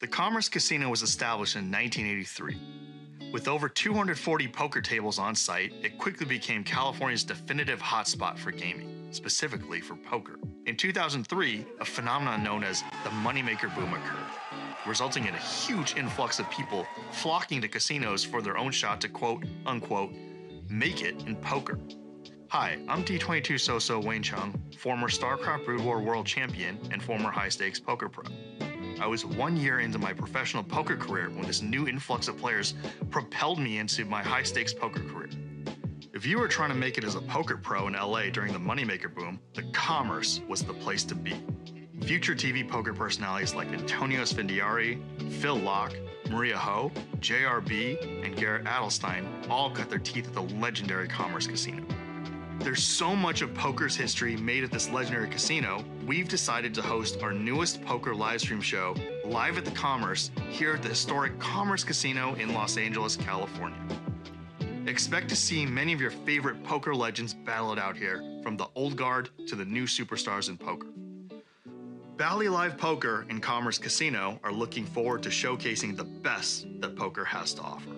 The Commerce Casino was established in 1983. With over 240 poker tables on site, it quickly became California's definitive hotspot for gaming, specifically for poker. In 2003, a phenomenon known as the moneymaker boom occurred, resulting in a huge influx of people flocking to casinos for their own shot to quote-unquote make it in poker. Hi, I'm D22 Soso Wayne Chung, former StarCraft Brood War World Champion and former high-stakes poker pro. I was 1 year into my professional poker career when this new influx of players propelled me into my high-stakes poker career. If you were trying to make it as a poker pro in LA during the moneymaker boom, the Commerce was the place to be. Future TV poker personalities like Antonio Sfindiari, Phil Locke, Maria Ho, JRB, and Garrett Adelstein all cut their teeth at the legendary Commerce Casino. There's so much of poker's history made at this legendary casino, we've decided to host our newest poker livestream show live at the Commerce here at the historic Commerce Casino in Los Angeles, California. Expect to see many of your favorite poker legends battle it out here, from the old guard to the new superstars in poker. Bally Live Poker and Commerce Casino are looking forward to showcasing the best that poker has to offer.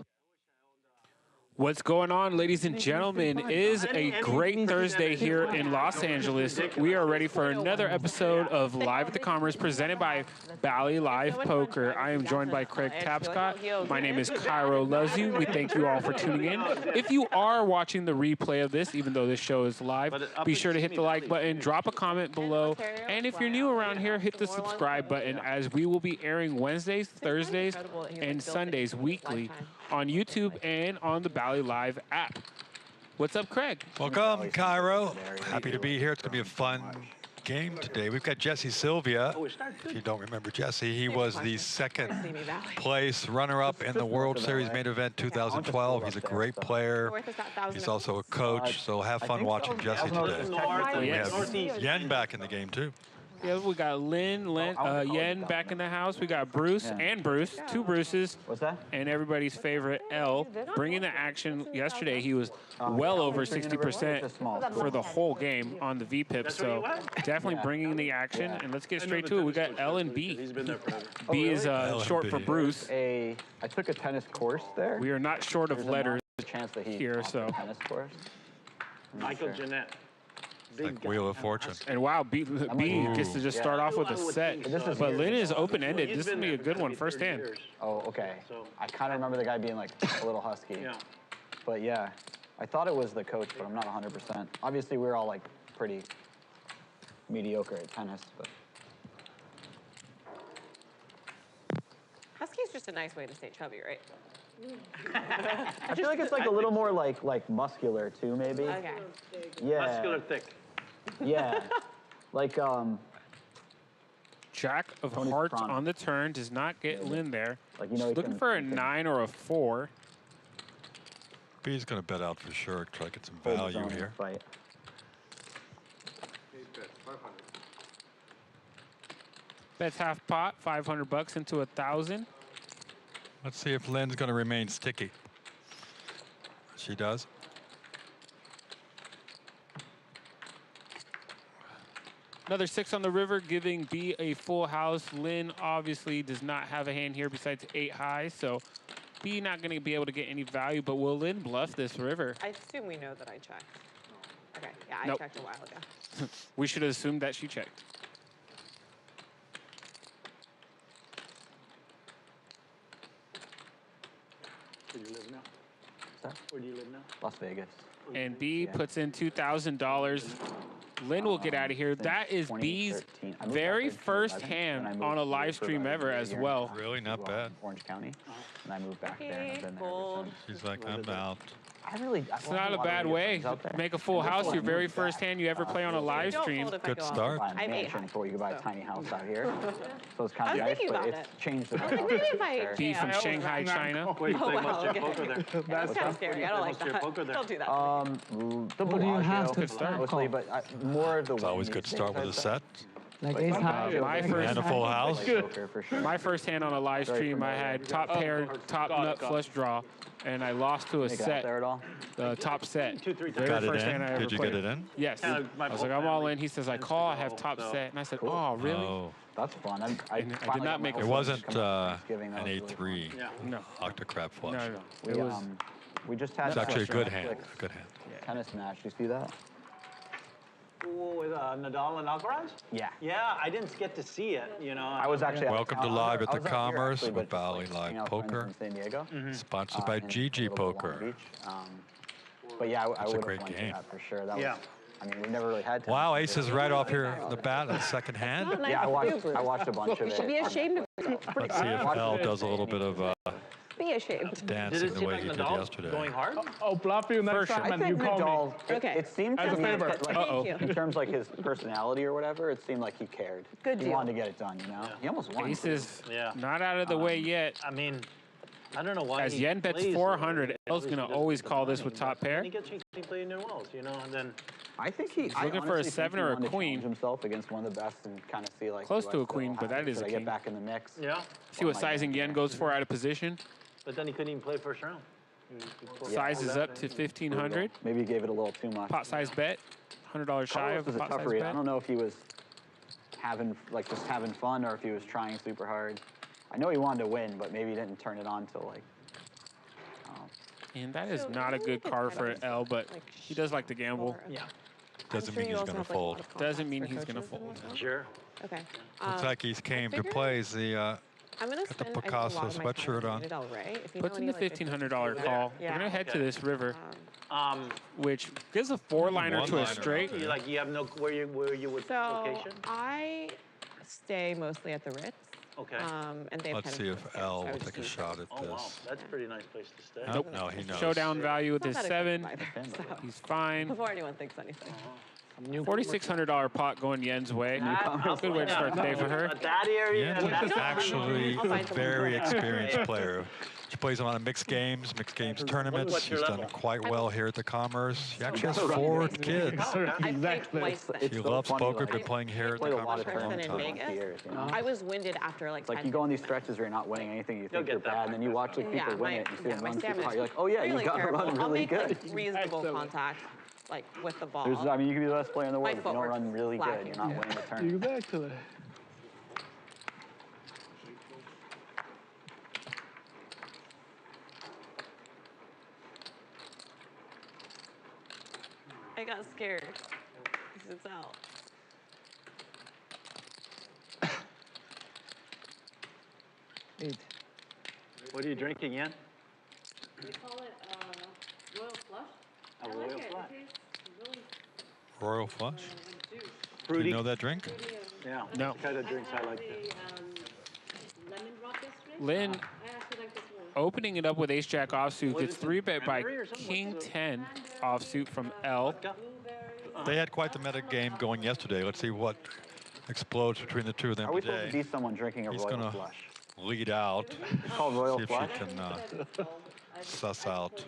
What's going on, ladies and gentlemen? It is a great Thursday here in Los Angeles. We are ready for another episode of Live at the Commerce presented by Bally Live Poker. I am joined by Craig Tapscott. My name is Kiero Loves You. We thank you all for tuning in. If you are watching the replay of this, even though this show is live, be sure to hit the like button, drop a comment below, and if you're new around here, hit the subscribe button, as we will be airing Wednesdays, Thursdays, and Sundays weekly on YouTube and on the Bally Live app. What's up, Craig? Welcome, Kiero. Happy to be here. It's going to be a fun game today. We've got Jesse Sylvia. If you don't remember Jesse, he was the second place runner-up in the World Series main event 2012. He's a great player. He's also a coach, so have fun watching Jesse today. We have Yen back in the game, too. Yeah, we got Yen back in the house. We got Bruce and Bruce, two Bruces. What's that? And everybody's favorite, L, bringing the action. Yesterday, he was well over 60% for the whole game on the VPIP. So definitely bringing the action. And let's get straight to it. We got L and B. B is short for Bruce. I took a tennis course there. We are not short of letters here, so. Tennis course. Michael Jeanette. Like Wheel of Fortune. And wow, B gets to just start off with a set. But Lynn is open-ended. This is going to be a good one, first hand. Oh, okay. I kind of remember the guy being like a little husky. Yeah. But yeah, I thought it was the coach, but I'm not 100%. Obviously, we're all like pretty mediocre at tennis. But Husky is just a nice way to say chubby, right? I feel like it's like a little more like muscular too, maybe. Okay. Yeah. Muscular thick. Yeah. Like Jack of hearts on the turn does not get Lynn there. Like, you know, looking for a 9 or a 4. B's going to bet out for sure. Try to get some value here. Fight. Bets half pot, 500 bucks into 1,000. Let's see if Lynn's going to remain sticky. She does. Another 6 on the river, giving B a full house. Lynn obviously does not have a hand here besides 8 high, so B not going to be able to get any value, but will Lynn bluff this river? I assume we know that I checked. Okay, yeah, I checked a while ago. We should have assumed that she checked. Where do you live now? That? Where do you live now? Las Vegas. And B puts in $2,000. Lynn will get out of here. That is B's very first hand on a live stream ever as well. Really not bad. Orange County, and I moved back there. And I've been there ever since. She's like, I'm out. It's not a bad way. Make a full house your very first hand you ever play on a live stream. Good start. I made before you could buy a tiny house out here. So it's kind of nice, but it's changed the game. B from Shanghai, China. Wait, you play most of your poker there? That's kind of scary. I don't like that. Don't do that. What do you have to start? Mostly, but more of the. It's always good to start with a set. Like and a full house. My first hand on a live stream, I had top pair, top nut flush draw, and I lost to a set, the top set. Got it in? Did you get it in? Yes. I was like, I'm all in. He says, I call, I have top set. And I said, oh, really? That's fun. I did not make It wasn't an 8-3 Yeah. No. octocrab flush. No. We, It was. we just had It's actually a good Netflix hand. Good hand. tennis match. You see that? With Nadal and Alcaraz? Yeah. Yeah, I didn't get to see it, you know. I was actually. Welcome to Live at the Commerce with Bally hanging Live out with friends Poker. in San Diego. Sponsored by and a GG little bit of Long Poker. Beach. But yeah, I It's a would great have went game. to that for sure. That Yeah. was. I mean, we've never really had. Wow, tennis. aces right off here the bat in the second hand. Not nice Yeah, I maneuvers. watched a bunch of it. Should be ashamed of yourself. Let's see if Al does a little bit of Be ashamed. Did dancing it the seem way like he did Nadal yesterday. going hard? I'll bluff you next sure. time I and you think call Nadal. me. Okay. It seemed As to a me favor. that, like, Uh-oh. Thank you. in terms like his personality or whatever, it seemed like he cared. Good He deal. wanted to get it done, you know. He almost won. Aces Yeah. not out of the way yet. I mean, I don't know why. As he Yen bets plays 400, the way El's he gonna does with always the call this money, with top but pair. Then he gets he played new wells, you know, and then I think he's looking for a 7 or a queen. Himself against one of the best and kind of see like Close do to I a queen, still but have that it? is Should a I king. get back in the mix. yeah. See what my sizing game. Yen goes for out of position. But then he couldn't even play first round. Sizes up to 1,500. Maybe he gave it a little too much. Pot size bet. $100 shy Carlos of was a a pot tough size read. I bet. don't know if he was just having fun or if he was trying super hard. I know he wanted to win, but maybe he didn't turn it on till like. And that is So not a isn't good it card kind for of L, but like he does like to gamble. or- Yeah. Doesn't I'm sure mean you he's also going to have, like, a lot fold. of Doesn't contacts mean for he's gonna coaches fold. and whatnot. Sure. Okay. Looks like he's came to figured plays the I'm gonna got the spend I think, a Picasso lot of my time sweatshirt on. Nadal, right? If you Puts know in any, the like, $1,500 call. Yeah. We're gonna head to Okay. this river, um, which gives a 4-liner to a One-liner. straight. You like you have no where you would So location? I stay mostly at the Ritz. Okay. And they have Let's tennis see if courts there, L so I will would take a just shot at Oh wow, this. that's a pretty nice place to stay. Nope, no, he knows. Showdown value with Not his that 7. expensive either, so He's fine. before anyone thinks anything. $4,600 pot going Yen's way. Good way to start the day for her. That area. Yen's that's actually I'll a find someone very to play. experienced player. She plays a lot of mixed games tournaments. What's your She's done level? quite well here at the Commerce. She actually has 4 kids. I played twice then. She so loves funny, poker, like, been playing here at the played a lot Commerce of for a long person in time. Vegas. Years, you know? I was winded after like It's like 10 you go on these stretches where you're not winning anything, you think get you're that bad, and then you watch like people win it, you see them my run super stamina hard, you're like, oh yeah, you really got to terrible. run I'll really make good. like reasonable contact, like with the ball. I mean, you can be the best player in the My world, if you don't footwork's run really good, lacking. you're not winning the tournament. Exactly. I got scared because it's out. What are you drinking, Yen? We call it royal flush. A I royal like it. flush. It tastes really Royal Flush. like juice. Do Fruity. you know that drink? Yeah. No. The kind of drinks I like. Lemon drop yesterday. Lynn I actually like this one. opening it up with ace-jack offsuit What gets is it, 3-bet by cranberry or something? King What's the- 10 offsuit from L. They had quite the meta game going yesterday. Let's see what explodes between the two of Are them we supposed to be today. someone drinking a He's Royal gonna Flush? lead out. It's called Royal See if Flush? she can suss out.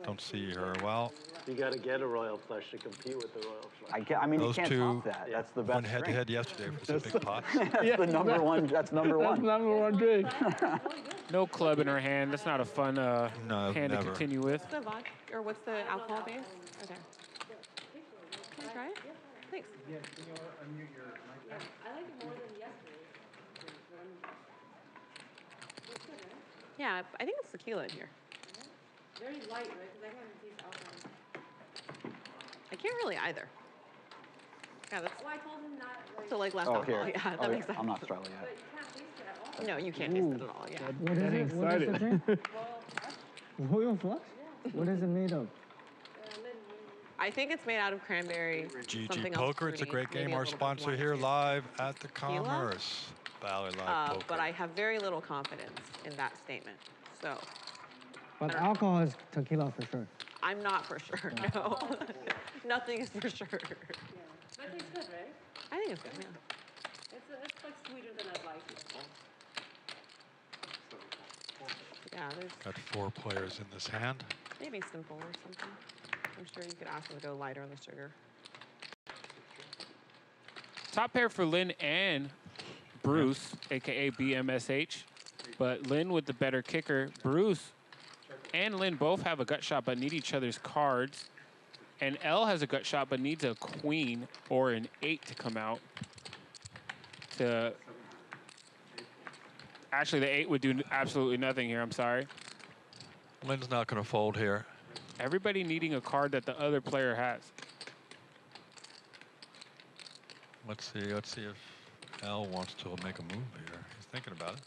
Don't see her well. You got to get a royal flush to compete with the royal flush. I mean, Those you can't two top that. That's the best went head to drink. head yesterday for some big pots. That's the number one. That's number That's one. number one drink. No club in her hand. That's not a fun No, hand to never. continue with. What's the vodka or what's the alcohol base? Okay. Can I try it? Thanks. I like it more than yesterday's. It's good, right? Yeah, I think it's tequila in here. Very light, right? Because I haven't tasted alcohol. I can't really either. Yeah, that's Well, I told him not. Like, so like less Oh, alcohol. here. Yeah, Oh, that makes sense. I'm not Australia but yet. you can't taste it at all. No, you can't taste it at all. Yeah. What is it? What is the drink? Royal flush. Royal Flush? What is it made of? I think it's made out of cranberry. GG something else Poker, it's a fruity, great maybe game. a Our little bit sponsor more. here live at the Tequila? Commerce. Bally Live Poker. But I have very little confidence in that statement. So But alcohol is tequila for sure. I'm not for sure. No, nothing is for sure. But it tastes good, right? I think it's good. Yeah. It's like sweeter than I'd like. Yeah, there's Got 4 players in this hand. maybe simple or something. I'm sure you could ask them to go lighter on the sugar. Top pair for Lynn and Bruce, a.k.a. BMSH. But Lynn with the better kicker. Bruce and Lynn both have a gut shot but need each other's cards. And L has a gut shot but needs a queen or an 8 to come out to Actually, the 8 would do absolutely nothing here. I'm sorry. Lynne's not going to fold here. Everybody needing a card that the other player has. Let's see if Al wants to make a move here. He's thinking about it.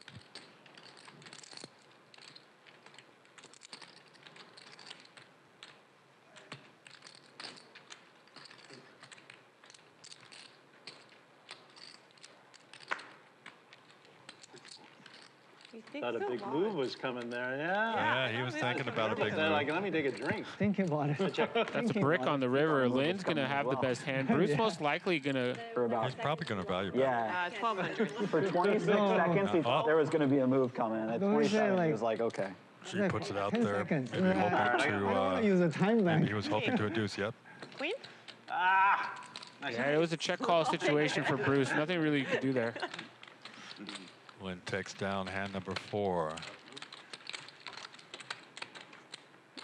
Thought a big move was coming there. Yeah. Yeah, he was thinking about a big move. Like, let me take a drink. Think about it. That's a brick on the river. Lynn's going to have the best hand. Bruce most likely going to... He's probably going to value bet. Yeah. 1,200. For 26 seconds, he thought there was going to be a move coming. At Don't 27, say, he was like, okay. She puts it out 10 there. seconds. Maybe I don't want to use a time maybe bank. he was hoping to induce. Yep. Queen? Ah! Yeah, it was a check call situation for Bruce. Nothing really you could do there. Lynne takes down hand number 4.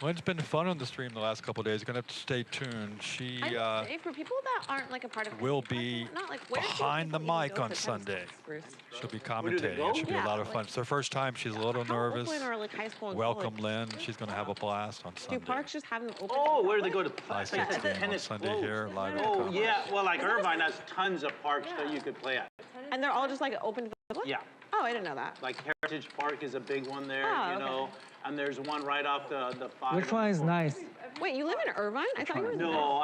Lynne's been fun on the stream the last couple of days. You're going to have to stay tuned. She I'd say for people that aren't like a part of will be not like where do behind the people even mic go on to tennis Sunday. clubs, Bruce? She'll be they commentating. go? It should be a Yeah, lot of fun. It's her first time. She's a little How nervous. open are like high school and Welcome, college? Lynne. She's going to have a blast on Do Sunday. parks just have them open? Oh, where do they go to? I see it's game on Sunday here, live at the Oh, Commerce. yeah. Well, like Irvine has tons of parks that you could play at. And they're all just like open to the public? Yeah. Oh, I didn't know that. Like Heritage Park is a big one there, Oh, you know. okay. And there's one right off the 5. Which one is nice? Wait, you live in Irvine? I thought you were in No,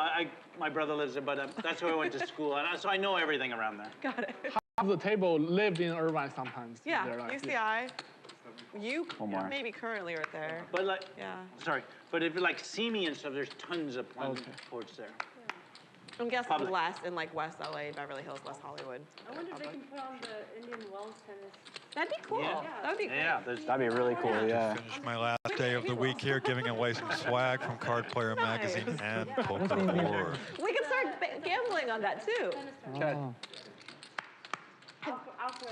my brother lives there, but that's where I went to school, and so I know everything around there. Got it. Half the table lived in Irvine sometimes. Yeah, They're like, UCI. You One more. maybe currently right there. But like, Yeah. sorry, but if you like Simi and stuff, there's tons of courts there. I'm guessing Public. less in like West LA, Beverly Hills, West Hollywood. I wonder if they can put on the Indian Wells tennis. That'd be cool. Yeah. That would be great. Yeah, there's That'd be really cool, yeah. Finish my last day of the week here, giving away some swag from Card Player Magazine and Poker Board. We can start gambling on that too. Oh.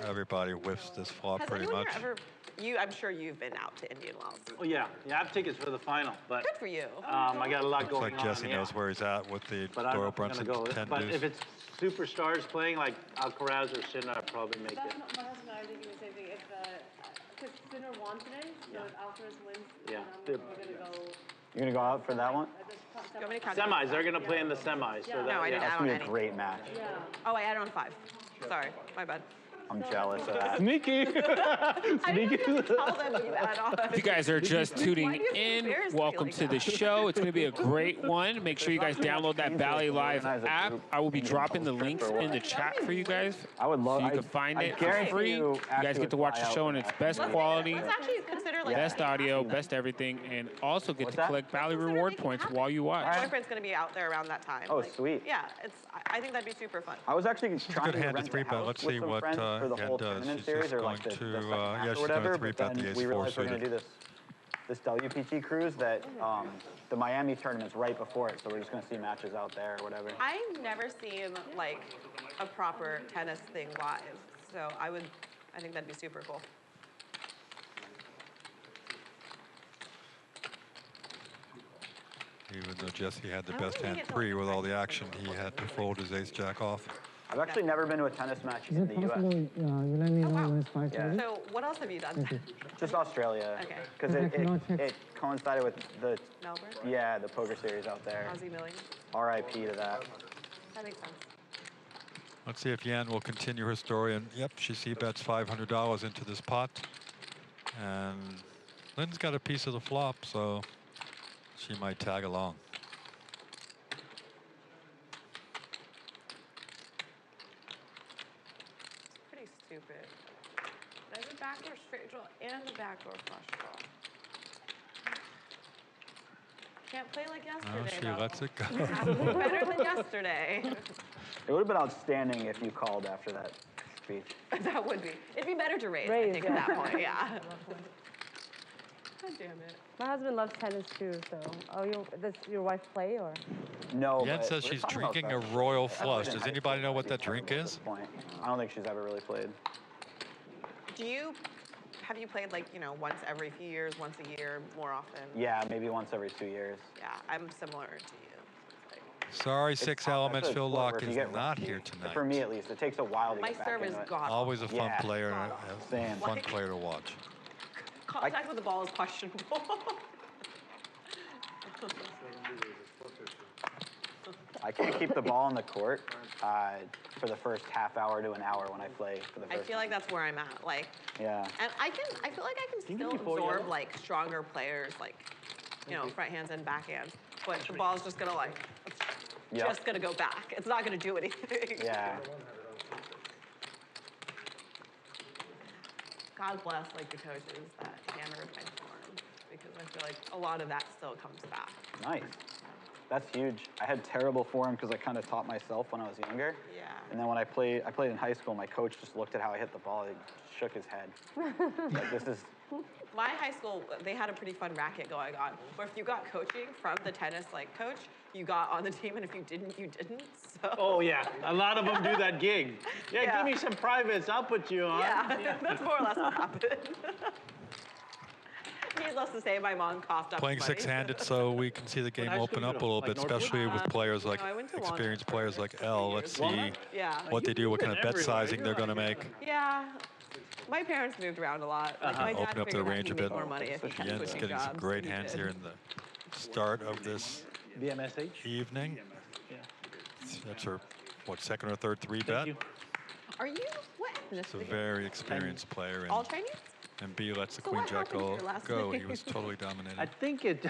Everybody whiffs this flop Has pretty anyone much. here ever? I'm sure you've been out to Indian Wells. Oh yeah, I have tickets for the final, but Good for you. I got a lot Looks going like on. Jesse yeah. knows where he's at with the But I'm Doyle not Brunson gonna go. 10 But deuce. if it's superstars playing like Alcaraz or Sinner, I'd probably make That's it. not, my husband and I are thinking the same thing. Because Sinner won today, so if Alcaraz wins, Yeah. then we're going to go. You're going to go out for that one? Do you want me to count down? Semis, they're gonna play in the semis. So that, No, I didn't. That's I going don't to be a any. great match. Yeah. Oh, I added on 5. Sorry, my bad. I'm jealous of that. Sneaky. I didn't even tell them you add on. If you guys are just tuning Why do you have to in, embarrass me welcome like to the that? show. It's going to be a great one. Make sure you guys download that Bally Live app. I will be dropping the links in the chat for you guys. I would love So you can find I it for guarantee free. You guys actually get to would watch the fly show out in for its that. best quality, Let's actually consider like best audio, best everything, and also get What's to that? collect Bally Consider reward making points happen. while you watch. My boyfriend's gonna be out there around that time. Oh, sweet. Yeah, I think that'd be super fun. I was actually a trying good to hand to rent a 3-bet. house Let's with see some what friends for the Yen whole does. tournament She's series, just or like going the to, second yeah, half she's or gonna whatever. 3-bet But the then ace we four realized we're going to suited. do this WPT cruise that the Miami tournament's right before it, so we're just going to see matches out there or whatever. I've never seen like a proper tennis thing live, so I think that'd be super cool. Even though Jesse had the I best wouldn't hand make it pre with all the action, he had to fold his ace-jack off. I've actually never been to a tennis match Is in it the possible U.S. you let me know wow. when it's 5:30? So what else have you done? Just Australia. Okay. Because Okay, can I check? it coincided with the Melbourne? the poker series out there. Aussie Million? R.I.P. to that. That makes sense. Let's see if Yan will continue her story. And yep, she c-bets $500 into this pot. And Lynn's got a piece of the flop, so she might tag along. Pretty stupid. There's a backdoor straight draw and a backdoor flush draw. Can't play like Oh, yesterday, she though. lets it go. Has to be better than yesterday. It would have been outstanding if you called after that speech. That would be. It'd be better to raise, I Raise, think, yeah. at that point, yeah. God damn it. My husband loves tennis too, so. Oh, does your wife play or? No, Yan but says we're she's talking about drinking a that. royal That flush. was in Does high anybody school, know what she's that drink terrible at is? this point. I don't think she's ever really played. Have you played like, once every few years, once a year, more often? Yeah, maybe once every 2 years. Yeah, I'm similar to you. It's like, Sorry, Six Elements. that's a Phil sport where Lock if you is get not rusty, here tonight. For me, at least, it takes a while to My get back serve is into it. god. Always a fun Yeah. player, and a Same. fun Like- player to watch. Contact with the ball is questionable. I can't keep the ball on the court for the first half hour to an hour when I play for the I first feel like that's where I'm at. Like, Yeah. and I feel like I can you still give me 4 absorb yellow? like stronger players, like, you know, front hands and back hands. But the ball's just gonna like, Yep. just gonna go back. It's not gonna do anything. Yeah. God bless like the coaches that hammered my form, because I feel like a lot of that still comes back. Nice. That's huge. I had terrible form because I kind of taught myself when I was younger. Yeah. And then when I played in high school, my coach just looked at how I hit the ball. He shook his head. Like, this is... My high school, they had a pretty fun racket going on, where if you got coaching from the tennis like coach, you got on the team, and if you didn't, you didn't. So. Oh, yeah. A lot of them do that gig. Yeah, Yeah. give me some privates. I'll put you on. Yeah, that's more or less what happened. Needless to say, my mom coughed up Playing money. six-handed so we can see the game high open school up a you go? little Like bit, especially with players like I went to Walnut experienced for players a like couple Elle. years. Let's see Walnut? Yeah. what they do, what kind of bet everywhere. sizing You're they're going to like, make. Yeah. My parents moved around a lot. Like, my dad Open up their figured out range a he'd make bit. more money if he kept Jens switching getting some jobs, great so he hands did. here in the start of this BMSH? evening. Yeah. That's her, what, second or third three bet? you. Are you, what It's a ethnicity? very experienced player. All And, Chinese? and B lets the So queen what jack happened to your last go. He name? was totally dominated. I think it,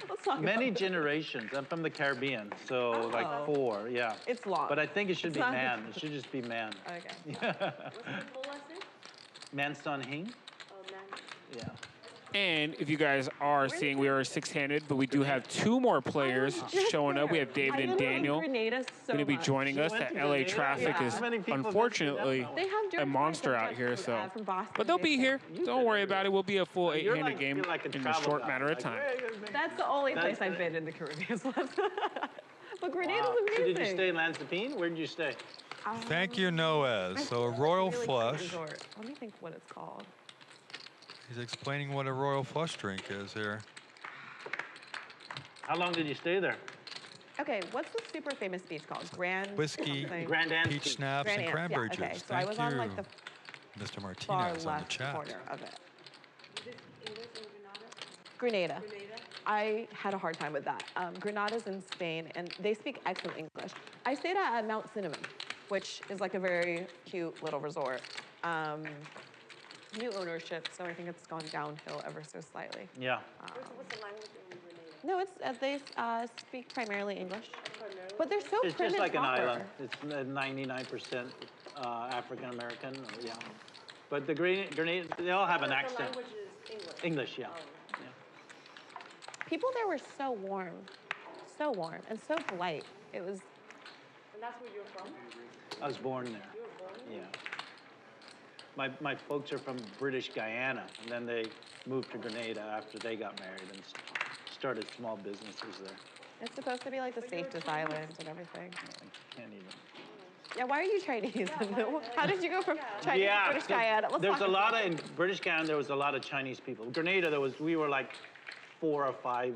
Let's talk many about generations. I'm from the Caribbean, so Oh. like 4, yeah. It's long. But I think it should It's be not- man. It should just be man. Okay. What's the full last name? Man Son Hing? Oh, man. Yeah. And if you guys are seeing, we are six-handed, but we do have 2 more players showing up. We have David and Daniel Grenada so going to be much. joining us. went The to LA Grenada? traffic Yeah. is How many people visited unfortunately that? They have a direct monster flights out here, so. from Boston. But they'll be here. You Don't did worry it. about it. We'll be a full You're 8-handed like, game you're like a in a travel short guy. matter of Like, time. That's the only That's- place I've been in the Caribbean. But Grenada's Wow. So amazing. did you stay in Lansdapine? Where did you stay? Thank you, Noez. I So a think royal it's a really cute flush. resort. Let me think what it's called. He's explaining what a royal flush drink is here. How long did you stay there? Okay, what's the super famous beach called? Grand Whiskey, something? Grand Anse peach Beach. schnapps, Grand and Anse, cranberry yeah, okay. juice. So I Thank was you, on like the Mr. far Martinez on the left chat. corner of it. Is it English in Grenada. Grenada? Grenada? I had a hard time with that. Grenada's in Spain, and they speak excellent English. I stayed at Mount Cinnamon, which is like a very cute little resort. New ownership, so I think it's gone downhill ever so slightly. Yeah. What's the language in Grenada? No, it's they speak primarily English, but they're so It's prim just and like an proper. island. It's 99% African American. Yeah. But the Grenada, they all have an The accent. language is English. English, yeah. Oh. Yeah. People there were so warm, and so polite. It was. And that's where you're from? I was born there. You were born? Yeah. My folks are from British Guyana, and then they moved to Grenada after they got married and started small businesses there. It's supposed to be like the safest island and everything. I can't even. Yeah, why are you Chinese? How did you go from Chinese to British so Guyana? Let's there's talk a lot about of, in British Guyana, there was a lot of Chinese people. Grenada, we were like 4 or 5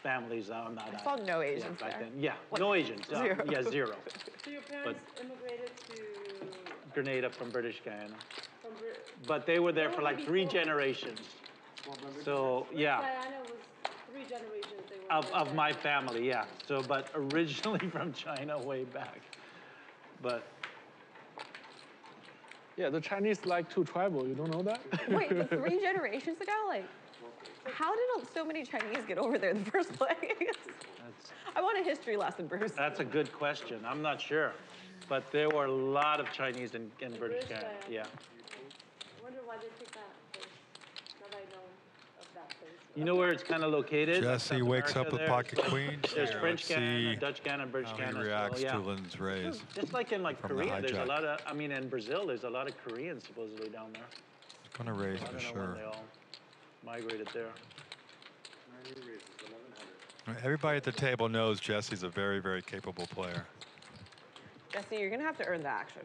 families on that I saw island. no Asians back there. then. Yeah, What? no Asians. Zero. Yeah, 0. So your parents immigrated to Grenada from British Guyana. from But they were there for like 3 generations. So, yeah, Guyana was 3 generations they were of there. my family, yeah. So, but originally from China way back. But Yeah, the Chinese like too tribal. You don't know that? Wait, the 3 generations ago? Like, how did so many Chinese get over there in the first place? I want a history lesson, Bruce. that's a good question. I'm not sure. But there were a lot of Chinese in British British Guyana, Guyana. yeah. I wonder why they picked that place. Now that I know of that place. You know where it's kind of located? Jesse South wakes America up with there. pocket queens. There's Here, French let's Guyana, see Dutch Guyana, British how Guyana. he as reacts well, to yeah. Lynn's raise. Just like in like from the Korea, there's a hijack. lot of, I mean, in Brazil, there's a lot of Koreans supposedly down there. Gonna raise I for don't know sure. when they all migrated there. Everybody at the table knows Jesse's a very, very capable player. Jesse, you're gonna have to earn the action.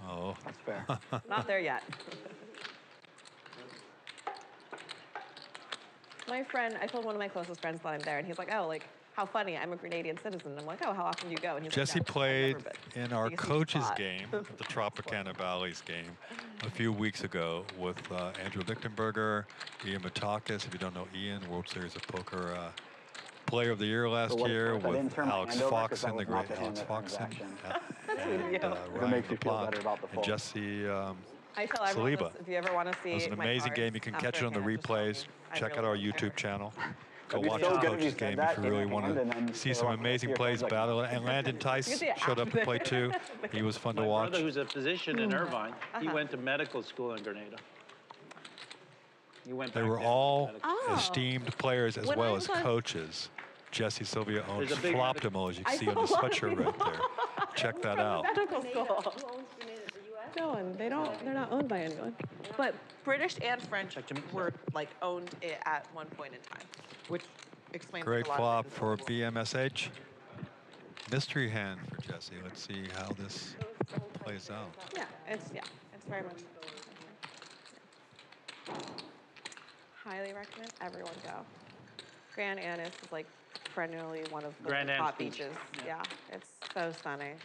Oh. That's fair. Not there yet. My friend, I told one of my closest friends that I'm there, and he's like, oh, like, how funny, I'm a Grenadian citizen. I'm like, oh, how often do you go? And he's Jesse like, no, I've played never been. in our Because he's coaches hot. game, at the Tropicana Valleys game, a few weeks ago with Andrew Lichtenberger, Ian Matakis. If you don't know Ian, World Series of Poker Player of the Year last year, I didn't with turn my Alex hand over 'cause Foxen, that the was great not the hand Alex that Foxen, transaction. and It Ryan makes you feel LaPlante, better about the and fold. Jesse I tell everyone Saliba. this, if you ever want to see It was an my amazing cards game. You can after catch it on the a hand, just tell me. replays. I Check out really our don't care. YouTube channel. Go It'd be watch so the good if coaches you said game that if you in really your want hand and then to see you're some like, amazing your plays. friend's like, Battle and Landon Tice You can see showed up to after. play too. He was fun to My watch. brother, who's a physician in Irvine, he went to medical school in Grenada. He went They back were there. all Oh. esteemed players as When well I as was on- coaches. Jesse Sylvia owns There's a big- Floptimal, as you can I see on saw the a lot of sweatshirt right there. Check that out. Medical school. Who owns Grenada? The U.S.? No one. They're not owned by anyone. But British and French were like owned it at one point in time, which explains Great a lot flop of for things. BMSH. Mystery hand for Jesse. Let's see how this plays out. Yeah, it's very much. Highly recommend everyone go. Grand Annis is like perennially one of the Grand Anse top Beach. beaches. Yeah, it's so stunning.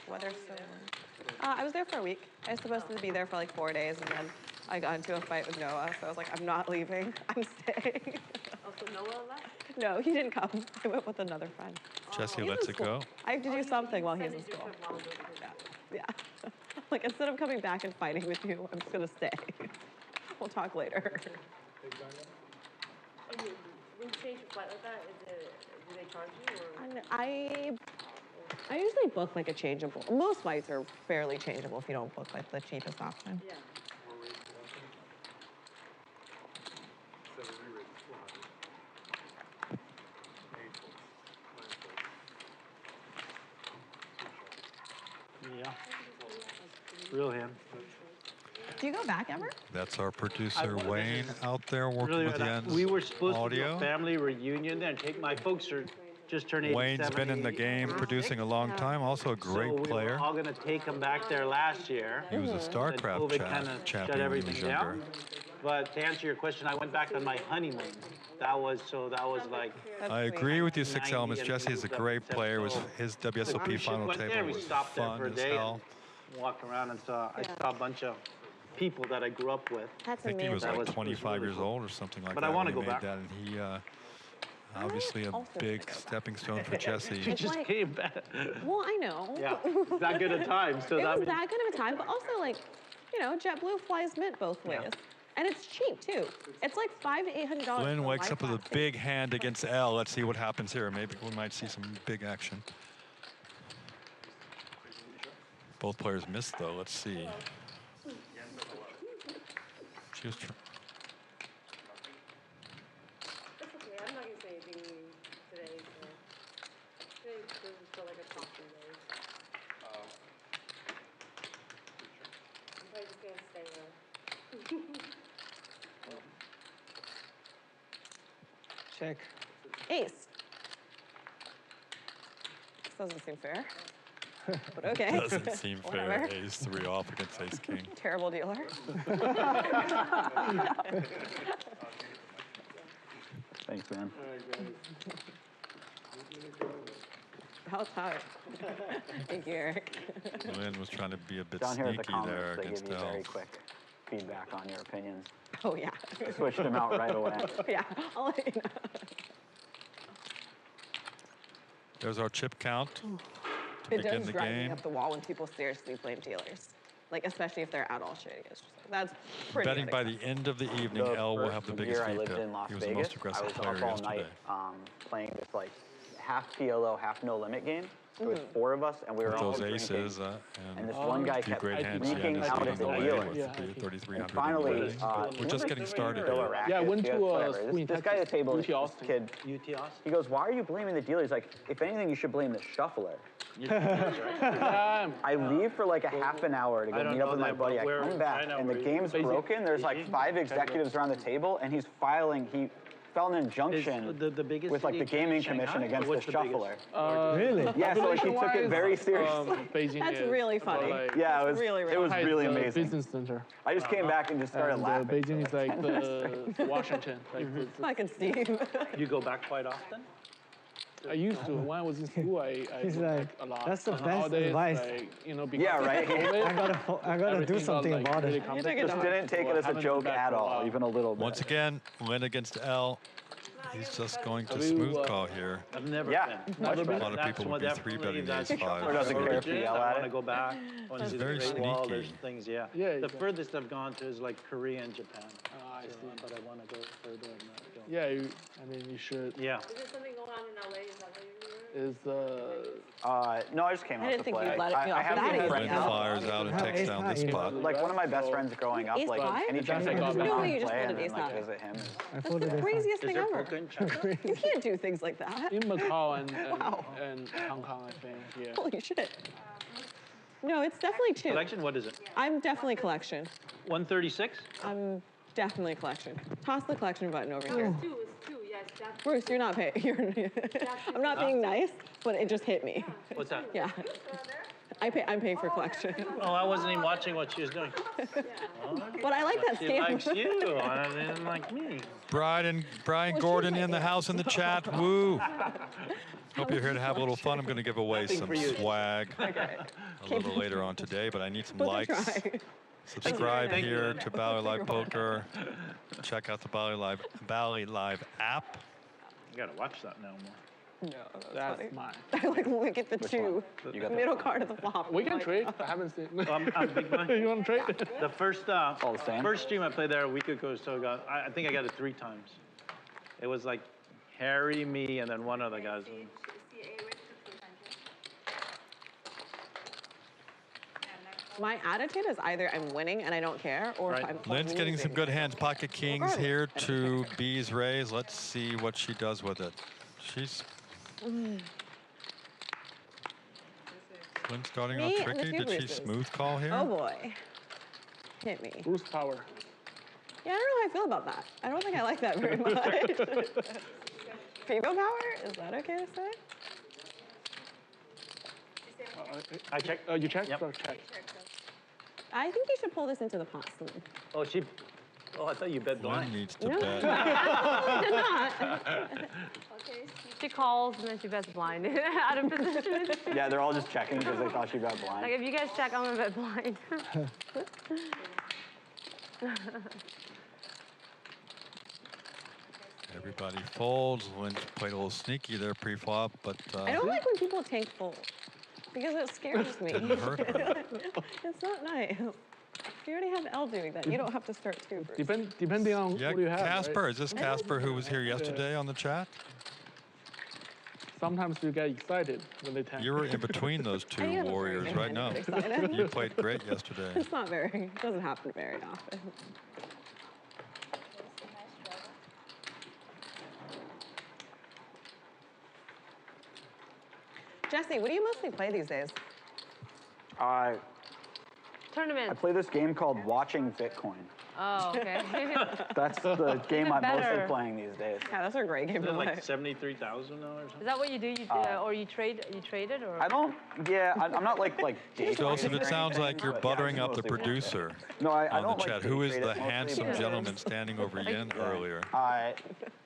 Weather's so warm. I was there for a week. I was supposed to be there for like 4 days, and then I got into a fight with Noah, so I was like, I'm not leaving. I'm staying. Also, Noah left? No, he didn't come. I went with another friend. Jesse He's lets in it school. go. I have to do something while he's in Send a school. different while we're Yeah. Yeah. Like, instead of coming back and fighting with you, I'm just gonna stay. We'll talk later. And when you change your flight like that, do they charge you or? And I usually book like a changeable. Most flights are fairly changeable if you don't book like the cheapest option. Yeah. Yeah. Real hand. Do you go back ever? That's our producer Wayne out there working Really, with the ends we were supposed to do audio. a family reunion there. My folks are just turned 87. Wayne's been in the game 86. producing a long time, also a great So we player. were all going to take him back there last year. He was a Then StarCraft COVID kinda champion shut when he everything was younger. down. But to answer your question, I went back on my honeymoon. That was like. I agree with you, Six 90 Elements. and Jesse is a great player. His WSOP We final went there, table we was stopped there fun for a as day hell. and walked around and I saw a bunch of people that I grew up with. That's I think he was amazing. like was 25 really years cool. old or something like But that. I wanna when he go made back. that, and he obviously a also big wanna go back. stepping stone for Jesse. He just like- came back. Well, I know. Yeah, it's that good a time. So It that was means that good of a time, but also like, JetBlue flies Mint both ways. And it's cheap too. It's like $500 to $800. Lynn for wakes my up with a class. big hand against L. Let's see what happens here. Maybe we might see some big action. Both players missed though. Let's see. She was That's okay. I'm not gonna say anything today. Today doesn't feel like a talking day. I'm probably just gonna stay there. Check. Ace. This doesn't seem fair. But okay. doesn't seem fair. Whatever. Ace 3 off against Ace King. Terrible dealer. Thanks, man. How tight. Thank you, Eric. Lynn was trying to be a bit Down here at the sneaky comments, there they against give you L. very quick feedback on your opinions. Oh, yeah. Switched them out right away. Yeah, I'll let you know. There's our chip count to It begin does the drive me game. up the wall when people seriously blame dealers. Like, especially if they're at all shitty. It's just like, that's pretty Betting by the unacceptable. end of the evening, The L will first have the biggest year I V lived pip. in Las He was the Vegas, most aggressive I was player up all yesterday. night playing this like half PLO, half no limit game. There was 4 of us, and we were With all those drinking. aces And this one guy two kept great hands he had sneaking this out of evening the already dealer. with Yeah. the 3,300 And finally, rating. We're just getting started Bill here. Rackets, Yeah, I went you to, guys, whatever. Queen This guy at the Texas, table, UT this Austin. kid, UT Austin. he goes, "Why are you blaming the dealer?" He's like, "If anything, you should blame the shuffler." I leave for like a half an hour to I go don't meet up know with my them, buddy. but I where- come back, I know and the where you- game's Beijing. broken. There's like 5 executives around the table, and he's filing. He filed an injunction the biggest with like the city in gaming Shanghai, commission or against the what's the biggest? shuffler. Really? Yeah, so like, he took it very seriously. Beijing That's is really about, funny. like, Yeah, it was really, really it was highest, really amazing. business center. I just came back and just started And, laughing. Beijing is like the Washington. Like, Fucking Steve. You go back quite often? I used to. When I was in school, I He's did like, a lot. that's the best Nowadays, advice. like, you know, because Yeah, of right? COVID, I gotta do everything got, something like, about really it. You take it complicated. to Just didn't take it as a Haven't joke been back at for a all, while. even a little bit. Once again, Lynne against L. He's just going to Have you, smooth call here. I've never Yeah, been. much A better. lot of people would be Definitely, 3-betting that's these five. Or doesn't so care if you legit. yell I at want to it. go back. I want to He's see the very Great Wall. There's sneaky. things, yeah. Yeah, The exactly. furthest I've gone to is like Korea and Japan. I see. But I want to go further. And go. Yeah, I mean, you should. Yeah. Is there something going on in LA? Is that why you're here? Is No, I just came I out didn't to think play. you'd let it go I off have that been easy. friends Lynne Yeah. fires out and No, takes ace down high, this you know. spot. Like one of my best friends growing up, Ace like five? any chance I There's got no to way you just play folded and ace like high. visit him. I That's folded the it. craziest Is thing there ever. poker in China? You can't do things like that. in Macau and Wow. and Hong Kong, I think. Yeah. Holy shit. No, it's definitely two. Collection? What is it? I'm definitely collection. 136? I'm definitely collection. Toss the collection button over here. It's two, yes, that's Bruce, you're not paying. I'm not being nice, but it just hit me. What's that? Yeah. I'm paying for collection. Oh, I wasn't even watching what she was doing. But I like that She scam. likes you. I didn't like me. Brian Gordon in the house in the chat. Woo! Hope you're here to have a little fun. I'm going to give away some for you. swag Okay. a little later on today, but I need some But they likes. try. Subscribe Thank you. here to Bally Live Poker. Check out the Bally Live app. You gotta watch that now more. No, that's That's funny. mine. I like look at the two. You got the Middle card of the flop. We I'm can like, trade. I haven't seen. I'm big blind. You want to trade? The first All the same? first stream I played there a week ago or so ago, I think I got it 3 times. It was like Harry, me, and then one other guy. My attitude is either I'm winning and I don't care, or if Right. I'm Lynn's getting some losing. good hands. Pocket kings Regardless. here to B's raise. Let's see what she does with it. She's. Lynn's starting Me off and the tricky. few Did she Bruces. smooth call here? Oh boy. Hit me. Boost power. Yeah, I don't know how I feel about that. I don't think I like that very much. Female power? Is that okay to say? I checked. You check? Yep. Or check. I think you should pull this into the pot soon. Oh, she. Oh, I thought you bet Lynn blind. needs to No. bet. Did not. Okay. She calls and then she bets blind. Out of position. Yeah, they're all just checking because they thought she got Like blind. if you guys check, I'm gonna bet blind. Everybody folds. Lynn played a little sneaky there pre-flop, but I don't like when people tank fold because it scares me. didn't hurt her. It's not nice. If you already have L doing that, you don't have to start two. Bruce. Depending on Yeah, what you have. Casper. Right? Is this Casper who was here yesterday on the chat? Sometimes you get excited when they tank. You were in between those two I am very warriors good right at now. getting excited. You played great yesterday. It's not very, it doesn't happen very often. Jesse, what do you mostly play these days? I Tournament. play this game called Watching Bitcoin. Oh, okay. That's the game I'm mostly better. playing these days. Yeah, that's a great game Is to it play. like 73,000 or Is something? that what you do? You or you trade? You traded or? I don't, yeah, I'm not like day Joseph, trading it or sounds anything, like you're but yeah, buttering it's up the mostly watch it. producer No, I on don't the like chat. day Who is trade the it mostly, handsome but- gentleman standing over Yin earlier? I've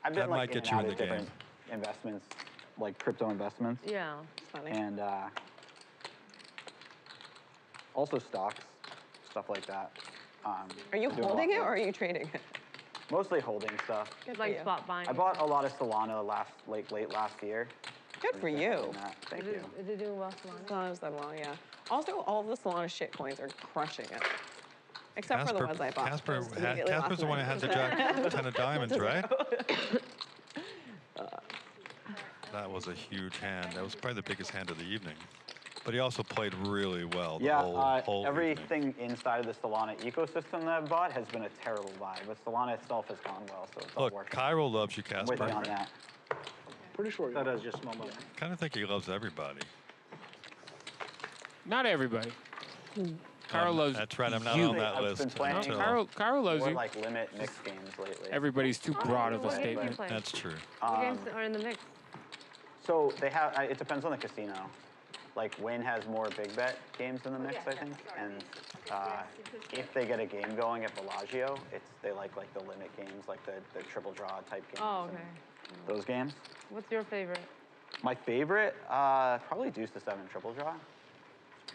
That been might like get in you and in out the of different investments, like crypto investments, Yeah. It's funny. and also stocks, stuff like that. Are you doing a lot holding it more. or are you trading it? Mostly holding stuff. Good for Like you. spot buying. I bought a lot of Solana late last year. Good for Been you. holding that. Thank Is you. it doing well, Solana? Solana's done well, yeah. Also, all of the Solana shit coins are crushing it. Except for the ones I bought. Casper's immediately last the one that night. has the jack 10 of diamonds, right? That was a huge hand. That was probably the biggest hand of the evening. But he also played really well the Yeah, whole evening. everything inside of the Solana ecosystem that I've bought has been a terrible buy, but Solana itself has gone well, so it's all Look, working. Cairo loves you, I'm with you on Casper. that. Pretty sure. That is just small money. Kind of think he loves everybody. Not everybody. Carl loves That's right, I'm not you. on that I've list. been playing- until- Carl loves More you. like limit mixed games lately. Everybody's too broad of a What game do you statement. play? That's true. What games are in the mix? So they have, it depends on the casino. Like Wayne has more big bet games in the mix, I think. And if they get a game going at Bellagio, they like the limit games, like the triple draw type games. Oh, and okay. Those games. What's your favorite? My favorite, probably deuce to 7 triple draw.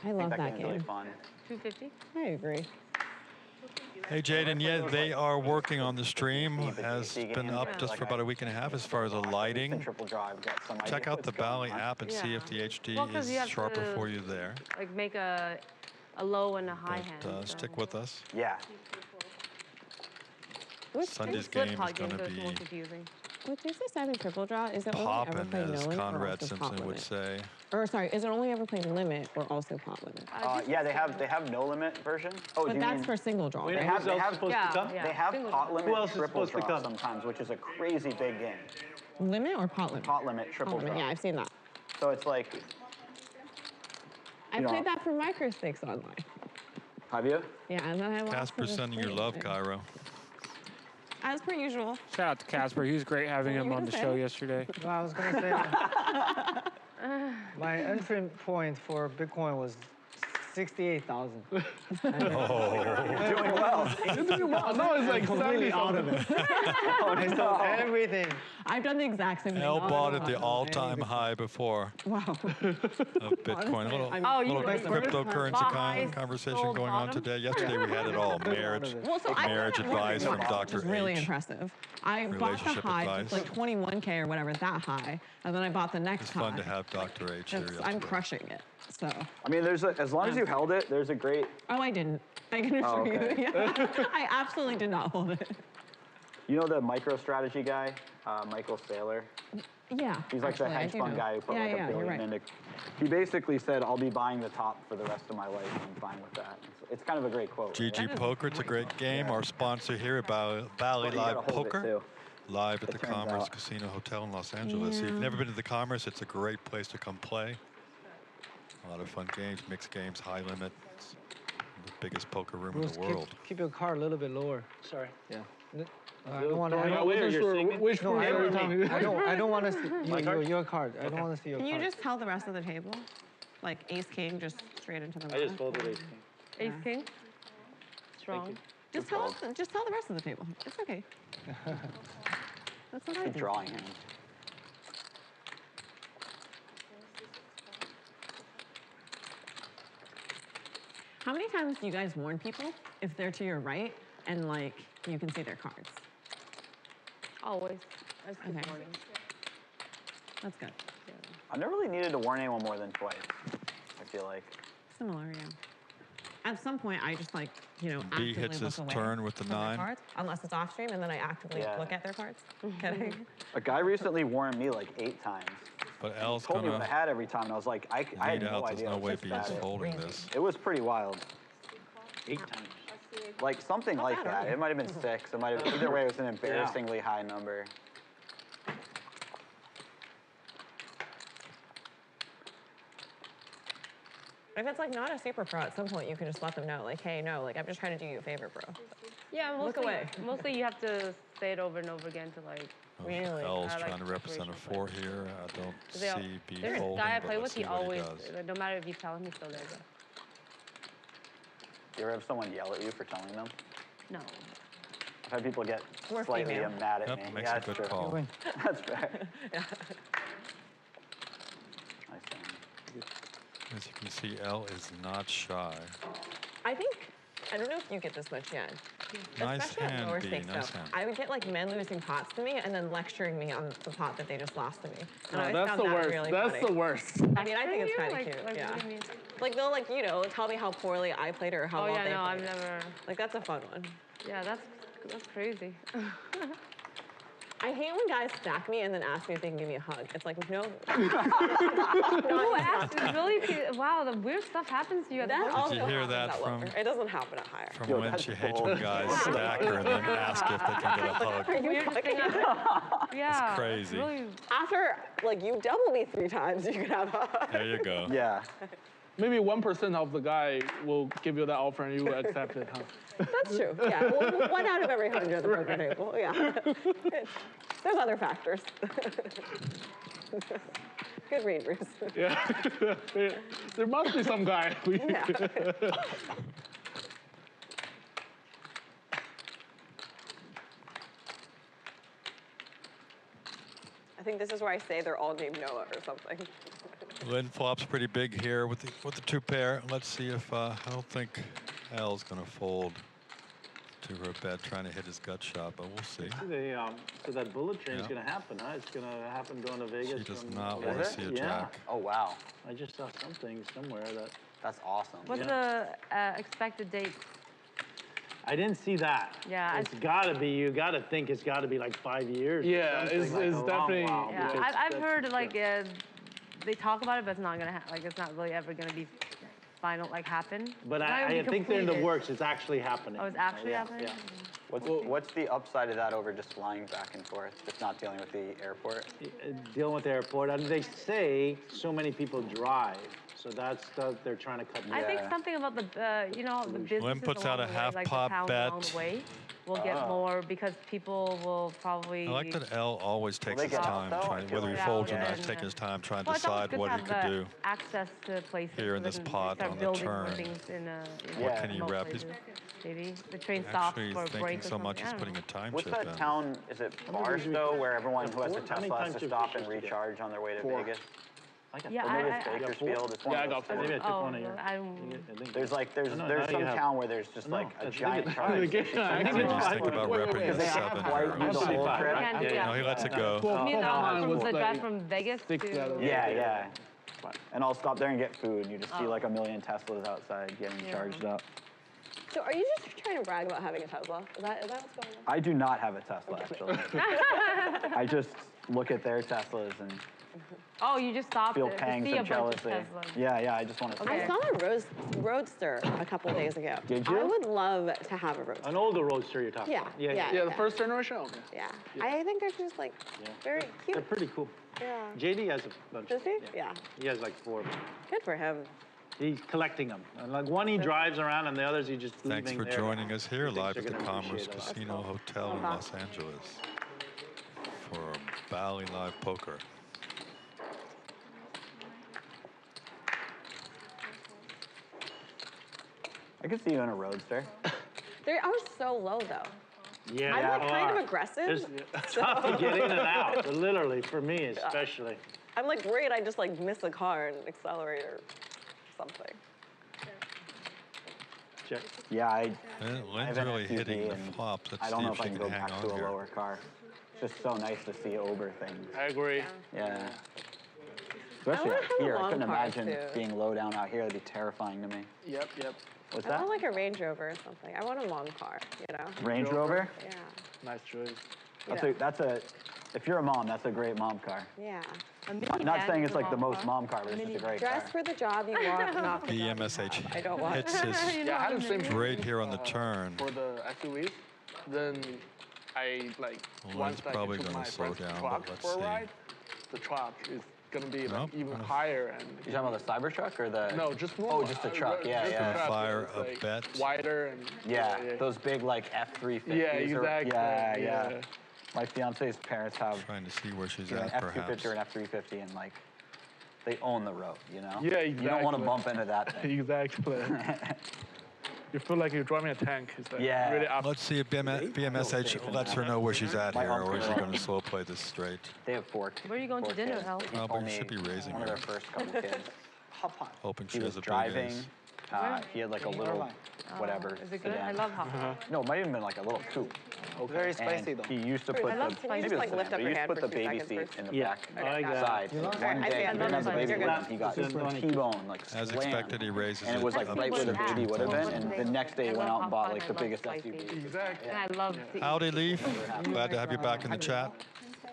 I love that that game's game. really fun. 250? I agree. Hey, Jaden, yeah, they are working on the stream. Has been up just for about a week and a half as far as the lighting. Triple draw, I've got some idea Check out what's the going Bally on. app and see if the HD Well, 'cause you is have sharper to, for you there. Like make a low and a high hand. But stick with us. Yeah. Sunday's Flip game is pod going games to are more be confusing. With deuce to 7 triple draw, is it only ever poppin', play as knowing or Conrad also pot Simpson would limit? say. Or sorry, is it only ever played limit or also pot limit? Yeah, they have no limit version. Oh, But do you that's mean for single draw, Wait, right? who's else supposed to come? they have Single pot draw. limit Who else is triple supposed to draw come? sometimes, which is a crazy big game. Limit or pot limit? Pot limit triple Pot limit, draw. yeah, I've seen that. So it's like, I You know. played that for micro stakes online. have you? Yeah, and then I lost. Casper to this sending your thing. love, Cairo. As per usual. Shout out to Casper. He was great having him on the show yesterday. Well, I was going to say, my entry point for Bitcoin was 68,000. Oh. Doing well. You're doing well. No, it's like Completely 70 out of it. I sold everything. I've done the exact same thing. Elle bought at the Wow. all-time high before Wow. of Bitcoin. A little, Oh, you little like cryptocurrency buy, conversation sold going on bottom? today. Yesterday we had it all. Marriage, Well, so I marriage played that advice from one, Dr. which is really H. impressive. I bought the Relationship high, advice. like 21K or whatever, that high, and then I bought the next It's high. fun to have Dr. H here yesterday. I'm crushing it. So. I mean, as long as you held it, there's a great. Oh, I didn't. I can assure okay. you. Yeah. I absolutely did not hold it. You know the micro strategy guy, Michael Saylor? Yeah. He's like actually, the I hedge do fund know. guy who put yeah, like yeah, $1 you're billion right. into. He basically said, "I'll be buying the top for the rest of my life. And I'm fine with that." It's kind of a great quote. GG right? Poker, it's a great game. Our sponsor here at Bally Well, you gotta Live hold it, Poker, too. live at the turns Commerce out. Casino Hotel in Los Angeles. If you've never been to the Commerce, it's a great place to come play. A lot of fun games, mixed games, high limit. It's the biggest poker room in Bruce, the world. keep your card a little bit lower. Sorry. Yeah. I don't want to. I wasn't sure which No, one I are we don't, talking I don't want to see My card? your card. I don't want to see your Can card. you just tell the rest of the table? Like ace king, just straight into the I just mouth? folded ace king. Ace king? Strong. Just tell us. Just tell the rest of the table. It's okay. That's what I Keep do. drawing him. How many times do you guys warn people if they're to your right and like you can see their cards? Always. I just keep Okay. warning. That's good. I've never really needed to warn anyone more than twice. I feel like. Similar, yeah. At some point, I just like, you know, B actively hits look his away turn with the from their 9. cards, unless it's off stream, and then I actively Yeah. look at their cards. Kidding. A guy recently warned me like 8 times. But L's Told me what I gonna had every time, and I was like, I had lead no out. There's idea. no I was way just B's bad at it. folding this. It was pretty wild. 8 times. Like something Not like bad, that. right? It might have been 6. It might have. Either way, it was an embarrassingly high number. If it's like not a super pro, at some point you can just let them know, like, hey, no, like I'm just trying to do you a favor, bro. Yeah, Look mostly, away. mostly you have to say it over and over again to like. Really? L's I like trying to represent a situational 4 here. I don't They all- see B There's a folding, guy I but play let's with, see he what he always, does. no matter if you tell him, he's still there. But You ever have someone yell at you for telling them? no. I've had people get We're slightly female. mad at Yep, me. makes Yeah, a that's good true. call. That's fair. Nice hand. As you can see, L is not shy. I think, I don't know if you get this much yet. Nice Especially at hand, lower B, stakes nice stuff. hand. I would get like men losing pots to me and then lecturing me on the pot that they just lost to me. And I No, always that's found the that worst. really That's funny. the worst. I mean, I think it's kind of cute. Like, Yeah. what do you mean? Like they'll like, you know, tell me how poorly I played or how Oh well yeah, they no, I've played. never. Like that's a fun one. Yeah, that's crazy. I hate when guys stack me and then ask me if they can give me a hug. It's like, no. Who asked? Really? Wow, the weird stuff happens to you at the That poker. also you hear happens that at from- lower. It doesn't happen at higher. From Yo, when that's she hates bold. when guys stack her and then ask if they can get a hug. Are you fucking Yeah. crazy. Really, After like you double me 3 times, you can have a hug. There you go. Yeah. Maybe 1% of the guy will give you that offer and you will accept it, huh? That's true. Yeah, well, 1 out of every 100 at the poker table. Yeah. There's other factors. Good read, Bruce. Yeah. There must be some guy. Yeah. I think this is where I say they're all named Noah or something. Lynne flops pretty big here with the 2 pair. Let's see if I don't think Al's going to fold to her bet, trying to hit his gut shot, but we'll see. So that bullet train's Yeah. going to happen, huh? It's going to happen going to Vegas. She does from- not want to see a jack. Oh, wow. I just saw something somewhere that That's awesome. What's the expected date? I didn't see that. Yeah, It's got to be. You got to think it's got to be like 5 years. Yeah, something it's like a long definitely- while, Yeah, because I've that's- heard like they talk about it, but it's not gonna like it's not really ever gonna be final like happen. But It's not gonna I be think they're in the completed. works. It's actually happening. Oh, it's actually Yeah, happening. Yeah. What's the upside of that over just flying back and forth, just not dealing with the airport? Dealing with the airport. And they say so many people drive, so that's they're trying to cut. I think something about the the businesses puts out along a the way, half like pot the towns bet. along the way will get more because people will probably. I like that L always takes they his get time, out, though? trying, I feel whether he like- folds or Yeah, not, and, he's taking his time trying to Well, it's always decide good what to he have could the do. access to places. Here in so this they can pot start on the building more turn. things in What Yeah. can he remote rep? He's places. Maybe the train stops actually for a break thinking or so something. much he's I don't putting know. a time What's chip that in. town? Is it Barstow, where everyone who has a How many Tesla has times to do stop fishes and get? recharge on their way to 4. Vegas? Yeah, Or maybe it's I Bakersfield. It's one Yeah, I of got those 4. Maybe I two. took oh, one of your. There's like there's No, there's now some you have- town where there's just No, like a I think giant it's charge fine. station. I think We it's just fine. think about Wait, repping wait, his They have 7 flight, here. use the whole trip. Can't do Yeah, that. No, he lets it go. Well, You mean mine from was the like drive from Vegas six to. out of- Yeah. And I'll stop there and get food. You just see like a million Teslas outside getting Yeah. charged up. So are you just trying to brag about having a Tesla? Is that what's going on? I do not have a Tesla actually. I just look at their Teslas and Oh, you just stopped feel to pangs see a of bunch of jealousy. Teslas. Yeah, I just want to. Okay. I saw a Roadster a couple days ago. Did you? I would love to have a Roadster. An older roadster you're talking Yeah, about. Yeah, the first generation. Okay. Yeah. I think they're just like very They're cute. pretty cool. Yeah. JD has a bunch. Does he? Yeah. He has like 4 of them. Good for him. He's collecting them. And like one he drives around, and the others he just Thanks leaving for there. joining us here He thinks live they're at the gonna Commerce appreciate it. Casino Hotel in Los Angeles for Bally Live Poker. I could see you in a Roadster. They are so low though. Yeah, I'm like kind of There's- aggressive. It's tough to get in and out, but literally for me especially. I'm like worried I just like miss a car and accelerate or something. Check. Yeah, I Lynn's have an really SUV hitting the and flops. Let's I don't see know if if I she can can go hang back to on a here. lower car. It's just so nice to see Uber things. I agree. Yeah. Especially wanna out have a here. I long couldn't car, imagine too. being low down out here. That'd be terrifying to me. Yep. What's I that? want like a Range Rover or something. I want a long car, you know? Range Rover? Yeah. Nice choice. If you're a mom, that's a great mom car. Yeah. Not saying it's like the most mom car, but it's just a great car. Dress for the job you want, not the job you BMSH have. I don't want. hits his Yeah, I had the same right here on the turn. for the SUVs. Then I like Lynn's once I probably took gonna my slow friend's down, truck but let's for a see. ride. The truck is gonna be like Nope, even gonna- higher and You talking about the Cybertruck or the? no, just more. Oh, just the truck. Yeah, just the yeah. truck. Fire It's, a like, bet. wider and Yeah, those big like F-350s. Yeah, exactly. Yeah. My fiance's parents have Trying to see where she's an at, F-250 perhaps. or an F-350, and like they own the road, you know? Yeah, You don't want to exactly. bump into that thing. Exactly. You feel like you're driving a tank. It's like Yeah. really up. Let's see if BMSH lets her know where she's at My here, or is he uncle- going to slow play this straight? They have 4 kids. Where are you going to 4 dinner, kids. Al? He Oh, but told he me should be raising one of her. their first couple kids. Hoping He she was has a big driving. ace. He had like a little, whatever. Is it good? sedan. I love hot. No, it might even been like a little coupe. Very spicy And though. he used to put I love- the, can you just, maybe it was like, sedan, lift up but he your used to hand put for the 2 baby seconds seat first? in the Yeah. back I got it. side. One I day, think I he love didn't have the those. baby You're with him. good. He got This is T-bone, like As slammed. expected, he raises And it was like That's right where the people's baby would have acts. been, and the next day he I went love out and bought hot like fun. the I love biggest spicy. SUV. Exactly. And I love to Howdy, Leaf. Glad to have you back in the chat.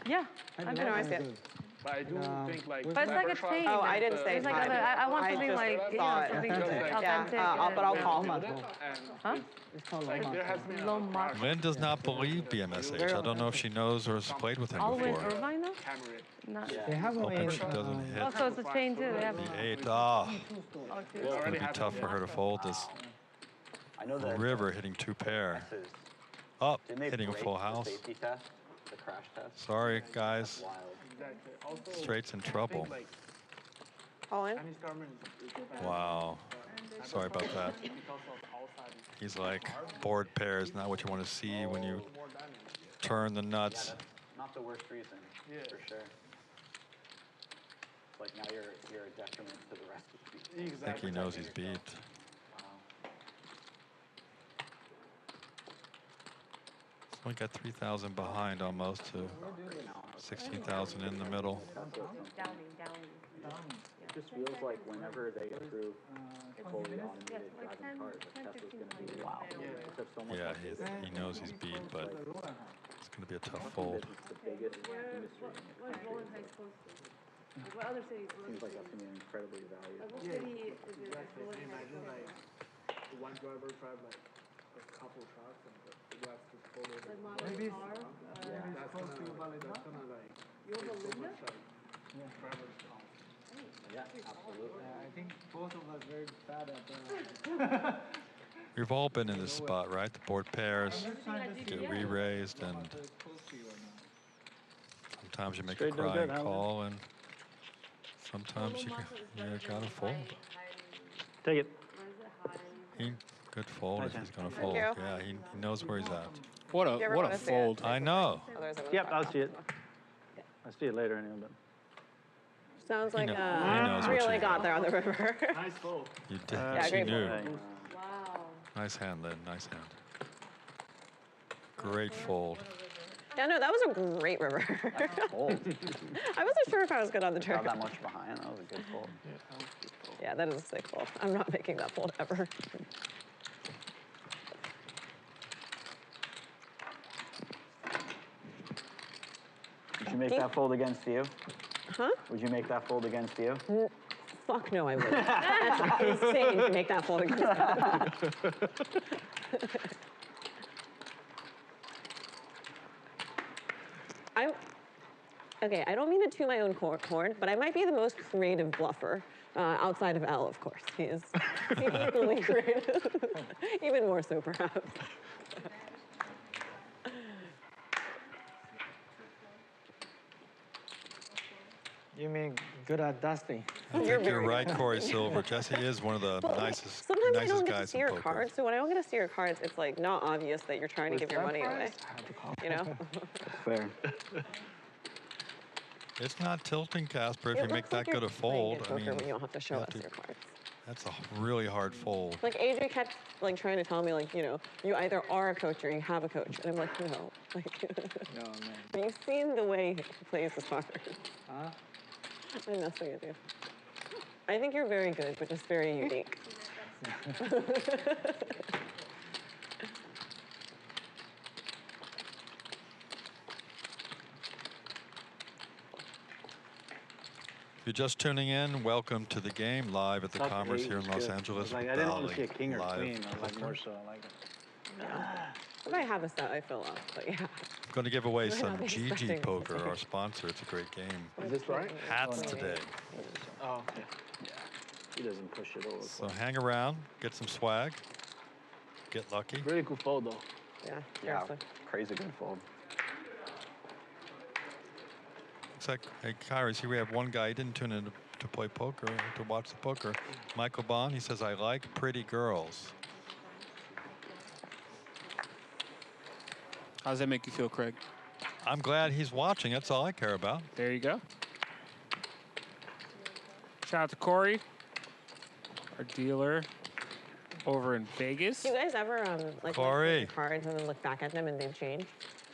Yeah. I know, I see it. But I do think like. But it's like a Cybertruck chain. Oh, I didn't say It's like time. other, I want I something just like, you know, thought- something Yeah, authentic. but I'll call him. And Huh? It's called like there has been Low a mark. Lynn does not believe BMSH. I don't know if she knows or has played with him All the way in before. Irvine, though? Camry. Not. They have one Hoping in. she doesn't hit Oh, so it's a chain too. They have. the 8. Ah, Oh, it's going to be tough for her to fold this. I know that. River hitting 2 pair. Texas, Up, didn't they hitting a break full the house. safety test, the crash test? Sorry, guys. Wild. Exactly. Also, Straight's in trouble. like Call in. Chinese government is Wow. Sorry about that. because of outside. He's like, board pairs, not what you want to see when you turn the nuts. Not the worst reason. Yeah. For sure. Like now you're a detriment to the rest of the people. I think he knows he's beat. Wow. So we got 3,000 behind almost to 16,000 in the middle. It just feels like whenever they approve fully automated driving cars, like Tesla's going to be wow. Yeah, he knows he's beat, but it's going to be a tough fold. It's the biggest industry. What other city? Seems like that's going to be incredibly valuable. What city is it? Imagine like one driver drive like a couple trucks and the rest is fully. Like model Maybe car? That's gonna like. You have a Linda? Driver's cost. Yeah, absolutely. I think both of us very bad at that. We've all been in this spot, right? The board pairs get re-raised, and sometimes you make a crying call, and sometimes you gotta fold. Take it. Good fold if he's gonna fold. you. Yeah, he knows where he's at. What You ever a wanna see it? fold. I know. Otherwise, I'm gonna Yep, talk I'll about see it. I'll see it later anyway. But Sounds like knows what really you got there on the river. Nice fold. You did. Yeah, She great knew. fold. Wow. Nice hand, Lynn. Nice hand. Great fold. Yeah, no, that was a great river. Fold. I wasn't sure if I was good on the Not turn. that much behind. That was a good fold. Yeah, that is a sick fold. I'm not making that fold ever. Would you make that fold against you? Huh? Would you make that fold against you? Fuck no, I wouldn't. That's insane to make that fold against that. Okay, I don't mean to toot my own horn, but I might be the most creative bluffer outside of L, of course. He is equally creative, even more so, perhaps. You mean good at dusting? I think you're right, Corey Silver. Jesse is one of the nicest Sometimes I don't nicest get to guys see in your poker. cards, so when I don't get to see your cards, it's like not obvious that you're trying to give your money away. You know? Fair. It's not tilting, Casper. If It you make looks like that good you're a playing fold, good I poker mean, when you don't have to show you us have your cards. that's a really hard fold. Like AJ kept like trying to tell me like, you know, you either are a coach or you have a coach, and I'm like, no. Like, No, man. you've seen the way he plays his cards. Huh? I'm messing with you. I think you're very good, but just very unique. If you're just tuning in, welcome to the game live at the top Commerce eight here in was Los good. Angeles. Like, with I didn't want to Bally see a king or live queen. I like poker. more so. I like it. If I have a set, I fill up, but yeah. I'm going to give away We're some not GG expecting Poker, this. our sponsor. It's a great game. Is this right? Hats today. Oh, okay. He doesn't push it over. So hang around, get some swag, get lucky. Really cool fold though. Yeah, Yeah, seriously. crazy good fold. Looks like, hey, Kyrie, see, we have one guy, he didn't tune in to play poker, to watch the poker. Michael Bond, he says, I like pretty girls. How does that make you feel, Craig? I'm glad he's watching. That's all I care about. There you go. Shout out to Corey, our dealer over in Vegas. Do you guys ever like Corey. look at your cards and then look back at them and they've changed?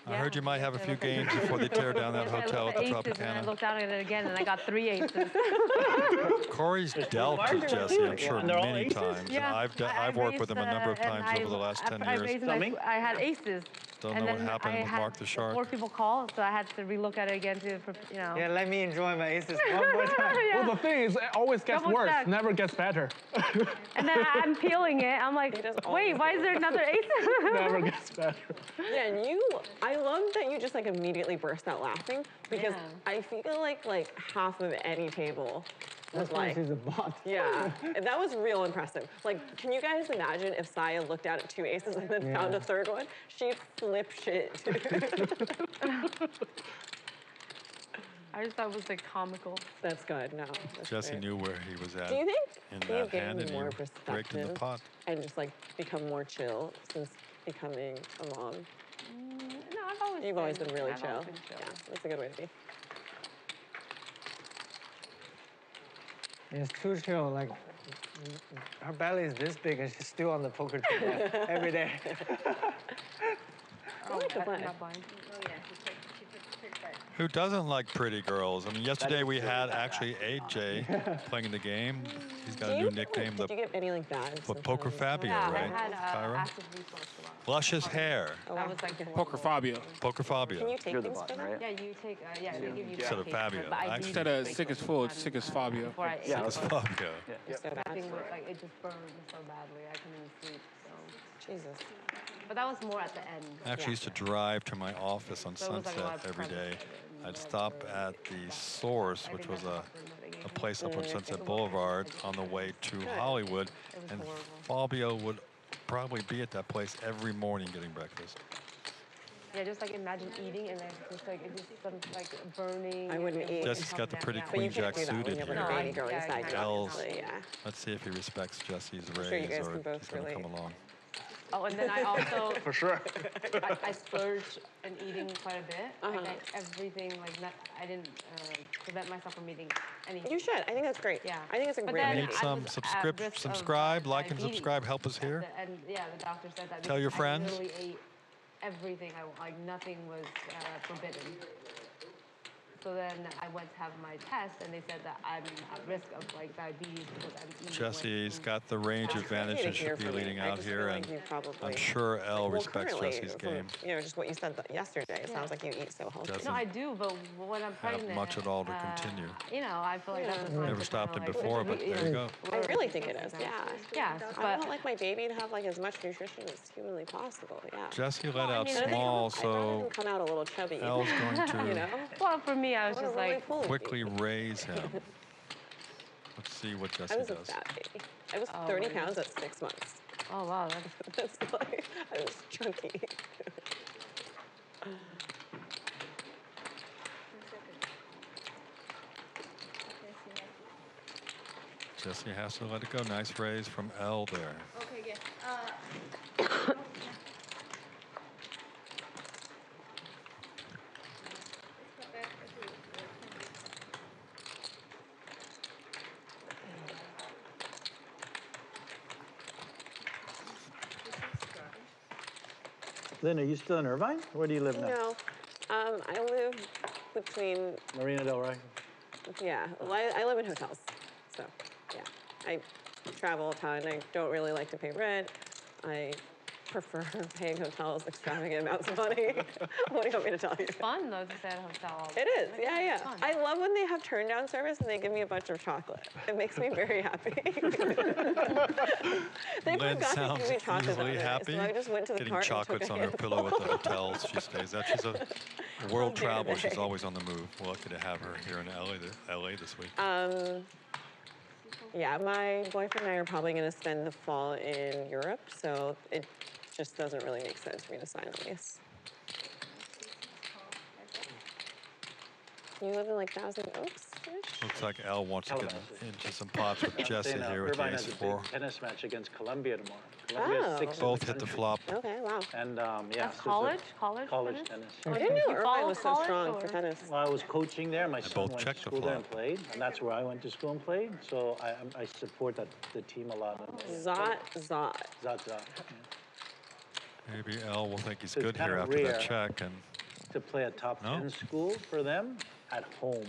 I heard you might have a few games before they tear down that hotel at the And I Tropicana. looked out at it again, and I got 3 aces. Corey's dealt with Jesse, I'm sure, And they're all many aces? times. And Yeah, I've worked with him a number of times over the last 10 years. I had aces. Don't and know what then happened I with had Mark the Shark. 4 people call, so I had to relook at it again to, you know. Yeah, let me enjoy my aces one more time. Yeah. Well, the thing is, it always gets Double worse, check. never gets better. And then I'm peeling it. I'm like, just wait, why is there another ace? Never gets better. Yeah, and I love that you just like immediately burst out laughing because Yeah. I feel like half of any table was That's why like, he's a bot. yeah, and that was real impressive. Like, can you guys imagine if Saya looked out at 2 aces and then found a third one? She'd flip shit. I just thought it was like comical. That's good. No, that's Jesse great. knew where he was at Do you think in you've that hand, gained and he more raked in the perspective pot. and just like become more chill since becoming a mom? No, I've always You've always been really I've chill. always been chill. Yeah, that's a good way to be. It's too chill. Like, her belly is this big and she's still on the poker table every day. I like to play. Oh, yeah, she picked that. Who doesn't like pretty girls? I mean, yesterday we had actually AJ playing in the game. He's got a new nickname, Did you get any like bags? the Poker Fabio, right? Kyra? active reflux a lot. Luscious hair. That was like Poker Fabio. Poker Fabio. Can you take You're the things for button, them? right? Yeah, you take, they give you Instead of medication, Fabio. but I do Actually- Instead of sick as full, it's sick as Fabio. before I ate. Yeah, It's Fabio. So bad. Everything was like, it just burned so badly. I couldn't even sleep, so. Jesus. But that was more at the end. I actually used to drive to my office on So it was like a lot Sunset of every day. prevention I'd stop at the Source, which was a place up on Sunset Boulevard on the way to Hollywood, and Fabio would probably be at that place every morning getting breakfast. Yeah, just like imagine eating and then just like, it just some like burning. I wouldn't eat. Jesse's got the pretty Yeah. But you Queen Jack can't do that when suited you have here. a baby girl Yeah, inside you. L's. obviously, Yeah. Let's see if he respects Jesse's sure you raise guys or can both he's going to relate. come along. Oh, and then I also, For sure. I splurged in eating quite a bit. Like everything, like not, I didn't prevent myself from eating anything. You should. I think that's great. Yeah. I think it's a But great then Need idea. I some was at risk of subscribe, like and diabetes. subscribe, help us here. And yeah, the doctor said that. Tell your because friends. I literally ate everything. Like nothing was forbidden. So then I went to have my test, and they said that I'm at risk of like diabetes because I'm eating. Jesse's got the range advantage Need and to hear should be from you. leading I out just here, feel and like you probably, I'm sure Elle respects currently, Jesse's from, game. just what you said yesterday. It sounds like you eat so healthy. Doesn't No, I do, but when I'm pregnant, much at all to continue. You know, I feel like that's the time Never to stopped kinda, him like, before, but there you go. I really think it is. Yeah. Yeah, I but want like my baby to have like as much nutrition as humanly possible. Yeah. Jesse let out mean, small, I'd rather so them come out a little chubby. Elle's going You to know. well, for me, I was I wanna just really like, pull with quickly you. raise him. Let's see what Jesse I was a does. fat baby. I was Oh, 30 were you? pounds at 6 months. oh wow, that's That's like, I was chunky. Jesse has to let it go. Nice raise from Elle there. Okay, yeah. Lynn, are you still in Irvine? Where do you live now? No. I live between, Marina Del Rey. yeah, well, I live in hotels. So, yeah. I travel a ton. I don't really like to pay rent. I prefer paying hotels extravagant amounts of money. What do you want me to tell you? fun though to stay at a hotel. It is, yeah, yeah. fun. I love when they have turn down service and they give me a bunch of chocolate. It makes me very happy. They Lynn forgot to sounds give me chocolate easily the other day, happy. So I just went to the Getting cart chocolates and on took her a pillow at the handful. hotels she stays at. She's a world day to traveler. She's day. always on the move. We're lucky to have her here in LA this week. Yeah, my boyfriend and I are probably going to spend the fall in Europe, so it just doesn't really make sense for me to sign a lease. You live in like Thousand Oaks? Looks like Elle wants to get into some pots with Jesse Saying, here with the Irvine has a ace-4. big tennis match against Columbia tomorrow. Columbia's Oh. 6th in Both the hit the country. flop. Okay, wow. And yeah. That's so it's a college College tennis? tennis. I didn't know You Irvine follow was so college, strong or- for tennis. Well, I was coaching there. My son both went to checked the school there and flop. played, and that's where I went to school and played. So I support the team a lot. Zot. Zot. Yeah. Maybe Elle will think he's It's good kind here of after that rare. check. And To play a top No. 10 school for them at home.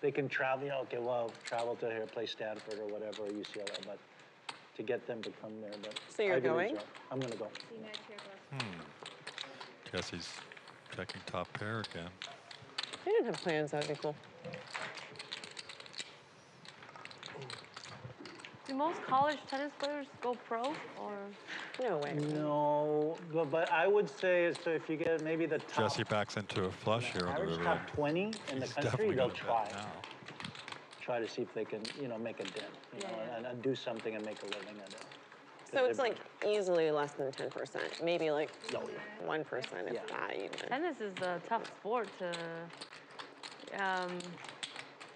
They can travel, okay, well, travel to here, play Stanford or whatever, or UCLA, but to get them to come there. But So you're Ivy League's going? right. I'm going to go. Jesse's checking top pair again. I didn't have plans, that'd be cool. Do most college tennis players go pro or? No way. No, but I would say, so if you get maybe the top, Jesse backs into a flush here on the average river. top 20 in the He's country, definitely they'll going to try. bet now. Try to see if they can, make a dent, and do something and make a living at it. So it's like easily less than 10%, maybe like Oh, 1% if that even. Tennis is a tough sport to.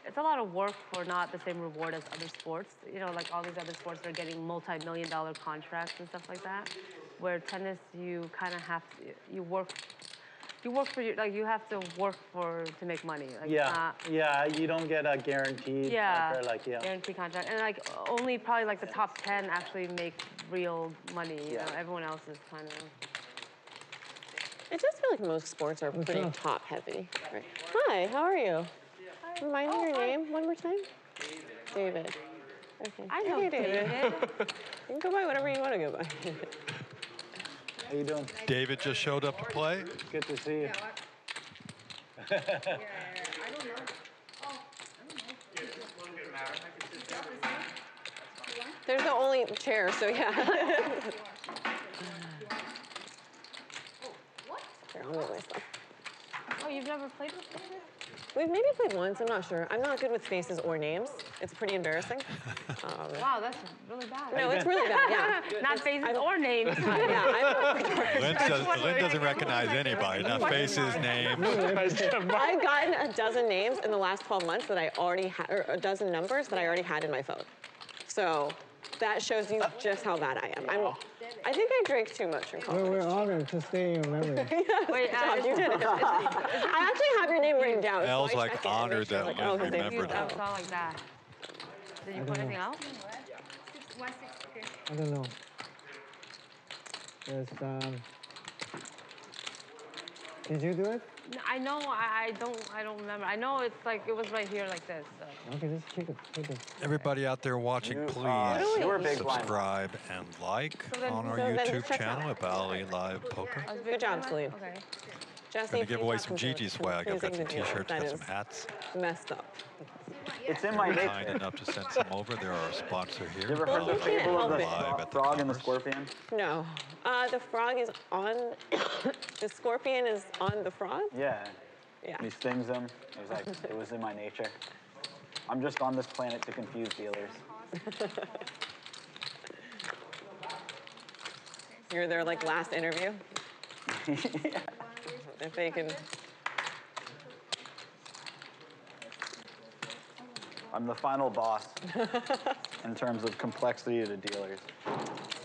It's a lot of work for not the same reward as other sports. Like all these other sports are getting multi-million-dollar contracts and stuff like that. Where tennis, you kind of have to, you work You work for your, like you have to work to make money. Like, Yeah, yeah, you don't get a guaranteed contract, like, guaranteed contract. And like only probably like the top 10 actually make real money. You know, everyone else is kind of. It does feel like most sports are pretty top heavy. Right. Hi, how are you? Hi. Remind me your name one more time. David. Okay. I know David. You can go by whatever you want to go by. How you doing? David just showed up to play. Good to see you. There's the only chair, so yeah. Here, I'll move my stuff. Oh, you've never played with David? We've maybe played once, I'm not sure. I'm not good with faces or names. It's pretty embarrassing. Wow, that's really bad. No, it's really bad, yeah. Not faces or names. Lynn doesn't recognize anybody, not faces, names. I've gotten a dozen names in the last 12 months that I already had, or a dozen numbers that I already had in my phone. So that shows you just how bad I am. I think I drank too much in college. We're honored to stay in your memory. Wait, you did it. I actually have your name written down. Elle's like honored that Lynn remembered I her. saw like that. Did you put anything else? I don't know. There's, did you do it? No, I know. I don't remember. I know it's like it was right here like this. So. Okay, just take it. Everybody out there watching, please subscribe and like on our YouTube channel at Valley Live Poker. Good job, Celine. Okay. Jesse, Going to give away some Gigi swag. I've got some T-shirts, got some hats. Messed up. It's in my nature. Kind enough to send some over. They're our sponsor here. You ever heard the fable of the frog and the scorpion? No. The frog is on, the scorpion is on the frog? Yeah. Yeah. And he stings him. It was in my nature. I'm just on this planet to confuse dealers. You're their like last interview? Yeah. If they can. I'm the final boss in terms of complexity to dealers.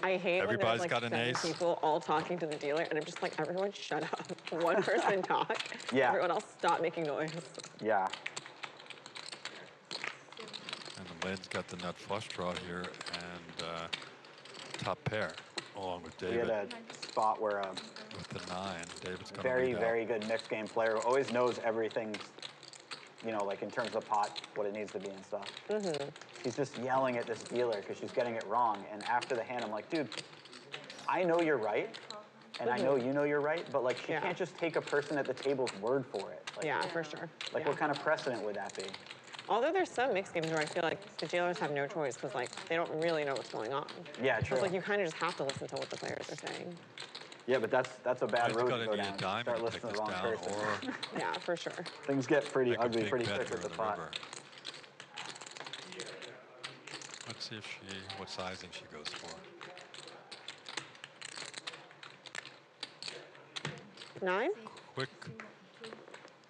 I hate Everybody's when got there's an like ace. 7 people all talking to the dealer, and I'm just like, everyone shut up. One person talk. Yeah. Everyone else stop making noise. Yeah. And Lynn's got the nut flush draw here and top pair along with We David. had a spot where With the 9, David's going to very, very good mixed game player who always knows everything, you know, like in terms of pot, what it needs to be and stuff. She's just yelling at this dealer because she's getting it wrong. And after the hand, I'm like, dude, I know you're right. And I know you know you're right, but like, she can't just take a person at the table's word for it. Like, Yeah, for sure. Like, what kind of precedent would that be? Although there's some mixed games where I feel like the dealers have no choice because like they don't really know what's going on. Yeah, true. It's like you kind of just have to listen to what the players are saying. Yeah, but that's a bad road to Lynn's go gonna down. need a diamond Start to listening take to the this wrong down, person. or Yeah, for sure. Things get pretty make a ugly big pretty bet quick here with in the the pot. river. Let's see if what sizing she goes for. 9?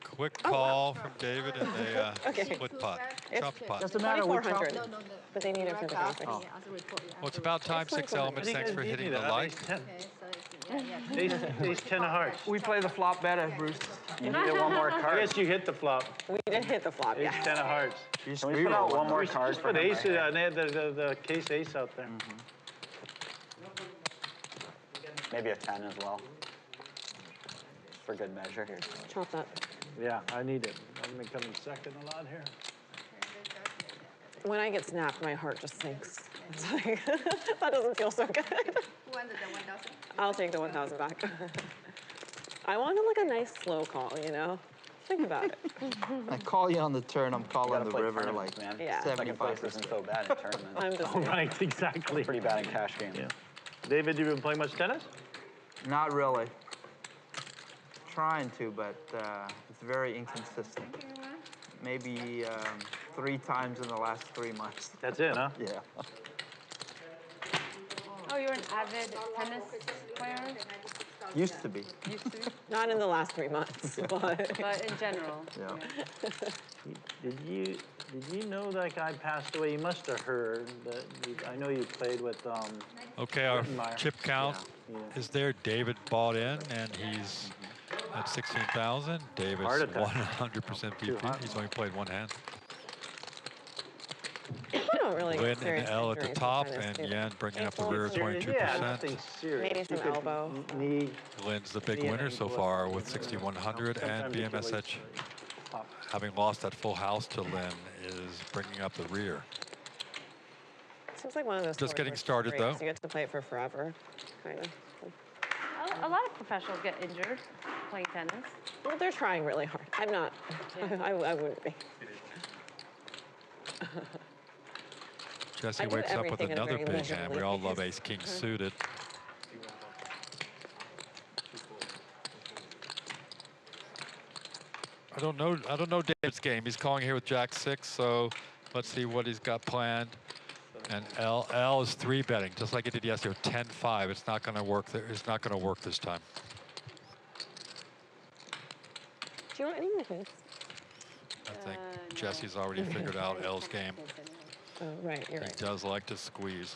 Quick call from David and a split pot, chopped pot. Doesn't matter which 2,400. But they need it for the graphics. Well, it's about time, 6 elements. Thanks for hitting the like. Ace 10 of hearts. We play the flop better, Bruce. You needed one more I card. guess you hit the flop. We did hit the flop, Ace yeah. 10 of hearts. Can we put out one more card Just for put him ace, right here? the case ace out there. Maybe a 10 as well. For good measure. Chop that. Yeah, I need it. I'm becoming second a lot here. When I get snapped, my heart just sinks. It's like, that doesn't feel so good. I'll take the 1,000 back. I wanted like a nice slow call, you know? Think about it. I call you on the turn, I'm calling the play river tournaments, like man. Yeah. Second place isn't so bad in tournaments. I'm just Right, exactly. Pretty bad in cash games. Yeah. David, you been playing much tennis? Not really. Trying to, but it's very inconsistent. Maybe 3 times in the last 3 months. That's it, huh? Yeah. Oh, you're an avid tennis player? Used to be. not in the last 3 months, but But in general. Yeah. Did you know that guy passed away? You must have heard that. I know you played with. Okay, our Rittenmeyer. chip count Yeah. is there. David bought in, and he's at 16,000. Davis Heart attack. 100% BP. He's only played one hand. I don't really Lynne get serious and L at the injuries top, from tennis, and do Yan bringing up the rear Serious? 22%. Yeah, nothing serious. Maybe some You could elbow. Knee. Lynn's the big knee winner and so ankle far up. with 6,100, and Sometimes Achilles BMSH, pop. having lost that full house to Lynne, is bringing up the rear. Seems like one of those Just sports getting where it's started, free, though. so you get to play it for forever, kind of. A lot of professionals get injured playing tennis. Well, they're trying really hard. I'm not. I wouldn't be. Jesse I do wakes up with everything in a another very big leisurely hand. We all love pace. ace-king suited. I don't know David's game. He's calling here with Jack-6, so let's see what he's got planned. And L is 3-betting, just like he did yesterday, 10-5. It's not going to work. It's not going to work this time. Do you want any minutes? I think Jesse's already figured out L's game. Oh, right, you're He right. does like to squeeze.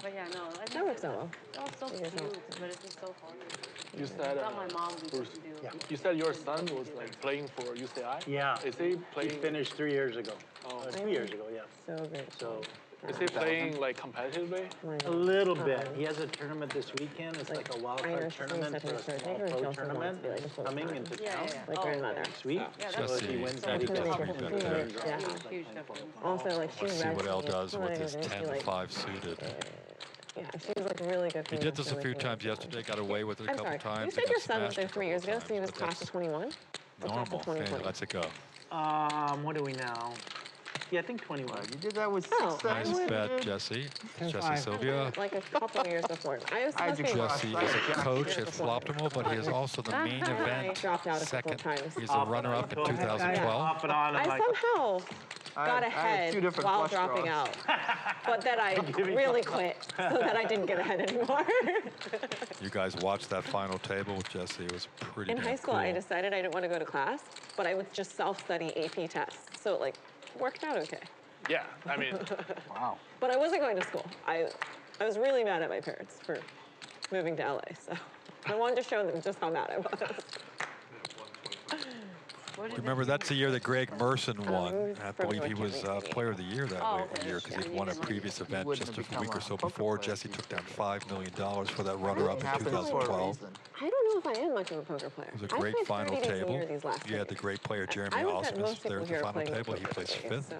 But yeah, no. That works out well. That was so Figures cute, out. but it's just so hard. You said, Not my mom would Bruce, do. you said your son was like playing for UCI? Yeah. Is he He playing? finished 3 years ago. Oh. 2 years ago, yeah. So great. So Is he playing like competitively? a little bit. He has a tournament this weekend. It's like a wild Irish card tournament for a small pro tournament coming into town. Like grandmother. Next week. Yeah, So if he wins that, he That's gets really Three cool. bet there. Yeah. Huge difference. Also, like she Let's see read what L me does with his and she, like, 10-5 suited. Yeah, she was like really good. He did this a few times yesterday, got away with it a I'm couple sorry. times. You He said your got son was smashed there a 3 years couple ago, so he was times, but class of 21? Or class normal. of Okay, 2020? lets it go. What do we know? Yeah, I think 21. You did that with Oh, 6 Nice seconds. bet, Jesse. Jesse 10-5. Sylvia. Like a couple of years before. I was I supposed to do be cross. Jesse I is a Jack coach here at Floptimal, but he is also the main I event dropped out a couple second. of times. He's the runner-up in Off 2012. and on. I I'm like, somehow got I had 2 ahead different while flush dropping draws. out. But then I really quit so that I didn't get ahead anymore. You guys watched that final table with Jesse. It was pretty In damn high school, cool. I decided I didn't want to go to class, but I would just self-study AP tests. So it like worked out okay. Yeah, I mean, Wow. But I wasn't going to school. I was really mad at my parents for moving to LA, so I wanted to show them just how mad I was. Remember, that's the year that Greg Merson won. he was I from believe he North was Carolina. Player of the Year that year because he'd won a previous event wouldn't just have a week become or a so poker before. player Jesse if you took down $5 million for that runner-up It in happens for a 2012. reason. I don't know if I am much of a poker player. It was a I great played final 30 days a table. year these last You had the days. great player Jeremy I would bet Osmus most there people at the here are final playing table. He poker placed today, 5th. So,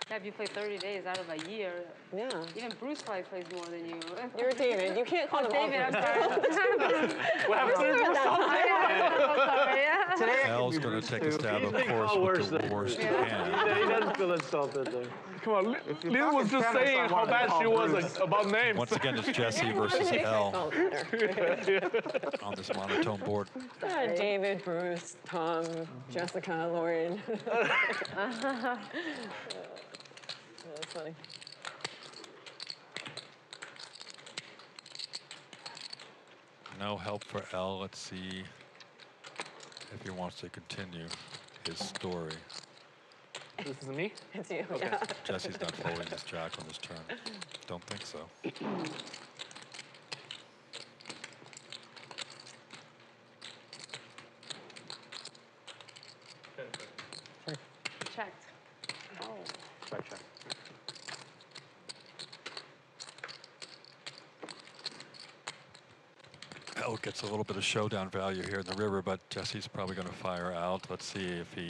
Yeah, if you play 30 days out of a year, yeah. even Bruce probably plays more than you. You're David. You can't call him David, I'm Albert. sorry. what happened to At that time. Yeah. Today I L's could be going to Bruce take a too. stab, He's of been course, called with worse the than worst Bruce. hand. He doesn't feel insulted though. Come on, If you're Lynne was talking just tennis, saying I how wanted to bad call she was Bruce. about names. Once again, it's Jesse versus L Call better. on this monotone board. David, Bruce, Tom, Jessica, Lauren. That's funny. No help for L. Let's see if he wants to continue his story. This is me? It's you. Yeah. Jesse's not folding his jack on this turn. Don't think so. Checked. Oh. Check, check. L gets a little bit of showdown value here in the river, but Jesse's probably going to fire out. Let's see if he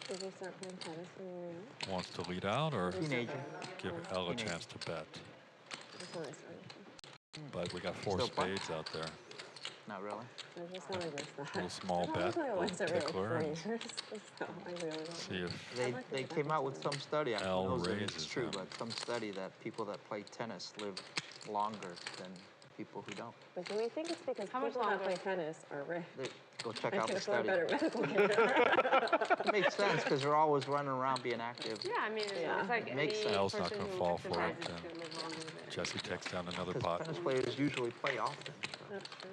Did you start playing tennis when you were young? wants to lead out or Teenager. give L a chance to bet. That's when I started. But we got 4 Still play? spades out there. Not really. I just thought I missed that. Little small I bet, thought I little was every like tickler, 4 and years, so I really don't see know. if They came out with some study. I L don't know if raises it's true, him. but some study that people that play tennis live longer than people who don't. But do we think it's because How much people that longer? play tennis are rich? Go check I out can the afford study. better medical care. It makes sense because they're always running around being active. Yeah, I mean, Yeah. it's like Makes any sense. L's not person gonna who fall for it, exercises then. should live longer than- Jesse takes down another Because pot. tennis players usually play often. That's true.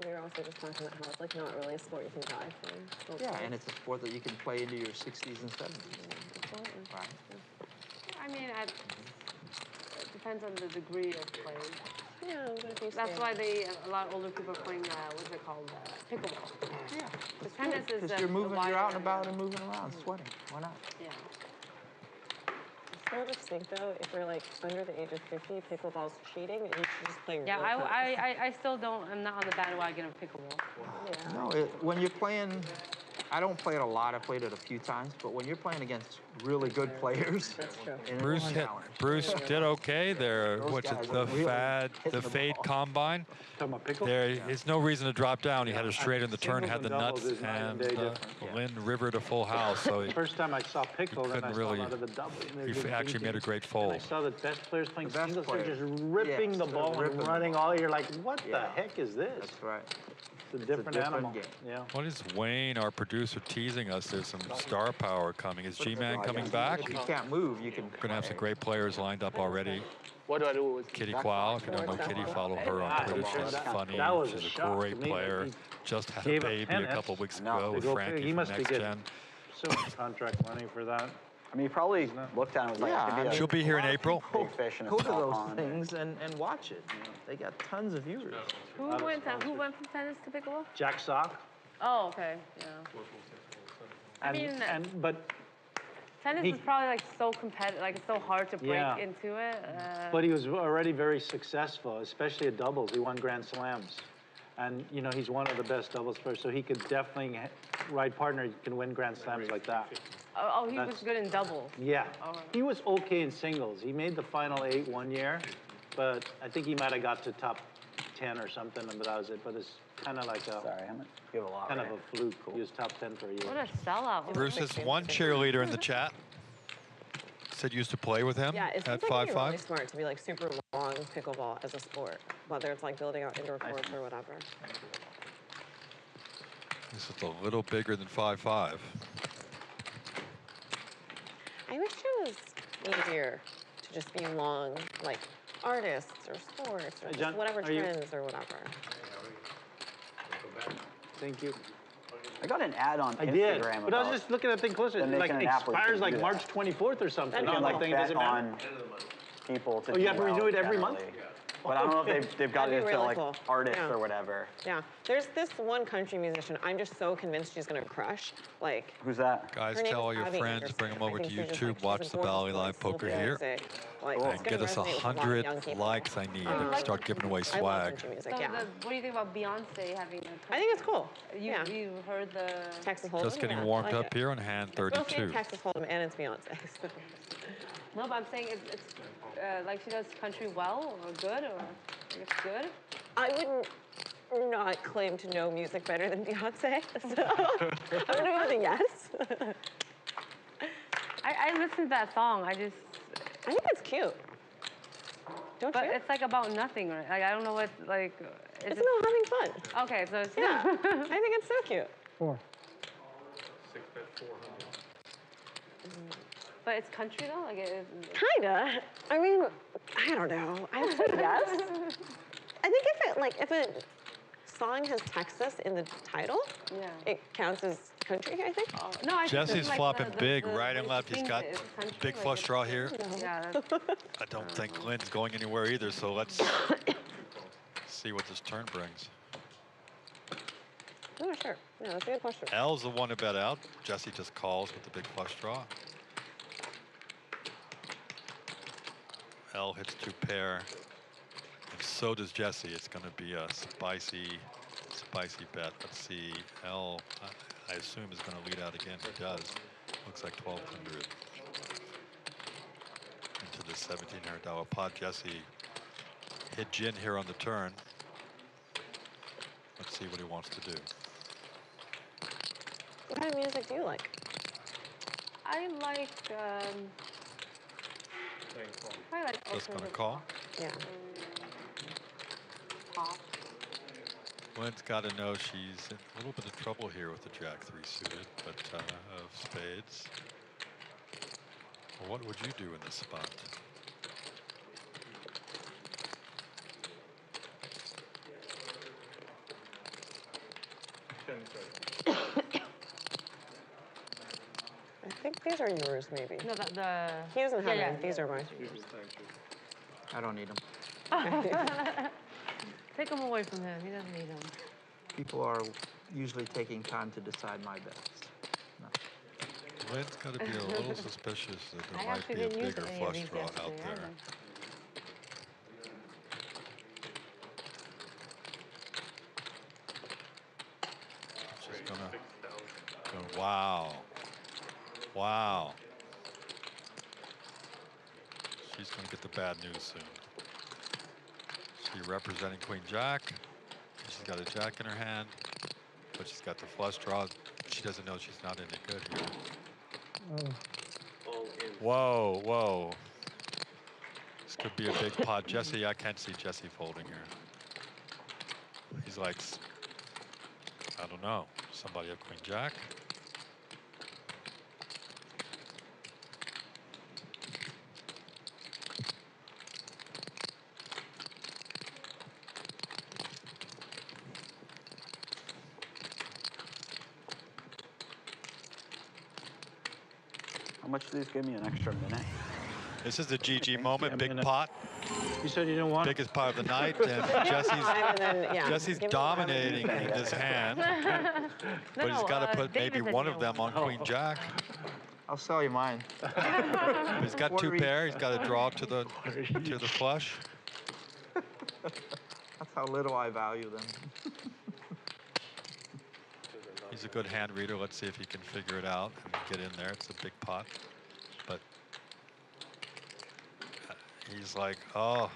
We were also just talking about how it's like not really a sport you can die from. Yeah, and it's a sport that you can play into your 60s and 70s. Absolutely. Right. I mean, it depends on the degree of play. Yeah, but if you That's stay- why a lot of older people are playing, what's it called, pickleball. Yeah. Because tennis is Because you're moving, you're out and wider, about and moving around, sweating. Why not? Yeah. I still just think though, if you're like under the age of 50, pickleball's cheating, and you should just play. Yeah, real tennis. I still don't. I'm not on the bandwagon of pickleball. Yeah. No, when you're playing, I don't play it a lot. I played it a few times, but when you're playing against really good players, That's true. and Bruce it's hit. challenge. Bruce did okay there. Those What's guys it? are The really fade hitting the fade ball. combine. Talking about pickle? There is no reason to drop down. He had a straight in the turn, Singles had the and doubles nuts, is night and and day different. Lynn rivered a full house. So he, First time I saw pickle, then I couldn't saw really- a lot of the double. and they're he just actually made a dinking. great And fold. I saw the best players playing The best singles. They're players. just ripping Yes, the they're ball ripping and the running all. You're like, what the Yeah. heck is this? That's right. It's a different animal. game. Yeah. What is Wayne, our producer, teasing us? There's some star power coming. Is G-Man coming back? If you can't move, you can. We're going to have some great players lined up already. What do I do with Kitty Quao, if you don't know Kitty, follow her on Twitter. She's funny. That was She's a a shock great to me. player. He Just had a gave up baby a tennis. couple weeks No, ago they with go Frankie he from must be Next getting Gen. so much contract money for that. I mean, he probably looked at it and was like, Yeah, "Could I be a She'll be here in April. big fish in a Go to small those pond." things and watch it. They got tons of viewers. Who went from tennis to pickleball? Jack Sock. Oh, okay. Yeah. But Tennis he- is probably like so competitive, like it's so hard to break Yeah. into it. But he was already very successful, especially at doubles. He won Grand Slams. And, you know, he's one of the best doubles players, so he could definitely, right partner can win Grand Slams like that. He was good in doubles. Yeah. Oh. He was okay in singles. He made the final 8 one year, but I think he might have got to top 10 or something, and that was it. But it's kind of like a, Sorry, how much? You have a lot, kind right? of a fluke. He was top 10 for a year. What a sellout. Bruce has one cheerleader in the chat. Said used to play with him Yeah, it at seems like it'd be 5'5". really smart to be like super long pickleball as a sport, whether it's like building out indoor courts or whatever. This is a little bigger than 5'5". I wish it was easier to just be long, like artists or sports or John, just whatever are you- trends or whatever. Thank you. I got an ad on I Instagram did, but I about was just looking at the thing closer. them It like making an app where you expires can like do that. March 24th or something. you I'm can like like thinking, does bet it matter? on people to Oh, you do have to well renew it every month? generally. But I don't know if they've got That'd it be to really like cool. artists Yeah. or whatever. Yeah, there's this one country musician. I'm just so convinced she's gonna crush. Like, Who's that? Guys, her name tell all is your Abby friends, Anderson. bring them I over to think she's just, YouTube, like, she's watch a the gorgeous Bally voice, Live Poker soulful here, music. Like, and it's gonna get us resonate with a lot of 100 young people. likes I need, and start giving away I love swag. country music, So yeah. what do you think about Beyonce having a I think it's cool. You, yeah. you heard the... Texas Hold'em. Just getting yeah, warmed I like up it. here on hand It's both 32. Texas Hold'em and it's Beyonce. No, but I'm saying it's like she does country well or good or it's good. I wouldn't not claim to know music better than Beyonce, so I'm gonna go with a yes. I listened to that song. I think it's cute. Don't but you? it's like about nothing, right? Like I don't know what like. It's about having fun. Okay, so it's Yeah, I think it's so cute. 4. 6-bet 400. But it's country though, like it. Kinda. I mean, I don't know. I would say yes. I think if a song has Texas in the title, yeah, it counts as country. I think. No, I think Jesse's like flopping the big, the right and way left. she He's sings got it, it's country, big like flush it's- draw here. Yeah. That's, I don't think Lynn's going anywhere either, so let's see what this turn brings. Oh, sure. Yeah, that's a good question. L's the one to bet out. Jesse just calls with the big flush draw. L hits 2 pair. And so does Jesse. It's going to be a spicy bet. Let's see. L, I assume, is going to lead out again. He does. Looks like 1,200. Into the $1,700 pot. Jesse hit gin here on the turn. Let's see what he wants to do. What kind of music do you like? I like. I like. Just going to alternative call. Yeah. Pop. Lynn's got to know she's in a little bit of trouble here with the Jack-3 suited, but of spades. Well, what would you do in this spot? I think these are yours, maybe. No, the He doesn't have yeah, any. These are mine. I don't need them. Take him away from him. He doesn't need him. People are usually taking time to decide my bets. No. Lynn's got to be a little suspicious that I there might actually be a didn't use bigger any of flush these draw out yesterday there. either. She's gonna go, wow. Wow. She's gonna get the bad news soon. She representing Queen Jack. She's got a jack in her hand, but she's got the flush draw. She doesn't know she's not any good here. Whoa, whoa. This could be a big pot. Jesse, I can't see Jesse folding here. He's like, I don't know. Somebody have Queen Jack? How much do these give me? An extra minute? This is the GG moment, big minute. pot. You said you didn't want it? Biggest pot of the night, and Jesse's dominating in this hand. But he's got to put maybe one of them on Queen Jack. I'll sell you mine. He's got two pair. He's got to draw to the flush. That's how little I value them. He's a good hand reader. Let's see if he can figure it out and get in there. It's a big pot, but he's like, oh,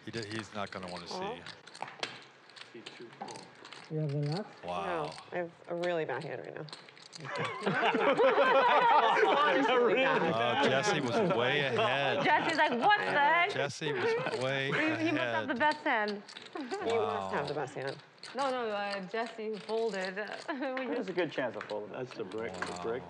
he's not going to want to see. You have the nuts? Wow. No, I have a really bad hand right now. Jesse was way ahead. Jesse's like, what the heck? Jesse was way You must have the ahead. best hand. You must have the best hand. No, Jesse who folded. There's a good chance I fold it. That's the brick. Wow. The brick.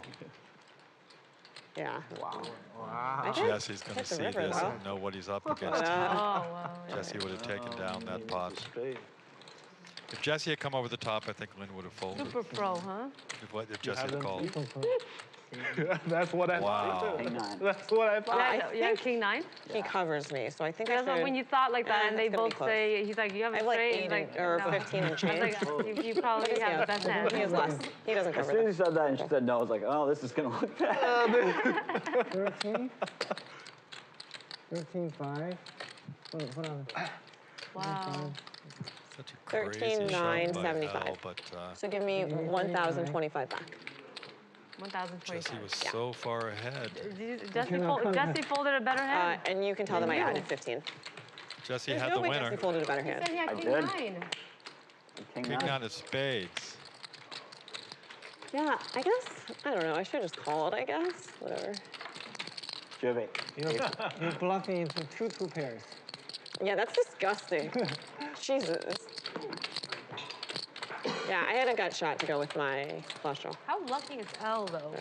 Yeah. Wow. I did Jesse's going to hit the see river, this though. and know what he's up against. Oh, wow. Jesse would have taken down that pot. Spade. If Jesse had come over the top, I think Lynne would have folded. Super pro, huh? If Jesse had called. That's what I Wow. thought. King nine. That's what I thought. Yeah, King 9. He covers me, so I think I Because should. when you thought like that, and it's they gonna be both close. say, he's like, you have I a have like straight. 8 He's like, or no. 15 and I was change. like, you probably have the best hand. He has less. He doesn't As cover soon as this. you said that and she said no, I was like, oh, this is going to look bad. 13? 13, 5. Hold on. Wow. Such a crazy 13, 9, shot by 75. Al, but So give me 1,025 back. 1,025. Jesse was so far ahead. Jesse folded a better hand. And you can tell them I added 15. Jesse There's had no the way winner. Jesse folded a better He hand. said he had I King did. 9. King King nine. nine of spades. Yeah, I guess, I don't know. I should just call it, I guess. Whatever. Do you have eight? You're bluffing into two pairs. Yeah, that's disgusting. Jesus. Yeah, I had a gut shot to go with my flush draw. How lucky is L, though?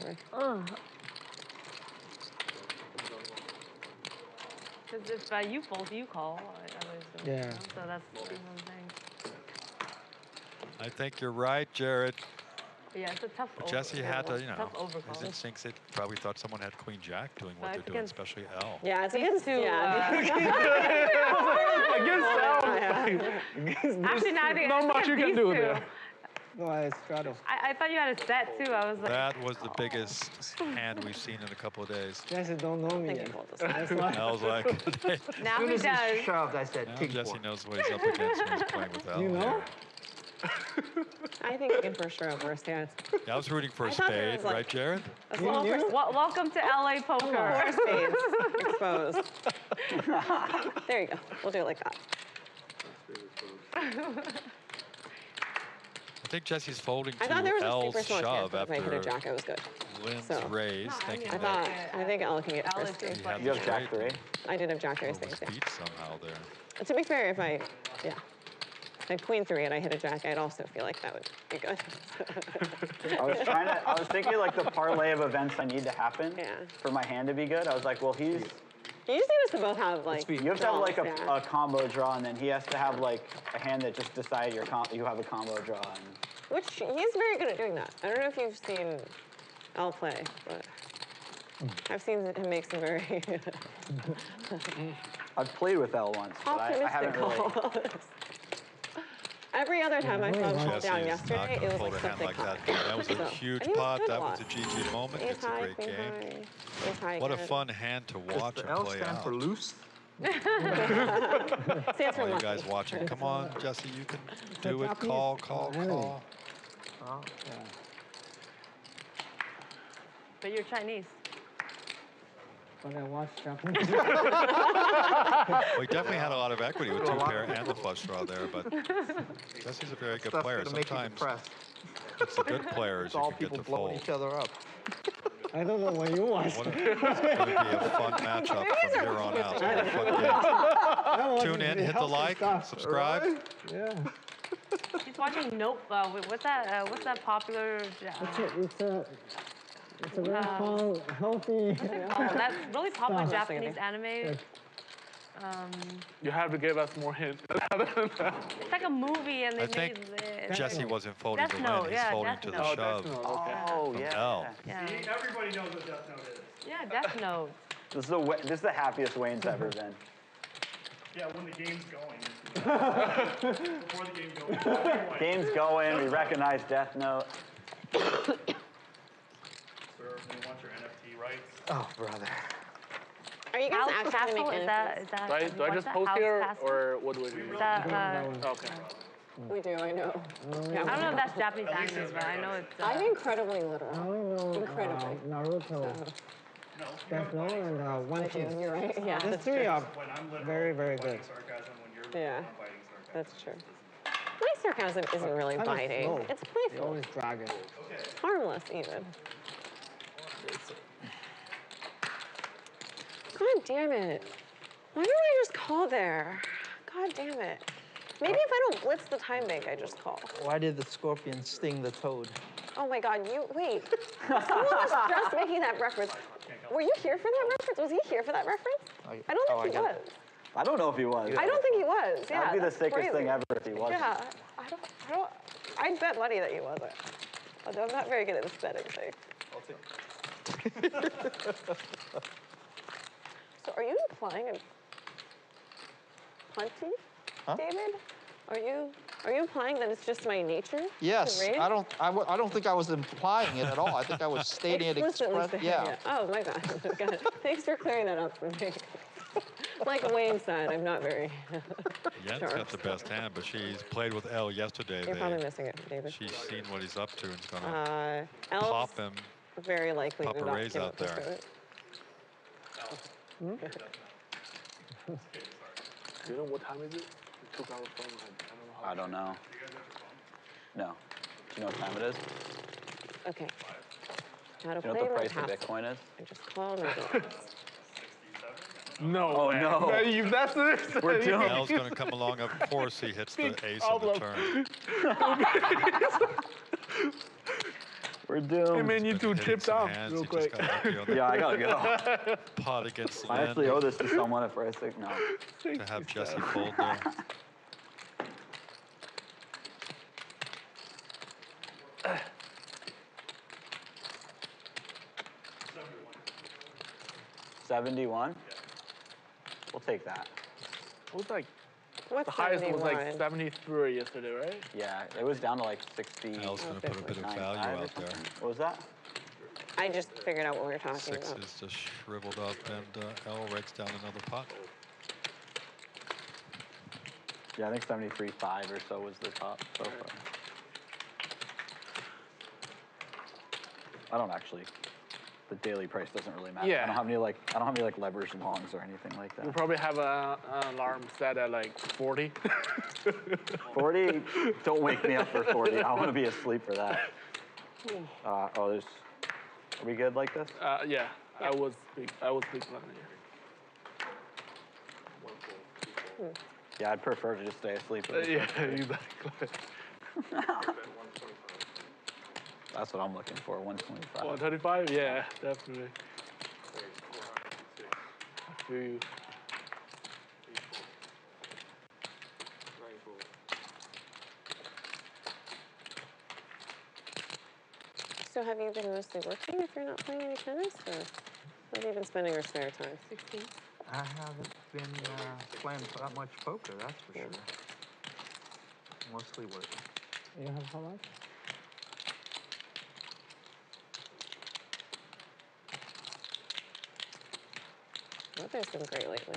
Because if you fold, you call. I always do. Yeah. So that's one thing. I think you're right, Jared. But yeah, it's a tough Jesse had to, you know, tough his overcall. instincts, it probably thought someone had Queen Jack doing what they're it's doing, against- especially L. Yeah, it's These against two, Actually, no, I think Not much you can do these two. there. No, I straddle. I thought you had a set, too. I was like, That was the biggest hand we've seen in a couple of days. Jesse don't know me I yet. think you fold this. That's why. I was like, now he As soon as does. he shoved, I said, now king Jesse four. knows what he's up against when he's playing with L. You know? here. I think I can for sure first hand. Yeah, I was rooting for a I thought there spade, was, like- right, Jared? That's all for Welcome to LA poker. four spades exposed. There you go. We'll do it like that. I think Jesse's folding I thought there to was a L's super small chance shove that if I hit a after jack, I was good. Lynn's So- raise, thinking I that think L can get L is first. good. he had You the have jack straight three? I did have jack or raise was things, yeah. beat somehow there. To be fair, if I had queen 3 and I hit a jack, I'd also feel like that would be good. I was thinking like the parlay of events I need to happen Yeah. for my hand to be good. I was like, well, You just need us to both have like. you have to have like draws, a combo draw, and then he has to have like a hand that just decided you have a combo draw. And Which he's very good at doing that. I don't know if you've seen Al play, but I've seen him make some very. I've played with Elle once, but I haven't really. Every other time I saw him fall Jesse down is yesterday, not it going to was fold like a hand something like hot. that. That was a So, huge and he was pot. good That a was a lot. GG moment. Ace It's a high, great queen game. high, ace high What a again. fun hand to watch Does the and L play stand out. for loose? Stands for All you lucky. guys watching, come on, Jesse, you can do it. Call, call, call. Oh. Yeah. But you're Chinese. But I watched Japanese. We definitely had a lot of equity with 2 pair and the flush draw there, but Jesse's a very good Stuff's player. gonna make you Sometimes depressed. it's the good players It's you all can get people to blowing fold. each other up. I don't know what you watched. It's going to be a fun matchup from here on out. It's going to be a fun game. Tune in, hit the like, subscribe. Yeah. He's watching Nope. What's that popular? It's a very fun, healthy. That's really popular Stop. Japanese anime. You have to give us more hints. It's like a movie, and they I think made Jesse wasn't folding Death to Note, win. He's yeah, folding Death to Note. the Oh, shove. Death Note, okay. Oh, From yeah. L. Yeah. Everybody knows what Death Note is. Yeah, Death Note. This is the happiest Wayne's ever been. Yeah, when the game's going. Before the game goes. Game's going. We recognize Death Note. Sir, we want your NFT rights. Oh, brother. Are you guys House actually Castle? making Is that? Do I just post House here, Castle? or what do I do? Is that, Okay. We do, I know. I don't know if that's Japanese anime, but I know it's. I'm incredibly I literal. only know Incredibly. Naruto, Death Note, and One I do, Piece. you're right. Yeah, These that's three true. are very, very good. Sarcasm when you're Yeah, biting sarcasm. that's true. My sarcasm isn't really Kind of biting. slow. It's They playful. always drag it. It's harmless, even. God damn it. Why don't I just call there? God damn it. Maybe if I don't blitz the time bank, I just call. Why did the scorpion sting the toad? Oh my God, wait. Someone was just making that reference. Were you here for that reference? Was he here for that reference? I don't think he was. I don't know if he was. I don't think he was. Yeah, That'd be the that's sickest crazy. thing ever if he wasn't. Yeah, I'd bet money that he wasn't. Although I'm not very good at this betting thing. So are you implying a punty, David? Are you implying that it's just my nature? Yes, to raise? I don't think I was implying it at all. I think I was stating it Explicitly express. saying it. Oh my God. God. Thanks for clearing that up for me. Like Wayne said, I'm not very Yen's sharp. got the best hand, but she's played with L yesterday. You're probably missing it, David. She's seen what he's up to and is going to Elves pop him. very likely Pop to a not raise give out up this there. vote. Do you know what time is it? We took our phone. I don't know. No. Do you know what time it is? Okay. How to Do you know play what the price my of pass. Bitcoin is? I just called my dog. No. Oh, no. That's the We're doomed. L's going to come along. Of course, he hits the ace on the turn. We're doomed. Hey man, you two chip down Hands, real he quick. just got lucky on the Yeah, I gotta go. pot against I Lynne. actually owe this to someone if I say no. To have Jesse fold there. $71? We'll take that. It was like, What's the highest was like 71? 73 yesterday, right? Yeah, it was down to like 60. L's going to put a bit of value 95 or out there. something. What was that? I just figured out what we were talking Six about. is just shriveled up, and L writes down another pot. Yeah, I think 73.5 or so was the top so far. I don't actually. The daily price doesn't really matter. Yeah. I don't have any like levers levers longs or anything like You that. probably have an alarm set at like 40. 40? Don't wake me up for 40. I want to be asleep for that. There's. Are we good like this? Yeah, I was sleeping on it. Yeah, I'd prefer to just stay asleep. Yeah, exactly. That's what I'm looking for. 125. 135? Yeah, definitely. I feel you. So have you been mostly working if you're not playing any tennis? Or what have you been spending your spare time? 16. I haven't been playing that much poker, that's for sure. Mostly working. You have how much? Weather's been great lately.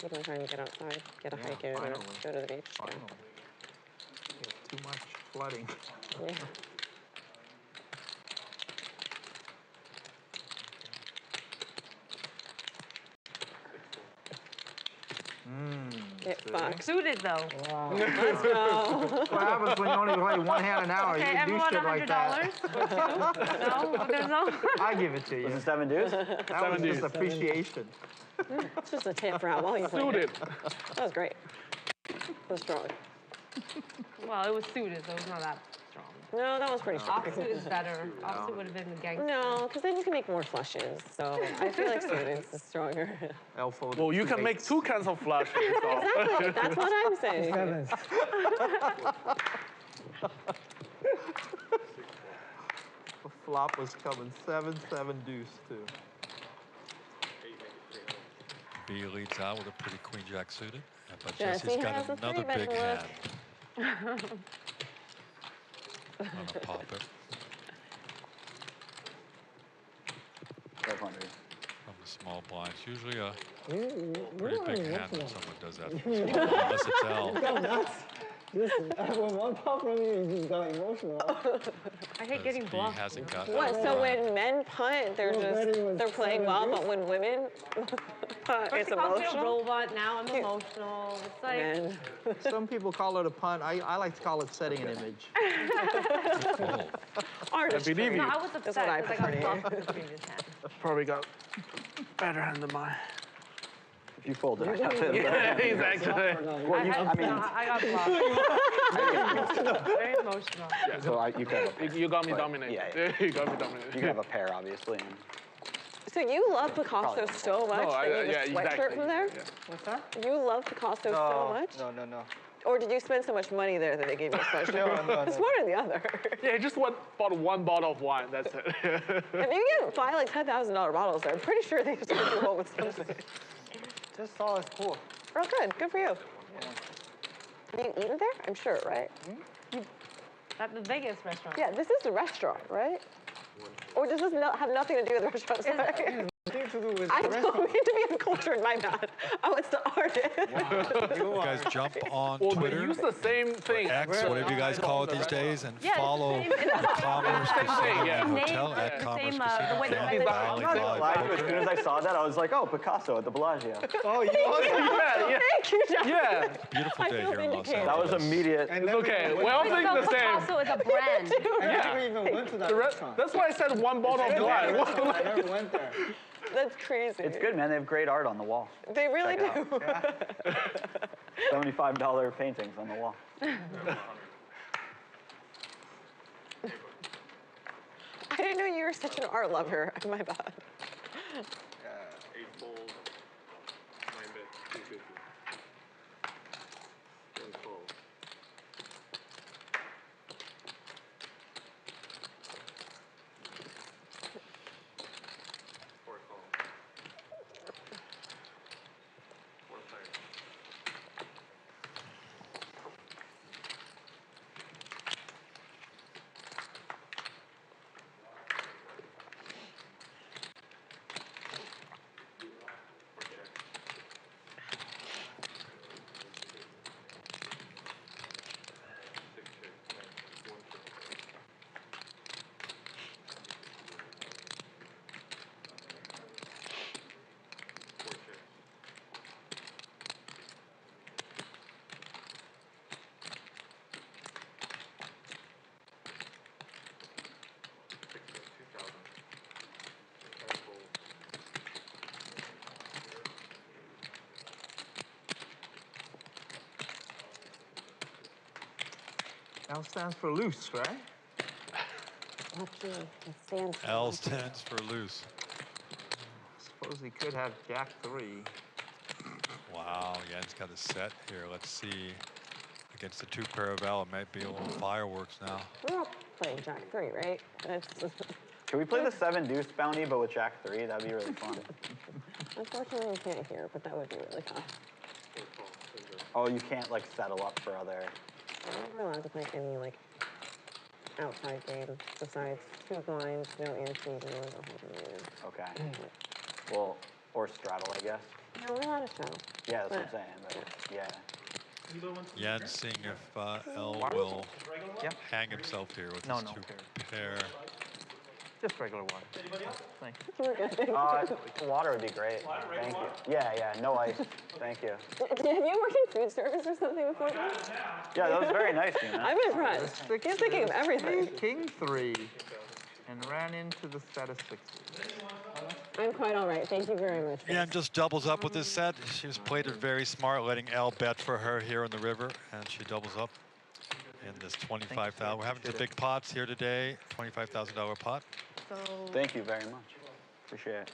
I've been trying to get outside, get a hike in, or finally. go to the beach. Finally. Too much flooding. Yeah. Get fucked. Suited though. Wow. Let's go. What happens when you only play one hand an hour? Okay, You do everyone shit like that. $100 or 2? No, there's no. I give it to you. Was it 7 dudes? That was just appreciation. It's just a tip for how well you played. Suited. That was great. It was strong. Well, it was suited, so it was not that strong. No, that was pretty strong. Offsuit is better. Offsuit would have been the gangster. No, because then you can make more flushes. So I feel like suited is stronger. Elkhouly. Well, you can make 2 cans of flush. Exactly. That's what I'm saying. Sevens. The flop was coming 7-7 deuce too. B leads out with a pretty queen jack suited, but Jesse Jesse's has got a another three-bet big hand. left. Gonna pop it 500. from the small blinds. Usually a You pretty are big hand when emotional. someone does that from the small blind, unless it's L. Go nuts. Listen, when one pop from you, you just got emotional. I hate getting B bluffed. hasn't got What? that So right. when men punt, they're they're playing well, but when women punt, First it's they called me a emotional. robot, now I'm emotional. It's like, Men. Some people call it a punt. I like to call it setting an image. Oh, Artistry. believe you. no, I was That's what I upset because I prefer got to bluffed with the previous hand. Probably got better hand than mine. If you fold it, I have to. Yeah, exactly. Well, you, I mean, I got bluffed. Very emotional. so you could have a pair. You got me But, dominated. yeah. You got me dominated. You can have a pair, obviously. And So you love Picasso so much that you yeah, have a sweatshirt exactly. from there? Yeah. What's that? You love Picasso so much? No. Or did you spend so much money there that they gave you a sweatshirt? No. It's one or the other. Yeah, just bought 1 bottle of wine. That's it. If you get buy like $10,000 bottles there, I'm pretty sure they just take you home with something. Just saw it's cool. Oh, good. Good for you. Have you eaten there? I'm sure, right? At the Vegas restaurant. Yeah, this is the restaurant, right? Or does this have nothing to do with the restaurant? Sorry. Nothing to do with I the don't restaurant. mean to be uncultured, my bad. Oh, it's the artist. you guys jump on Well, they Twitter, use the same thing. X, whatever you guys call it these days, and follow Commerce Casino yeah. and Hotel at the Commerce same, Casino the way and they- Valley I'm not gonna lie to you, as Poker. soon as I saw that, I was like, oh, Picasso at the Bellagio. Oh, you also Yeah. Thank you, John. Yeah. Beautiful I day feel here in Los vindicated. That was Angeles. immediate. I It's never okay. even We went- all think So the same. Picasso is a brand. I never even went to that restaurant. That's why I said 1 bottle of wine. I never went there. That's crazy. It's good, man. They have great art on the wall. They really Check do. $75 paintings on the wall. I didn't know you were such an art lover. My bad. 8 fold, 9-bet, 250. 10 fold. Four call. 4 player. L stands for loose, right? Actually, it stands for L stands for loose. Suppose he could have Jack 3. Wow, Yen's got a set here. Let's see. Against the 2 pair of L, it might be a little fireworks now. We're all playing Jack 3, right? That's Can we play the 7 deuce bounty, but with Jack 3? That'd be really fun. Unfortunately, you can't hear, but that would be really fun. Oh, you can't like settle up for other. I'm never allowed to play any like outside games besides 2 blinds, no ante, no holding meter. Okay. Well, or straddle, I guess. No, we're allowed to straddle. Yeah, that's what I'm saying. But yeah. Yeah, and seeing if L will hang himself here with his 2 pair. Just regular water. Thanks. Water would be great. Thank you. Yeah, no ice. Thank you. Have you worked in food service or something before this? Yeah, that was very nice, you know. I'm impressed. He's thinking of everything. King 3 and ran into the set of 6s. I'm quite all right. Thank you very much. Yeah, and just doubles up with this set. She's played it very smart, letting L bet for her here on the river, and she doubles up in this $25,000. We're having some big pots here today. $25,000 pot. So thank you very much. Appreciate it.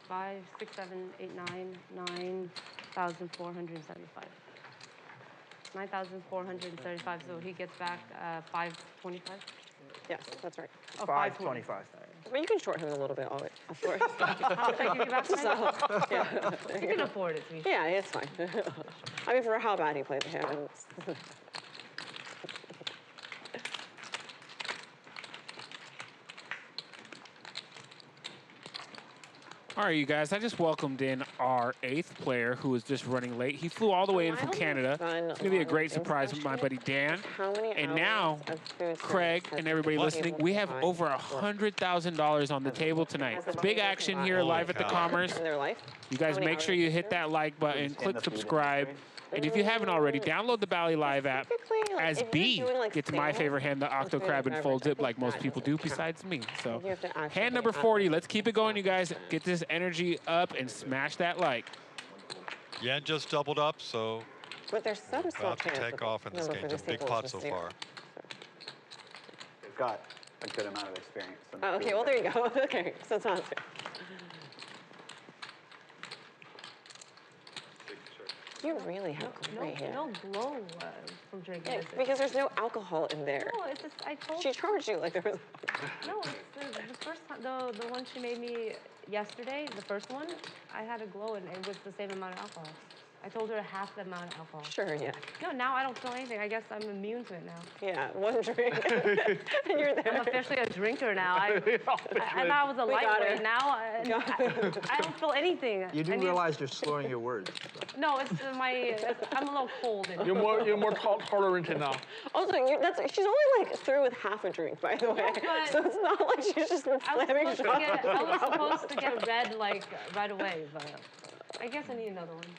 5, 6, 7, 8, 9, 9,475. 9,475. So he gets back 525. Yes, that's right. Oh, 525. But you can short him a little bit, of course. How much I give you back tonight? Yeah. You can afford it, Sweet. Yeah, it's fine. I mean, for how bad he played the hand. All right, you guys, I just welcomed in our 8th player who is just running late. He flew all the way in from Canada. It's going to be a great surprise with my buddy Dan. And now, Craig and everybody listening, we have over $100,000 on the table tonight. It's big action here live at the Commerce. You guys make sure you hit that like button, click subscribe. And if you haven't already, download the Bally Live app as B gets my favorite hand, the Octo Crab, and folds it like most people do besides me. So hand number 40, let's keep it going, you guys. Get this energy up and smash that like. Yen just doubled up, so but there's some about to take off in this game. Some big pots so far. They've got a good amount of experience. Oh, okay, well, there you go. Okay, so it's not fair. You really have great hair. No glow from drinking this. Because there's no alcohol in there. No, it's just, I told She charged you like there was... No, it's the first time, the one she made me yesterday, the first one, I had a glow and it was the same amount of alcohol. I told her half the amount of alcohol. Sure, yeah. No, now I don't feel anything. I guess I'm immune to it now. Yeah, one drink and you're there. I'm officially a drinker now. I thought I was a lightweight. Now I don't feel anything. You do realize you're slurring your words. No, it's I'm a little cold. You're more tolerant now. Also, she's only like through with half a drink, by the way. But so it's not like she's just been slamming shots. I was supposed to get red like right away, but I guess I need another one.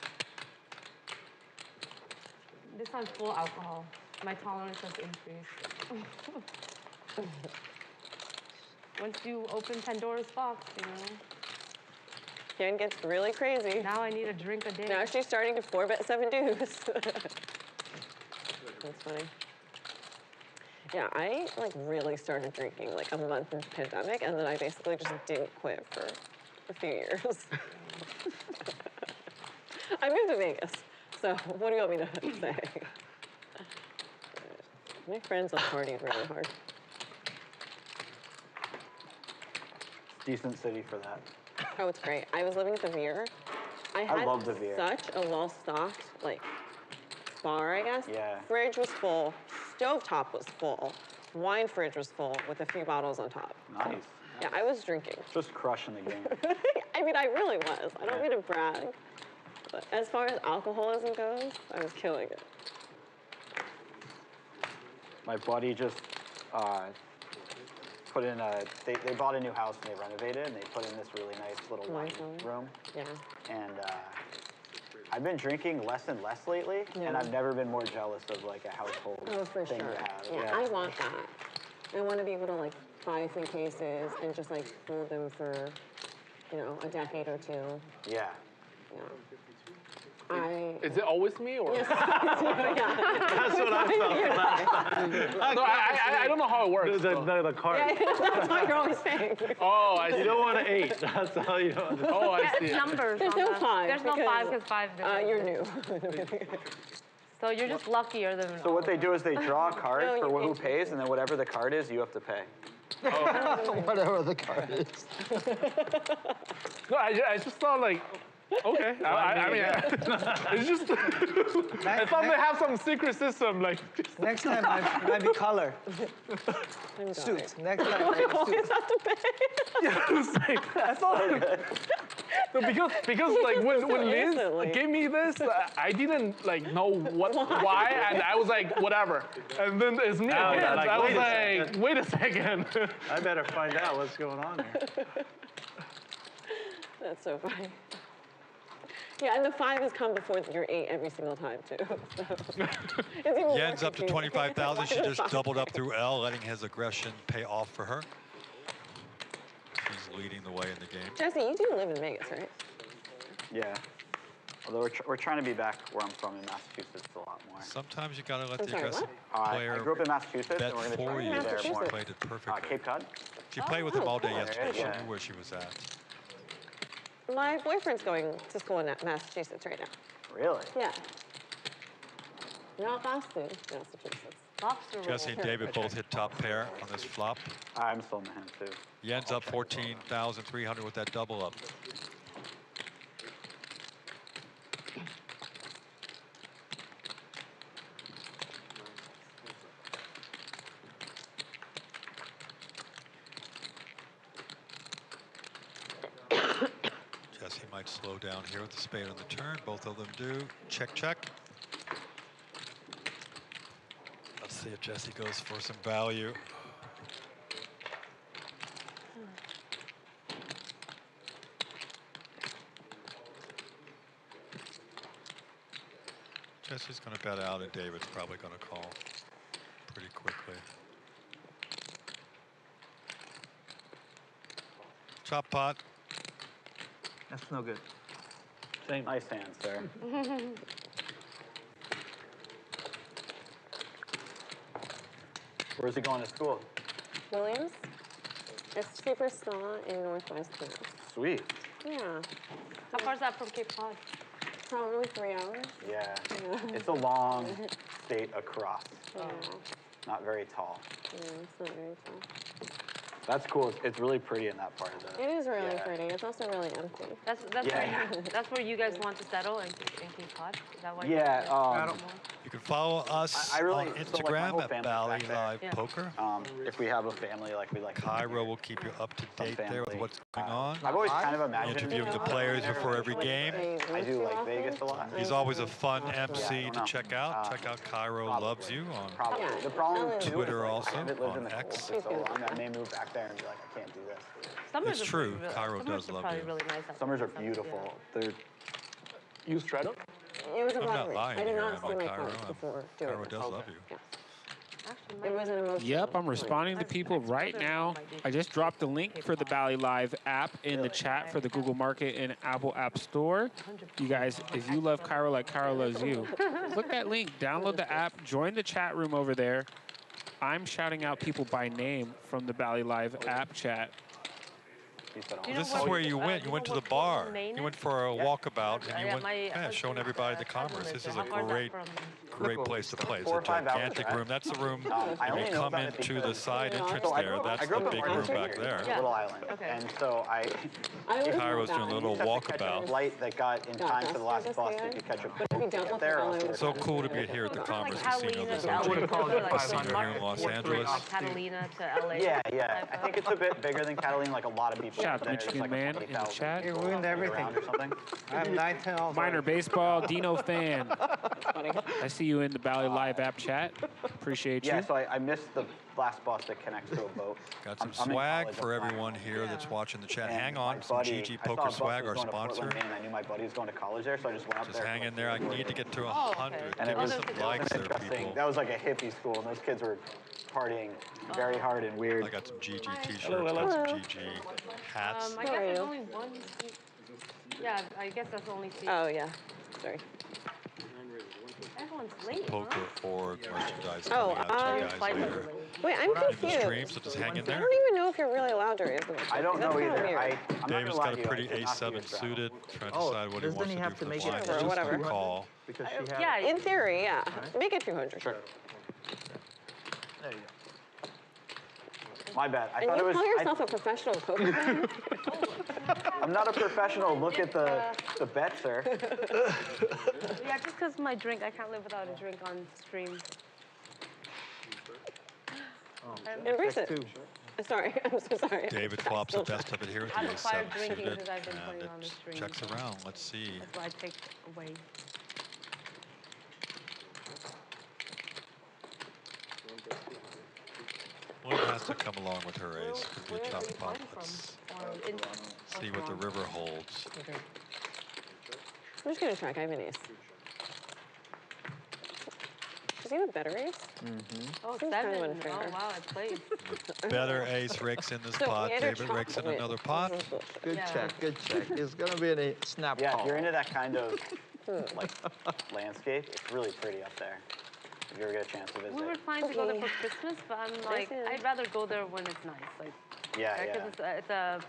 This one's full alcohol. My tolerance has increased. Once you open Pandora's box, you know. Jen gets really crazy. Now I need a drink a day. Now she's starting to 4-bet 7 deuce. That's funny. Yeah, I like really started drinking like a month into the pandemic, and then I basically just didn't quit for a few years. I moved to Vegas. So what do you want me to say? My friends are partying really hard. Decent city for that. Oh, it's great. I was living at the Veer. I love the Veer. Such a well-stocked, like, bar, I guess. Yeah. Fridge was full. Stovetop was full. Wine fridge was full with a few bottles on top. Nice. Yeah, I was drinking. Just crushing the game. I mean, I really was. I don't mean to brag. But as far as alcoholism goes, I was killing it. My buddy just put in they bought a new house and they renovated and they put in this really nice little wine room. Yeah. And I've been drinking less and less lately, and I've never been more jealous of like a household thing to have. Yeah, I want that. I want to be able to like buy a few cases and just like hold them for, you know, a decade or two. Yeah. Yeah. Is it always me or? Yes. That's what I felt. No, I don't know how it works. The card. Yeah, that's what you're always saying. Oh, I see. You don't want to 8. That's how you don't. Oh, I see. It's numbers. There's no 5. There's no 5 because 5. You're new. So you're just luckier than. So what they do is they draw a card for who pays, and then whatever the card is, you have to pay. Whatever the card is. No, I just thought like, okay. I mean, it's just. I thought they have some secret system like. Next time might be color. Suits. Next time might be suits. Yeah, I was like, I thought. No, because like when Liz gave me this, I didn't like know why, and I was like whatever. And then it's me again. Like, I was like, wait a second. I better find out what's going on here. That's so funny. Yeah, and the 5 has come before your 8 every single time, too. So. Yen's up to 25,000. She just doubled up through L, letting his aggression pay off for her. She's leading the way in the game. Jesse, you do live in Vegas, right? Yeah. Although we're trying to be back where I'm from in Massachusetts a lot more. Sometimes you got to let I'm the sorry, aggressive what? player I grew up in Massachusetts, bet and we're going to for try you. to be there She more. played it perfectly. Cape Cod? She played with him all day cool. yesterday. She Yeah. knew where she was at. My boyfriend's going to school in Massachusetts right now. Really? Yeah. Not Boston, Massachusetts. Lobster roll. Jesse and David both hit top pair on this flop. I'm still in the hand, too. Yen's up 14,300 with that double up. Jesse might slow down here with the spade on the turn. Both of them do. Check, check. Let's see if Jesse goes for some value. Jesse's going to bet out, and David's probably going to call pretty quickly. Chop pot. That's no good. Same. Nice hands there. Where's he going to school? Williams? It's super small in Northwest Mass. Sweet. Yeah. How far is that from Cape Cod? Probably 3 hours. Yeah. It's a long state across. Yeah. Not very tall. Yeah, it's not very tall. That's cool. It's really pretty in that part of the. It is really yeah. pretty. It's also really empty. That's Yeah. that's where you guys want to settle in Cape Cod? Is that why? Yeah. You can follow us I really, on so, like, my Instagram whole at family's Bally back there. Live Yeah. Poker. If we have a family, like we like. Cairo will keep you up to date there with what's going on. I've always kind of imagined. Interviewing the players before every game. I do like Vegas a lot. He's always a fun MC to check out. Check out Cairo Loves You on Probably. The problem too Twitter is, like, also, I haven't lived in on the X. cold for so long. I may move back there and be like, I can't do this. Summers It's are true. really- Cairo summers does are love probably you. really nice out Summers are there. beautiful. They're You straddle? It was a I'm lot not of weeks. lying I did here. not I'm see on my Cairo. cards before doing Cairo it. does love you. Yeah. Actually, It was an emotional. Yep, I'm responding to people right now. I just dropped the link for the Bally Live app in the chat for the Google Market and Apple App Store. You guys, if you love Cairo like Cairo loves you, click that link, download the app, join the chat room over there. I'm shouting out people by name from the Bally Live app chat. This is where you went. You went to the bar. You went for a walkabout, and you went showing everybody the commerce. This is a great place to play. It's a gigantic room. That's the room when you come into the side entrance there. That's the big room back there. Little island. And so Cairo's doing a little walkabout. Light that got in time for the last bus that you catch up there. So cool to be here at the Commerce Casino. This OG casino here in Los Angeles. Catalina to LA. Yeah. I think it's a bit bigger than Catalina, like a lot of people. Shout out Michigan man in the chat. You ruined everything. Or something. I have 9-10 also. Minor baseball, Dino fan. I see you in the Bally Live app chat. Appreciate you. Yeah, so I missed the last bus that connects to a boat. Got some I'm in swag college, for I'm flying. everyone here that's watching the chat. And Hang on, my some buddy- GG I saw a Poker bus swag, was our going to sponsor. Portland, and I knew my buddy was going to college there, so I just went up Just there. hang in there. I need to get to Oh, 100. And Give it us was some likes there, interesting. people. That was like a hippie school, and those kids were partying very hard and weird. I got some GG t-shirts, got some GG hats. I guess there's only one seat. Yeah, I guess that's the only seat. Oh, yeah. Sorry. Everyone's late, Poker org merchandise Oh, coming out to you guys later. Wait, I'm In the confused. stream, so just hang in I there. don't even know if you're really allowed to raise them. I don't That's know kinda either. weird. I'm not David's gonna lie got to a you, pretty I did not see A7 this round. suited, trying to decide what he doesn't wants he to do have for to the make it blind. for Just whatever. a call. Because she had. Yeah, in theory, yeah. Make it 200. Sure. There you go. My bad. I And thought you it was. call yourself a professional poker player? I'm not a professional. Look at the bet, sir. Yeah, just because my drink, I can't live without a drink on stream. Embrace it. Sorry, I'm so sorry. David flops the best of it here with the I'm ace fired 7 drinking suited, because I've been and putting on the it stream. checks around. Let's see. That's why I take away. Lynne has to come along with her ace. Could be a tough punt. Let's see what the river holds. Okay. I'm just gonna check. I have an ace. Does he have a better ace? Oh, Seems 7. kind of unfair. Oh, wow, I played. Better ace rakes in this So pot. we had a David rakes in chocolate. another pot. Good check, good check. It's going to be a snap Yeah, call. if you're into that kind of like landscape, it's really pretty up there. If you ever get a chance to visit. We were planning to go there for Christmas, but I'm like, I'd rather go there when it's nice. Like, Yeah, because yeah.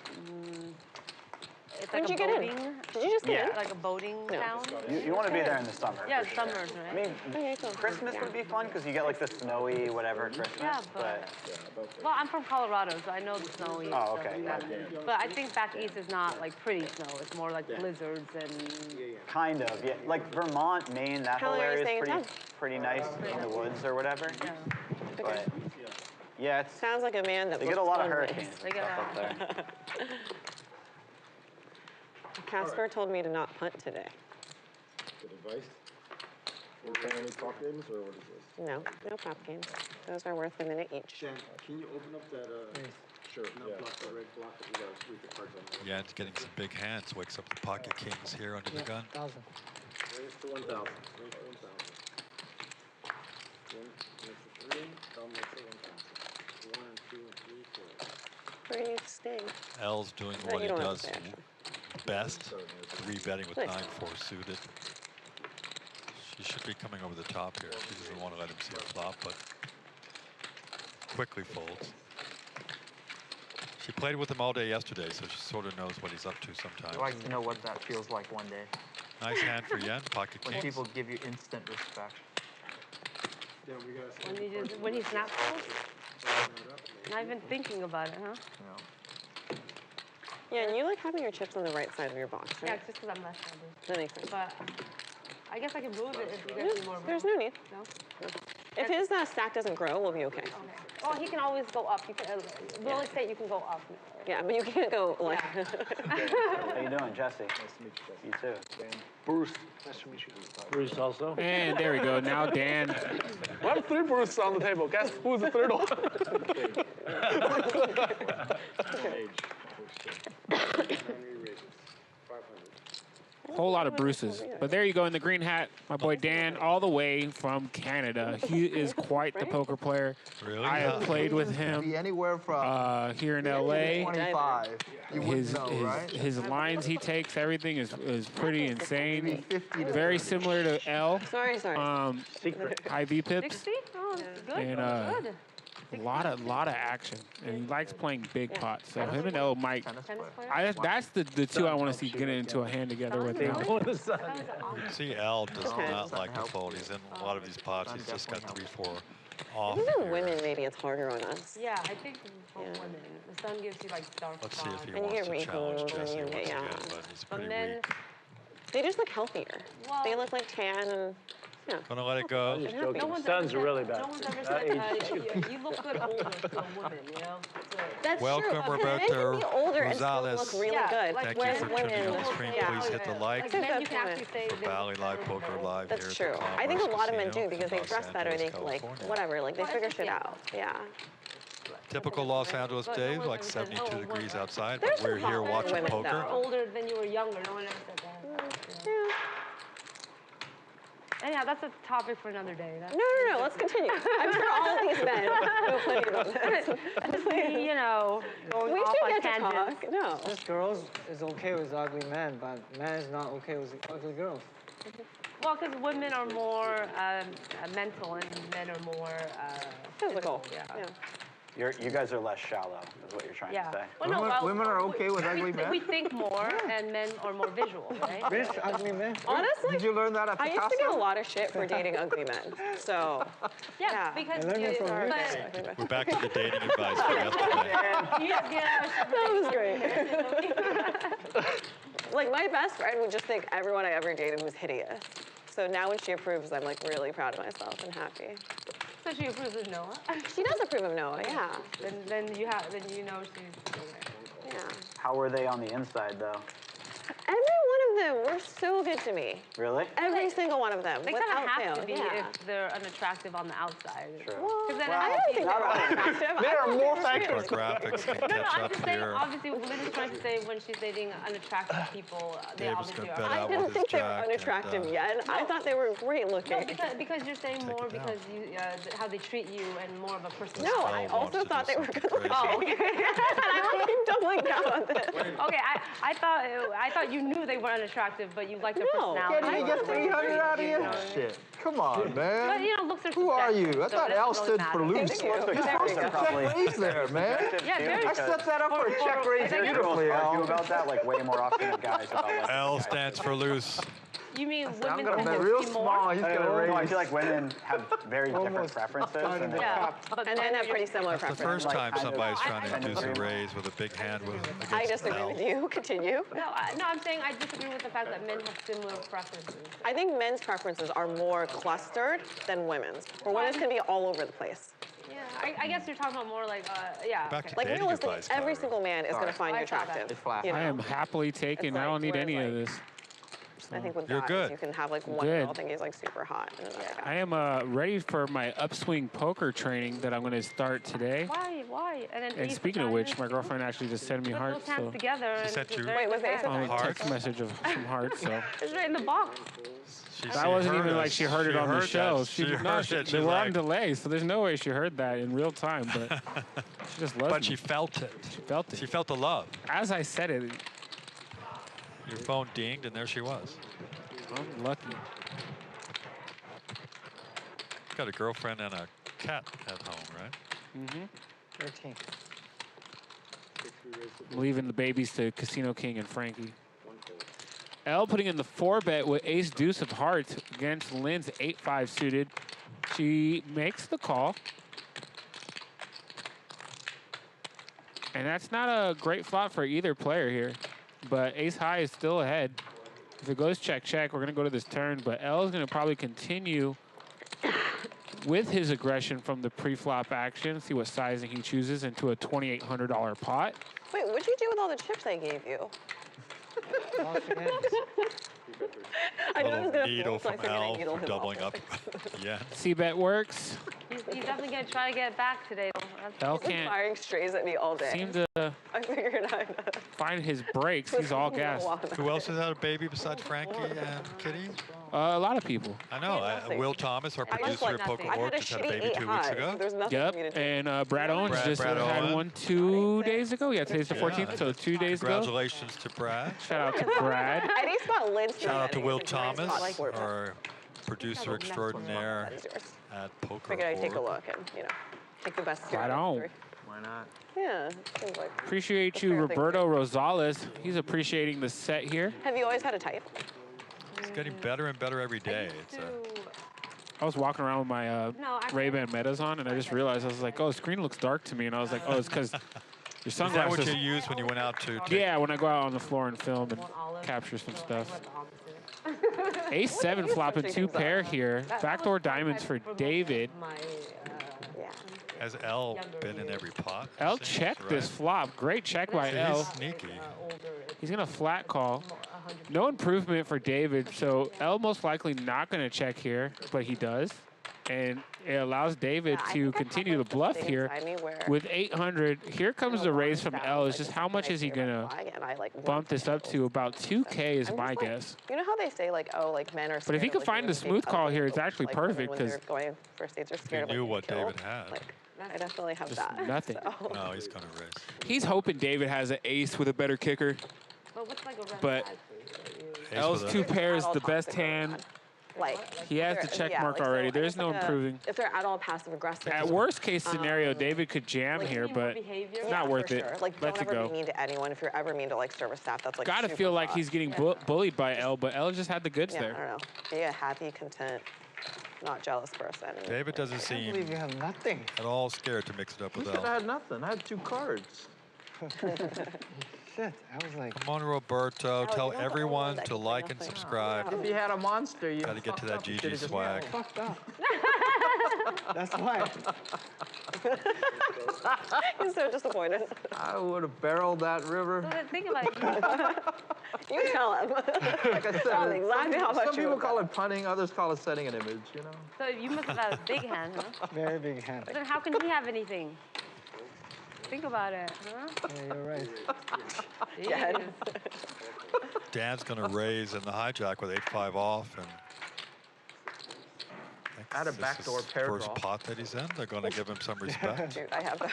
it's When like did a you get in? boating. Did you just get in? Like a boating town. You want to be there in the summer. Yeah, for sure. summers, I right? mean, Christmas would be fun because you get like the snowy whatever Christmas. Yeah, but well, I'm from Colorado, so I know the snowy. Oh, stuff okay, like that. yeah. But I think back east is not like pretty snow. It's more like blizzards and. Kind of, yeah. Like Vermont, Maine, that How whole long are you area staying is in pretty nice in the woods or whatever. Yeah. But yeah, it's Sounds like a man that they get a looks lot of fun hurricanes ways. and stuff up there. Casper told me to not punt today. Good advice. Are we playing any top games or what is this? No, no prop games. Those are worth a minute each. Chiang, can you open up that, sure, not block the red block that we got with the cards on it. Yeah, it's getting some big hands. Wakes up the pocket kings here under the gun. 1,000. Raise to 1,000. Raise to 1,000. One makes it 3, Dom makes it 1,000. 1 and 2 and 3, 4. Where are you staying? L's doing No, what you he don't have does to stay, actually. best, 3-betting with Nice. 9-4 suited. She should be coming over the top here. She doesn't want to let him see a flop, but quickly folds. She played with him all day yesterday, so she sort of knows what he's up to sometimes. I'd like to know what that feels like one day. Nice hand for Yen, pocket When kings. people give you instant respect. Yeah, we got When he snaps not even thinking about it, huh? Yeah, and you like having your chips on the right side of your box, Yeah, right? it's just because I'm left-handed. That makes sense. But I guess I can move it if you guys need more room. There's no need. No? If his stack doesn't grow, we'll be okay. Okay. Oh, he can always go up. You can, real estate, you can go up. Yeah, but you can't go like. How you doing, Jesse? Nice to meet you, Jesse. You too. Bruce. Nice to meet you. Bruce also. And there we go. Now Dan. We have 3 Bruces on the table. Guess who's the third one? Whole lot of Bruces. But there you go in the green hat, my boy Dan, all the way from Canada. He is quite the poker player. Really? I have played with him Be anywhere from here in LA. 25. You His, wouldn't know, right? his lines he takes, everything is pretty insane. 50 to Very similar to L. Sorry. High V pips. 60? Oh, that's good. And Good. lot of action, and he likes playing big pots. So him and L might. That's the two I want to see get into a hand together with now. See, L does not like to fold. He's in a lot of these pots. He's just got 3-4 off. Even here. women, maybe it's harder on us. Yeah, I think for women, the sun gives you like dark Let's see if he And you wants get to challenge wrinkles, Jesse and you once get- again, yeah. but he's But pretty men, weak. They just look healthier. They look like tan and yeah. Gonna let it go. I'm just No joking. one's Sun's ever really said- bad. no one's ever That said age- you look good older to a woman, you know? That's Welcome, true. Roberto Men can be older and still Rosales. look really Yeah, good. like Thank when you for women, tuning in the stream. yeah. Please hit the like. Like Good men, you can point. actually say For Valley Live Poker Live That's here true. at the I think a Commerce lot of men Casino do because in they Los dress better. They Angeles, like California. whatever. Like they Well, figure it's shit just- out. Yeah. Typical Los Angeles But day, no one like ever said, 72 oh, degrees what- outside, There's but we're some here hot watching women, poker. though. older than you were younger. No one ever said that. Yeah. Anyhow, that's a topic for another day. That's, No. Let's continue. I'm sure all of these men know plenty about this. you know, going We off should on get to tangents. talk. No. Just girls is okay with ugly men, but men is not okay with ugly girls. Well, because women are more mental and men are more Physical. Yeah. Yeah. You guys are less shallow, is what you're trying to say. Well, no, Women are okay with ugly men? We think more, and men are more visual, right? Rich, ugly man. Honestly, Did you learn that at I Picasso? used to get a lot of shit for dating ugly men. So, Yeah, because I learned it from Rich. We're back to the dating advice from yesterday. that was great. Like, my best friend would just think everyone I ever dated was hideous. So now when she approves, I'm like really proud of myself and happy. So she approves of Noah? She does approve of Noah, yeah. Then you know she's okay. Yeah. How were they on the inside, though? Every one of them were so good to me. Really? Every single one of them. They without kind of have fail. to be Yeah. if they're unattractive on the outside. True. Because then I don't think they were unattractive. There are more factors. Our graphics can No, catch I'm up just saying, here. obviously, what Lynne is trying to say when she's dating unattractive people, they Dave was obviously gonna are. bet I out didn't with think his they were jack unattractive and, yet. I thought they were great looking. No, because you're saying more it down. because you how they treat you and more of a personality. No, I Belle also wants to thought do they were something good looking. crazy. Oh, okay. And I will keep doubling down on this. Okay, I thought you knew they were unattractive, but you liked their No. personality. Did he get 300 out of you? Shit. Come on, But man. you know, looks are Who are subjective, you? I so thought it L doesn't stood really for matter. loose. Thank you. You're supposed to check raise there, man. Yeah, very I set that up for a check raise Girls beautifully, Argue Al. about that like way more often than guys about like. L stands for loose. You mean I'm women gonna tend bet to real be small. more? He's gonna No, I raise. feel like women have very different Almost preferences. started And the they- Yeah, but And men have are pretty just- similar That's the preferences. first time kind of- somebody's No, trying to I induce a disagree. raise with a big hand against I disagree L. with you. Continue. No, I'm saying I disagree with the fact that men have similar preferences. I think men's preferences are more clustered than women's. Where women's can be all over the place. Yeah, I guess you're talking about more like, yeah. Back okay. to Like dating realistically, advice, every Kyra. single man is going to find you I saw that. attractive. It's flat. You I know? am happily taken. It's I don't like, need whereas, any of like, this. I think with You're guys, good. you can have like one Good. girl think he's like super hot. And another guy. I am ready for my upswing poker training that I'm going to start today. Why? And then And ace speaking of of which, diamonds, my girlfriend actually just sent me put hearts. those hands So together. She and sent it's you- very Wait, was good Ace of match. on a Hearts? text message of some hearts. So It's right in the box. that wasn't even like us. she heard it on the heard show. that. She She did heard not. it. They She's were on like- delay, so there's no way she heard that in real time. But she just loves But me. she felt it. She felt it. She felt the love. As I said it, Your phone dinged, and there she was. I'm lucky. Got a girlfriend and a cat at home, right? Mm-hmm. 13. I'm leaving the babies to Casino King and Frankie. L putting in the 4-bet with ace deuce of hearts against Lynne's 8-5 suited. She makes the call. And that's not a great flop for either player here. But ace high is still ahead. If it goes check, check, we're going to go to this turn. But L is going to probably continue with his aggression from the pre-flop action. See what sizing he chooses into a $2,800 pot. Wait, what'd you do with all the chips I gave you? Lost again. I knew I was Little gonna needle fold, so I from figured I'd Al needle for him doubling off. up. Yeah. C-bet works. He's definitely gonna try to get back today. L He's been can't firing strays at me all day. seem to I figured I'd. find his brakes. He's all gas. Who else has had a baby besides Frankie and Kitty? A lot of people. I know. nothing. Will Thomas, our I just producer like at Poker nothing. I Org, had a just had a shitty baby 2 weeks 8 high, ago. so there's nothing Yep, for me to do. and Brad Owens Brad just had Owen. one 2 days ago. Yeah, today's the 14th, so 2 days ago. Congratulations to Brad. Shout out to Brad. Any spot Lynne's Shout out to doing, Will I think, is a nice Thomas, spot, like where- our producer extraordinaire That is yours. at Poker Figured I'd take a Org. look and, take the best. Right out of on. the three. Why not? Yeah, seems like. Appreciate you, fair thing to Roberto Rosales. He's appreciating the set here. Have you always had a type? It's getting better and better every day. It's I was walking around with my No, I- Ray-Ban Metas on, and I just realized, I was like, oh, the screen looks dark to me. And I was like, oh, it's because your is that what sunglasses. you used when you went out to? Yeah, when I go out on the floor and film and capture some stuff. Ace-7 flopping 2-pair here. Backdoor diamonds for David. Has L been in every pot? L it seems, checked right? this flop. Great check by So L. he's sneaky. He's going to flat call. No improvement for David, so L most likely not going to check here, but he does. And it allows David to continue to bluff here with 800. Here comes the raise from L. Is just how much is he going to bump this up to? About 2K is my guess. You know how they say like, oh, like men are. But if he scared could of, find the doing smooth big call ugly here, it's things, actually like, women perfect when because they're going first dates are He scared of knew being what killed. David had. Like, I definitely have just that. nothing. So. No, he's going to raise. He's hoping David has an ace with a better kicker. But what's like a red But flag for you? Ace L's with a- 2 pair is Not all the best toxic, really hand. not. Like He has the check mark already. There's no improving. If they're at all passive aggressive. At worst case scenario, David could jam here, but it's not worth it. Like, Let don't it ever go. be mean to anyone. If you're ever mean to like service staff, that's like. Gotta feel like he's getting bullied by Elle, but Elle just had the goods I there. don't know. Be a happy, content, not jealous person. David doesn't seem You have nothing. at all scared to mix it up Who with said I Elle. had nothing? I had 2 cards. Shit, I was like. Come on, Roberto. Tell everyone to like and subscribe. If you had a monster, you Gotta get to that GG swag. Fucked up. That's why. He's so disappointed. I would have barreled that river. So then think about it. You tell him. Like I said, Tell him exactly how much some you people would call it punting, others call it setting an image, you know? So you must have had a big hand, huh? Very big hand. But then how can he have anything? Think about it, huh? Yeah, you're right. Jeez. Dan's going to raise in the hijack with 8-5 off. And I had a backdoor pair first draw. pot that he's in. They're going to give him some respect. Dude, I have those.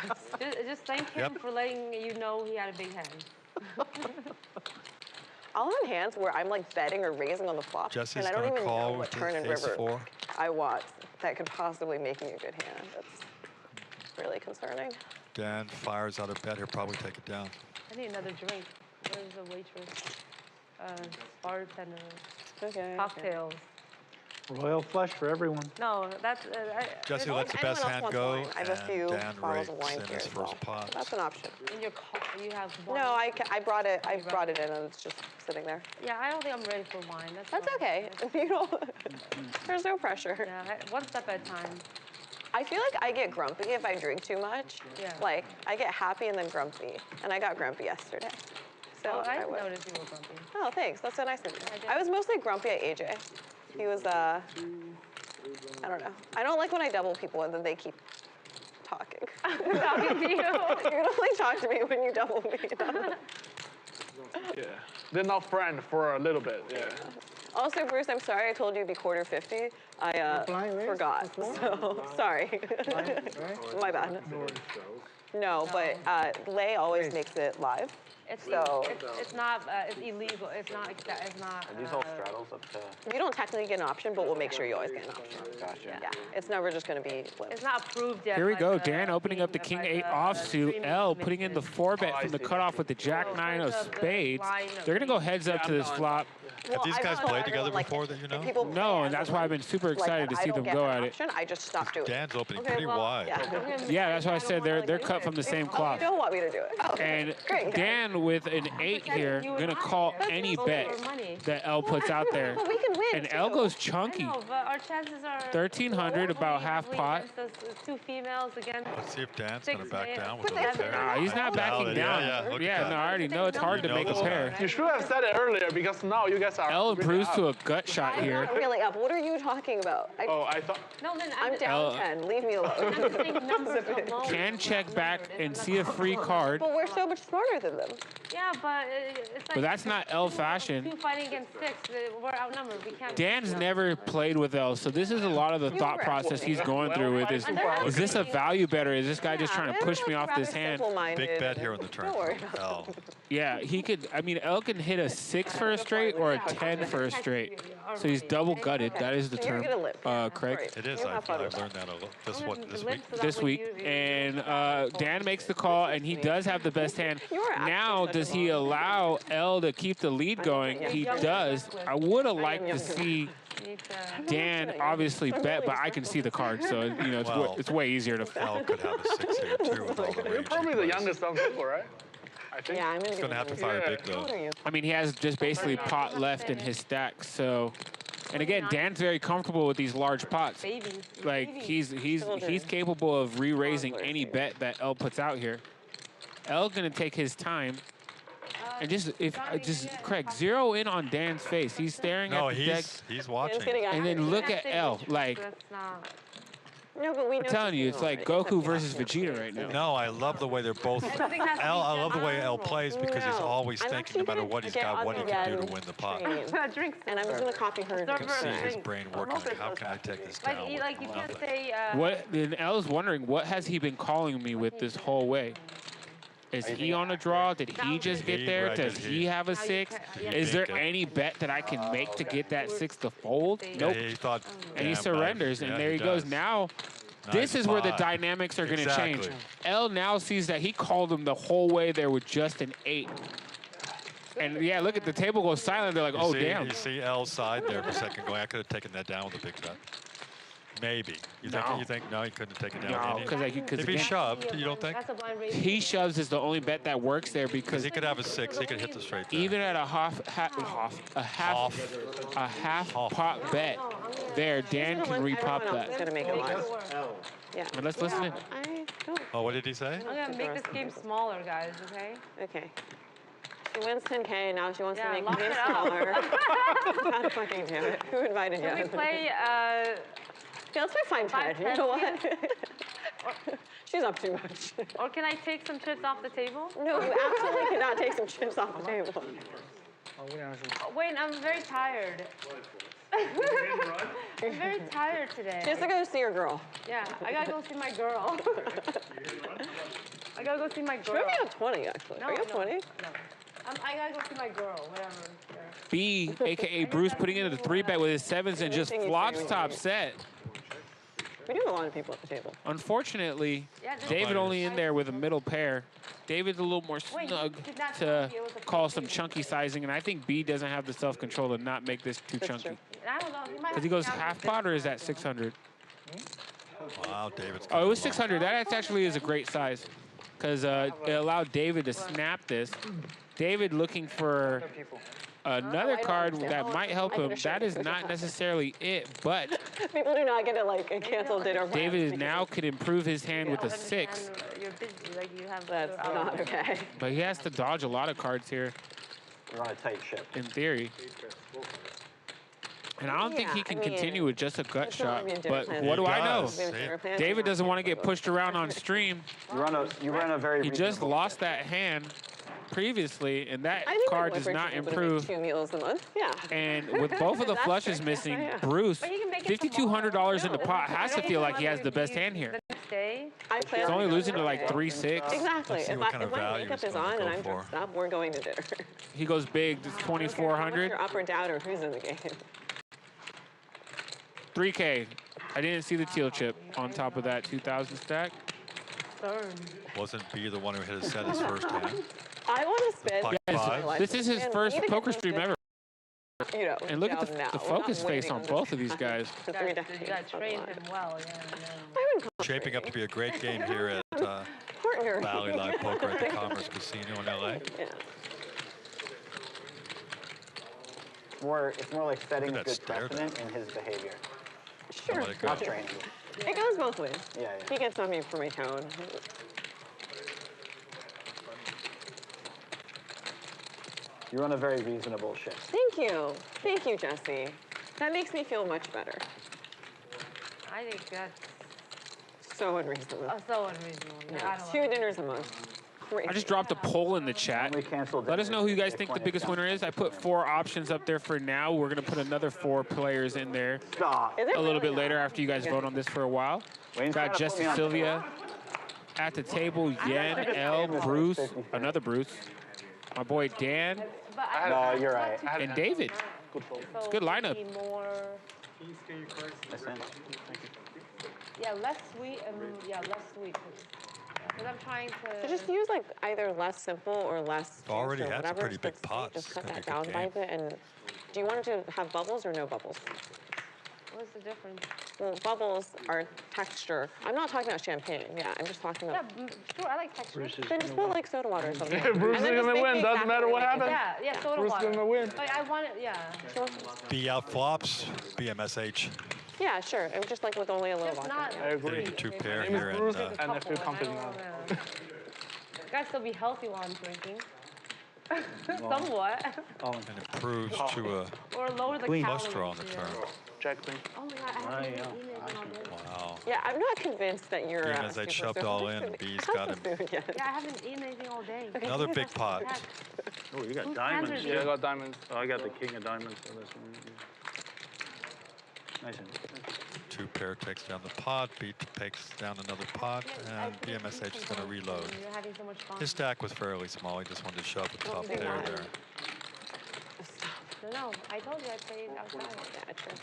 Just thank him for letting you know he had a big hand. I'll have hands where I'm like betting or raising on the flop, Jesse's and I don't gonna even know call what with turn and ace river 4. I want that could possibly make me a good hand. That's really concerning. Dan fires out a bet. He'll probably take it down. I need another drink. Where's the waitress? Bartender. Okay. Cocktails. Royal flush for everyone. No, that's. Jesse lets the best hand go, I have a few and Dan bottles rakes of wine in here his as well. first pot. That's an option. In your you have wine. No, I brought it. I brought it in, and it's just sitting there. Yeah, I don't think I'm ready for wine. That's okay. You know, there's no pressure. Yeah, one step at a time. I feel like I get grumpy if I drink too much. Yeah. Like, I get happy and then grumpy. And I got grumpy yesterday. So I would. noticed you were grumpy. Oh, thanks. That's so nice of you. I was mostly grumpy at AJ. He was, I don't know. I don't like when I double people and then they keep talking. Talking to you? You can only talk to me when you double me. Yeah. They're not friends for a little bit, yeah. Also, Bruce, I'm sorry I told you it'd be quarter 50. I forgot. So, sorry. My bad. No, but Lay always makes it live. It's not. It's illegal. It's not. It's not. Are these all straddles up to? You don't technically get an option, but we'll make sure you always get an option. Gotcha. Yeah, it's never just going to be flipped. It's not approved yet. Here we by go. the Dan opening up the by King 8 the offsuit. streaming L committee. putting in the 4-bet from the cutoff with the Jack 9 of spades. They're gonna go heads up to this flop. Have these guys played together before that you know? No, and that's why I've been super excited to see them go at it. I just stopped doing it. Dan's opening pretty wide. Yeah, that's why I said they're cut from the same cloth. You don't want me to do it. And Dan with an 8 here, gonna call any bet that L puts out there. But we can win. And L goes chunky. No, but our chances are 1,300, about half pot. Two females against. Let's see if Dan's going to back down with a But pair. Nah, he's not backing down. Look at Yeah, that. no, I already know it's hard to make a pair. You should have said it earlier because now you guys are. L improves to a gut shot I'm here. not really up. What are you talking about? I thought. No, then I'm down 10. Leave me alone. Can check back and see a free card. But we're so much smarter than them. Yeah, but it's like. But that's not L fashion. 2 fighting against 6. We're outnumbered. We can't. Dan's never played with L, so this is a lot of the thought process he's going through with is this a value bet or is this guy just trying to push me off this hand? Big bet here on the turn. L. Yeah, he could, I mean, L can hit a 6 for a straight or a 10 for a straight. So he's double gutted. That is the term, Craig. It is. I've learned that this week. This week. And Dan makes the call, and he does have the best hand. Now, does he allow L to keep the lead going? He does. I would have liked to see Dan obviously bet, but I can see the card, so you know it's way easier to. L could have a 6 here too. With all the You're probably the youngest on people, right? I think. Yeah, I'm He's going to have to fire big though. I mean, he has just basically pot left in his stack, so. And again, Dan's very comfortable with these large pots. Like he's capable of re-raising any bet that L puts out here. L gonna take his time. And just Craig, zero in on Dan's face. He's staring at the deck. He's watching. And then look at L. Like, No, but we know I'm telling you, it's like Goku versus Vegeta right now. No, I love the way they're both. I love the way L plays because he's always thinking, no matter what he's got, what he can do to win the pot. And I'm just gonna copy her. You can see his brain working. Like, how can I take this down? Like you can't say. What? And L's wondering what has he been calling me with this whole way. Is he on a draw? Did he just get there? Does he have a 6? Is there any bet that I can make to get that 6 to fold? Nope. He thought, and he surrenders, and there he goes. Now, this is where the dynamics are going to change. L now sees that he called him the whole way there with just an 8. And yeah, look at the table go silent. They're like, oh, damn. You see L's side there for a second going, I could have taken that down with a big bet. Maybe. You think no, he couldn't take it down. No, because if he shoved, you don't think? He shoves is the only bet that works there because he could have a 6. He could hit the straight. Even at a half pot bet, there Dan can repop that. It's gonna make it live. Yeah. And let's listen in. Oh, what did he say? I'm gonna make this game smaller, guys. Okay. Okay. She wins 10K, now she wants to make the lock game it up. smaller. God fucking damn it. Who invited you? Can we play, yeah, let's play 5-10. You know what? She's up too much. Or can I take some chips off the table? No, you absolutely cannot take some chips off the table. Oh, wait, I'm very tired. I'm very tired today. She has to go see her girl. Yeah, I gotta go see my girl. I gotta go see my girl. Maybe at 20, actually. No, Are you at 20? No. I gotta go see my girl, whatever. B, a.k.a. Bruce, putting in a 3-bet with his 7s and just flops top set. We do have a lot of people at the table. Unfortunately, David only in there with a middle pair. David's a little more snug to call some chunky sizing, and I think B doesn't have the self-control to not make this too chunky. Because he goes half pot, or is that 600? Wow, David's. Oh, it was 600. That actually is a great size because it allowed David to snap this. David looking for another card that might help him. That is not necessarily it, but people do not get it like a canceled dinner. David now could improve his hand with a 6. You're busy, like you have. That's not okay. But he has to dodge a lot of cards here. You're on a tight ship. In theory. And I don't think he can continue with just a gut shot. But what do I know? David doesn't want to get pushed around on stream. You run a very. He just lost that hand previously, and that card does not improve. 2 meals a month. Yeah. And with both of the flushes missing, Bruce, $5,200 in the pot has to feel like he has the best hand here. He's only losing to like 3-6. Exactly. If my makeup is on and I'm dressed up, we're going to dinner. He goes big, 2,400. You're up or down, or who's in the game. 3K. I didn't see the teal chip on top of that 2,000 stack. Wasn't B the one who hit his set his first hand? I want to spend. Yes, this is his first poker stream ever. You know, and look at the focus face on both of these guys. You gotta train him well, Shaping up to be a great game here at Valley Live Poker at the Commerce Casino in LA. Yeah. It's more like setting a good precedent in his behavior. Sure. Not training. It goes both ways. Yeah. He gets something for my tone. You run a very reasonable ship. Thank you. Thank you, Jesse. That makes me feel much better. I think that's so unreasonable. So unreasonable. Yeah. 2 dinners a month. I just dropped a poll in the chat. Let us know who you guys think the biggest winner is. I put 4 options up there for now. We're going to put another 4 players in there a little bit later after you guys vote on this for a while. Got Jesse, Sylvia at the table, Yen, L, Bruce, another Bruce, my boy Dan. No, you're right. And David. It's a good lineup. Yeah, less sweet and less sweet. Because I'm trying to. So just use like either less simple or less. Already or had some whatever. pretty big pots. Just cut that down by a bit. And do you want it to have bubbles or no bubbles? What's the difference? Well, bubbles are texture. I'm not talking about champagne. Yeah, I'm just talking about. Yeah, sure, I like texture. Then just put like soda water or something. Bruce is gonna win. Doesn't matter what happens. Yeah, soda Bruce water. is gonna win. Like I want it. Yeah. B out flops, BMSH. Yeah, sure. It was just like with only a little water. I agree. Getting a 2-pair here. And I feel confident now. Gotta still be healthy while I'm drinking. Somewhat. And improves to a or lower the cluster on the turn. Check me. Oh my God, I haven't eaten anything all day. Wow. Yeah, I'm not convinced that you're. Even as they shoved all in, B's got him. Yeah, I haven't eaten anything all day. Another big pot. Oh, you got Whose diamonds. hands are Yeah, I got diamonds. Oh, I got the king of diamonds for this one. Nice one. 2 pair takes down the pot, beat takes down another pot, and BMSH is going to reload. You're having so much fun. His stack was fairly small. He just wanted to shove the top pair there. No, I told you I played outside. Yeah, true.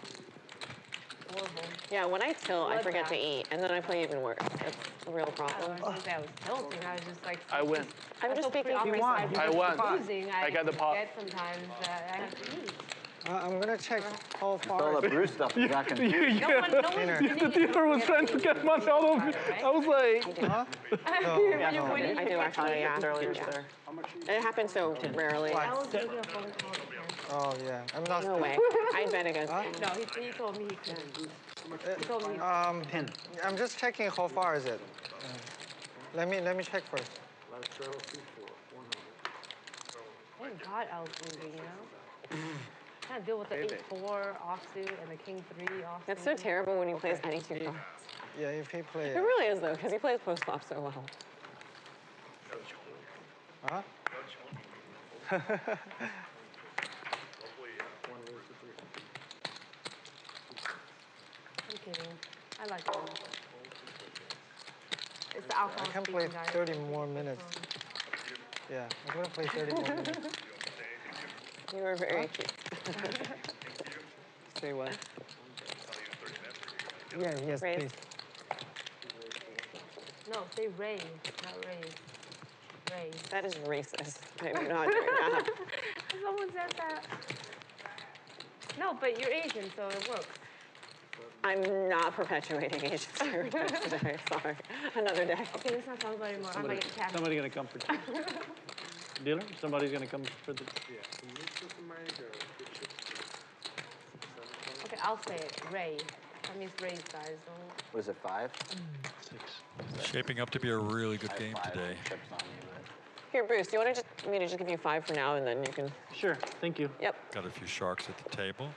Horrible. Yeah, when I tilt, I forget to eat, and then I play even worse. That's a real problem. I was tilting. I was just like. I win. I'm just speaking off for myself. I won. Losing, I got the pot. forget sometimes that I have to eat. I'm gonna check how far. All the brew stuff is not confused. No one The dealer was trying to get money out of me. I was like, Huh? I do actually, yeah. It happens so rarely. I was making a phone call. Oh yeah, I'm not. No way. I'd bet against Huh? him. No, he told me he couldn't. He told me. I'm just checking how far is it. Let me check first. Thank God I was losing, you know? I can't deal with the 8-4 offsuit and the king-3 offsuit. That's so terrible when he plays any 2 cards. Yeah, if he plays. It really is, though, because he plays post-flop so well. Huh? I'm kidding. I like it. It's the alcohol. I can play 30 more minutes. Yeah, I'm gonna play 30 more minutes. You were very cute. Say what? Yeah, yes, Raise. please. No, say Ray, not Ray. Ray. That is racist. I'm not doing that. Someone said that. No, but you're Asian, so it works. I'm not perpetuating Asian stereotypes today. Sorry. Another day. Okay, let's not talk about it anymore. I'm gonna get tapped. Somebody's gonna come for dealer? Somebody's gonna come for the. Okay, I'll say it. Ray. That means Ray's guys. Don't. Was it 5? 6. Shaping up to be a really good game today. Here, Bruce, do you want me to just give you 5 for now, and then you can... Sure, thank you. Yep. Got a few sharks at the table.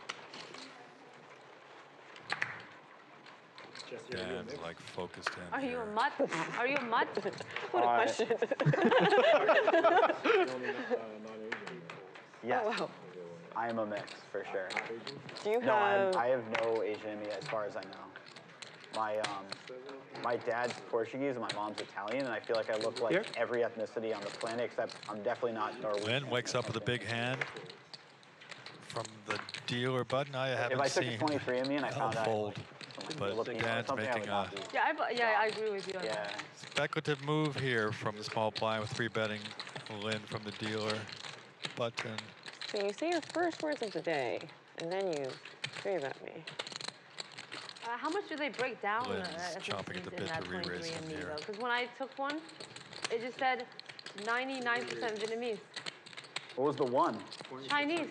Dan's like focused in. Are you a mutt? Are you a mutt? What a question. Yes. Oh, wow. I am a mix, for sure. Do you No, have... I have no Asian in me as far as I know. My dad's Portuguese and my mom's Italian, and I feel like I look like every ethnicity on the planet, except I'm definitely not Norwegian. Lynne wakes up with a big hand from the dealer button. I haven't If I took seen a 23 and me and I found out, fold, but Dan's making a Yeah, I agree with you on that. speculative move here from the small blind with 3-betting Lynne from the dealer button. So you say your first words of the day, and then you 3-bet me. How much do they break down Lynn's chomping at the bit to re-raise from here. Because when I took one, it just said 99% Vietnamese. What was the 1? Chinese.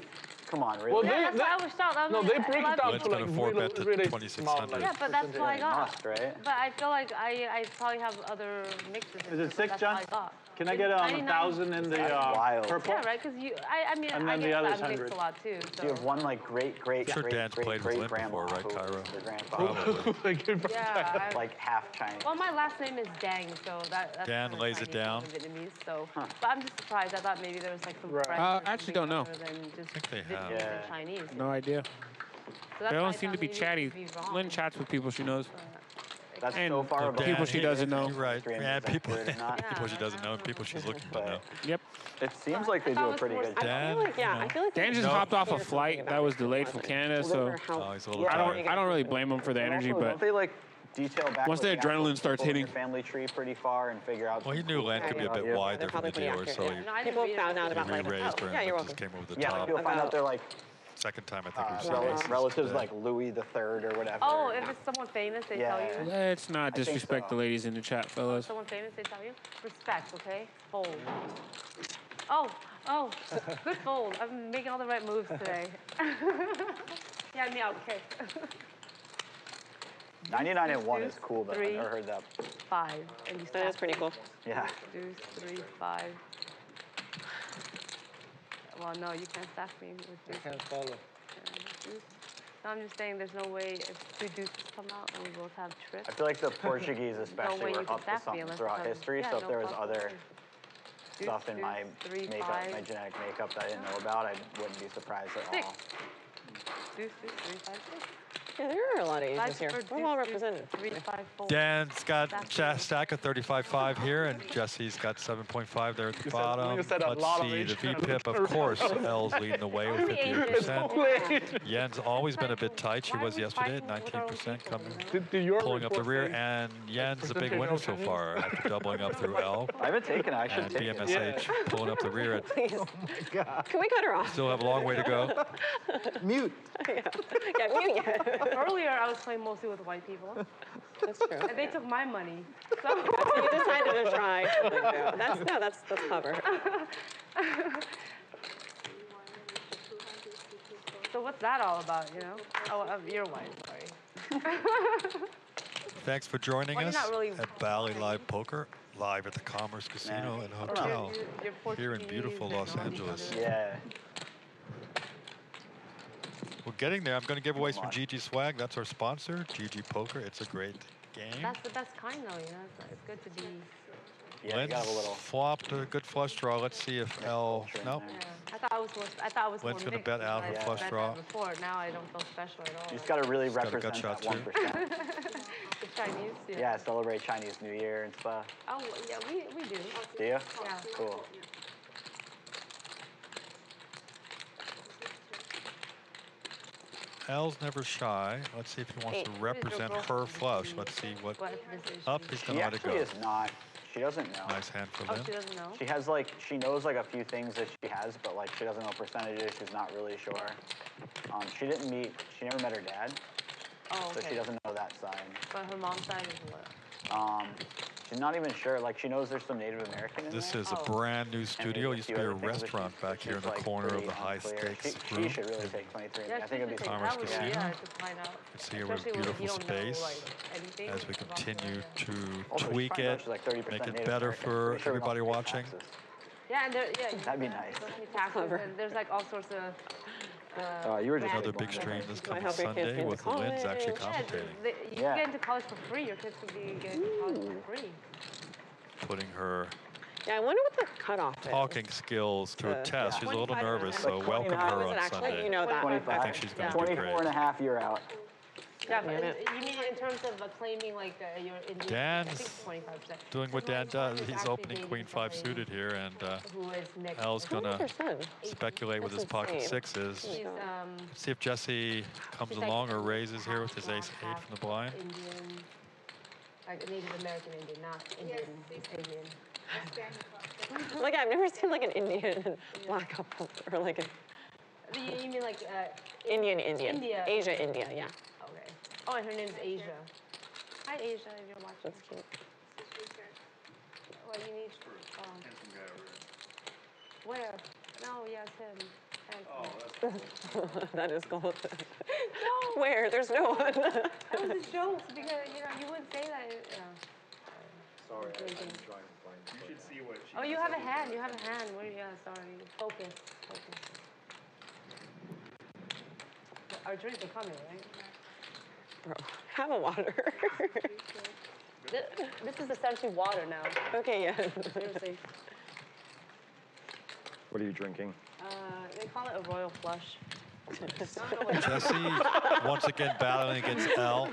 Come on, really? Well, That's why I was shocked. I was no, like, they break it down Lynn's to gonna like 4-bet to really 2,600. Yeah, but that's what I got. Must, right? But I feel like I probably have other mixes. Is it 6, that's John? what I got. Can I get 1,000 in the purple? Yeah, right. Because I mean, And I then the get other's that mixed 100. a lot too. So you have one like great Dan's played with Lynne grandma before, right, who was Kiero? your grandfather. Probably. Yeah. Like half Chinese. Well, my last name is Dang, so that's Dan kinda lays it Chinese down. and Vietnamese. So, but I'm just surprised. I thought maybe there was like some French. I or actually something don't know. other than just I think they have. Vietnamese and Chinese. No idea. So that's They why I don't seem to thought be maybe chatty. it would be wrong. Lynne chats with people she knows. That's And so far above people she doesn't know. You're right. Yeah, people, not. people she doesn't know, and people she's looking to know. Yep. It seems like they do a pretty good job. Dan, I feel like Dan just hopped off a flight that was delayed from Canada, so oh, he's a little I tired. don't really blame him for the energy, Also, but don't they like detail back once with the actual adrenaline starts people in hitting. your family tree pretty far and figure out. Well, he knew land could be a bit Yeah. wide there from the dealer, so he No, I didn't people read it. found out about like, re-raised oh, her yeah, and you're just welcome. came over the Yeah, like top. people find out they're like Second time I think we've seen this. relatives like Louis the Third or whatever. Oh, if it's someone famous, they tell you. Let's not I think disrespect so. the ladies in the chat, fellas. Someone famous, they tell you. Respect, okay? Fold. Oh, good fold. I'm making all the right moves today. Yeah, me out kick. 99 and 1 is cool, though. I've 3, never heard that. 5, and you That is pretty cool. Yeah. Deuce, 3, 5. Well, no, you can't stack me with deuce. I can't follow. Deuce. No, I'm just saying there's no way if 2 deuces come out and we both have trips. I feel like the Portuguese especially way you were can up to stack me something unless throughout it's history, yeah, so if no there was possible. other Deuce, stuff in my deuce, 3, makeup, 5. my genetic makeup that I didn't know about, I wouldn't be surprised at 6. all. Deuce, 3, 5, 6. Yeah, there are a lot of Asians here. We're well represented. 3, 5, 4. Dan's got a stack of 35.5 here, and Jesse's got 7.5 there at the bottom. Let's see, the VPIP, of course, L's leading the way with 58%. Yen's always been a bit tight. She was yesterday at 19%, pulling up the rear, and Yen's a big winner so far after doubling up through L. I haven't taken it. I should And take it. BMSH pulling up the rear. Please. Oh my God. Can we cut her off? Still have a long way to go. Mute. Yeah, mute yeah. Earlier, I was playing mostly with white people. That's true. And they took my money. So you decided to try. That's clever. So what's that all about, you know? Oh, you're white, sorry. Thanks for joining Well, us you're not really at Bally Live Poker, live at the Commerce Casino and Hotel here in beautiful Los Angeles. Yeah. We're getting there. I'm going to give away some GG swag. That's our sponsor, GG Poker. It's a great game. That's the best kind, though, you know? It's good to be... Yeah, you got a little. Flopped a good flush draw. Let's see if L. Nope. Yeah. I thought I was Lynn's more going to bet out her mixed, flush but I draw. bet that before. Now I don't feel special at all. You just got to really She's got a represent gut shot, that 1%. The Chinese, yeah. Yeah, celebrate Chinese New Year and stuff. Oh, yeah, we do. Do you? Yeah. Cool. L's never shy. Let's see if he wants to represent her flush. Let's see what. Up, he's going to let it go. She actually is not. She doesn't know. Nice hand for Oh, Lynn. she doesn't know? She has like, she knows like a few things that she has, but like she doesn't know percentages. She's not really sure. She never met her dad. Oh, okay. So she doesn't know that side. But her mom's side is what? She's not even sure. Like she knows there's some Native American in This there. is a brand new studio. It used to be a restaurant back here in the corner of the high stakes She room. should really take 23. Yeah, I think it'd be Commerce that Casino. Yeah, to find out. You can see here we're Especially when beautiful you don't know, space like, anything as we about continue it. to Also, tweak find out it, she's like 30% make it Native better American. for Pretty sure we don't everybody pay watching. taxes. Yeah, and That'd be nice. There's like all sorts of. You were just Another big stream this I coming hope your kids Sunday get with to Lynn's actually college. commentating, You can get into college for free. Your kids could be getting to college for free. putting her Yeah, I wonder what the cutoff is. talking skills to a test. She's a little 25 nervous, so Like welcome 29. her Is it on actually? Sunday. You know that. 25. I think she's going to do 24 great. and a half, you're out. Yeah, but you mean in terms of claiming like your Indian? Dan's I think 25%. doing what Dan does. He's actually opening dating Queen 5 somebody suited here, and who is mixed. Al's going to 100%. speculate with That's his pocket insane. sixes. She's See if Jesse comes she's like along or raises here with his half ace black, 8 from the blind. Indian, like Native American Indian, not Indian, Indian. Like I've never seen like an Indian black couple or like a You mean like Indian. India. Asia, India, yeah. Okay. Oh, and her name's Asia. Hi, Asia, if you're watching. That's cute. What you need? Where? No, yes, him. That is cool. Where? There's no one. That was a joke because you wouldn't say that. Sorry, I'm trying to find. You should see what she. Oh, you have a hand. You have a hand. Where? Yeah, sorry. Focus. Our drinks are coming, right? Bro, have a water. This is essentially water now. Okay, yeah. Seriously. What are you drinking? They call it a royal flush. Jesse once again battling against L.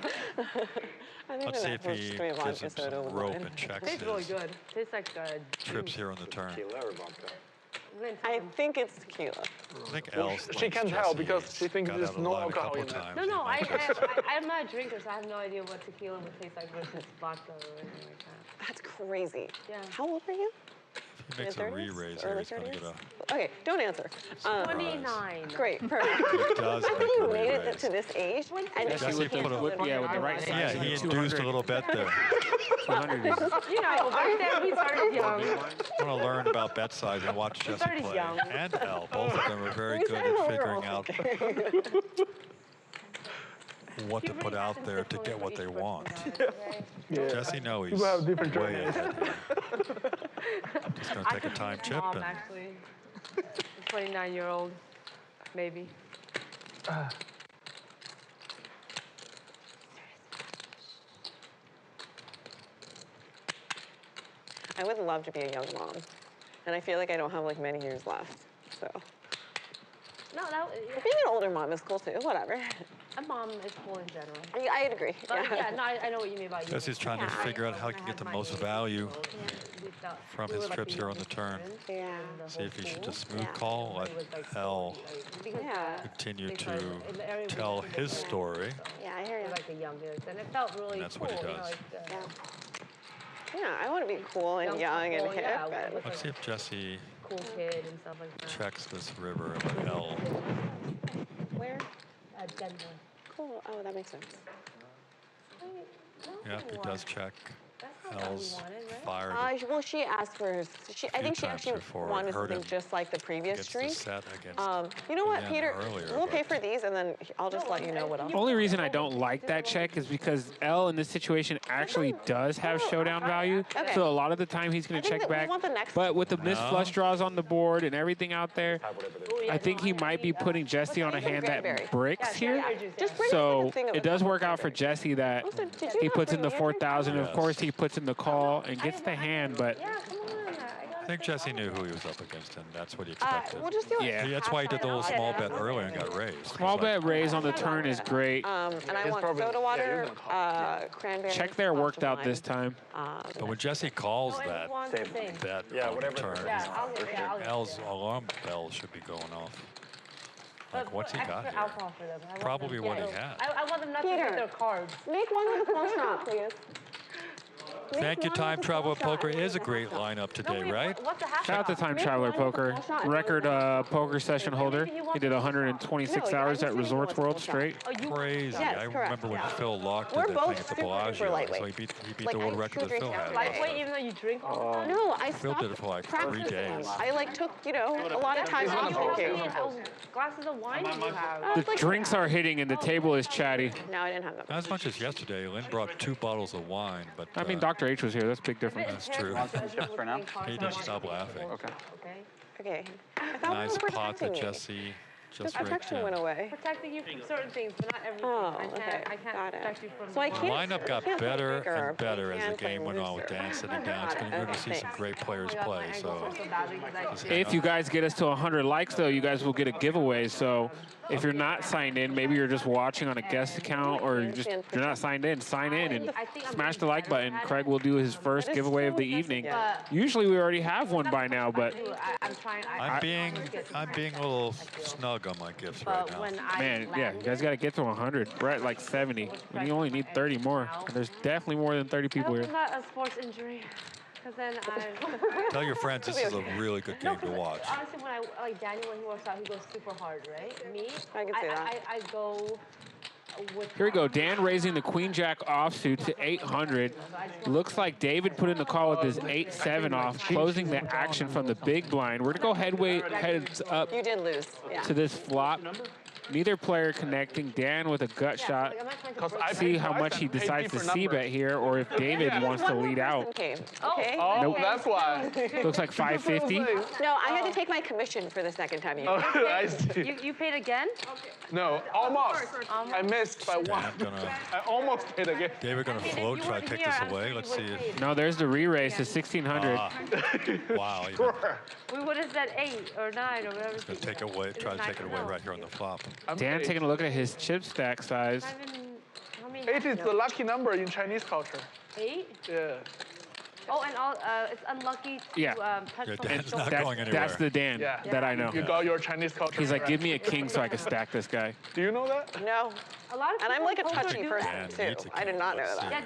Let's see if he straight gives vodka him soda some with rope wine. and checks Tastes really his good. Tastes like trips here on the turn. I think it's tequila. I think L's She can't tell because she thinks got there's out no alive a alcohol couple in it. times. No, He no, might just- I'm not a drinker, so I have no idea what tequila would taste like versus vodka or anything like that. That's crazy. Yeah. How old are you? If he makes a re-raise here, he's going to get a... Okay, don't answer. 29. Great, perfect. He does How make you a made it re-raise. to this age? And Jesse with the, put a- with the right Yeah, size. he induced a little bet there. 200 is... Back then we started young. I want to learn about bet size and watch Jesse started play. young. And L. Both of them are very good at figuring out what to put out there to get what they want. Jesse knows he's People have different way journeys. ahead here. Just going to take a time chip Mom, and actually. A 29-year-old, maybe. I would love to be a young mom. And I feel like I don't have like many years left. So No, that. Being an older mom is cool too. Whatever. A mom is cool in general. I'd agree. But yeah, no, I know what you mean by you. Jesse's trying to figure out how he can get the most value from his trips here on the turn. Yeah. See if he should just smooth call, let L continue to tell his story. Yeah, I hear you. Like the youngest, and it felt really And that's cool. what he does. Yeah, I want to be cool and young and hip. But Let's see if Jesse cool kid and stuff like that. checks this river and let L. Where? Denver. Cool. Oh, that makes sense. Yeah, he does check. L's fired. Well, she asked for hers. I think she actually wanted hurt something him just like the previous against the drink. set against You know what, Leanne Peter? earlier, We'll pay for these, and then I'll just let you know what else. The only reason I don't like that check is because L in this situation actually does have showdown value. Okay. So a lot of the time he's going to check back. But with the missed flush draws on the board and everything out there, I think he might be putting Jesse on a hand that bricks here. So it does work out for Jesse that he puts in the 4,000. Of course, he puts in the call and gets the hand, but I think Jesse knew who he was up against, and that's what he expected. We'll just do it. Yeah. That's why he did the little small bet earlier and got raised. Small bet raise on the turn is great. And I want soda water, cranberry. Check there worked out this time. But when Jesse calls that on the turn, L's alarm bell should be going off. Like, what's he got here? Probably what he had. I want them not to get their cards. Make one with a full shot, please. Thank you, Time Traveler Poker is a great lineup today, right? Shout out to Time Traveler Poker, record poker session holder. He did 126 hours at Resorts World straight. Crazy. I remember when Phil Locked did that thing at the Bellagio. So he beat the world record that Phil had. Lightweight, even though you drink all the time? No, I Phil did it for like 3 days. I took, a lot of time off drinking. Glasses of wine do you have? The drinks are hitting and the table is chatty. No, I didn't have that. Not as much as yesterday. Lynn brought 2 bottles of wine, but I mean, Dr. H was here. That's a big difference. That's true. For now? He didn't stop laughing. Okay. Nice pot that Jesse just raked Protection in. went away. Protecting you from certain things, but not everything. I can't protect you from. So I The can't. lineup got better and better as the game went on with Dan sitting down. It's going to see some great players play. So If you guys get us to 100 likes, though, you guys will get a giveaway. So if you're not signed in, maybe you're just watching on a guest account, or you're not signed in, sign in and smash the like button. Craig will do his first giveaway of the evening. Usually we already have one by now, but I'm being a little snug on my gifts right now. man, yeah, you guys got to get to 100. We're at like 70. And you only need 30 more. And there's definitely more than 30 people here. Not a sports injury. Because then I... Tell your friends this is a really good game to watch. Honestly, when Daniel, when he works out, he goes super hard, right? Me, I can see that. I go with... Here we go. Dan raising the Queen Jack offsuit to 800. Looks like David put in the call with his 8-7 off, closing the action from the big blind. We're going to go heads up You did lose. Yeah. to this flop. Neither player connecting. Dan with a gut shot. See how much he decides to c-bet here, or if David wants to lead out. Okay. Oh, Nope. that's why. Looks like 550. No, I had to take my commission for the second time. Oh, I see. You paid again? No, almost. I missed by 1. I almost paid again. David going to float, try to take this away. Let's see if... No, there's the re-raise to 1600. Wow. We would have said 8 or 9 or whatever. He's going to take it away, try to take it away right here on the flop. Dan taking a look at his chip stack size. 8 is the lucky number in Chinese culture. 8? Yeah. Oh, and it's unlucky to touch Yeah, from Dan's the not shoulder. going anywhere. That's the Dan that I know. You got your Chinese culture. He's like, give me a king so I can stack this guy. Do you know that? No. A lot of And I'm like a people touchy do person, that. too. I did not know that.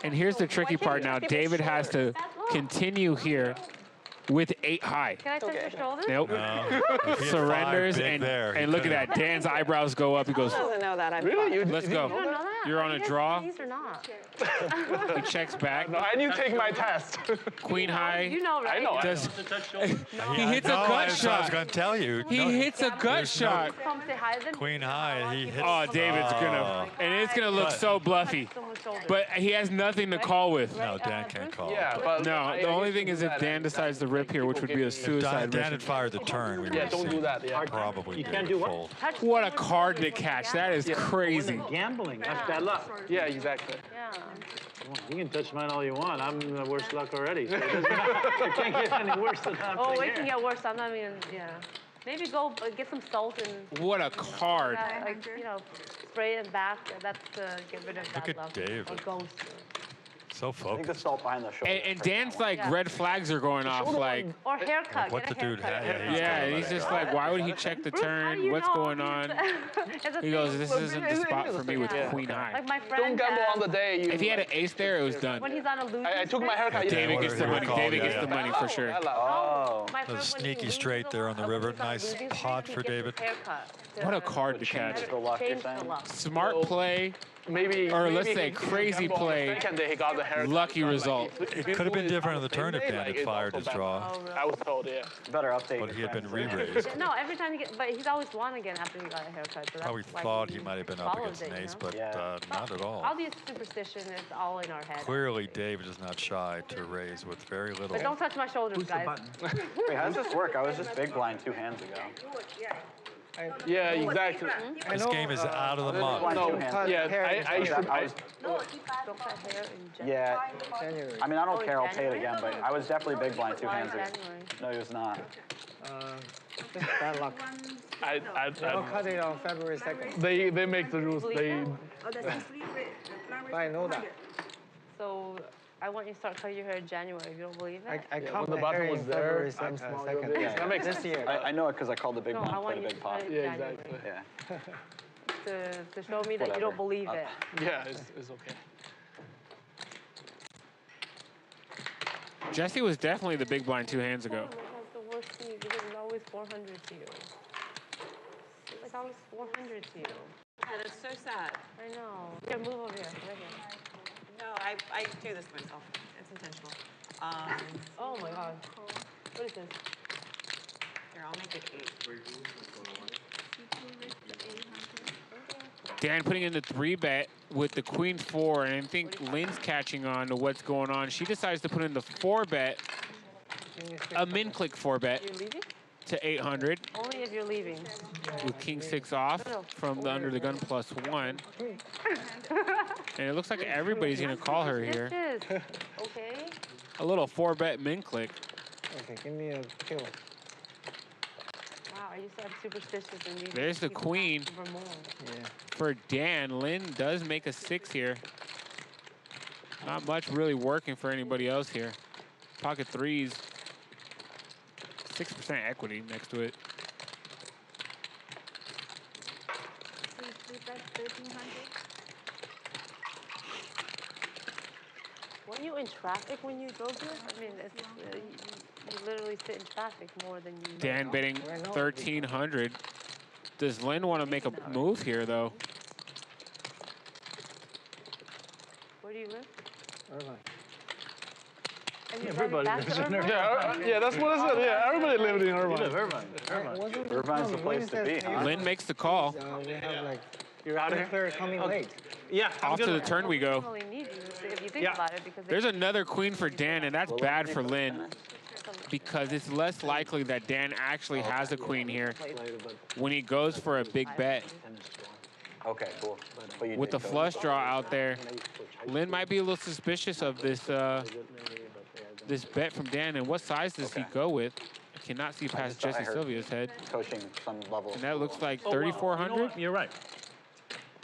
And here's the tricky part now. David has to continue here with 8 high. Can I touch your shoulder? Nope. No. Surrenders, big there, he and look at that. Dan's eyebrows go up. He goes, He doesn't know that. Really? let's go. You don't know that? You're on a draw. These or not? He checks back. No, and you take my test. Queen high. You know, right? I know. Does, he I hits a know, gut I was shot. going to tell you. He hits a gut shot. Come say hi then. Queen high, he hits. Oh, David's gonna, and it's gonna look so bluffy. But he has nothing to call with. No, Dan can't call. Yeah, but No, the only thing is if Dan decides to rip here, which would be a suicide Dan mission. had fired the turn. We Yeah, don't do that. Yeah. Probably You can't do what? fold. What a card to catch. That is crazy. Gambling, that's bad luck. Yeah, exactly. Yeah. You can touch mine all you want. I'm in the worst luck already. So it can't get any worse than I'm Oh, saying it can here. get worse. I'm not even, yeah. Maybe go get some salt and. What a card. Like, you know, spray it back. That's to get rid of Look bad at luck. Dave. Or ghost. So I think the focused. salt behind the shoulder. And Dan's like, red flags are going off. Like, Or haircut. What Get the a dude haircut. had. He's yeah, got he's it. just like, why would he check the Bruce, how do turn? you What's know? going on? It's a He goes, thing. this isn't the spot for me with Yeah. queen high. Like my friend. Don't gamble on the day. You If he had an ace there, it was done. When he's on a losing I took my haircut. David gets the Whatever money. you call David it, gets yeah. the money for sure. Oh. My friend, A when he sneaky loses straight a there lot, on the when river. he's on a Nice losing pot streak, for he gets David. his haircut What a to card to catch. The luck, you're change the saying? luck. Smart play, Maybe. or let's maybe say he crazy gambled on the play, second day he got the haircut. lucky Like, result. It could have been different on the turn if Dan had it's fired also his bad. draw, Oh, really? I was told, yeah. Better update but your he had been friends. re-raised. No, every time he gets, but he's always won again after he got a haircut. So Probably that's why thought he might have been up follows against it, an you ace, know? but Yeah. not at all. All these superstition is all in our head. Clearly, David is not shy to raise with very little. But don't touch my shoulders, guys. Wait, how does this work? I was just big blind 2 hands ago. Yeah, exactly. This game is out of the Blind month. No, 2 hands. yeah, I should. I was, Don't cut hair in January. yeah. January. I mean, I don't Oh, care. I'll pay it January? again, but I was definitely big blind 2 Why hands ago. January? No, he was not. Just bad luck. I'll cut it on February 2nd. They make the rules. They. But I know that. So I want you to start cutting your hair in January. If you don't believe it. I when cut the my button hair was in there, February I'm 2nd. small, you're big. Yeah. That makes This sense. year. I know it because I called the big No, blind, I played want a you big to pot. cut it in Yeah, January exactly. Yeah. to show me that you Whatever. don't believe it. Yeah, it's okay. Jesse was definitely the big blind 2 hands ago. That's the worst thing because it's always 400 to you. It's like always 400 to you. Yeah, that's so sad. I know. Here, move over here. Right here. No, I do this myself. It's intentional. Oh my God. What is this? Here, I'll make it 8. Dan putting in the 3-bet with the queen 4, and I think Lynn's catching on to what's going on. She decides to put in the 4-bet, a min-click 4-bet You're leaving? to 800 Only if you're leaving. with king 6 off from the under the gun +1. And it looks like everybody's gonna call her here. This is. Okay. A little 4-bet min-click. Okay, give me a kill. Wow, I used to have superstitious and these There's the people queen. ask for more. Yeah. For Dan, Lynn does make a 6 here. Not much really working for anybody else here. Pocket 3s. 6% equity next to it. Weren't you in traffic when you drove this? I mean, it's, you literally sit in traffic more than you. Dan betting 1,300. Does Lynn want to make a move here, though? Where do you live? Irvine. And you Everybody back lives to in Irvine? Irvine. Yeah, that's what I said. Yeah, everybody lived in Irvine. Irvine's the place to be, huh? Lynn makes the call. We have like You're out of here? player coming late. Yeah. I'm Off to good. the turn we go. Really need you if you think Yeah. about it because There's another queen for Dan, and that's bad for Lynn because it's less likely that Dan actually has a queen here when he goes for a big bet. Okay, cool. But you With the did go flush draw out there, Lynn might be a little suspicious of this this bet from Dan. And what size does he go with? I cannot see past I Jesse heard Sylvia's head. coaching some level. And that looks like Oh, wow. You know 3,400. what? You're right.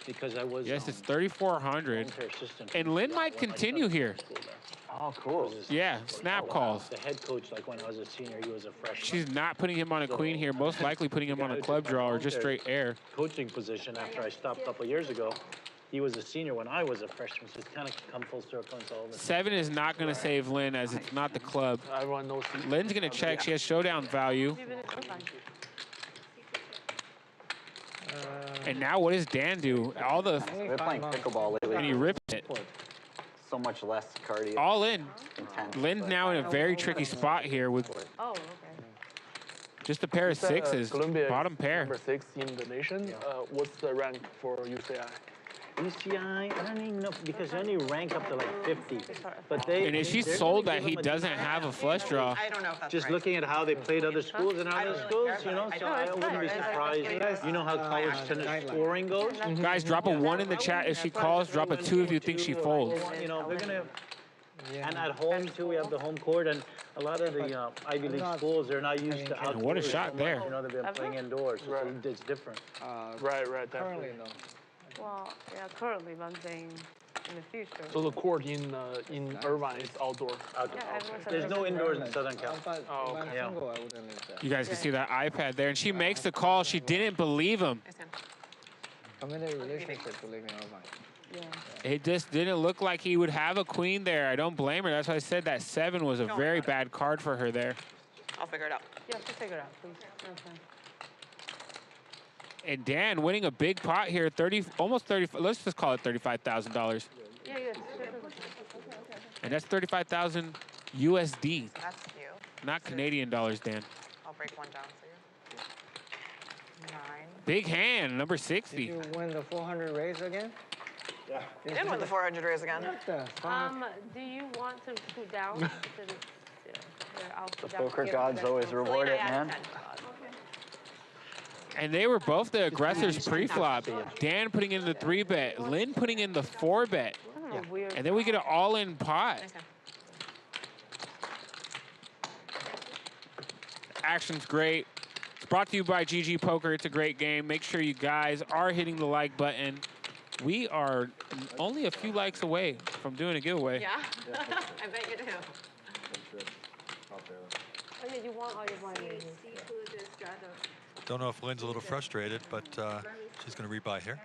Because I was Yes, it's 3,400. home care assistant And Lynn when might my continue son here. was in school there. Oh, cool. Yeah, snap calls. The head coach, like when I was a senior, he was a freshman. She's not putting him on a queen here, most likely putting him on a club draw or just straight air. Coaching position after I stopped a couple of years ago. He was a senior when I was a freshman, so it's kind of come full circle and all this. 7 is not going to save Lynn as it's not the club. Everyone knows. Lynn's going to check. She has showdown value. Even in Irvine. And now what does Dan do? All the We're playing pickleball and he lately. ripped it. So much less cardio. All in. Intense. Lynn's now in a very tricky spot here with Oh, okay. just a pair of sixes, Columbia is bottom pair. Number 6 in the nation. What's the rank for UCI? UCI, I don't even know, because they only rank up to like 50. But they. And if she's they're sold gonna that give he him a doesn't have a flush draw, I don't know if that's Just right. looking at how they played other schools and other schools, you know, so I wouldn't be surprised. You know how college tennis scoring goes? guys, drop a 1 in the chat if she calls. Drop a 2 if you think she folds. You know, they're gonna Yeah. And at home too, we have the home court, and a lot of the Ivy League schools, they're not used to outdoors. What a shot there. You know, they've been playing indoors, so it's different. Right, Currently, definitely. no. Well, yeah, currently, but I'm saying in the future. So the court in Irvine is outdoor. Yeah, everyone's There's no indoors in Southern California. Oh, okay. Yeah. Single, I wouldn't live there. You guys can see that iPad there, and she makes the call. She didn't believe him. Committed relationship to live in Irvine. Yeah. It just didn't look like he would have a queen there. I don't blame her. That's why I said that 7 was a very bad card for her there. I'll figure it out. Yeah, just figure it out, please. Okay. And Dan winning a big pot here, almost 30. Let's just call it $35,000, Yeah, yeah. and that's 35,000 USD, That's you. not Canadian dollars, Dan. I'll break one down for you. 9. Big hand, number 60. Did you win the 400 raise again? Yeah. You did win the 400 raise again. What the fuck? Do you want to scoot down? The poker gods always reward it, man. And they were both the aggressors pre-flop. Dan putting in the 3-bet, Lynne putting in the 4-bet. And then we get an all-in pot. Action's great. It's brought to you by GG Poker. It's a great game. Make sure you guys are hitting the like button. We are only a few likes away from doing a giveaway. Yeah? I bet you do. Oh, yeah, you want all your money. Don't know if Lynne's a little frustrated, but she's going to rebuy here.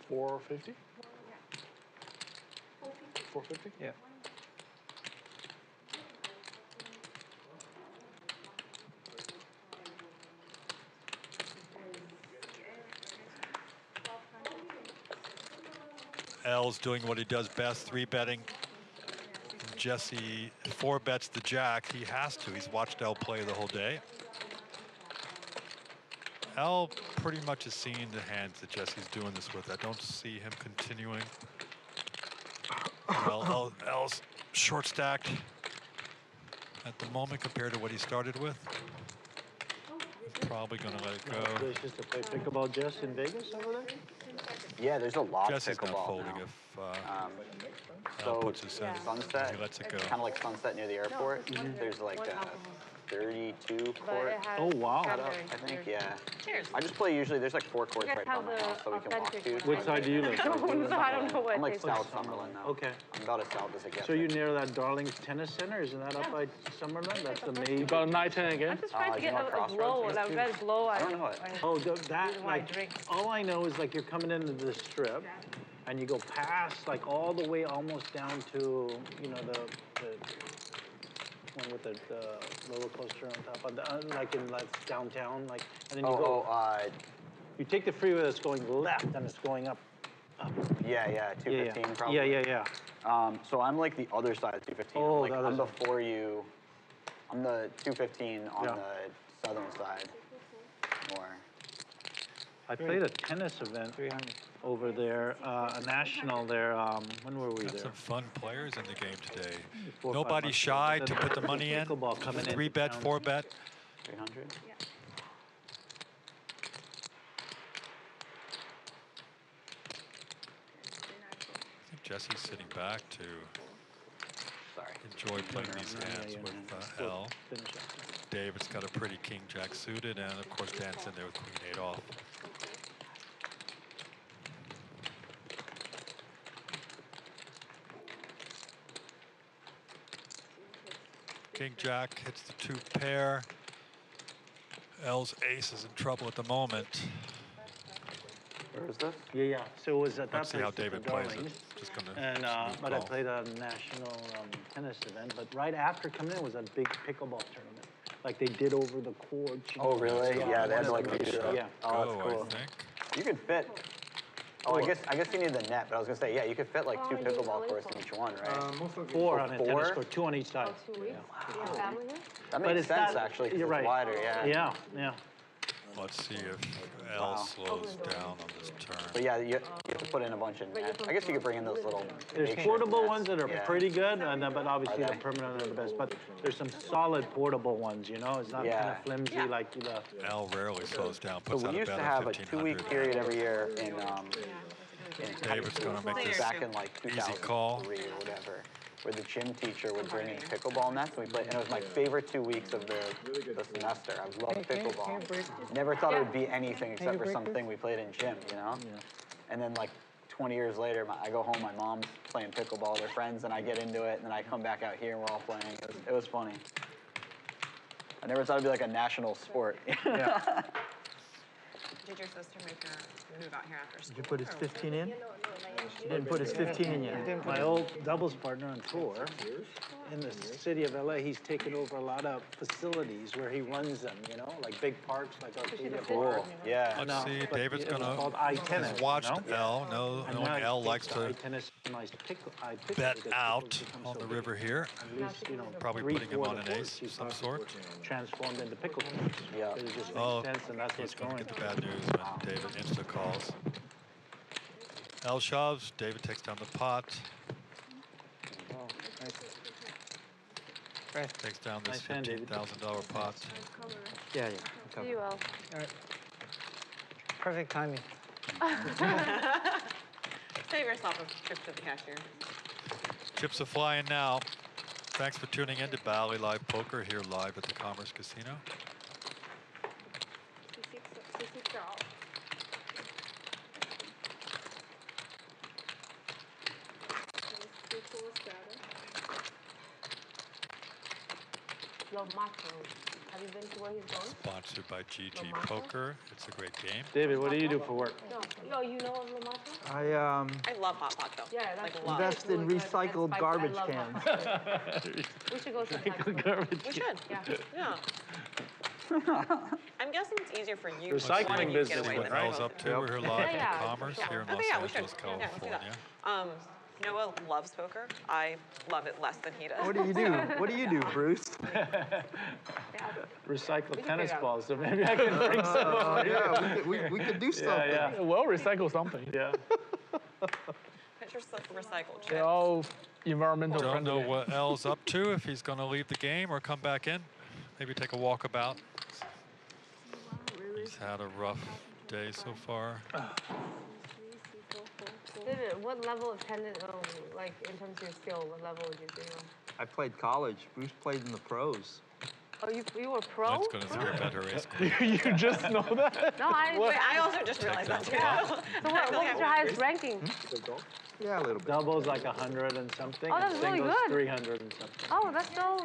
$450? 450? Yeah. L's doing what he does best, 3-betting. Jesse 4-bets the jack. He has to. He's watched L play the whole day. L pretty much has seen the hands that Jesse's doing this with. I don't see him continuing. Well, L's short stacked at the moment compared to what he started with. He's probably going to let it go. There's just to play pickleball Jess in Vegas over there? Yeah, there's a lot Jesse's of pickleball not folding now. if So puts his in. Sunset, He lets it go. kind of like Sunset near the airport. There's like 32 court. Oh, wow. setup, I think, yeah. Cheers. I just play usually, there's like 4 courts guys right by have my the house so we can walk to. Which side do you live? So I don't know what I'm like it is. South Summerlin now. Okay. I'm about as south as it gets. So you're near that Darlings Tennis Center? Isn't that up by Summerlin? That's the main. You got a 9-10 again? I'm just trying to you get know a Crossroads glow, is a too? red glow. I don't know it. Oh, that, my like, drink. all I know is like you're coming into the strip and you go past like all the way almost down to, you know, the one with the roller coaster on top of the, like in like downtown, like, and then you you take the freeway that's going left and it's going up. Yeah, 215 probably. Yeah. So I'm like the other side of 215. Oh, like, the I'm other side. before you. I'm the 215 on Yeah. the southern side. More. I played a tennis event over there, a national there. When were we Got there? some fun players in the game today. 4 or 5 Nobody months shy ago. to put the money in. Pickleball coming in 3-bet, town. 4-bet. 300. I think Jesse's sitting back to enjoy playing these hands with L. David's got a pretty king-jack suited, and of course Dan's in there with queen-8 off. King-jack hits the 2-pair. L's ace is in trouble at the moment. Where is this? Yeah. So it was at that Let's see how place with David the plays it. Darlings. Just gonna And smooth but I call. played a national tennis event. But right after coming in was a big pickleball tournament, like they did over the court. Oh, really? Yeah, they had to like One of feature them. it. Yeah. Oh, that's Go, cool. I think. You could fit. Oh, I guess you need the net, but I was gonna say, yeah, you could fit like 2 pickleball courts in each one, right? 4 on a tennis 4? court, 2 on each side. 2 weeks. Do you have family here? That But makes it's sense not- actually, 'cause you're it's right. wider, yeah. Yeah. Let's see if L slows down on this turn. But yeah, you have to put in a bunch of nets. I guess you could bring in those little. There's makeshift portable nets. ones that are Yeah. pretty good, but obviously Are the they? permanent are the best. But there's some solid portable ones, you know? It's not kind Yeah. of flimsy like the. L rarely slows down, So puts we out a used bet to of have a 1,500. 2-week period every year in David's gonna make this back in like easy 2003 call. or whatever, where the gym teacher would bring in pickleball nets and we played, and it was my favorite 2 weeks of the semester. I loved pickleball. Never thought it would be anything except for something we played in gym, you know? And then like 20 years later, I go home, my mom's playing pickleball with her friends, and I get into it, and then I come back out here and we're all playing. It was funny. I never thought it'd be like a national sport. Yeah. Did your sister make her move out here after school? Did you put his 15 in? She didn't put his 15 in yet. My old doubles partner on tour in the city of LA, he's taken over a lot of facilities where he runs them, you know, like big parks like Arcadia Park. Yeah. Let's see, David's it was gonna called iTennis, has watched you know? L, And knowing now L he likes takes to iTennis, nice pickle bet because out pickles become on so the big. river here. At least, you know, Probably 3, putting him 4 on an courts, ace of he's some sort. transformed into pickle courts. Yeah. It just Oh, makes sense, and that's he's what's gonna going. get the bad news when David insta calls. L shoves, David takes down the pot. Takes down this Nice hand, David. $15,000 pot. Yeah. See you, Al. Perfect timing. Save yourself a trip to the cashier. Chips are flying now. Thanks for tuning in to Bally Live Poker here live at the Commerce Casino. Yo, Macho. Have you been to where he's going? Sponsored by GG Poker. It's a great game. David, what do you do for work? Yo, you know of La Macho? I I love hot pot though. Yeah, that's like, love. invest in recycled garbage cans. We should go sometime. Garbage. We should. Yeah. I'm guessing it's easier for you. Recycling wanting to business Get away is than What both. L's up to? We're here live Yeah, at the Commerce here in Okay, Los yeah, we should. Angeles, Yeah, let's do California. that. Noah loves poker. I love it less than he does. What do you do? What do you do, Bruce? Recycle tennis balls, so maybe I can bring some. Yeah, we could do something. Yeah. Well, recycle something. Yeah. Pictures of recycled chips. They're all environmental Don't friendly. know what L's up to, if he's going to leave the game or come back in. Maybe take a walkabout. He's had a rough day so far. David, what level of tennis, like in terms of your skill, what level would you do? I played college. Bruce played in the pros. Oh, you were pro? That's going to zero bet her ace. You just know that? No, I. Wait, I also just realized that too. So what was your highest ranking? Yeah, a little bit. Doubles like 100 and something. Oh, and that's really singles good. 300 and something. Oh, that's so.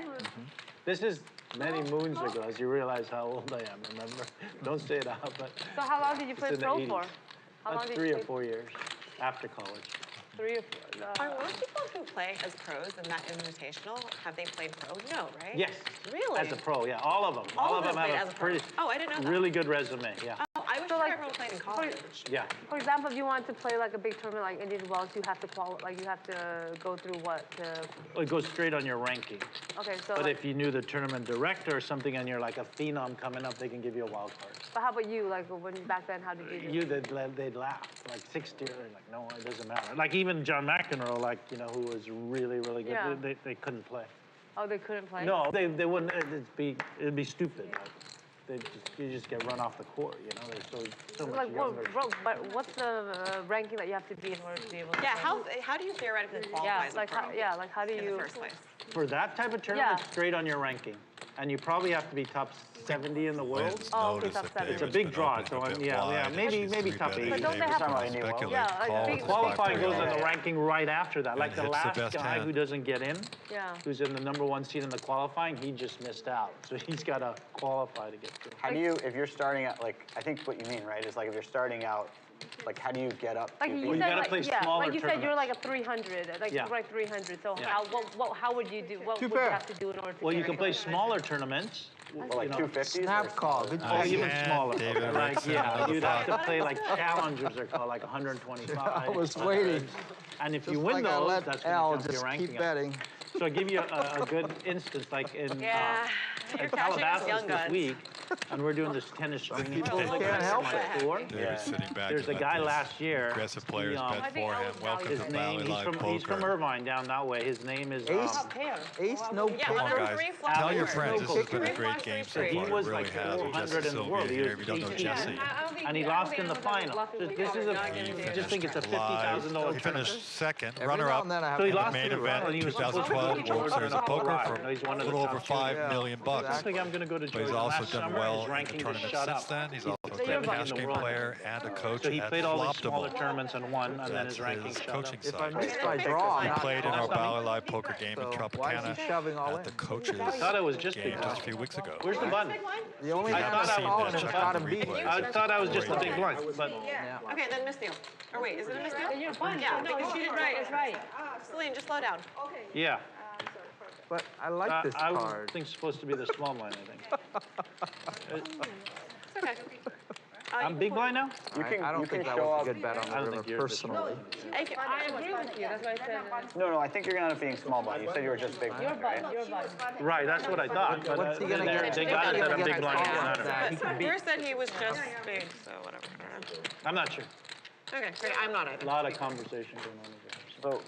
This is many moons ago, as you realize how old I am, remember? Don't say it out, but So how long did you it's play in the pro 80s. for? How long That's did 3 you or play? 4 years after college. 3 or 4. Are most people who play as pros in that invitational, have they played pro? No, right? Yes. Really? As a pro, yeah, all of them. All of them played have as a pro. pretty, Oh, I didn't know that. really good resume, yeah. Oh, I wish So, like, everyone played in college. Yeah. For example, if you want to play like a big tournament like Indian Wells, you have to you have to go through what? Well, it goes straight on your ranking. Okay, so. But Like, if you knew the tournament director or something and you're like a phenom coming up, they can give you a wild card. but how about you? Like when back then, how did you do? They'd laugh. Like 60, they're like, no, it doesn't matter. Like even John McEnroe, like, you know, who was really, really good, Yeah. they couldn't play. Oh, they couldn't play. No, they wouldn't, it'd be stupid. Like, you just get run off the court, you know, they're so much Like, younger. but what's the ranking that you have to be in order to be able to? Yeah, play? how do you theoretically qualify Yeah, as a like pro? like how do in you? the first place? For that type of tournament, Yeah. it's straight on your ranking. And you probably have to be top 70 in the world. Lynn's Oh, okay, noticed top that seven. It's a David's big been draw, opening so a bit yeah, wide, maybe and maybe she's top 3-betting. 80. But don't they David's have- gonna Yeah, speculate, like, call, big- it's Qualifying 5-3 goes all. on the ranking right after that. Like And the hits the last best guy hand. who doesn't get in, Yeah. who's in the #1 seed in the qualifying, he just missed out. So he's got to qualify to get through. How do you, if you're starting out, like, I think what you mean, right, is like if you're starting out, like, how do you get up Like to you Well, you said, gotta like, play yeah, smaller like you said, you're tournaments. like a 300, like Yeah. you're like 300. So Yeah. how would you do? What Too would you fair. have to do in order to? Well, get you can into play it? smaller tournaments. Well, like you know, 250s? Snap call. Good Or call. even And smaller. David Like, Rickson, yeah, another you'd have to five. play like challengers, they're called, like 125. I was waiting. And if you Just win like I those, let that's Al when you jump just your ranking keep up. betting. So I'll give you a good instance, like in Yeah, you're catching us Calabasas young this guns. week, and we're doing this tennis screening. People can't help it. Floor. David sitting back. There's to a let guy these last year. Aggressive players he, bet for him. Welcome his to name, Valley Live he's from Poker. Irvine down that way. His name is Ace, no Yeah, Come but on, there were guys. 3 flops. Tell your there. friends this has been a Three great flops, game so three He far. It was really like has. We just 400 in the Sylvia world. He here. was We don't know 18. Jesse. And he lost in the final. So this is just think it's a $50,000 He tournament. finished second, Every runner-up. now and then I have So he to- lost Main in the event final, and he was 2012 World Series of Poker for No, he's one a of the little over top $5 shooters. million I bucks. think I'm going to go to But he's Georgia. also Last done summer, well his in the ranking just tournament shot since up. then. He's also a He's great the cash game one. player and a coach So he at played all these smaller Floptimal. tournaments and won, and then That's his ranking his shot coaching up. If I side. miss my draw, He I'm played in our not. Valley Live poker game in So why is he Tropicana shoving all at the in? coaches I thought it was just game big just a blind. few weeks ago. Where's the button? The only I time thought I've I fallen was is check not out a the beat. replays. I thought I was just a big blind, but Okay, then miss deal. Or wait, is it a miss deal? Then you're fine. Yeah, No, you because did you it did right. It's right. Celine, just slow down. yeah. But I like this I card. think it's supposed to be the small blind, I think. It's okay. I'm big blind now? I don't think that was a good bet on I the don't river think you're the personally. I agree with you. That's why I said No, I think you're going to end up being small blind. You said you were just big your blind, right? button. Your button. Right, that's what I thought. But What's he gonna get? they got it that I'm What's he big gonna blind. get? Doesn't matter. That he can beat. Bruce said he was just big, so whatever. I'm not sure. Okay, great. I'm not either. A lot of conversation going on here. So,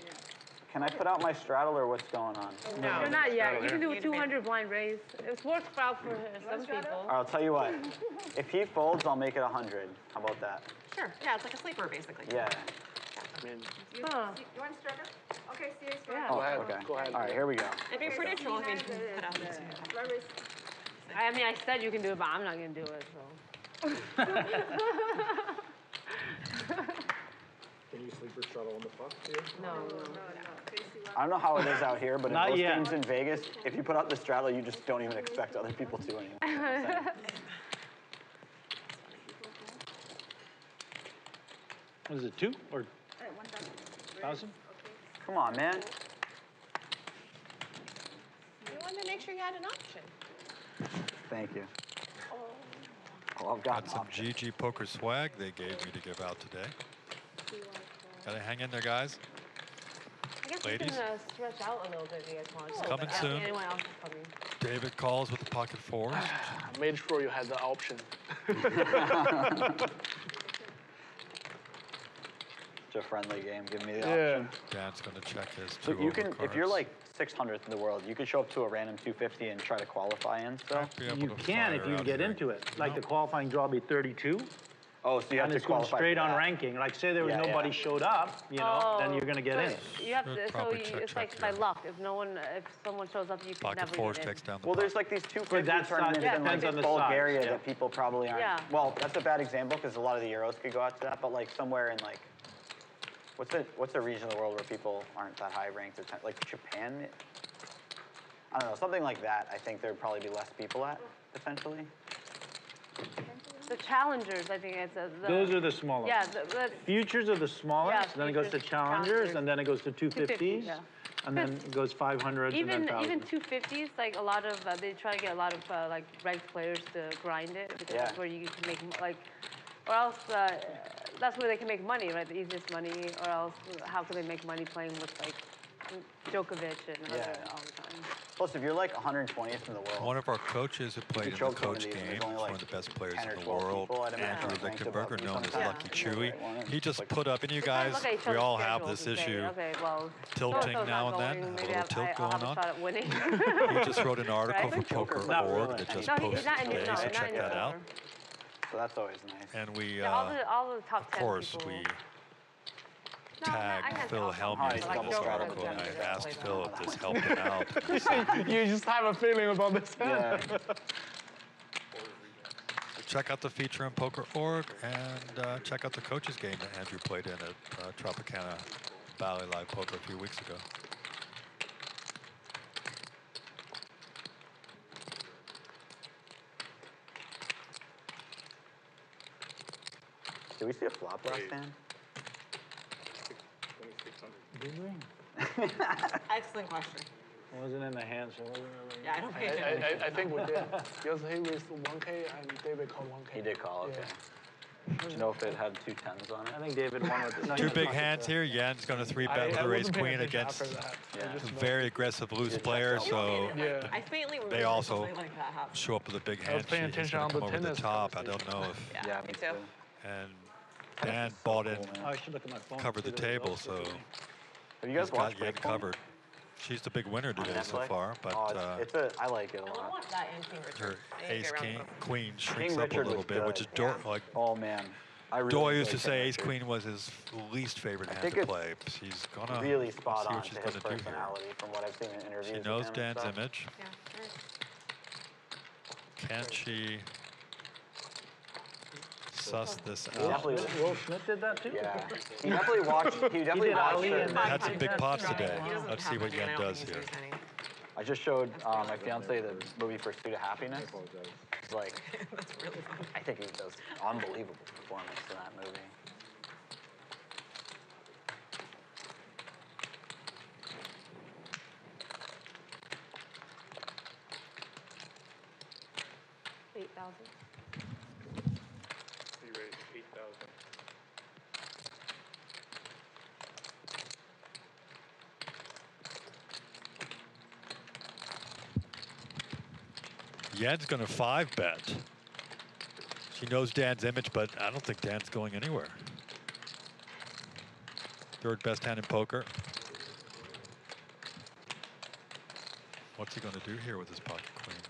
can I put out my straddle or what's going on? No. You're not yet. You can do a 200 blind raise. It's worked out for some people. All right, I'll tell you what. If he folds, I'll make it 100. How about that? Sure. Yeah, it's like a sleeper, basically. Yeah. Huh. You want to start it? Okay, serious. Yeah. Oh, okay. All right, here we go. It'd be pretty cool if you put out the I mean, I said you can do it, but I'm not going to do it, so. Can you sleeper straddle on the fuck here? No. I don't know how it is out here, but in Not most yet. games in Vegas, if you put out the straddle, you just don't even expect other people to anymore. What is it, 2 or 1,000? Come on, man. You wanted to make sure you had an option. Thank you. Oh, I've got Got some GG poker swag they gave me to give out today. Gotta hang in there, guys. I guess Ladies. we can stretch out a little bit if you guys want. So Coming that soon. Anyone else is coming. David calls with the pocket fours. I made sure you had the option. It's a friendly game. Give me the Yeah. option. Dan's gonna check his So two you can, overcards. if you're like 600th in the world, you could show up to a random 250 and try to qualify and stuff. Be able You to can if fire you out get here. into it. Like the qualifying draw will be 32. Oh, so you have And to it's going qualify straight for on that. ranking. Like say there was Yeah, nobody yeah. showed up, you know, then you're gonna get in. You have Should to, so probably you, check, it's like check by here. luck. If someone shows up, you can Pocket never fours get in. takes down the Well, pot. there's like these 250 that tournaments size in like depends on the Bulgaria size, yeah. that people probably aren't. Yeah. Well, that's a bad example because a lot of the Euros could go out to that, but like somewhere in like, what's a region of the world where people aren't that high ranked? Like Japan? I don't know, something like that. I think there'd probably be less people at, potentially. The challengers, I think it's Those are the smaller. Yeah, ones. Futures are the smallest, Yeah, then it goes to futures, challengers, challengers. and then it goes to 250s, yeah. and then it goes 500s, and then Even 1,000. 250s, like a lot of they try to get a lot of like ranked players to grind it because that's Yeah. where you can make like, or else that's where they can make money, right? The easiest money, or else how can they make money playing with like Djokovic and other Yeah. all the time. Plus, if you're like 120th in the world, One of our coaches who played in the choke one of coach these, and game, there's only, one like, of the best players 10 or in the 12 world, people, I'd imagine, Andrew ranked above Lichtenberger, me known as sometimes. Lucky Chewy. Right one. He just Like- put up, and you They kind of guys, look at each we other's all have schedules this and say, issue. Okay, well, tilting so-and-so's now not and then, going, a maybe little tilt I'll have going a on. shot at winning. He just wrote an article Right? for Poker.org Not really. that just No, he's posted not in today, no, so not check anymore. that out. So that's always nice. And we, Yeah, all the top of 10 course, people. we No, I tagged can't Phil tell. Helmuth Like in this double article, and I strategy. asked Phil if this helped him out. And he said, You just have a feeling about this. Yeah. check out the feature on Poker.org and check out the coaches game that Andrew played in at Tropicana Valley Live Poker a few weeks ago. Did we see a flop last hand? 2,600. Excellent question. It wasn't in the hand, so it wasn't really. Yeah, I don't pay attention. I think we did. Because he raised 1K and David called 1K. He did call, okay. Do you know if it had 2 10s on it? I think David won with it. No, Two big hands here. Yen's going to 3-bet with her ace queen against a very aggressive loose player, so I faintly remember they also something like that happened. show up with a big I was hand. paying She's attention going to on come the over the tennis top. I don't know if. Yeah, me too. And Dan bought in, Oh, I should look at my phone. covered the table, so Have you guys he's got watched Yen Bitcoin? covered. She's the big winner today so Netflix? far, but I like it a I want to lot. watch that and King Richard. her I need to ace get around king to both. queen shrinks King up a Richard little was bit, which good. is like Oh man, I really Doyle used enjoyed to say King ace Richard. queen was his least favorite I hand think to it's play. She's gonna Really spot see on what to she's his gonna do here. personality from what I've seen in interviews. She with knows him and Dan's stuff. image. Yeah, Can she suss this Will out? Smith did that too? Yeah, he definitely watched. He definitely did watched. Ali and Had some big pots today. He doesn't Let's have see what money, and Yen I don't does think here. he's returning. I just showed my fiance the movie Pursuit of Happiness. It's like, That's really fun. I think he does unbelievable performance in that movie. $8,000. He raised 8,000. Yen's gonna 5-bet. She knows Dan's image, but I don't think Dan's going anywhere. Third best hand in poker. What's he gonna do here with his pocket queens?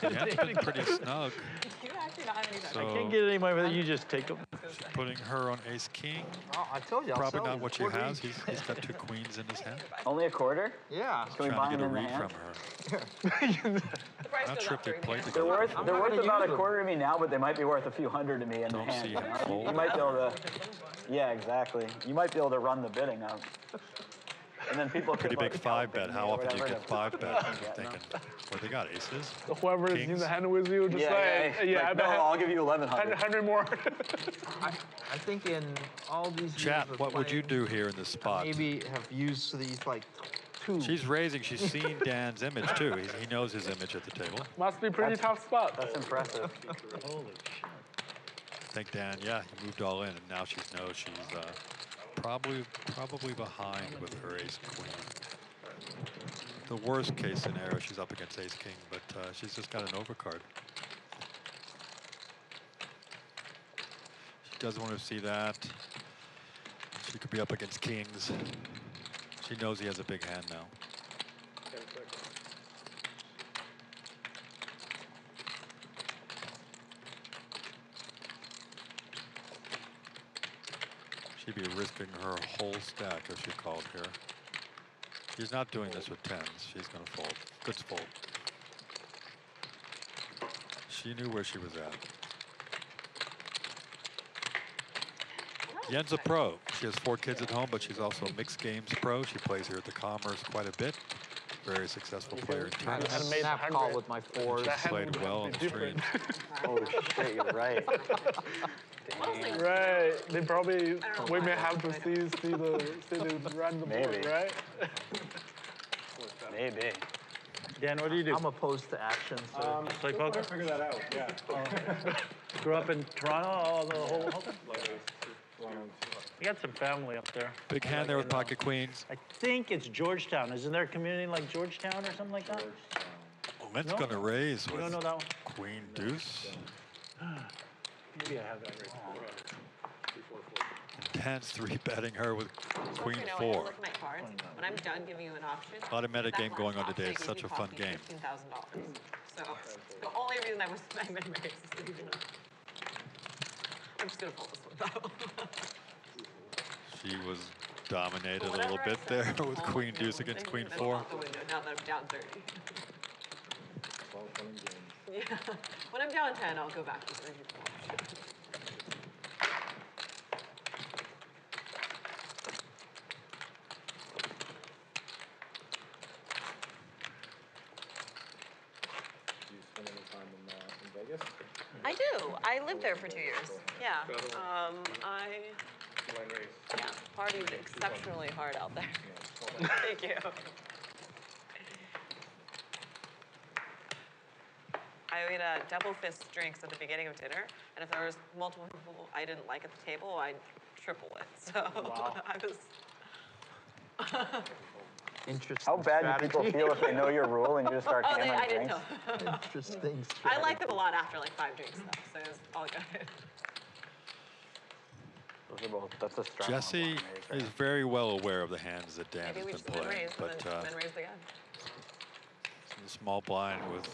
Yen's been pretty snug. You actually not any better. So I can't get any more, but you just take them. she's putting her on ace king. Oh, I told you. I'll Probably sell not these. what she Quarter has. each. He's got 2 queens in his hand. Only a quarter? Yeah. Can we buy Trying to him get a in the read hand? from her. The price Not goes sure up if they during played the They're together. worth, they're worth about a quarter to me now, but they might be worth a few hundred to me in the Don't hand. see You him know? fold. You might be able to. Yeah, exactly. You might be able to run the bidding up. And then people Pretty could big like, 5-bet. How often do you get 5-bet? I'm thinking, well, they got aces. Whoever is in Kings. the hand with you, just Yeah, say, like, no, I'll give you 1,100. 100 more. I think in all these Chat, years of what would you playing, do here in this spot? maybe have used these like 2. She's raising. She's seen Dan's image, too. He knows his image at the table. Must be pretty tough spot. That's impressive. Holy shit. I think Dan, yeah, he moved all in, and now she knows she's probably behind with her ace queen. The worst case scenario, she's up against ace king, but she's just got an overcard. She doesn't want to see that. She could be up against kings. She knows he has a big hand now. 10 seconds. She'd be risking her whole stack if she called here. She's not doing this with 10s. She's going to fold. Good fold. She knew where she was at. Yen's a pro. She has 4 kids at home, but she's also a mixed games pro. She plays here at the Commerce quite a bit. Very successful player in I had a tournaments. snap call with my 4s. She's played well on the stream. Oh shit, you're right. Right. They probably, we may have to see the random board, Maybe. right? Maybe. Dan, what do you do? I'm opposed to action, so. Play poker? Figure that out, yeah. Grew up in Toronto, all the whole. You got some family up there. Big hand there with pocket queens. I think it's Georgetown. Isn't there a community like Georgetown or something like that? Lynn's No. going to raise You with don't know that one? queen deuce. Maybe I have that right. Dan's 3-betting her with queen You know, I 4. look at my cards. When I'm done giving you an option, A lot of meta that game going on last today. option It's such a usually fun costs me game. $15,000. So the only reason I'm gonna raise is to give you an option. I'm just gonna pull this one though. She was dominated a But little whatever I bit said, there I'm with almost queen gonna deuce lose against it, queen that's 4. out the window now that I'm down 30. It's all fun and games. Yeah. When I'm down 10, I'll go back to the original option. Do you spend any time in I do. I lived there for 2 years. Yeah. Yeah, partied exceptionally hard out there. Thank you. I would double fist drinks at the beginning of dinner, and if there was multiple people I didn't like at the table, I'd triple it. So I was. Interesting. How bad do people feel if they know your rule and you just start hammering I didn't drinks? know. Interesting. I liked them a lot after like 5 drinks, though, so it was all good. Those are both. That's a strong Jesse is very well aware of the hands that Dan Maybe we has just been been playing, raised, but been raised again. it's in the small blind with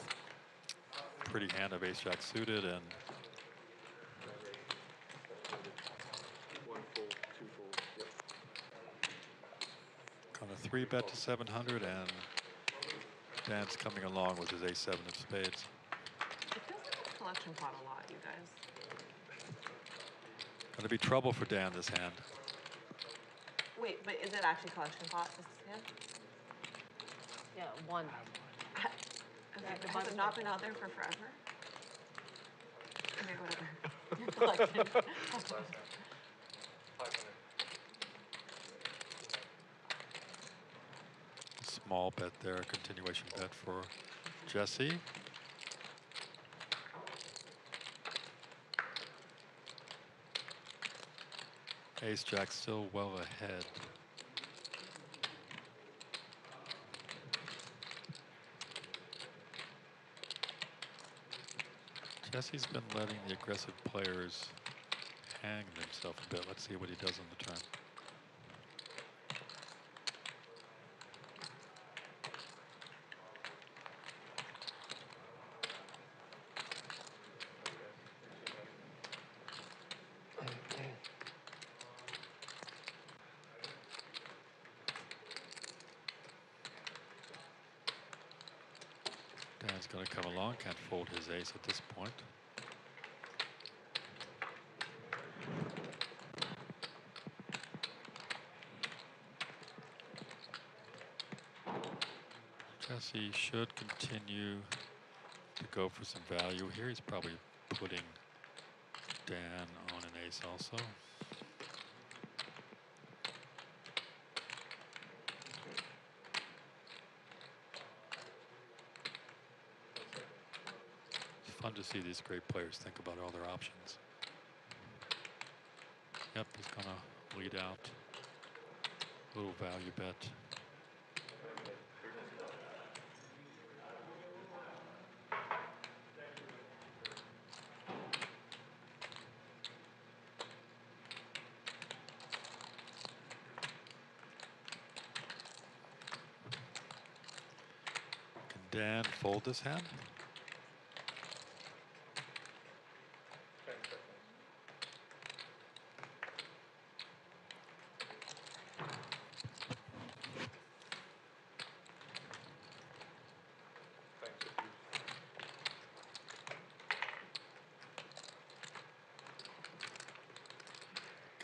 pretty hand of ace jack suited and 1 full, 2 full. Yep. kind of 3-bet to 700, and Dan's coming along with his ace-7 of spades. It feels like a collection pot a lot, you guys. Gonna be trouble for Dan this hand. Wait, but is it actually collection pot this hand? Yeah, one. Okay, but has it not been out there for forever? Okay, whatever. Collection. Small bet there, a continuation bet for Jesse. Ace jack still well ahead. Jesse's been letting the aggressive players hang themselves a bit. Let's see what he does on the turn. Dan's going to come along, can't fold his ace at this point. Jesse should continue to go for some value here. He's probably putting Dan on an ace also. It's fun to see these great players think about all their options. Yep, he's gonna lead out. Little value bet. Can Dan fold this hand?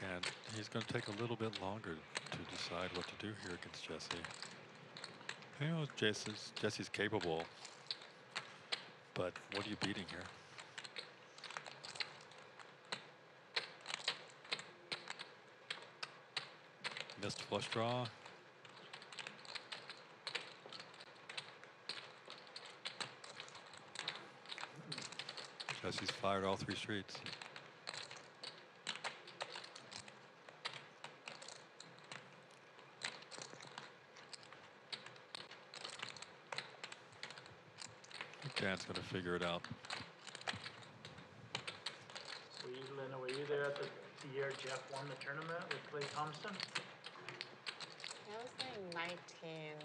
And he's going to take a little bit longer to decide what to do here against Jesse. You know, Jesse's capable, but what are you beating here? Missed flush draw. Jesse's fired all 3 streets. Dan's going to figure it out. Were you there at the year Jeff won the tournament with Clay Thompson? I was like 19.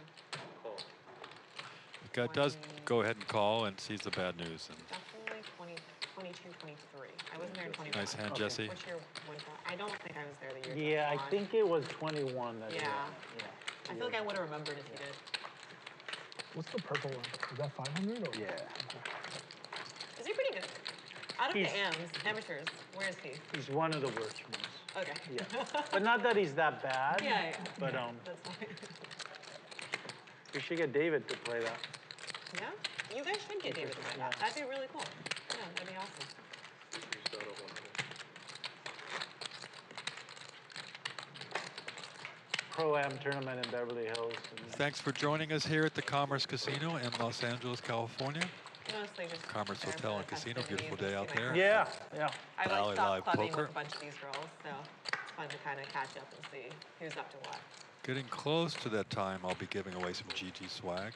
The guy does go ahead and call and sees the bad news. And Definitely 22, 23. I wasn't there in 21. nice hand, Jesse. Which year was that? I don't think I was there the year. Yeah, I think it was 21. That Yeah. year. I feel like I would have remembered if you did. What's the purple one? Is that 500 or? Yeah. Is he pretty good? Out of He's- the amateurs, where is he? He's one of the worst ones. Okay. Yeah. But not that he's that bad. Yeah. But That's fine. we should get David to play that. Yeah? You guys should get David to play that. That'd be really cool. Yeah, that'd be awesome. Pro-Am tournament in Beverly Hills. Thanks for joining us here at the Commerce Casino in Los Angeles, California. Mostly just Commerce there Hotel for and the Casino, beautiful festivities day and out see my there. Yeah, yeah. I Valley stopped Live clubbing Poker. with a bunch of these girls, so it's fun to kind of catch up and see who's up to what. Getting close to that time, I'll be giving away some GG swag.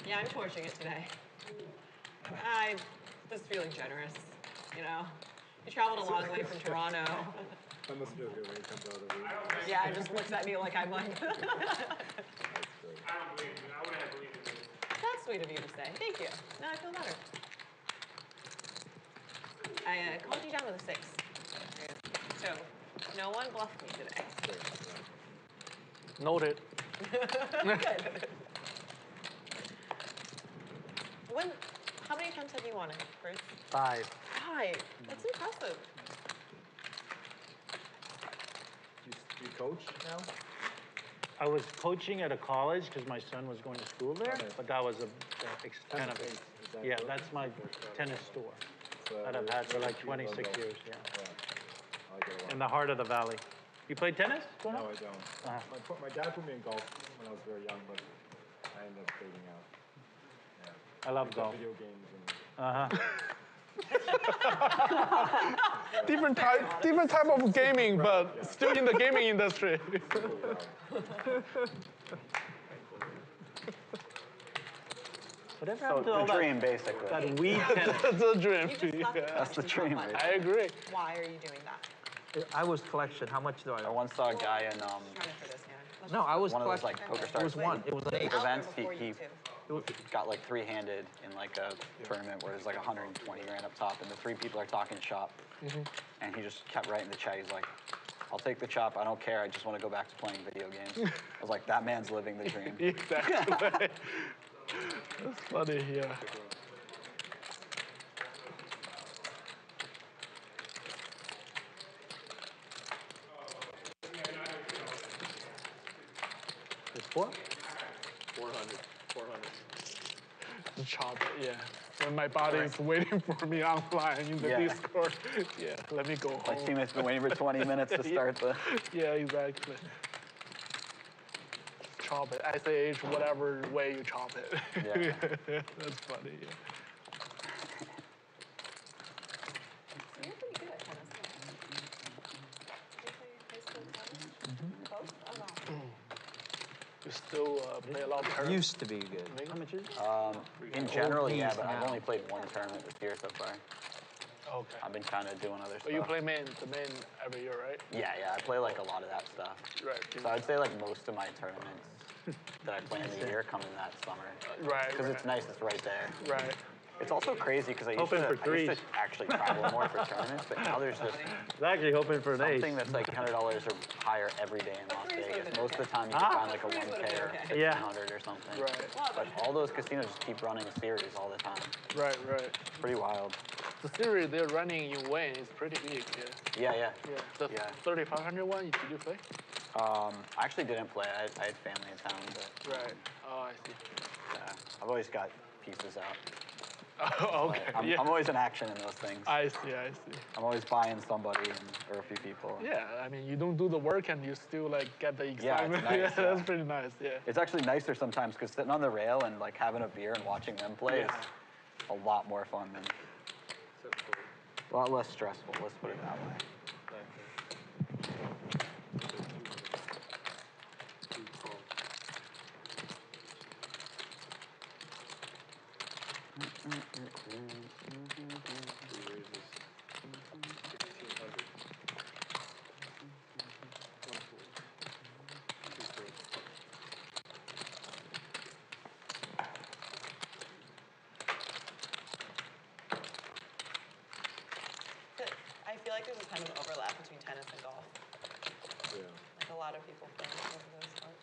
Yeah, I'm torching it today. I was feeling generous, you know. You traveled a long way from Toronto. I must feel good when you come to other week. Yeah, it just looks at me like I'm like. That's great. I don't believe you. I wouldn't have believed in this. That's sweet of you to say. Thank you. Now I feel better. I called you down with a 6. So, no one bluffed me today. Noted. Good. How many times have you won it, Bruce? 5. 5. That's impressive. You coach now? I was coaching at a college because my son was going to school there, Okay. but that was kind of, Is that yeah, good? that's my tennis store So that I've had for like 26 logo. years, yeah. I like it a lot. In the heart of the valley. You play tennis? No, I don't. Uh-huh. My dad put me in golf when I was very young, but I ended up fading out. Yeah. I love Picked golf. up video games and Different type of gaming, but still in the gaming industry. Whatever So happened to the all dream, basically. that weed tennis? That's a dream. You just left the That's the question dream. so much. I agree. Why are you doing that? I was collection. How much do I I owe? once saw a guy in Trying for this, yeah. Let's No, I was one of those collecting. like poker It stars. was one. It was an 8. Events. before He you two. got like 3-handed in like a tournament where there's like 120 grand up top, and the 3 people are talking shop, and he just kept writing the chat. He's like, "I'll take the chop. I don't care. I just want to go back to playing video games." I was like, "That man's living the dream." Exactly. That's funny, yeah. It's 4? 400. The chop it, yeah. When my body is waiting for me offline in the Yeah. Discord. Yeah, let me go My home. teammate's been waiting for 20 minutes to start the. Yeah, exactly. Chop it. SAH, whatever way you chop it. Yeah. That's funny, yeah. You're pretty good at tennis. Did you play high school and college? Both? Oh, wow. You still play a lot of tournaments? Used to be good. How much is it? In general, yeah, knees but I've now. only played one tournament this year so far. Okay. I've been kind of doing other But stuff. you play the main every year, right? Yeah, I play like a lot of that stuff. Right. So I'd say like most of my tournaments that I play in the year come in that summer. Right, Because right. it's nice, it's right there. Right. It's also crazy because I used Hoping for to threes. actually travel more for tournaments, but now there's just I was actually hoping for an ace. something that's like $100 or higher every day in Las threes would've Vegas. been Most of the okay. time you can find like a Threes would've 1K been or okay. Yeah. 1,500 or something. Right. But all those casinos just keep running a series all the time. Right, right. It's pretty wild. The series they're running in Wayne is pretty big, yeah. Yeah. Yeah. The Yeah. 3,500 one, did you play? I actually didn't play. I had family in town, but Right. Oh, I see. yeah, I've always got pieces out. Okay. I'm, Yeah. I'm always in action in those things. I see. I'm always buying somebody or a few people. Yeah, I mean, you don't do the work and you still like get the Yeah, it's excitement. nice, Yeah, yeah. that's pretty nice. Yeah. It's actually nicer sometimes because sitting on the rail and like having a beer and watching them play is a lot more fun than, a lot less stressful, let's put it that way. I feel like there's a ton of overlap between tennis and golf. Yeah. Like a lot of people play both of those sports.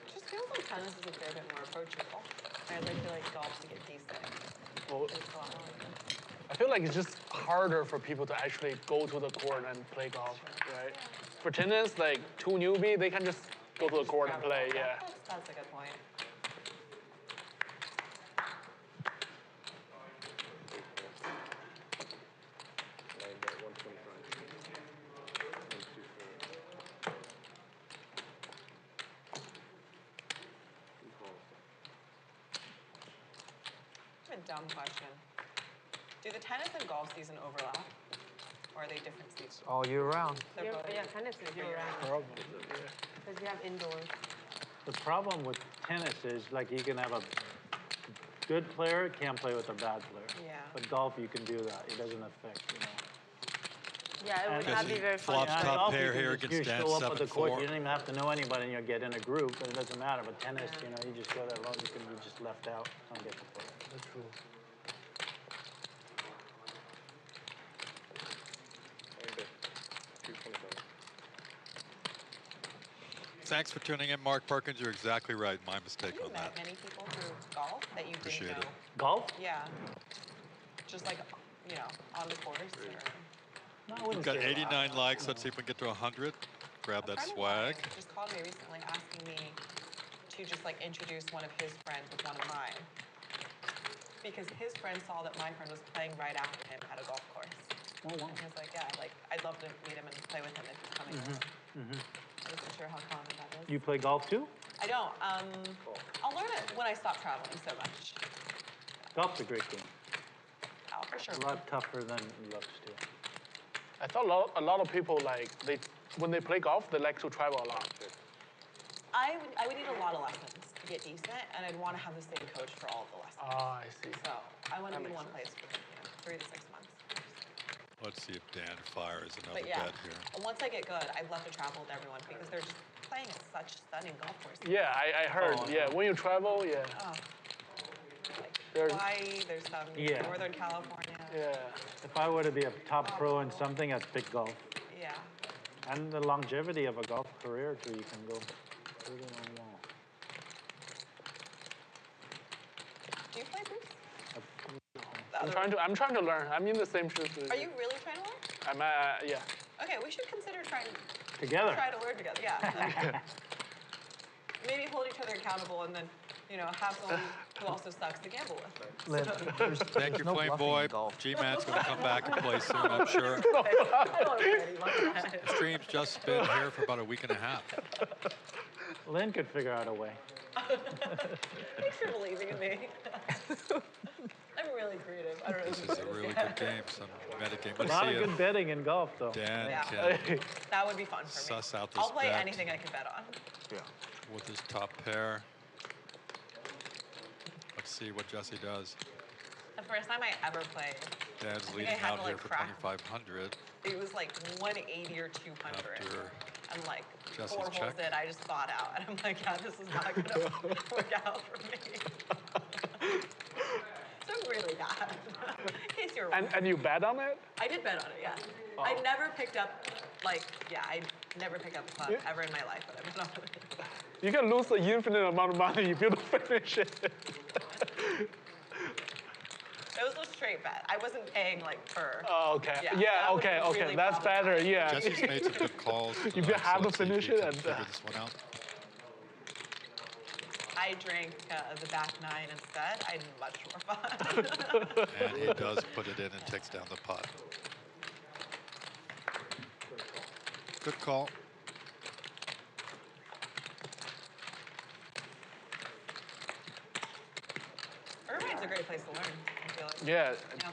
It just feels like tennis is a fair bit more approachable. Whereas I feel like golf to get decent. Well, It's a lot more. I feel like it's just harder for people to actually go to the court and play golf, right? For tennis, like 2 newbie, they can just go to the court and play. Yeah. That's a good point. A dumb question. Do the tennis and golf season overlap? Or are they different seasons? All year round. Yeah, tennis is year round. Probably, Because you have indoors. The problem with tennis is like you can have a good player can't play with a bad player. Yeah. But golf you can do that. It doesn't affect, you know. Yeah, it would And not be very fun. Flops top golf, pair you here can against Dan, show up at the court. 7-4. You don't even have to know anybody, and you get in a group, and it doesn't matter. But tennis, you know, you just go there alone. You can be just left out. Don't get to play. That's true. Thanks for tuning in, Mark Perkins. You're exactly right. My mistake Have you on met that. many people through golf that you Appreciate didn't know? it. Golf? Yeah. Just like, you know, on the course. Or... No, I We've wouldn't got say a lot. 89 likes. Let's see if we can get to 100. Grab that A friend of swag. mine just called me recently asking me to just like introduce one of his friends with one of mine. Because his friend saw that my friend was playing right after him at a golf course. Oh, wow. And he was like, yeah, like, I'd love to meet him and play with him if he's coming over. I wasn't sure how common that is. You play golf too? I don't. I'll learn it when I stop traveling so much. Golf's a great game. Oh, for sure. A lot tougher than it looks too. I thought a lot of people when they play golf, they like to travel a lot. I would need a lot of lessons to get decent, and I'd want to have the same coach for all of the lessons. Oh, I see. So I want to That be in makes one place for 3 to 6 months. Let's see if Dan fires another But yeah, bet here. once I get good, I'd love to travel with everyone because they're just playing at such stunning golf courses. Yeah, I heard. Oh, yeah, no. when you travel, yeah. Oh. Like There's- Hawaii, there's some Yeah. Northern California. Yeah. If I were to be a top pro in something, I'd pick golf. Yeah. And the longevity of a golf career too, you can go really long wall. Do you play boots? I'm trying to learn. I'm in the same shoes. Are you really trying to learn? I'm yeah. Okay, we should consider trying Together. Try to learn together. Yeah. Maybe hold each other accountable and then, you know, have someone who also sucks to gamble with. Lynn, there's Thank you, no Flame bluffing Boy. in golf. G-Man's going to come back and play soon, I'm sure. I don't want to play any like that. The stream's just been here for about a week and a half. Lynn could figure out a way. Thanks for believing in me. I'm really creative. I don't know. This is a really good game, some meta game. A Let's lot see of if good betting in golf though. Dan Yeah. can That would be fun for me. suss out this I'll play bet anything I can bet on. Yeah. with his top pair. Let's see what Jesse does. The first time I ever played, Dan's think I leading had out to, here like, for crack. 2,500 it was like 180 or 200. after And like Jesse's 4 holes check. in, I just thought out. And I'm like, yeah, this is not going to work out for me. So really bad. In case you're And you bet on it? I did bet on it, yeah. I never picked up, like, yeah, I never picked up a club ever in my life, but I bet on it. You can lose an infinite amount of money if you don't finish it. It was a straight bet. I wasn't paying, like, per. Oh, okay. Yeah, Yeah, that was okay, really That's better, yeah. Jesse's made some good calls. If you tonight, have so to let's see if finish he it can and, figure this one out. I drank the back 9 instead. I had much more fun. And he does put it in and takes down the putt. Good call. Irvine's a great place to learn, I feel like. Yeah. Yeah.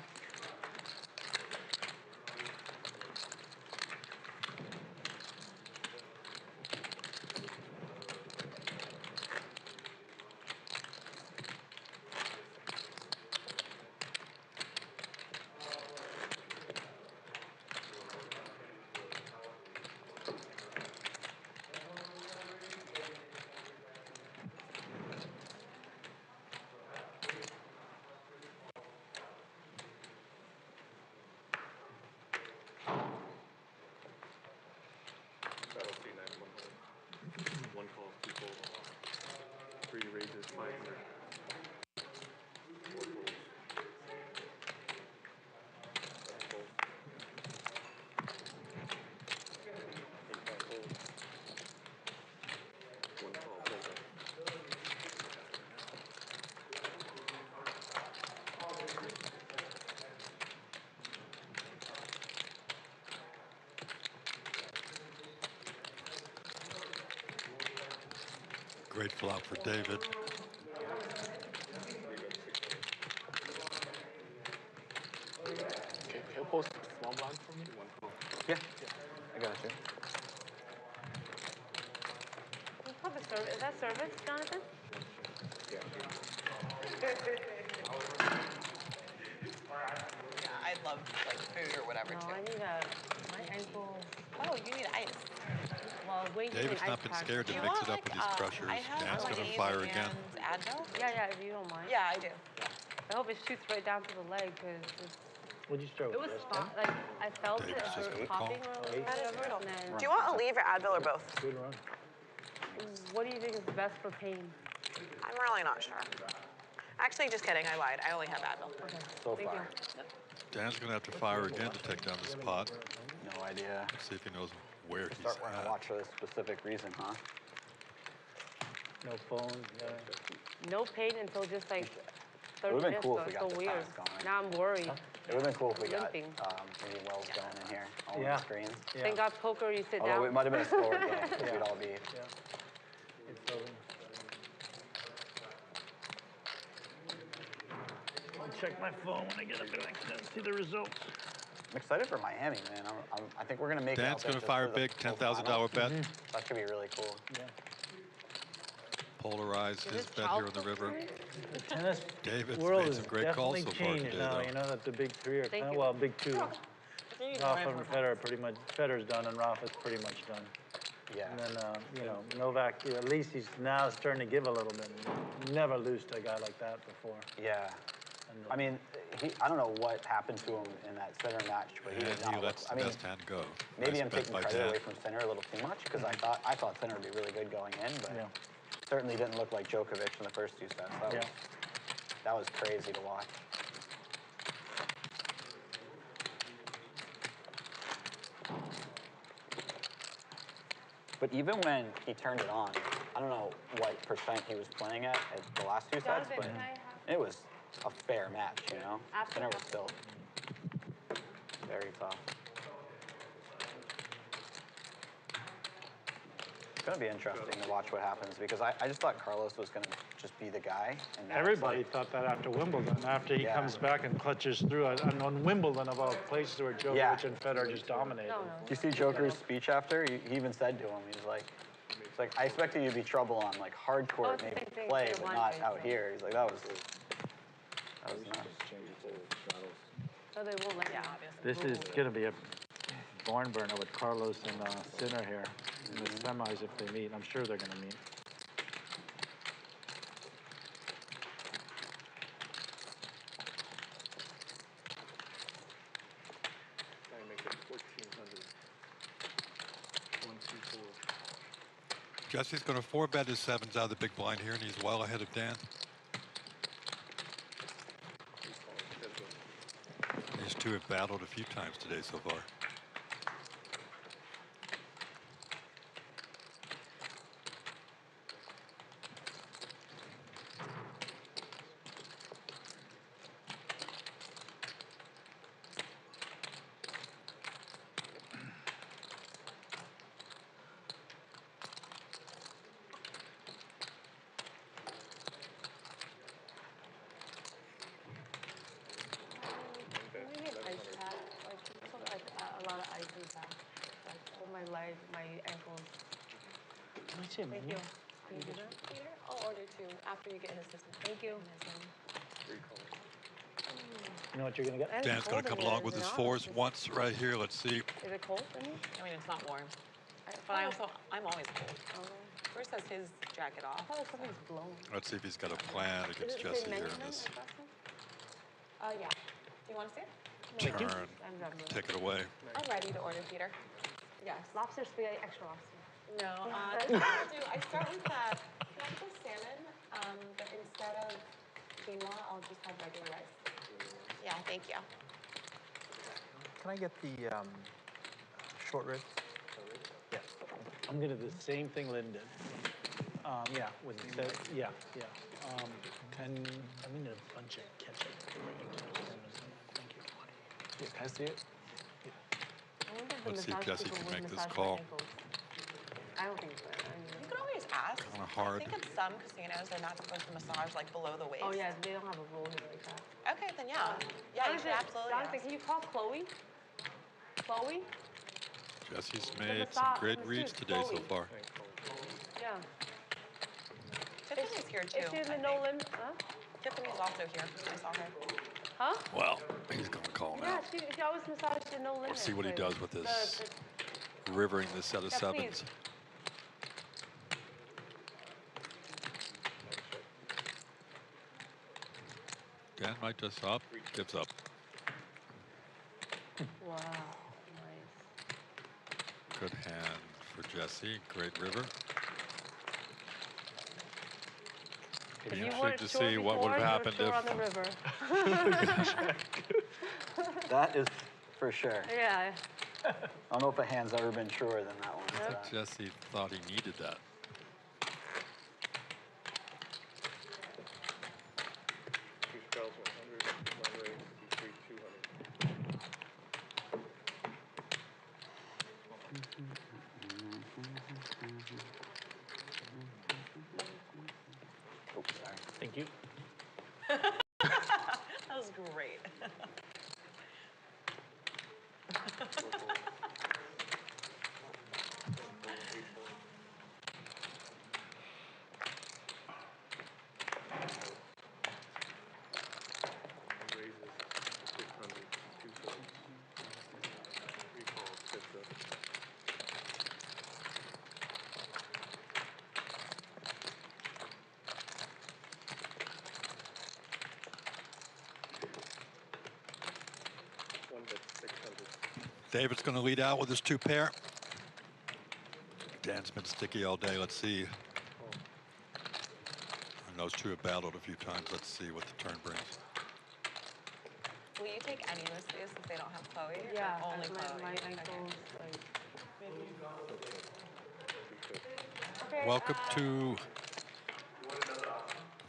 One call, 2 calls. 3 raises, 500. 4 calls. 7 calls. 8 calls. Great flop for David. Can you post small blind for me? Yeah, I got you. It's probably service. Is that service, Jonathan? Yeah, I love like food or whatever No, too. I need my ankles. Oh, you need ice. Well, wait. David's not been scared to mix it up with these crushers. I have Dan's going to magnesium fire again. and Advil. Yeah, if you don't mind. Yeah, I do. I hope it shoots right down to the leg because What'd you start it with? was spot, like I felt David's it just gonna popping call. or whatever. And then, Do you want Aleve or Advil or both? Good run. what do you think is best for pain? I'm really not sure. Actually, just kidding. I lied. I only have Advil. Okay. So Thank far. you. Dan's going to have to fire again to take down this pot. No idea. See if he knows where he's Start wearing a at. watch for this specific reason, huh? No phone. No pain until just like It 30 would've been minutes cool ago. if we It's got so the weird. science going. Now I'm worried. It would have been cool if we got Limping. maybe Wells going in here, all Yeah. the screens. Yeah. Thank God poker, you sit Although down. it might have been a slower game, because we'd all be. It's over. I'll check my phone when I get up and I can see the results. I'm excited for Miami, man. I think we're going to make it out Dan's there going to just fire for the big, full $10,000 final. bet. That could be really cool. Yeah. Polarize his bet here on the river. The tennis David's world made is some great calls definitely so far changed today, now. though. You know that the big three are Thank kind of, you. well, big two. Rafa and Federer pretty much. Federer's done and Rafa's pretty much done. Yeah. And then you know Novak. At least he's now starting to give a little bit. Never lose to a guy like that before. Yeah. I mean, I don't know what happened to him in that center match, but he did And not he look. lets the I mean, best hand go. maybe Nice I'm bet taking by credit Dan. away from Sinner a little too much because I thought Sinner would be really good going in, but Yeah. certainly didn't look like Djokovic in the first two sets. That was crazy to watch. But even when he turned it on, I don't know what percent he was playing at the last two sets, but it was a fair match, you know? Sinner was still very tough. It's going to be interesting to watch what happens because I just thought Carlos was going to just be the guy. And now it's Everybody like, thought that after Wimbledon. After he comes back and clutches through, and on Wimbledon of all places where Djokovic and Federer just dominated. Do you see Joker's speech after? He even said to him, he's like, I expected you to be trouble on like hard court, maybe play, but not out here. He's like, that was nuts. So they won't let you. This is going to be a barn burner with Carlos and Sinner here in the semis if they meet. I'm sure they're going to meet. I make it 1,400. 1, 2, 4. Jesse's going to 4-bet his sevens out of the big blind here, and he's well ahead of Dan. These two have battled a few times today so far. Maybe an ice pack, like sort of like a lot of ice in the pack, like for my leg, my ankles. Thank you. Can you do that? Peter, I'll order two after you get his system. Thank you. You know what you're going to get? Dan's going to come along with his fours once right here. Let's see. Is it cold for me? I mean, it's not warm. But I'm always cold. First has his jacket off. I thought something's blown. Let's see if he's got a plan against Jesse here in this Yeah. Do you want to see it? turn. Take it away. I'm ready to order, Peter. Yes. Lobster spaghetti, extra lobster. No, this is what I'll do. I start with can I get the salmon, but instead of quinoa, I'll just have regular rice. Yeah, thank you. Can I get the short ribs? Yeah. I'm going to do the same thing Lynn did. Yeah, with the, yeah. And I'm going to a bunch of ketchup. Thank you. Yeah, can I see it? Let's see if Jesse can make this call. I don't think so. You can always ask. fast. Kind of hard. I think in some casinos they're not supposed to massage like below the waist. Oh yeah, they don't have a rule here like that. Okay, then yeah. Yeah, you should absolutely Jonathan, ask. can you call Chloe? Chloe? Jesse's made some great reads today so far. Yeah. Tiffany's here too. Is she in the no limit? Huh? Tiffany's also here. I saw her. Huh? Well, he's going to call Yeah, now. she always massages the no limit. Let's see what he does with this. The, Rivering this set of Yeah, sevens. please. Dan might just up, gives up. wow, nice. Good hand for Jesse. Great river. If Be you interesting weren't to sure see what would before, have you're happened sure if. on the river. That is for sure. Yeah. I don't know if a hand's ever been truer than that one. I think Jesse thought he needed that. Two spells 100, one raise, two, 200. Oh, sorry. Thank you. That was great. Raises 600, two folds. Three folds, sets up. One bet 600. David's going to lead out with his two pair. Dan's been sticky all day. Let's see. And those two have battled a few times. Let's see what the turn brings. Will you take any of these if they don't have Chloe? Yeah, or only my Chloe. ankles, like. Welcome to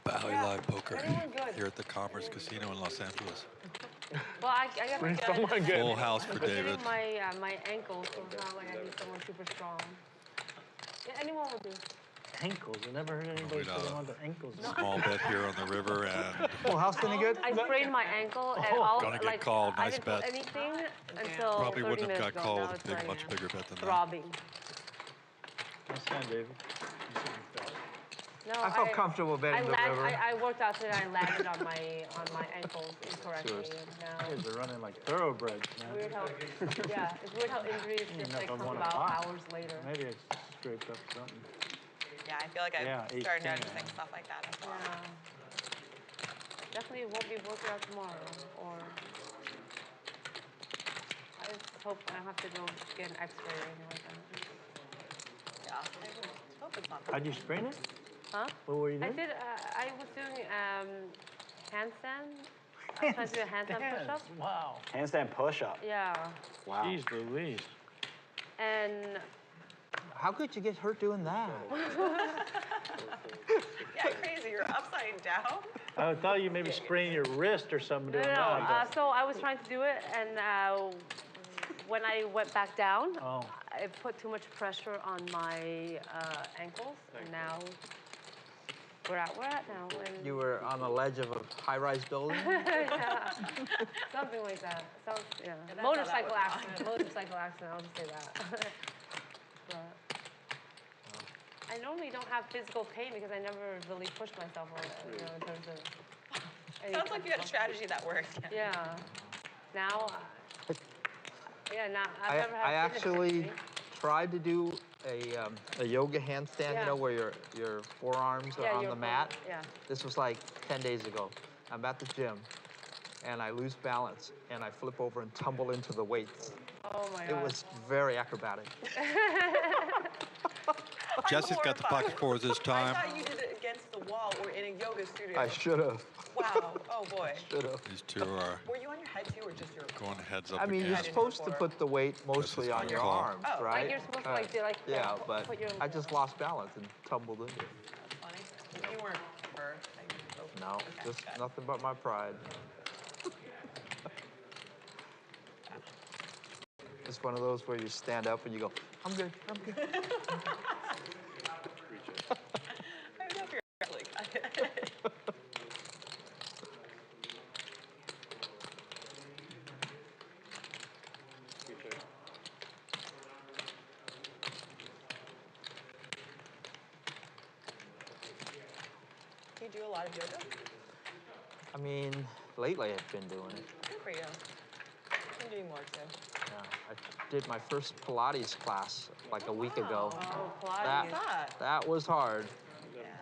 Valley Live Poker Anyone good? here at the Commerce Casino in Los Angeles. Well, I got Bring my someone good. Full house for David. my ankles, so it's not like I need someone super strong. Yeah, anyone will do. Ankles. I never heard anybody say they want their ankles. Small bet here on the river and Full house any good? I sprained my ankle and all Gonna get like called. I Nice didn't do bet. anything until probably 30 wouldn't have minutes got ago. called Now with it's a big, like much bigger bet than that. throbbing. Nice hand, David. No, I felt comfortable betting the river. I worked out today. I landed on my ankles incorrectly. And now Kids are running like thoroughbreds, man. weird how yeah, it's weird how injuries just like come about hours later. Maybe I scraped up something. Yeah, I feel like I've Yeah, started 18, noticing stuff like that as well. Yeah. Definitely won't be working out tomorrow, or I just hope I don't have to go get an X-ray or anything like that. Yeah, I hope it's not that. How'd you sprain it? Huh? What were you I doing? did. I was doing handstand. I was trying to do a handstand push-up. Wow. Handstand push-up. Yeah. Wow. Jeez Louise. And How could you get hurt doing that? Yeah, crazy. You're upside down. I thought you maybe sprained your wrist or something no, doing no. that. So I was trying to do it, and when I went back down, Oh. I put too much pressure on my ankles, and now we're at now. And You were on the ledge of a high-rise building? yeah, something like that. Sounds, yeah. that's how that Motorcycle was. accident. Motorcycle accident. I'll just say that. But I normally don't have physical pain because I never really pushed myself on it, you know, in terms of. any Sounds like you had a type of- strategy that worked. Yeah. Now. Yeah. Now I've never I had fitness actually injury. tried to do a yoga handstand, Yeah. you know, where your forearms are Yeah, on your the mat. yeah. This was like 10 days ago. I'm at the gym, and I lose balance, and I flip over and tumble into the weights. Oh my It god. was very acrobatic. Jesse's got the pocket fours this I time. thought you did it against the wall or in a yoga studio. I should have. Wow. Oh boy. Should have. These two are Were you on your head too, or just your? going heads up I mean, again. you're supposed to put the weight mostly Jesse's on gonna your call. arms, Oh, right? Like you're supposed to like do like Yeah, put but your. I just lost balance and tumbled into it. That's funny. You weren't hurt. No, Okay, just got it. nothing but my pride. It's one of those where you stand up and you go, I'm good, I'm good. you do a lot of yoga? I mean, lately I've been doing it. Good for you. I'm doing more too. Yeah, I did my first Pilates class like a week ago. Oh, Pilates. That was hard.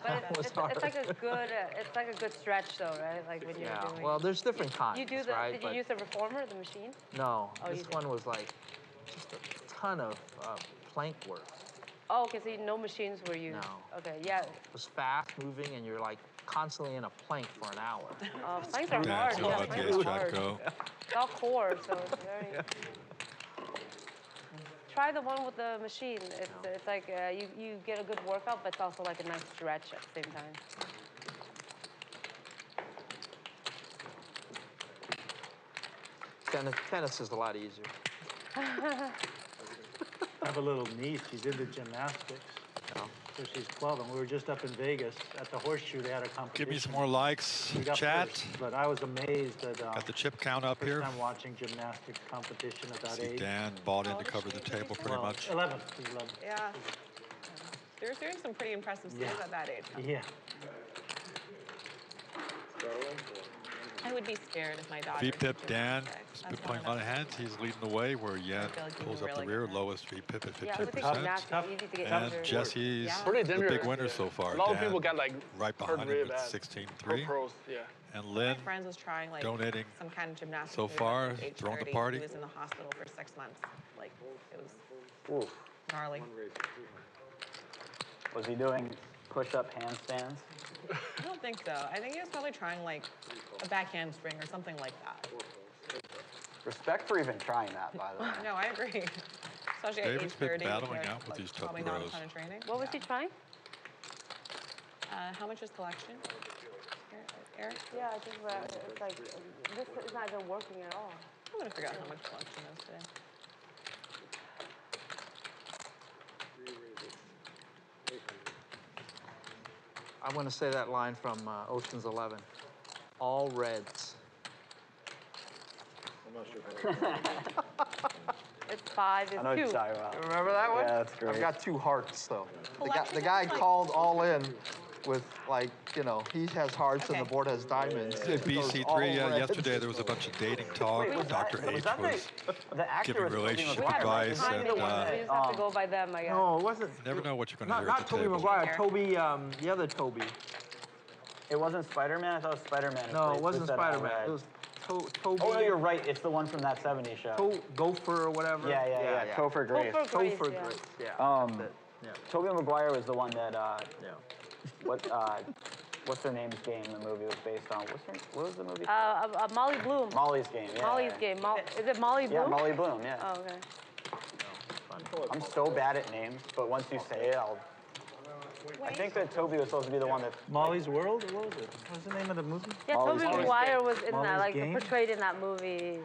But That was it's hard. like a good stretch though, right? Like when you're doing. Well, there's different kinds, You do the. right? Did you use the reformer, the machine? No, Oh, this one was like just a ton of plank work. Oh, okay. So no machines were used. No. Okay, yeah. It was fast moving, and you're like constantly in a plank for an hour. Planks are hard. Dan's gonna let Planks the are hard. go. It's all core, so it's very. Try the one with the machine. It's like you get a good workout, but it's also like a nice stretch at the same time. Tennis is a lot easier. I have a little niece. She's into gymnastics. So she's 12, and we were just up in Vegas at the Horseshoe. They had a competition. Give me some more likes, We got chat. first, but I was amazed that Got the chip count up first here. time watching gymnastics competition at that See age. Dan bought in to cover the table pretty much. 11. She's 11. Yeah. They're doing some pretty impressive skills at that age. Huh? Yeah. I would be scared if my daughter. V-pip Dan has been playing a lot of hands. He's leading the way where Yan pulls up the rear, lowest V-pip at 15%. And Jesse's the big winner so far. A lot of Dan people got like right behind him with 16-3. pros, yeah. And Lynn My friend was trying like donating some kind of gymnastics. so far, age throwing the 30. party. He was in the hospital for 6 months. Like it was gnarly. Was he doing push-up handstands? I don't think so. I think he was probably trying like a back handspring or something like that. Respect for even trying that, by the way. No, I agree. Especially at age David's been 30. battling with, out with like, these tough probably not a throws. ton of training. What was he trying? How much is collection? Eric? Yeah, I think it's like this is not even working at all. I'm gonna figure out how much collection is today. I want to say that line from Ocean's 11. All reds. It's 5 is I know what 2. you're talking about. You remember that one? Yeah, that's great. I've got 2 hearts, though. Collection The guy is like- called all in with, like, you know, he has hearts and the board has diamonds. At It goes all BC3, red. yesterday there was a bunch of dating talk. was Dr. that- H was that was the actor giving was Tobey relationship Maguire, right? advice, We and just have to go by them, I guess. No, it wasn't. you never know what you're going to hear Not at the Tobey table. Maguire. Toby, the other Toby. It wasn't Spider-Man? I thought it was Spider-Man. No, it who wasn't said all Spider-Man. red. It was Toby. Oh, no, you're right. It's the one from that 70s show. Gopher or whatever. Yeah. Topher Grace. Topher Grace, yeah. Yeah. Tobey Maguire was the one that, what's her name's game the movie was based on? What was the movie? Molly Bloom. Molly's Game, yeah. Molly's Game. Is it Molly Bloom? Yeah, Molly Bloom, yeah. Oh, okay. I'm so bad at names, but once you say it, I think that Toby was supposed to be the one that... Molly's World? What was it? What's the name of the movie? Yeah, Molly's Tobey Game. Maguire was in that, Molly's like Game? portrayed in that movie.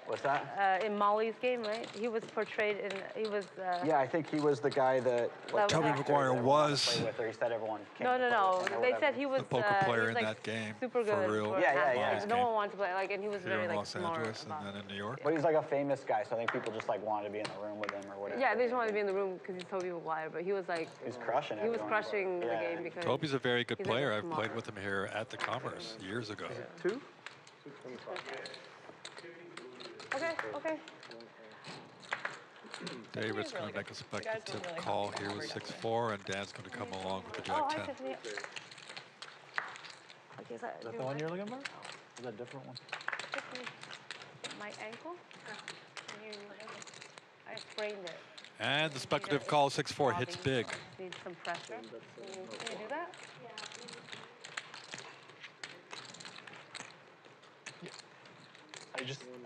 What's that? In Molly's Game, right? He was portrayed in. He was. Yeah, I think he was the guy that... Tobey Maguire was Play with, or he said everyone came No. to play with him or They whatever. said he was the poker he player was, in like, that game super for good. real. Yeah. Molly's No Game one wanted to play, like, and he was here very in like Los smart. Angeles about and then in New York. But he's like a famous guy, so I think people just like wanted to be in the room with him or whatever. Yeah, they just wanted to be in the room because he's Tobey Maguire, but he was like. He's crushing He was everyone. crushing the game because. Toby's a very good he's, like, player. I've smart. played with him here at the Commerce years ago. 2? Okay. David's going to make a speculative call here with 6-4, and Dan's going to come along with the Oh, Jack I 10. said yeah. Okay, is Is that the one you're looking for? Or is that a different one? My ankle? I sprained it. And the speculative call 6-4 hits big. Needs some pressure. Can you do that?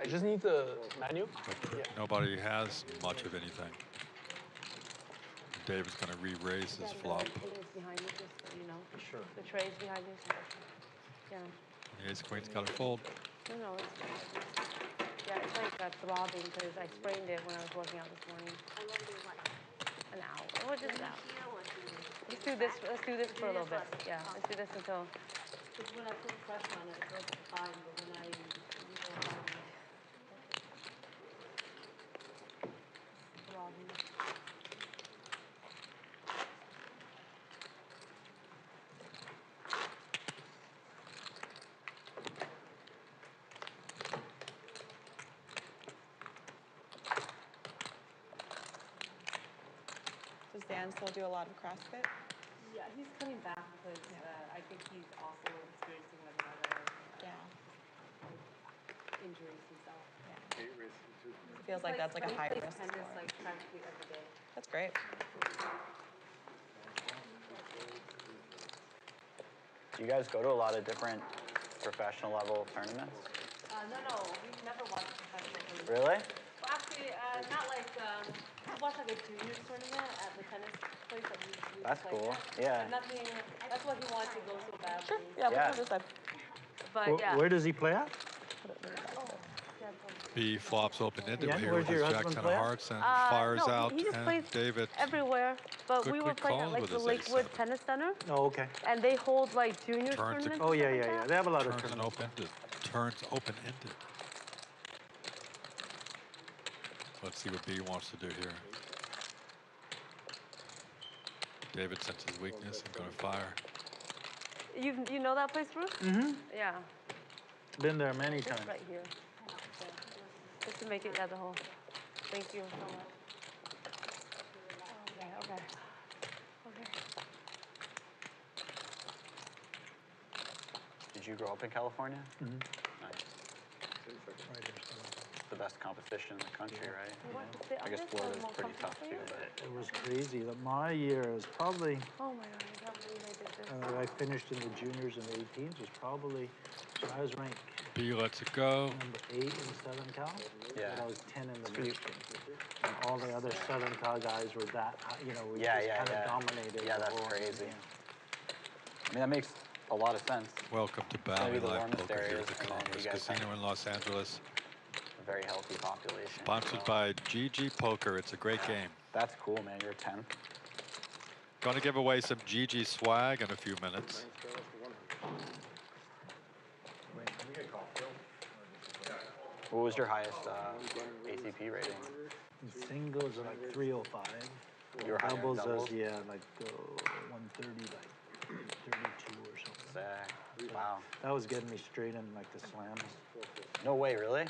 I just need the menu. But nobody has much of anything. David's going to re-raise his flop. The thing is behind you, just so you know. Sure. The tray's behind you. Yeah. The ace-queen's got to fold. No, it's like throbbing because I sprained it when I was working out this morning. An hour. What is that? Let's do this. Let's do this for a little bit. Yeah, let's do this until. Because when I put pressure on it, it goes fine, but when I Throbbing. Does Dan still do a lot of CrossFit? Yeah, he's coming back because I think he's also experiencing like another injuries himself. It feels like that's like a high risk Tennis sport. like practically every day. That's great. Do you guys go to a lot of different professional level tournaments? No, we've never watched professional tournament. Really? Well, actually, not like, we watched like a juniors tournament at the tennis place that we That's play cool. at. Yeah. But nothing, that's what he wanted to go so badly. Sure. Yeah, Yeah. we understand. But yeah. Where does he play at? B flops open into Yeah, here where's with his your jack husband 10 play of at? hearts and fires No, out. he just And plays David everywhere. But we were quickly playing at calls like with the his Lakewood ace-7. Tennis Center. Oh, okay. And they hold like juniors Turns tournaments. Oh, yeah, and yeah, stuff yeah. like They have a lot of turns and tournaments. turns open-ended. Let's see what B wants to do here. David senses his weakness and going to fire. You know that place, Bruce? Mm-hmm. Yeah. Been there many Just times. right here. Just to make it the whole. Thank you so much. Okay. Did you grow up in California? Mm-hmm. Nice. The best competition in the country, right? I guess Florida's pretty tough too, but It was crazy. My year was probably, Oh my God, I can't believe I did this. I finished in the juniors and 18s, was probably, so I was ranked B lets it go. number 8 in Southern Cal. Yeah. And I was 10 in the Michigan. And all the other Southern Cal guys were that, we yeah, just yeah, kind of yeah. dominated. Yeah, the that's whole- crazy. yeah. I mean, that makes a lot of sense. Welcome to Maybe Bally the Live warmest Poker here areas, at the and then you Commerce guys Casino have in Los Angeles. a very healthy population. Sponsored by GG Poker. It's a great game. That's cool, man. You're 10. Going to give away some GG swag in a few minutes. What was your highest ACP rating? In singles are like 305. You were higher in doubles, doubles? yeah, like 130, like 32 or something. Sick. Wow. That was getting me straight in like the slams. No way, really? And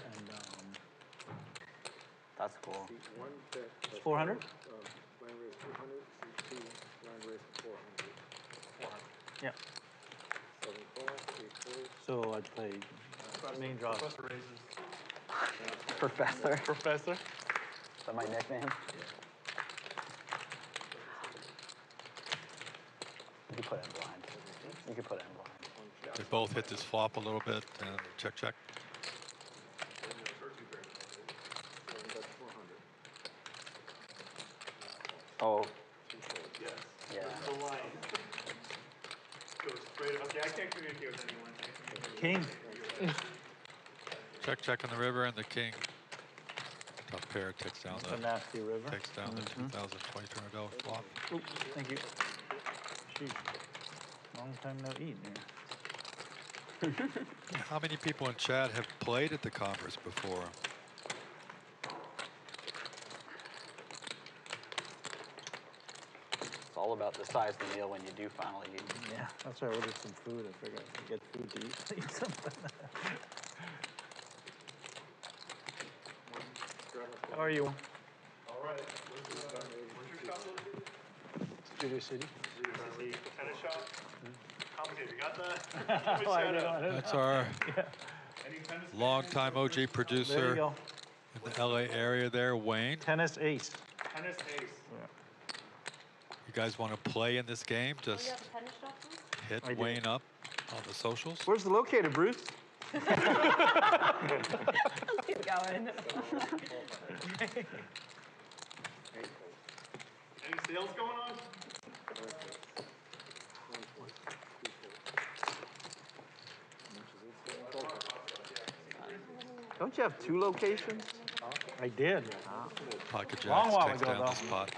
that's cool. it's 400? Line race 200, C2, line race 400. Yeah. 7 call, 8 fours. So I'd play main draw. Professor. Professor? Is that my nickname? You could put it in blind. You could put it in blind. They both hit this flop a little bit and check, check. Oh. Yes. Yeah. The line goes straight. Okay, I can't communicate with anyone. King. Check, check on the river and the king. Top pair takes down It's the a nasty river. takes down the 2020 $200 flop. Oops, thank you. Jeez. Long time no eat here. How many people in chat have played at the conference before? It's all about the size of the meal when you do finally eat. Yeah, that's why I ordered some food. I figured I'd get food to eat, eat something. How are you? All right. Where's your shop located? Studio City. Tennis shop? Complicated. You got that? Oh, I know. That's our Any tennis longtime OG There you producer go. in the LA area there, Wayne. Tennis ace. Tennis ace. You guys want to play in this game? You Just have a tennis shop, Bruce? hit I do. Wayne up on the socials. Where's it located, Bruce? Let's keep going. Any sales going on? Don't you have 2 locations? I did. Pocket Long jacks while takes ago, down the though. spot.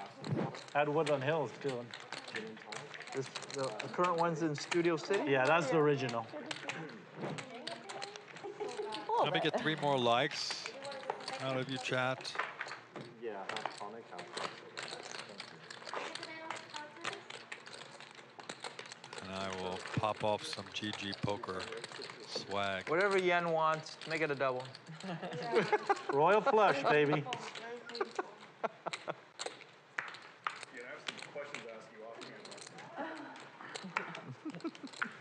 Had Woodland Hills too. The current one's in Studio City? Yeah, that's the original. Let me get 3 more likes out of you, chat. Yeah, tonic. And I will pop off some GG Poker swag. Whatever Yen wants, make it a double. Royal flush, baby.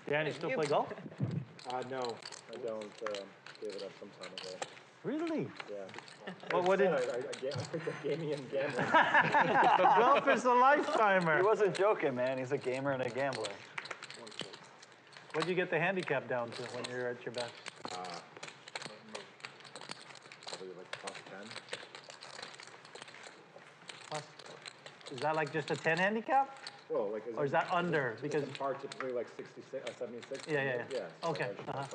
Dan, you still play golf? No, I don't. Gave it up some time ago. Really? Yeah. What did? I picked up gaming and gambling. Golf is a lifetimer. He wasn't joking, man. He's a gamer and a gambler. What'd you get the handicap down to when you're at your best? Probably like plus 10. Plus, is that like just a 10 handicap? Well, like, or is that under? Because par typically like 66, 76. Yeah. So Okay. Plus,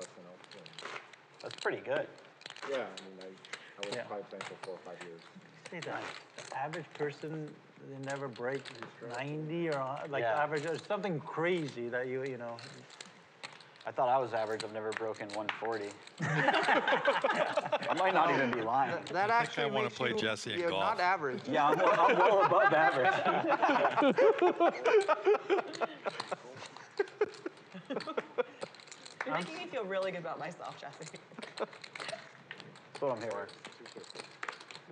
That's pretty good. Yeah, I mean, I was probably playing for 4 or 5 years. Say that the average person, they never break 90 or like average or something crazy that you know. I thought I was average. I've never broken 140. I might not even be lying. That actually I want makes to play you, Jesse in you're golf. not average. Yeah, I'm well above average. You're making me feel really good about myself, Jesse. That's what I'm here for.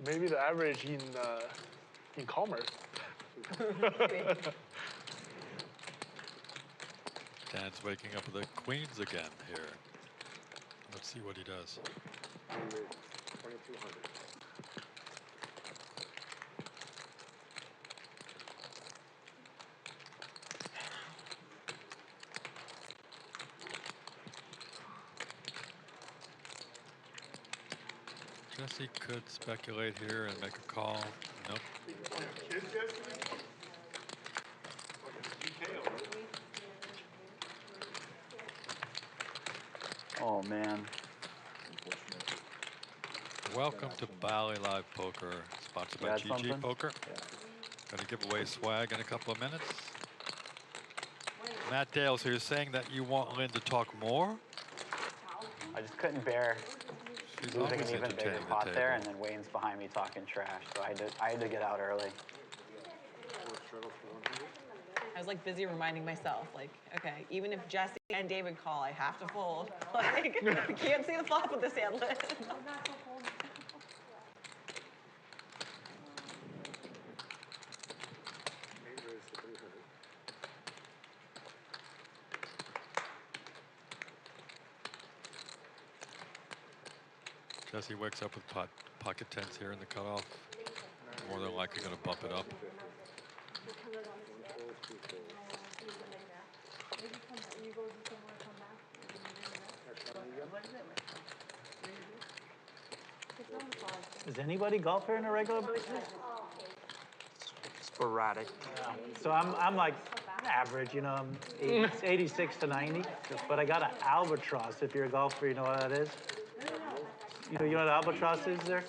Maybe the average in commerce. Dan's waking up with the queens again here. Let's see what he does. 2200. Jesse could speculate here and make a call. Nope. Oh, man. Welcome to Bali Live Poker, sponsored by GG Poker. Going to give away swag in a couple of minutes. Matt Dale, so you're saying that you want Lynne to talk more? I just couldn't bear She's losing always an even bigger entertaining the pot there, and table. then Wayne's behind me talking trash, so I had to get out early. I was like busy reminding myself, like, okay, even if Jesse and David call, I have to fold. Like, I can't see the flop with this hand list. Jesse wakes up with pocket tens here in the cutoff. More than likely going to bump it up. Does anybody golf here on a regular basis? Sporadic. So I'm like average, you know, I'm 86 to 90, but I got an albatross. If you're a golfer, you know what that is? You know what albatross is there?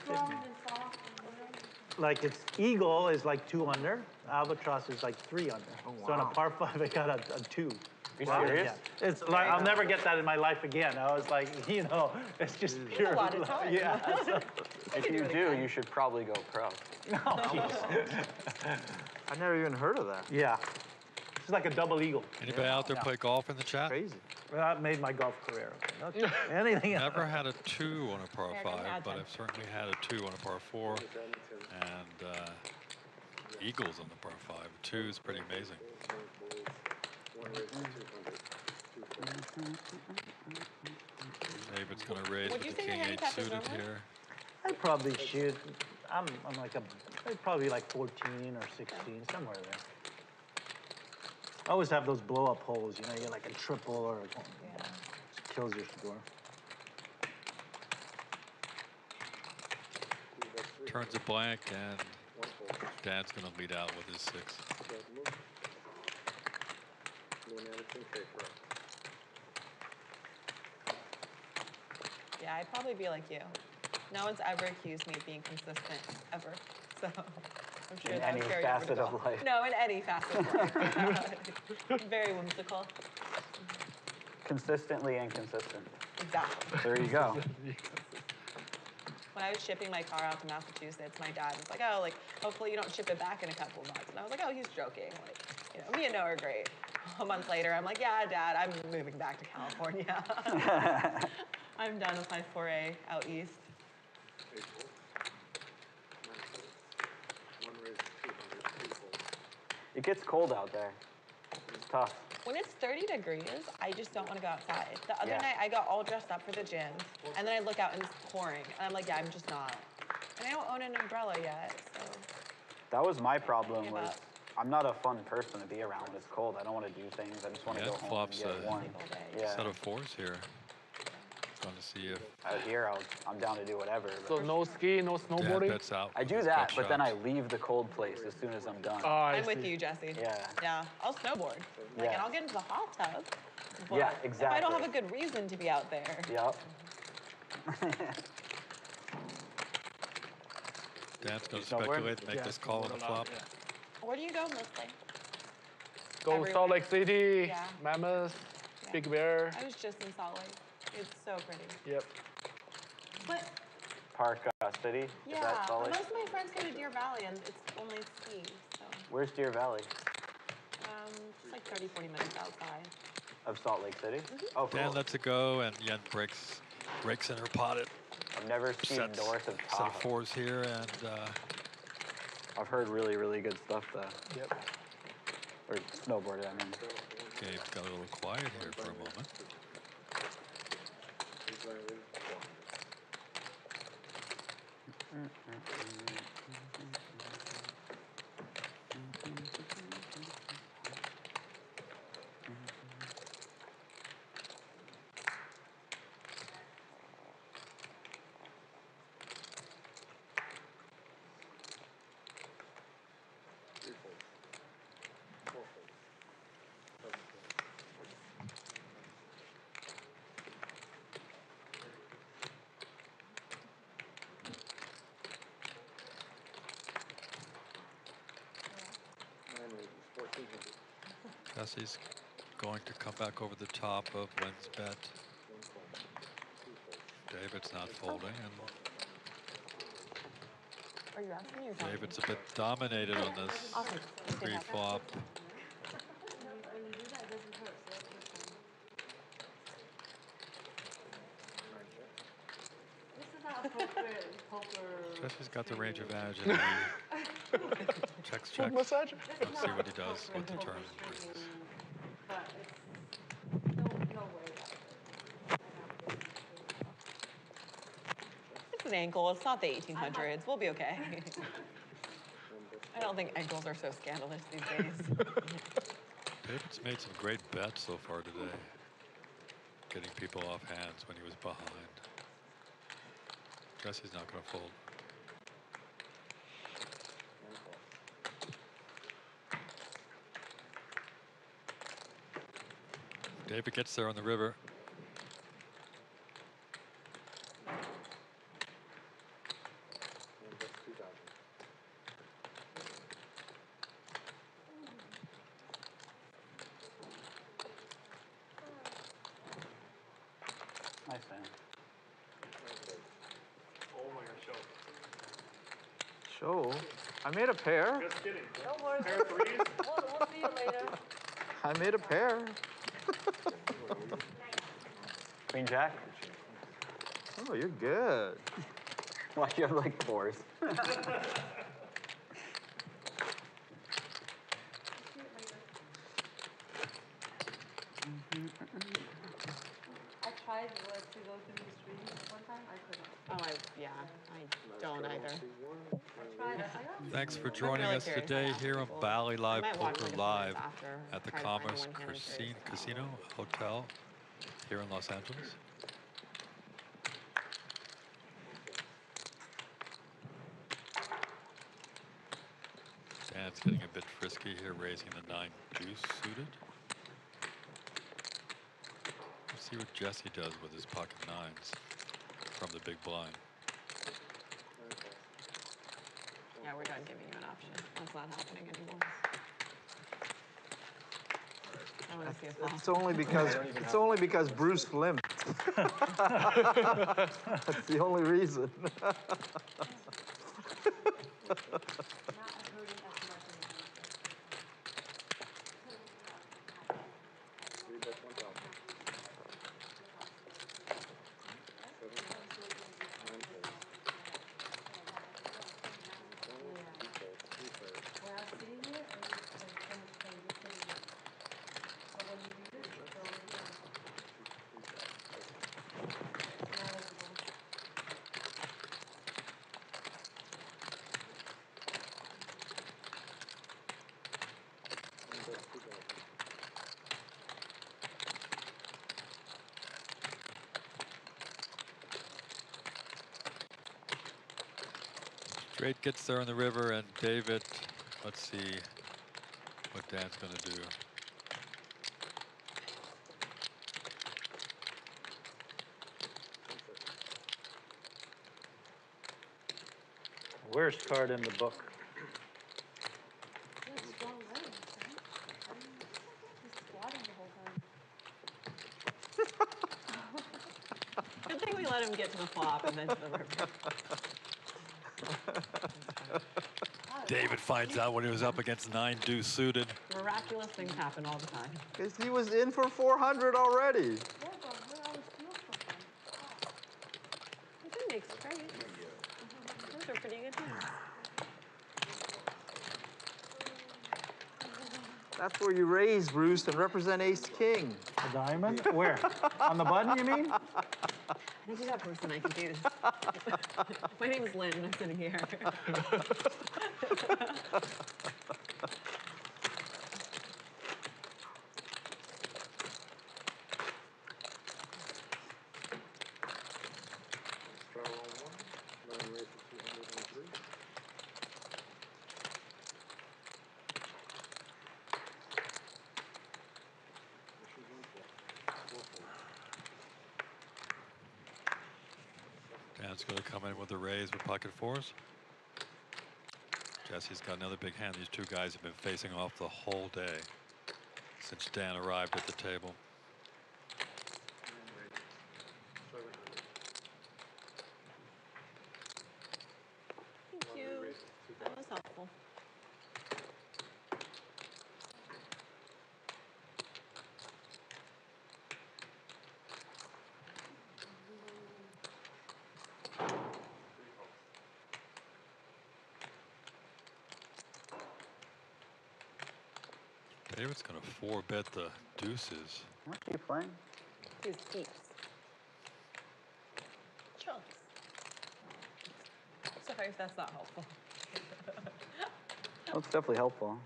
Like it's eagle is like 2 under, albatross is like 3 under. Oh, wow. So on a par 5, I got a 2. Are you serious? Yeah. It's like I'll never get that in my life again. I was like, you know, it's just pure. A lot of time. Yeah. So. If you do, you should probably go pro. I never even heard of that. Yeah. It's like a double eagle. Anybody out there play golf in the chat? Crazy. Well, that made my golf career. Okay. Anything else? Never had a 2 on a par 5, but I've certainly had a 2 on a par 4. And eagles on the par 5. 2 is pretty amazing. David's going to raise with the king 8 suited here. I probably shoot. I'm like I'd probably like 14 or 16, somewhere there. I always have those blow up holes, you know, you get like a triple or kills your score. Turns a blank, and Dan's going to lead out with his 6. Yeah, I'd probably be like you. No one's ever accused me of being consistent, ever. So I'm sure In that any would carry facet over to of golf. life. No, in any facet of life. Very whimsical. Consistently inconsistent. Exactly. There you go. When I was shipping my car out to Massachusetts, my dad was like, oh, like, hopefully you don't ship it back in a couple of months. And I was like, oh, he's joking. Like, you know, me and Noah are great. A month later, I'm like, yeah, Dad, I'm moving back to California. I'm done with my foray out east. It gets cold out there. It's tough. When it's 30 degrees, I just don't want to go outside. The other Yeah. night, I got all dressed up for the gym, and then I look out and it's pouring, and I'm like, yeah, I'm just not. And I don't own an umbrella yet, so. That was my problem. Give Was up. I'm not a fun person to be around when it's cold. I don't want to do things. I just want to go home and Flops get warm. Yeah. set of fours here. Going to see if Out here, I'm down to do whatever. So no ski, no Dan snowboarding? bets out. I do that, but then I leave the cold place as soon as I'm done. Oh, I I'm with see. you, Jesse. Yeah. Yeah, I'll snowboard. Like, Yeah. and I'll get into the hot tub. But Yeah, If I exactly. don't have a good reason to be out there. Yep. Dan's going to Snowboard? speculate and make Yeah, this call on the flop. Where do you go mostly? Go Everywhere. Salt Lake City, Yeah. Mammoth, Yeah. Big Bear. I was just in Salt Lake. It's so pretty. Yep. But Park City. Is yeah, that Salt but Lake? most of my friends go to Deer Valley, and it's only ski. So Where's Deer Valley? it's like 30, 40 minutes outside. Of Salt Lake City? Mm-hmm. Oh, cool. Dan lets it go, and Yen breaks in her pot. I've never skied north of Set Tahoe. of fours here, and I've heard really, really good stuff though. Yep. Or snowboarded, I mean. Gabe's got a little quiet here for a moment. Jesse's going to come back over the top of Lynn's bet. David's not folding, and Are you asking me or talking? David's a bit dominated on this Awesome. pre-flop. When you do that, it doesn't hurt, so that's fine. This is not appropriate poker. Jesse's got the range advantage, and he checks. Let's see what he does with the turn brings. But it's no way about it. It's an ankle. It's not the 1800s. We'll be okay. I don't think ankles are so scandalous these days. David's made some great bets so far today, getting people off hands when he was behind. Jesse's not going to fold. David gets there on the river. Nice, man. Oh my gosh, Show? I made a pair. Just kidding. Don't worry. Pair of threes? We'll see you later. I made a pair. Queen Jack? Oh, you're good. Why you have like fours? I tried to go through the streams one time. I couldn't. Oh, yeah, I don't either. I tried. Thanks for joining really us curious today how here on people- Bally Live I might watch Poker like a Live series after, at the try to find Commerce one kind of series. Casino Hotel here in Los Angeles. Dan's getting a bit frisky here, raising the 9 deuce suited. Let's see what Jesse does with his pocket nines from the big blind. Yeah, we're done giving you an option. That's not happening anymore. I want to see a flop. It's only because Bruce limped. That's the only reason. Straight gets there on the river, and David, let's see what Dan's going to do. Worst card in the book. Good thing we let him get to the flop and then to the river. David finds out when he was up against 9-deuce suited. Miraculous things happen all the time. Because he was in for 400 already. He did make straight. Those are pretty good hands. That's where you raise, Bruce, and represent ace-king. A diamond? Where? On the button, you mean? I think you got worse than I can do. My name is Lynne, and I'm sitting here. Dan's going to come in with a raise with pocket fours. Jesse's got another big hand. These two guys have been facing off the whole day since Dan arrived at the table. Thank you. That was helpful. David's going to 4-bet the deuces. What are you playing? His heaps. Chunks. Sorry if that's not helpful. Well, it's definitely helpful.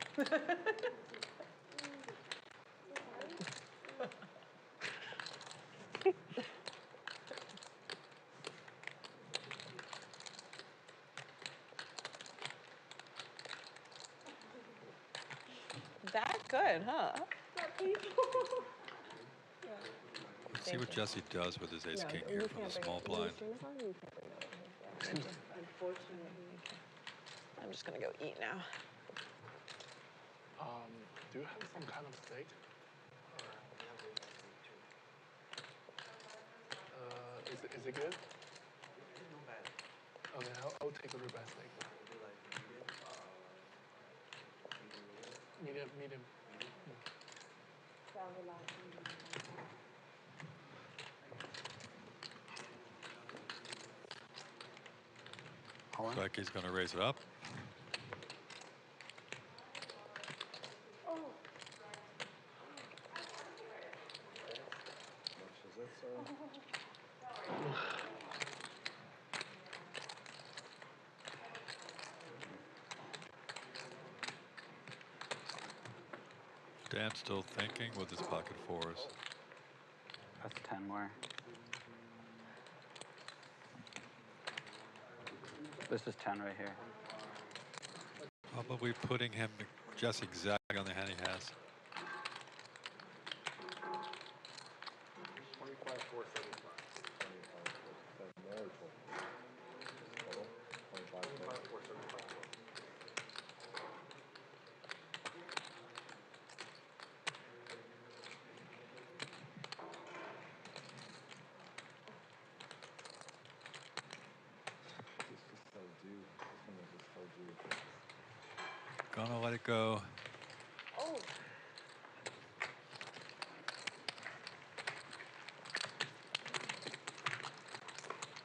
That good, huh? Let's see what Jesse does with his ace-king here from the small blind. Unfortunately. I'm just gonna go eat now. Do you have some kind of steak? Is it good? Okay, I'll take a ribeye steak. Medium. Looks like he's going to raise it up. Dan's still thinking with his pocket fours. That's 10 more. This is 10 right here. Probably putting him just exactly on the hand he has. 25, 475. 25, 475. Gonna let it go. Oh.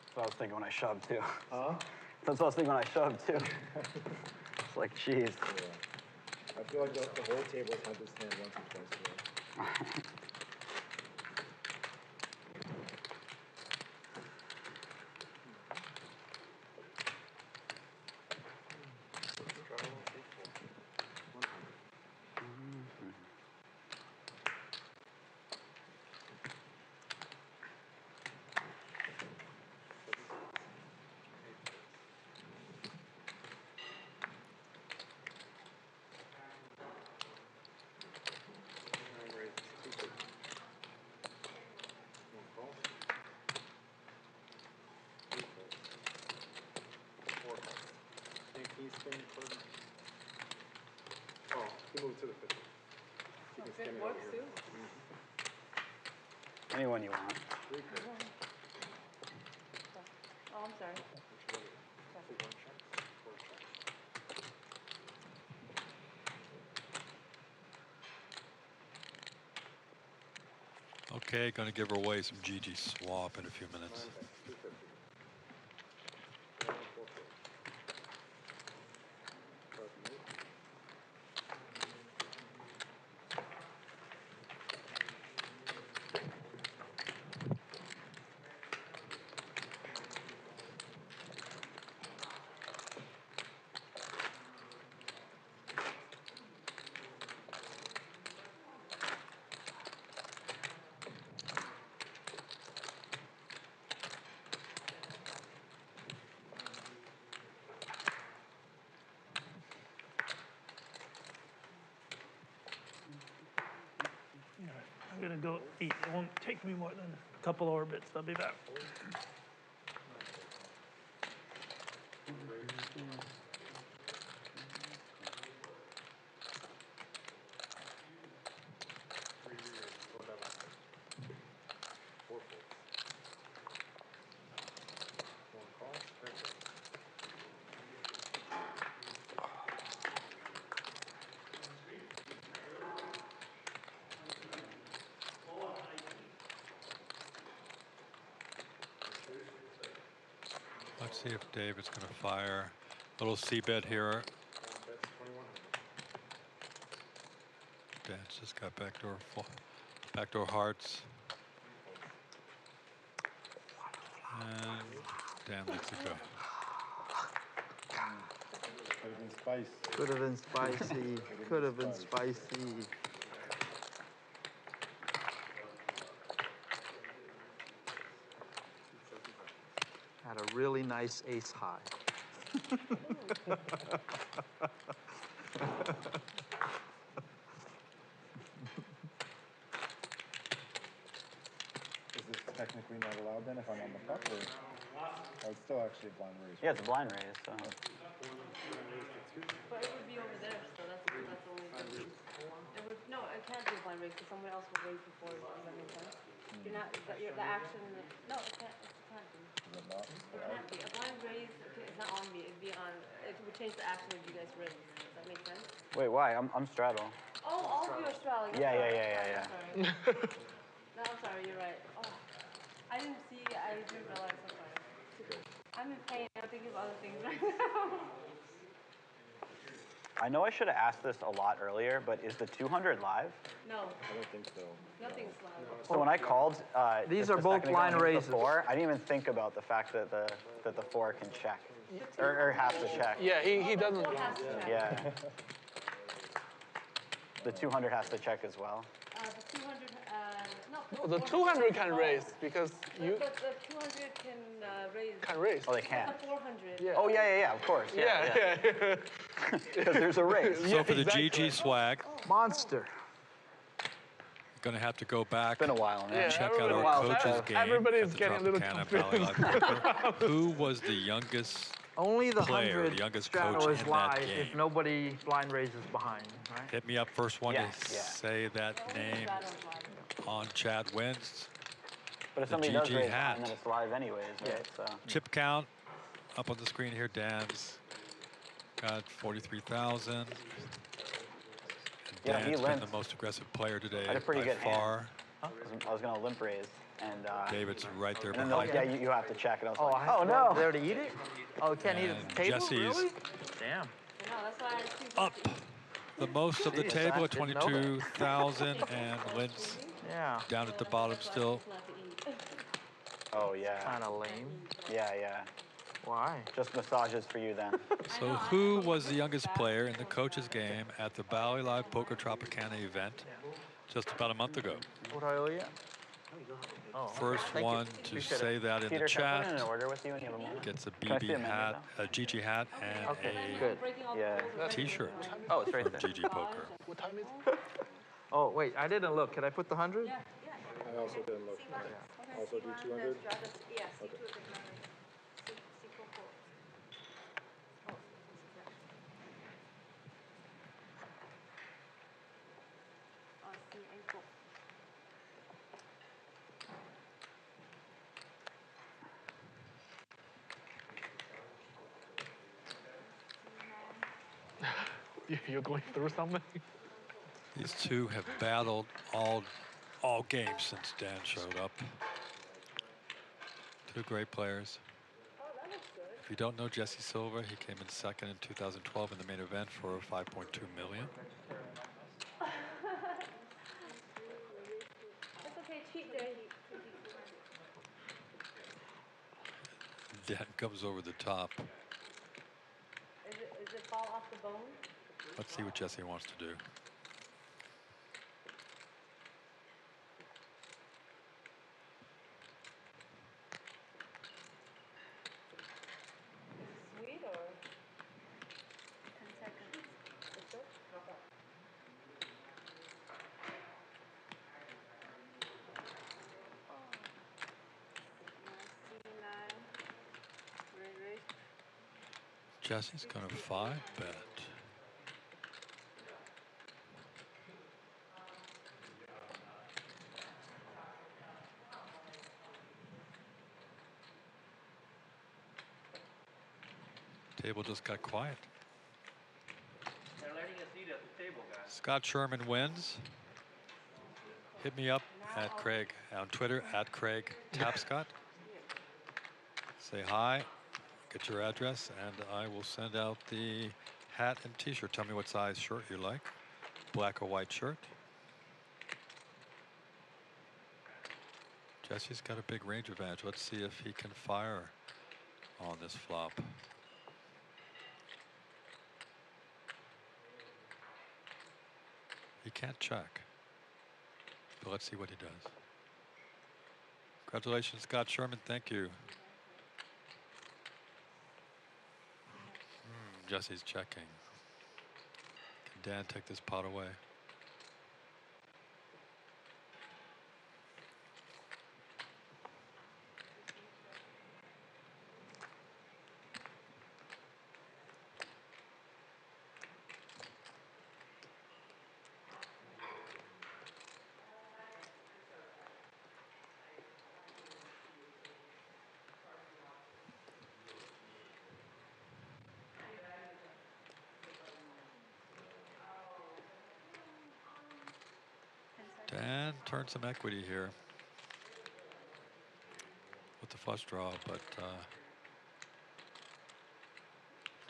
That's what I was thinking when I shoved too. Huh? That's what I was thinking when I shoved too. It's like, geez. Yeah. I feel like the whole table has had this hand once or twice today. It works too. Anyone you want. Oh, I'm sorry. Okay, going to give her away some GG swap in a few minutes. I'm gonna go eat. It won't take me more than a couple orbits. I'll be back. Let's see if David's going to fire. Little C-bet here. Dan's just got backdoor hearts. And Dan lets it go. Could have been spicy. Could have been spicy. Could have been spicy. Had a really nice ace high. Is this technically not allowed then if I'm on the puck, or it's still actually a blind raise? Yeah, it's a blind raise, so. But it would be over there, so that's only. It would no, it can't be a blind raise because someone else will raise before. Does that make sense? You're not the action. No, it can't. It can't be. Is it not? It can't be. A blind raise is not on me. It'd be on. It would change the action if you guys raise. Does that make sense? Wait, why? I'm straddle. Oh, all of you are straddling. Yeah. Sorry. No, I'm sorry. You're right. Oh, I didn't see. I didn't realize. I'm sorry. I'm in pain. I'm thinking of other things right now. I know I should have asked this a lot earlier, but is the 200 live? No. I don't think so. Nothing's live. So when I called, These just are a both second ago blind and it was raises. the 4, I didn't even think about the fact that the 4 can check or has to check. Yeah, he doesn't. Yeah. The 200 has to check as well. The 200. No. The 200 can raise because you But the 200 can raise. can raise. Oh, they can. The 400. Yeah. Oh yeah, of course. Yeah. Because there's a raise. So for the GG swag, Monster. going to have to go back. It's been a while, man. Yeah, Check out our coach's game everybody's at the getting a little Tropicana Valley Live Poker. Who was the youngest Only the player, 100 the youngest straddle coach is in that live game? if nobody blind raises behind, right? Hit me up, first one Yeah. to say that name on chat wins. But if the somebody does GG raise hat. behind, then it's live anyways, right? So. Chip count up on the screen here. Dan's got 43,000. Yeah, he Dan's been limped. the most aggressive player today I had a pretty by good far. hand. I was gonna limp raise, and David's right there and then they're behind like, him. yeah, you have to check. And I was Oh, like, I have to go no. over there to eat it? Oh, can't eat at And the table? Jesse's Really? Damn. No, that's why I see. up the most of the Jeez, table I at didn't know that. 22,000, and Lynn's Yeah. down at the bottom still. Oh yeah. Kind of lame. Yeah. Why? Just massages for you then. So who was the youngest player in the coach's game at the Valley Live Poker Tropicana event just about a month ago? What do I owe you? Oh, First thank you. one to Appreciate say it. that in Peter, the can I put in chat an order with you when you have a moment? gets a Can I see BB a menu hat, a GG hat, and Good. Yeah. a T-shirt Oh, it's right from there. GG Poker. What time is it? Oh, wait, I didn't look. Can I put the 100? I also didn't look. Also do 200? Okay. you're going through something. These two have battled all games since Dan showed up. Two great players. If you don't know Jesse Silva, he came in second in 2012 in the main event for $5.2 million. It's okay, cheat day. Dan comes over the top. Is it fall off the bone? Let's see what Jesse wants to do. Sweet or 10 seconds? Is it? Jesse's gonna 5-bet. Table just got quiet. They're letting us eat at the table, guys. Scott Sherman wins. Hit me up at Craig on Twitter at Craig Tapscott. Say hi, get your address, and I will send out the hat and t-shirt. Tell me what size shirt you like. Black or white shirt. Jesse's got a big range advantage. Let's see if he can fire on this flop. He can't check. But let's see what he does. Congratulations, Scott Sherman. Thank you. Jesse's checking. Can Dan take this pot away? Dan turned some equity here with the flush draw, but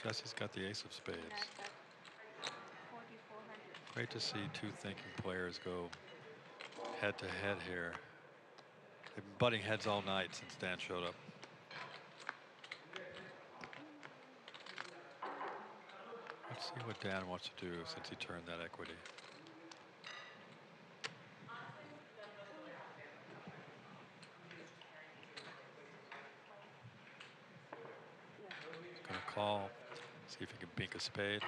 Jesse's got the ace of spades. Great to see two thinking players go head to head here. They've been butting heads all night since Dan showed up. Let's see what Dan wants to do since he turned that equity. Gonna call, see if he can bink a spade.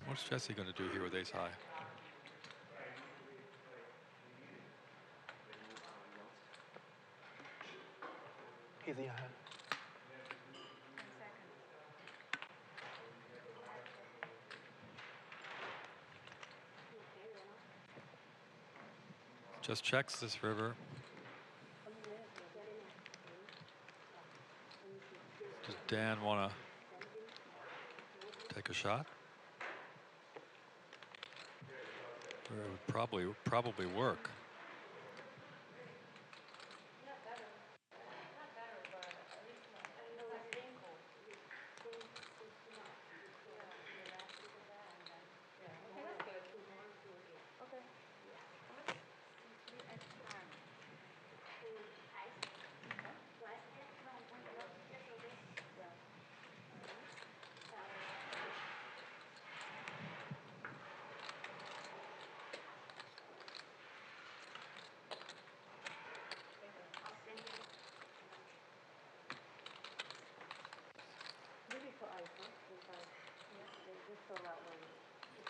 What's Jesse gonna do here with ace high? Easy ahead. Just checks this river. Does Dan want to take a shot? Or it would probably work.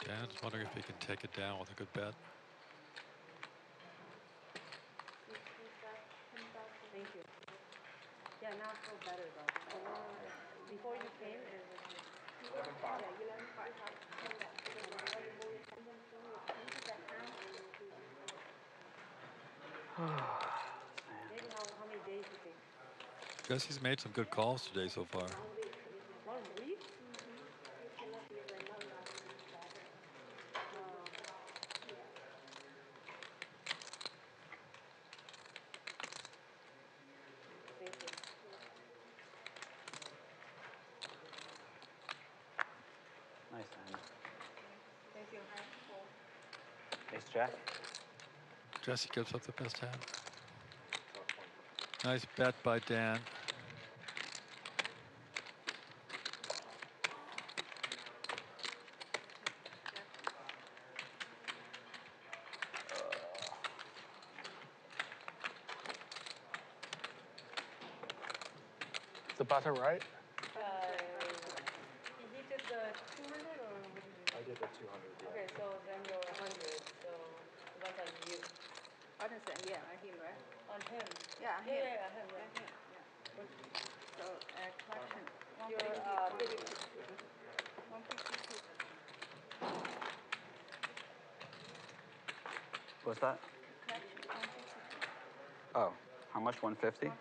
Dan's wondering if he can take it down with a good bet. Thank you. Yeah, now I feel better though. Before you came, it was How many days you think? Jesse's made some good calls today so far. 1 week? Nice hand. Thank you. Ace jack. Jesse gives up the best hand. Nice bet by Dan. The button, right? He did the 200 or? I did the 200. Yeah. Okay, so then you're 100. So that's on you. Understand? Yeah, on him, right? On him. Yeah, on him. Yeah, him. On him. Yeah. So collection. You're 152. 152. What's that? Collection 152. Oh, how much? 150? 152.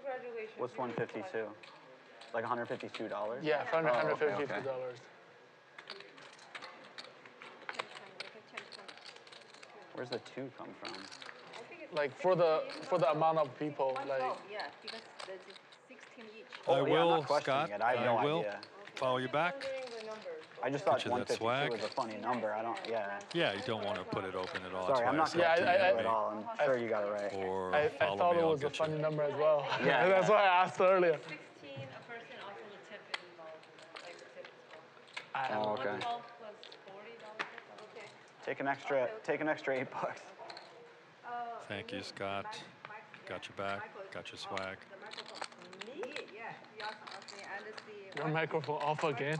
Congratulations. What's 152? Like $152? Yeah, $152. Okay. Where's the 2 come from? Like for the amount of people, like. Yeah, because there's 16 each. I I'm will, not questioning Scott. it. I have no will idea. follow you back. I just Get thought you that 152 swag. was a funny number. I don't. Yeah. Yeah, you don't want to put it open at all. Sorry, I'm not That's why going I to said do DM at me. all. I'm sure you got it right. Or I follow thought me, it I'll was a get you. funny number as well. Yeah, That's why I asked earlier. 16 a person, also the tip is involved in that, like the tip as well. Oh, okay. 12 plus $40. Okay. Take an extra $8. Thank you, Scott. Got your back. Got your swag. Me? Yeah. You also asked me and the Your microphone off again.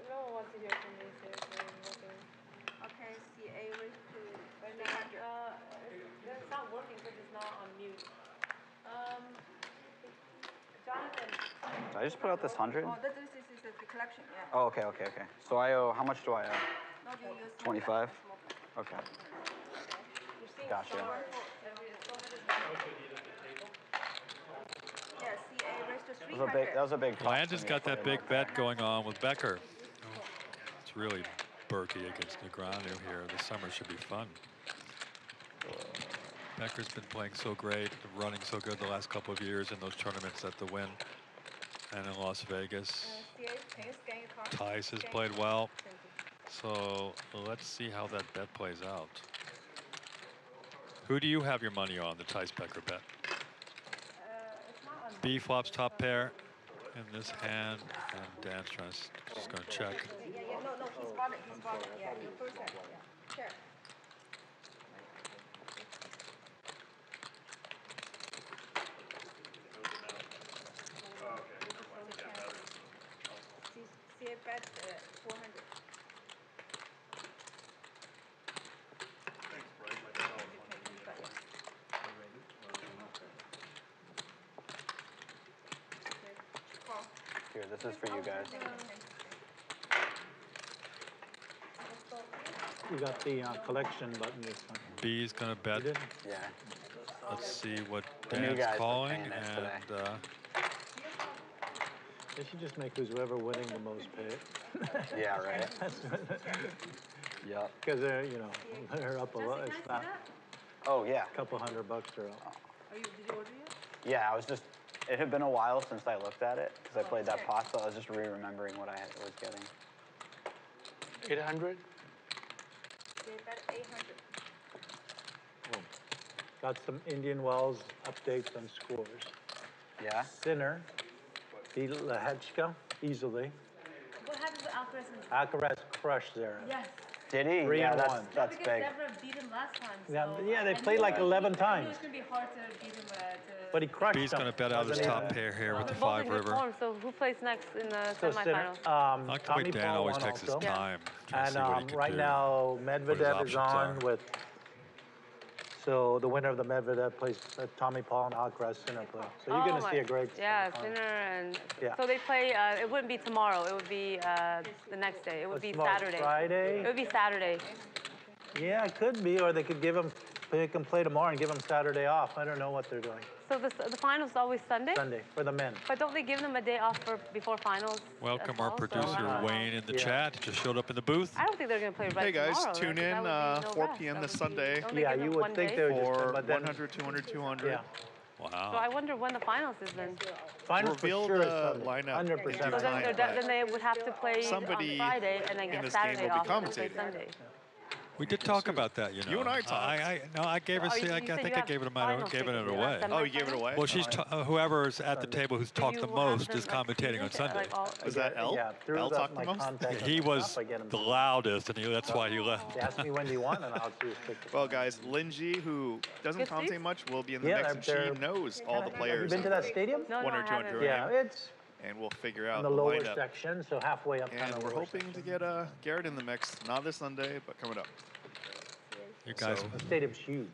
No one wants to hear from me, seriously. Okay, CA raised to Right now, it's not working because it's not on mute. Jonathan. Did I just put out this 100? Oh, this is the collection, yeah. Oh, okay. So I owe. How much do I owe? No, you use 25. Okay. Gotcha. Yeah, CA raised to 300. That was a big. Landon's got that big bet going on with Becker. It's really Berkey against Negreanu here. The summer should be fun. Becker's been playing so great, running so good the last couple of years in those tournaments at the Wynn and in Las Vegas. Tice has played well. So let's see how that bet plays out. Who do you have your money on, the Tice Becker bet? B flops top pair in this hand, and Dan's just going to check. Yeah, no, he's got it, yeah, the first hand, yeah. Check. CA bet 400. Here, this is for you guys. You got the collection button this time. B's going to bet. Yeah. Let's see what The new Dan's guys are calling. paying this today. They should just make whoever winning the most pay it. Yeah, right. Yep. Because they're up a lot. It's not. Oh yeah. A couple $100 are up. Did you order it? Yeah, it had been a while since I looked at it because I played that pot, so I was just remembering what I was getting. 800. CA bet 800. Oh. Got some Indian Wells updates on scores. Yeah. Sinner beat Lehechka easily. What happened to Alcaraz? Alcaraz crushed there. Yes. Did he? 3-1. That's big. Because Deborah beat him last time. So Yeah, they played like 11 It times. was going to be hard to beat him. But he crushed B's them. going to bet out his Wasn't top he? pair here with the Both in 5 good river. form, so who plays next in the So Sinner, semifinals? I like the way Tommy Dan Paul always won takes his also. time. Trying to And see what he can right do, now, what his Medvedev is options on are. with So the winner of the Medvedev plays Tommy Paul and Alcaraz Sinner play. So you're going to see a great. Yeah, Sinner and. Yeah. So they play. It wouldn't be tomorrow. It would be the next day. It would be tomorrow? Saturday. Friday? It would be Saturday. Yeah, it could be, or they could play tomorrow and give them Saturday off. I don't know what they're doing. So the finals always Sunday? Sunday for the men. But don't they give them a day off before finals? Welcome our producer Wayne in the chat. Just showed up in the booth. I don't think they're going to play right Hey guys, tomorrow, tune in 4 p.m. this Sunday. Yeah, you would think they would just, for but then 100, 200, 200. Yeah. Wow. So I wonder when the finals is then. Finals Reveal for sure the is lineup. 100%. So then they would have to play Somebody on Friday and then in get this game Saturday will be off and play commentating. Sunday. We did talk about that, you know. You and I talked. I gave it. Oh, you I said think you I have gave it finals gave it tickets. You away. have Oh, you gave it away? Well, she's whoever's at the table who's talked you the have most them, is like, commentating on Sunday. Was that L? Yeah, through L talked my the most? contact. He was the loudest, and that's why he left. They asked me when do you want, and I'll choose pick. Well, guys, Lynne, who doesn't Good commentate seats? much, will be in the Yeah, mix, and they're- she knows all the Have you players. been to that stadium? No, One no, or I two haven't. hundred. Yeah, it's And we'll figure in out the the lower lineup. section, so halfway up. kind And of we're lower hoping section. to get Garrett in the mix, not this Sunday, but coming up. You guys. The stadium's huge.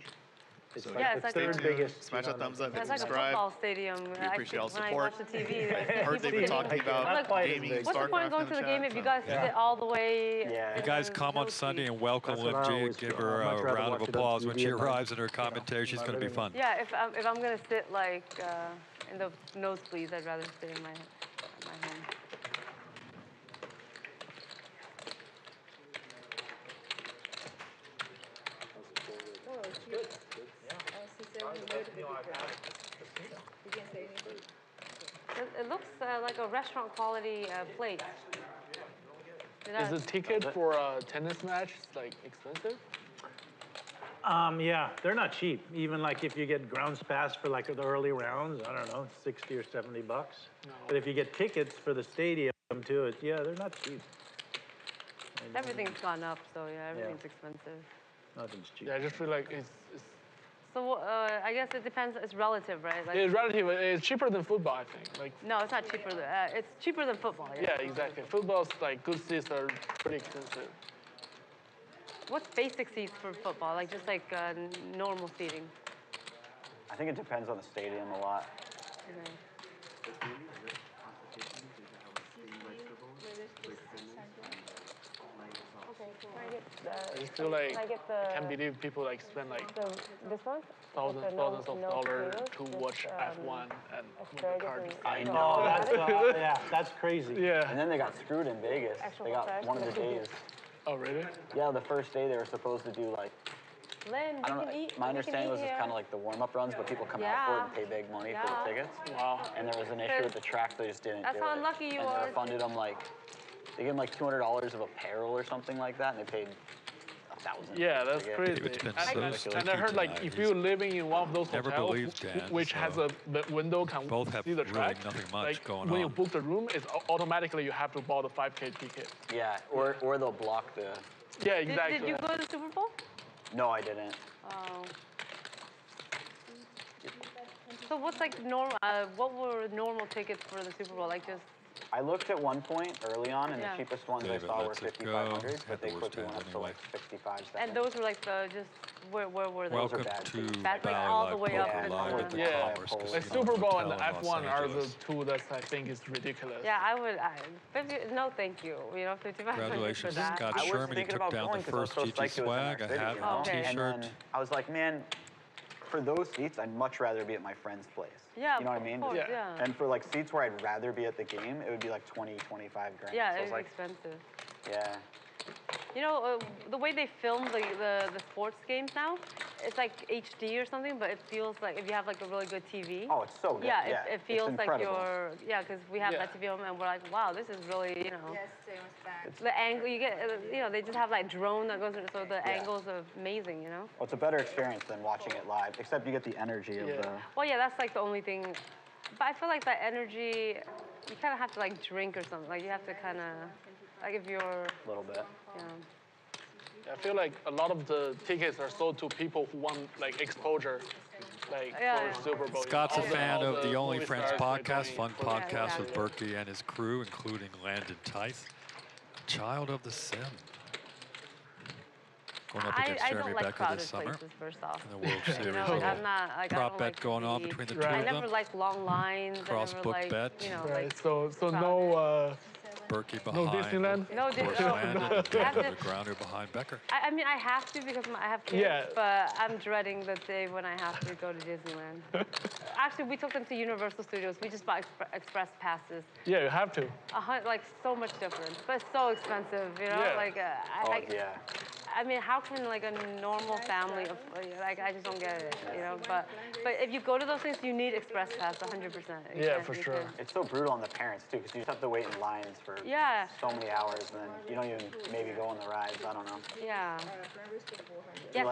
It's So like Yeah, the it's like third tuned, biggest. smash that thumbs up, hit It's like a subscribe. football stadium. We appreciate all the When I support. watch the TV, Heard they've been talking about Not quite as gaming big. and what's the point StarCraft of going in to the the game chat, if you so- guys sit all the way? Yeah. You guys come on Sunday and welcome That's what I Lynne G. always Give do. her I'd much a rather round of watch it on applause when TV she and, like, arrives in her commentary. She's going to be fun. Yeah, if I'm gonna sit like in the nosebleeds, I'd rather sit in my home. It looks like a restaurant quality plate. Is the ticket for a tennis match like expensive? Yeah, they're not cheap. Even like if you get grounds pass for like the early rounds, I don't know, 60 or 70 bucks. No. But if you get tickets for the stadium too, yeah, they're not cheap. Everything's gone up, so yeah, everything's expensive. Nothing's cheap. Yeah, I just feel like it's So I guess it depends. It's relative, right? Like, it's relative. It's cheaper than football, I think. Like no, it's not cheaper. It's cheaper than football. yeah, exactly. Football's like good seats are pretty expensive. What's basic seats for football? Like just like normal seating. I think it depends on the stadium a lot. Okay. I just feel like I can't believe people like spend like This one? thousands of dollars to watch F1 and win the car. I know, that's, yeah, that's crazy. Yeah. And then they got screwed in Vegas. They got one of the days. Oh really? Yeah, the first day they were supposed to do like, Lynn, I don't know, my understanding was it's kind of like the warm-up runs, but people come out for it and pay big money for the tickets. Wow. And there was an issue with the track, they just didn't That's do how it. unlucky you and are. they refunded them like, they gave them like $200 of apparel or something like that, and they paid $1,000. Yeah, that's crazy. It's been And so and I heard like sticky if tonight. you're living in one of those Never hotels believed Dan, which has so a window can both have see the really track, nothing much like going when you on. book the room, it's automatically you have to buy the 5K ticket. Yeah, or they'll block the, Yeah, exactly. Did you go to the Super Bowl? no, I didn't. Oh. So what's like normal? What were normal tickets for the Super Bowl? Like just. I looked at one point early on, and Yeah. the cheapest ones David I saw were lets it go. 5,500, Had but the they worst quickly went hand up to anyway. like 65, 70. And those were like the just where were they? Welcome bad to too. That's like Valley all the Live way up Poker in Live the- at the Yeah, Commerce like like Casino Super Bowl Hotel and in Los F1 are the Angeles. two that I think is ridiculous. Yeah, I would. 50, no, thank you. You know, 55 for Congratulations, that. Scott I was Sherman. He thinking took about down going the 'cause I was first so GG psyched it was in swag, our a city, hat, you and know? a Okay. And t-shirt. then I was like, man, for those seats, I'd much rather be at my friend's place. Yeah, You know what I of mean? course, Yeah. yeah. And for like seats where I'd rather be at the game, it would be like 20, 25 grand. Yeah, so I it's was like, expensive. yeah. You know, the way they film the sports games now, it's like HD or something, but it feels like if you have like a really good TV. Oh, it's so good. Yeah, Yeah, it it's feels like incredible. because we have Yeah. that TV home and we're like, wow, this is really, you know. Yes, they was back. The angle, you get, you know, they just have like drone that goes, so the angles are amazing, you know? Well, it's a better experience than watching it live, except you get the energy of the. Well, yeah, that's like the only thing. But I feel like that energy, you kind of have to like drink or something. Like you have to kind of, like if you're. A little bit. Yeah. I feel like a lot of the tickets are sold to people who want like exposure, like for Super Bowl. Scott's a All fan all of the Only movie Friends stars are podcast, doing fun it for podcast the- with Berkey and his crew, including Landon Tice, child of the Sim. Going up against I Jeremy don't like Becker crowded this summer. places, first off. In the World Series. You know, like, I'm not, like, I prop don't bet like going on the- between the two I of them. never like long lines. Cross I never book like, bet. you know, Right. like So crowded. no. Berkey No behind. Disneyland? No Course Disneyland. landed I and have then to- the grounder behind Becker. I mean, I have to because I have kids, Yeah. but I'm dreading the day when I have to go to Disneyland. Actually, we took them to Universal Studios. We just bought express passes. Yeah, you have to. Like so much difference, but it's so expensive, you know. Yeah. Like, Yeah. I mean, how can like a normal family of like I just don't get it, you know. But if you go to those things, you need express pass 100%. Yeah, for sure. It's so brutal on the parents too, because you just have to wait in lines for Yeah. so many hours, and then you don't even maybe go on the rides. I don't know. Yeah. Do you,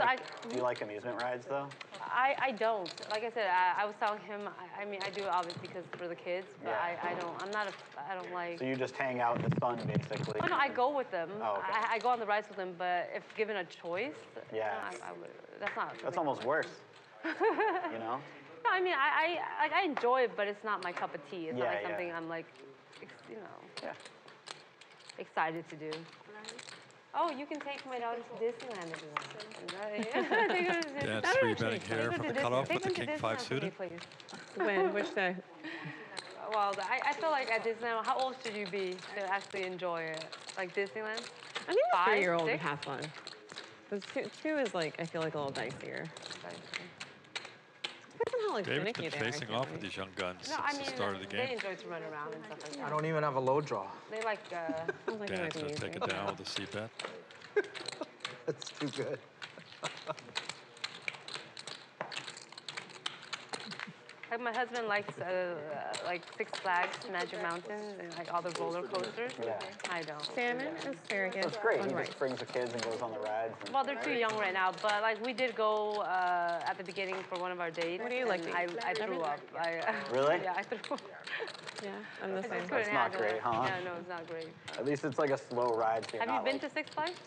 do you like amusement rides though? I don't. Like I said, I was telling him. I mean, I do it obviously because for the kids, but Yeah. I don't. I'm not a. I don't like. So you just hang out in the sun basically? Oh, no, I go with them. Oh, okay. I go on the rides with them, but if given a choice, Yeah. I would. That's not. That's almost worse. You know? No, I mean, I enjoy it, but it's not my cup of tea. It's not Yeah, like yeah. something I'm like, you know, Yeah. excited to do. Oh, you can take my daughter to Disneyland if you want. Take her to Disney- Dad's No, no, three take betting her here to from the Disney- cutoff take with the them to King 5 Disneyland for me, suited. please. When? Which day? Well, I feel like at Disneyland, how old should you be to actually enjoy it? Like Disneyland? I think a 5, 3-year-old would 6? have fun. But two is like, I feel like a little dicier. Depends on how like David's finicky been they are. I facing feel off like. with these young guns No, I since mean, the start of the they game. enjoy to run around and stuff like that. I don't even have a low draw. They like, Sounds like it Dan's might going be to take it easier. down with a C-bet. That's too good. like my husband likes like Six Flags, Magic Mountain, and like all the roller coasters. Yeah. I don't. Salmon, asparagus, That's great. on He rice. just brings the kids and goes on the rides. And Well, they're too young right now, but like we did go at the beginning for one of our dates. What do you like and to eat? I threw up. Really? Yeah, I threw up. Yeah, I'm the I same. just couldn't That's not handle great, it. huh? Yeah, no, it's not great. At least it's like a slow ride. So you're Have you not been like, to Six Flags?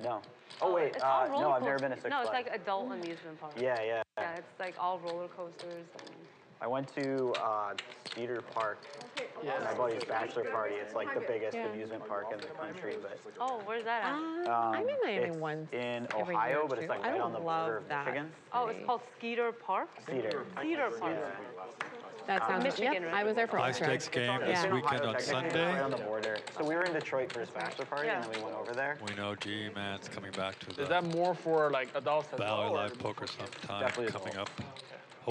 No. Oh wait, It's all no, roller I've never been to coasters. Six No, Flags. it's like adult amusement park. Yeah, yeah. Yeah, it's like all roller coasters. I went to Cedar Park for my buddy's bachelor party. It's like the biggest amusement park in the country, but Oh, where's that at? I'm in Miami it's once. in every Ohio, year, but it's too. like I right don't on the love border of that. Michigan. Oh, it's called Skeeter Park? Cedar. Cedar Park. That sounds Michigan, yep, right? I was there for High Ultra. stakes game Yeah. this It's in weekend Ohio, on technically, it's Sunday. right on the border. So we were in Detroit for his bachelor party, and then we went over there. We know G-Man's coming back to Is the that more for like adults as well? Valley or- Live Poker sometime Definitely coming up. Yeah,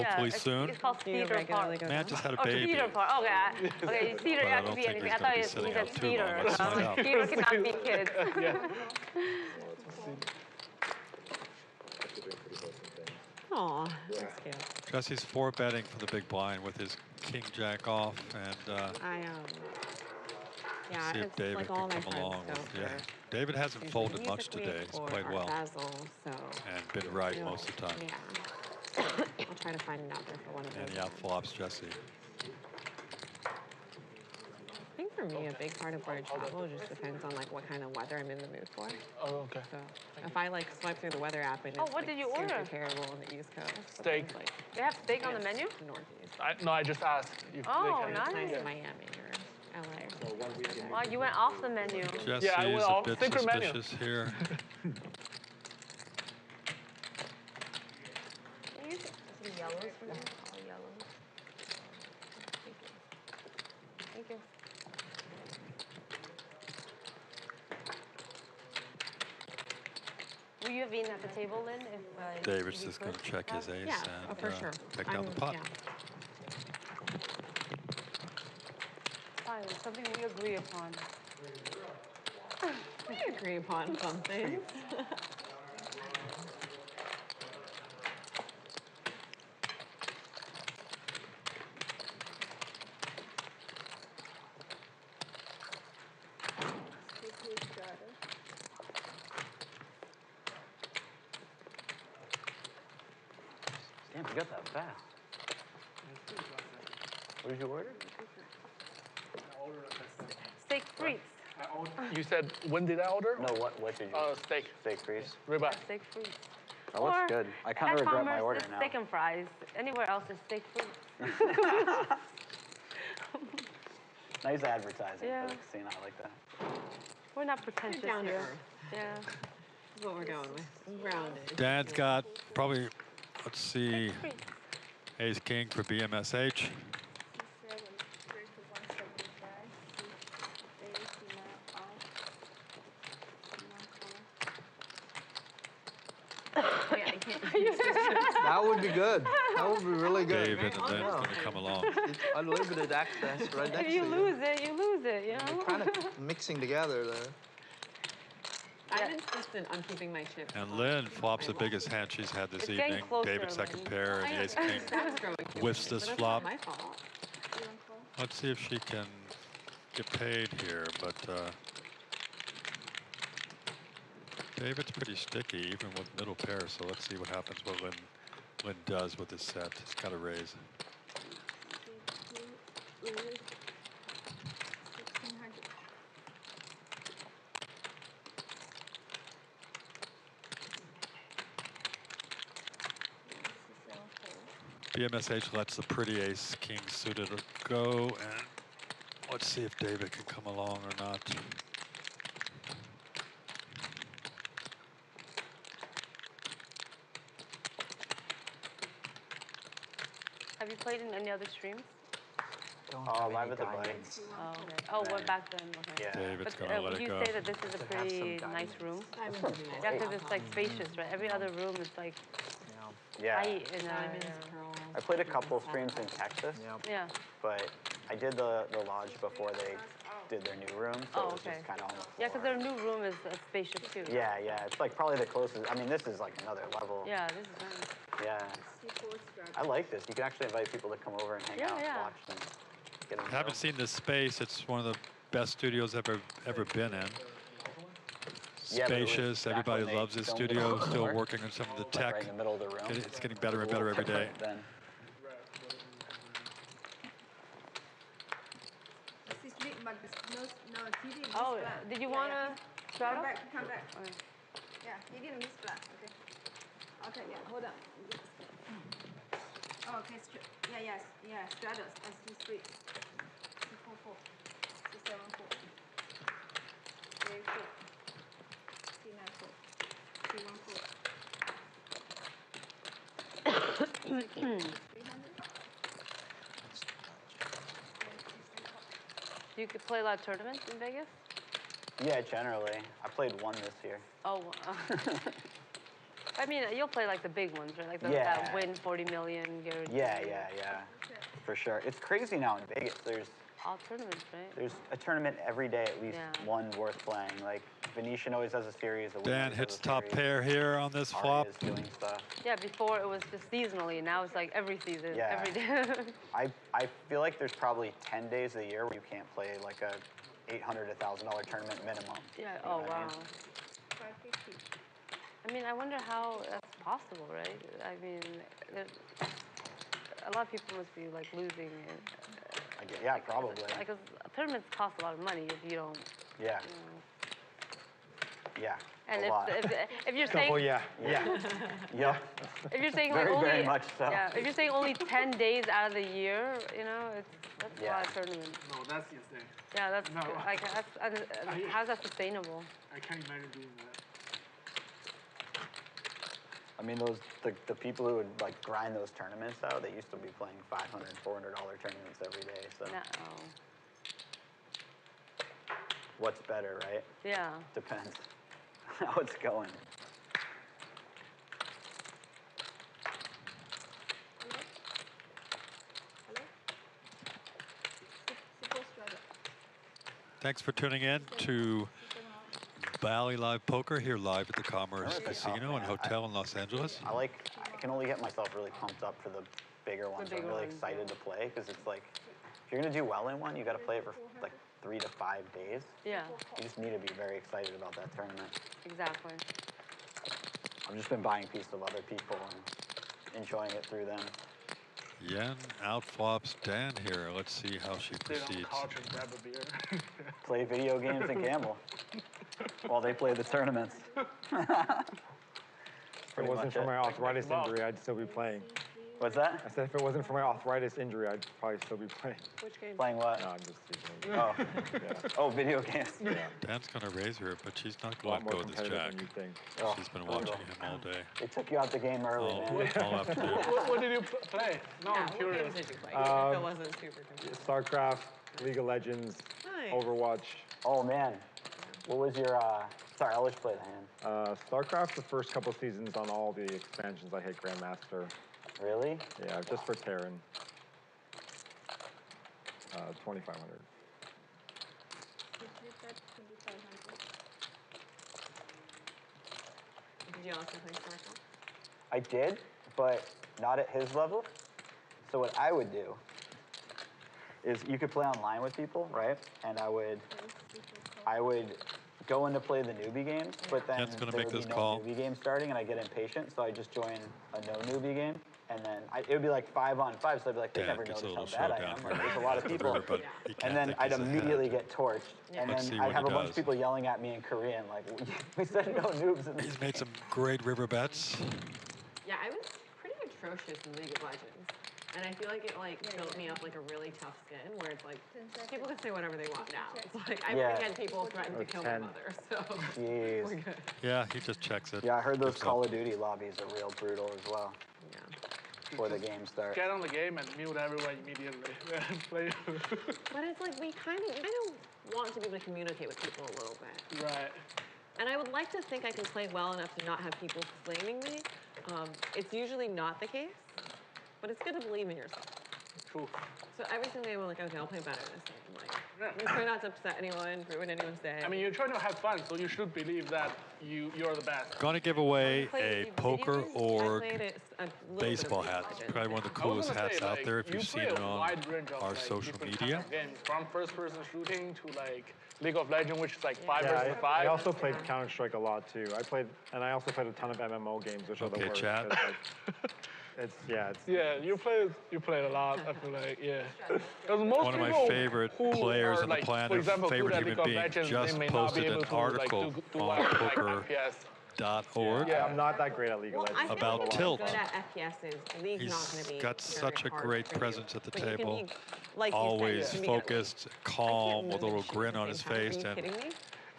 Hopefully it's, soon. It's called Do you Cedar regularly Park. go Man down? just had a Oh, baby. Cedar Park. Okay. Okay, Cedar, But I that don't could be think anything. he's I gonna thought be you sitting said out too long. Cedar. Let's find out. Cedar cannot be kids. Aw, that's cute. Jesse's 4 betting for the big blind with his king jack off, and Yeah, see if it's David like can all my come friends along go with. for Yeah, David hasn't usually folded music much today. week He's or played Art well Basel, so and been right most of the time. yeah. I'll try to find it out there for one of And those. he outflops Jesse. I think for me, a big part of where I travel just depends on like what kind of weather I'm in the mood for. Oh, okay. So if I like swipe through the weather app and Oh, it's what like, did you super order? terrible on the East Coast. Steak. Like They have steak on the menu? Northeast. No, I just asked. If Oh, they can. nice. It's nice in Miami or LA. Wow, you went off the menu. Jesse I is went a off bit secret menu. suspicious here. Can you get some yellows for me? All yellows. Thank you. Will you have eaten at the table, Lynn? If David's we just going to could? check his ace Yeah, and for sure. pick down the pot. Yeah. It's fine. It's something we agree upon. We agree upon some things. Damn, you got that fast. What did you order? Steak frites. You said, when did I order? No, what did you? Steak. Steak frites. Ribeye. Steak frites. That looks Or good. I kind at of regret my Commerce, order it's now. steak and fries. Anywhere else, it's steak frites. Nice advertising Yeah. for the casino. I like that. We're not pretentious Down to here. earth. Yeah. is what we're going with. Rounded. Dan's got probably, let's see, ace king for BMSH. That would be good. That would be really good. David and Lynn's going to come along. It's unlimited access right next If to you you. lose it, you lose it, you know? You're kind of mixing together there. I'm insistent on keeping my chips. And Lynn flops the biggest hand she's had this evening. David's second pair, and the ace king whiffs this flop. My fault. Let's see if she can get paid here, but David's pretty sticky, even with middle pair, so let's see what happens, what Lynn does with this set. He's got to raise. BMSH lets the pretty ace king suited go, and let's see if David can come along or not. Have you played in any other streams? Live at the Bites. Oh, okay. Oh, what back then? Okay. Yeah. David's But gonna let would it you go. say that this is a pretty nice room? Yeah, because it's like spacious, right? Every other room is like Yeah. tight and I played a couple streams in Texas. yeah. But I did the lodge before they did their new room, so Oh, it was okay. just kind of on the Yeah, because their new room is spacious too. Yeah, it's like probably the closest. I mean, this is like another level. Yeah, this is nice. Yeah. I like this. You can actually invite people to come over and hang out and watch them. Get them I haven't seen this space. It's one of the best studios ever been in. Yeah, but it was Spacious. back Everybody when they loves this filmed it studio. before. Still working on some of the Like tech. right in the middle of the room. It's getting better and better every day. Then. Oh, did you want to straddle? Come back. Yeah, you didn't miss flat. Okay. Okay, yeah, hold on. Oh, okay, yeah, straddles. I see 3. 4, 4. 7, 4. 8, 4. 9, 4. 1, 4. You could play a lot of tournaments in Vegas? Yeah, generally. I played one this year. Oh, I mean, you'll play like the big ones, right? Like that win 40 million guarantee. Yeah. For sure. It's crazy now in Vegas. There's all tournaments, right? There's a tournament every day, at least one worth playing. Like Venetian always has a series. Dan hits top pair here on this flop. Doing stuff. Yeah, before it was just seasonally. Now it's like every season, every day. I feel like there's probably 10 days a year where you can't play like a $800 to $1,000 tournament minimum. Yeah. You Oh know what I wow. mean? I mean, I wonder how that's possible, right? I mean, a lot of people must be like losing. Yeah, probably. Because tournaments cost a lot of money if you don't. Yeah. Yeah. And a lot. if you're saying yeah. If you're saying very, like only very much so. Yeah, if you're saying only 10 days out of the year, you know, that's a lot of tournaments. No, that's insane. Yeah, that's No. like how's that sustainable? I can't imagine doing that. I mean, the people who would like grind those tournaments out, they used to be playing $500, $400 tournaments every day. So what's better, right? Yeah. Depends how it's going. Thanks for tuning in to Bally Live Poker here live at the Commerce Casino and Hotel in Los Angeles. I can only get myself really pumped up for the bigger ones. I'm really excited to play because it's like, if you're gonna do well in one, you got to play it for like 3 to 5 days. Yeah. You just need to be very excited about that tournament. Exactly. I've just been buying pieces of other people and enjoying it through them. Yen outflops Dan here. Let's see how she proceeds. Grab a beer. Play video games and gamble while they play the tournaments. If it wasn't for my arthritis injury, I'd still be playing. What's that? I said if it wasn't for my arthritis injury, I'd probably still be playing. Which game? Playing what? No, I'm just teasing. Oh. Yeah. Oh, video games. Yeah. Dan's gonna raise her, but she's not A lot going to more go this competitive jack. than you think. Oh. She's been watching him all day. They took you out the game early, All, man. all afternoon. What did you play? No, I'm What curious. games did you play? If it wasn't super confusing. StarCraft, League of Legends, Nice. Overwatch. Oh, man. What was your, sorry, I'll let you play the hand. StarCraft, the first couple seasons on all the expansions, I hit Grandmaster. Really? Yeah, just for Terran. 2,500. Did you also play StarCraft? I did, but not at his level. So what I would do is you could play online with people, right? And I would go in to play the newbie games, but then Ken's gonna there make would be this no call. newbie game starting, and I get impatient, so I just join a no newbie game, and then it would be like 5-on-5, so I'd be like, they Dan never gets a notice little how bad I showdown am. here. Like, there's a lot of At the people, river, but he can't and then think I'd he's ahead. immediately get torched, and Let's see then what I'd have he a bunch does. of people yelling at me in Korean, like, we said no noobs in this. He's made some great river bets. Yeah, I was pretty atrocious in League of Legends. And I feel like it built me up like a really tough skin where it's like people can say whatever they want now. It's like I've Yeah. had people threaten to kill my mother, so Jeez. we're good. Yeah, he just checks it. Yeah, I heard those Gives Call up. of Duty lobbies are real brutal as well. Yeah. Before the game starts. Get on the game and mute everyone immediately. Play. But it's like we kind of want to be able to communicate with people a little bit. Right. And I would like to think I can play well enough to not have people flaming me. It's usually not the case, but it's good to believe in yourself. True. So every single day I'm like, okay, I'll play better this game. Like, try not to upset anyone, ruin anyone's day. I mean, you're trying to have fun, so you should believe that you're the best. Gonna give away a poker org played it a little bit of baseball League hat. of It's Legends. probably one of the I was coolest gonna hats say, out like, there if you you've seen play it a on wide range of, our like, social different media. kind of games, from first-person shooting to like League of Legends, which is like Yeah, 5 versus 5. I also played Counter-Strike a lot too. I also played a ton of MMO games, which are the Okay, worst. chat. 'cause, like, it's Yeah, you played a lot. I feel like, yeah. Because most One of my people favorite who players are, on the like, planet, for example, favorite good at human League of being, Legends, just they may not be posted able an to, article like, do on like poker.org Yeah, I'm not that great at League of Legends. I think about people tilt. Good at FPSs. League's not going to be. He's got very such a hard great for you. presence at the But you can table. be, like you said, Always you can be good at focused, calm, with a little grin on his face, Are you and kidding me?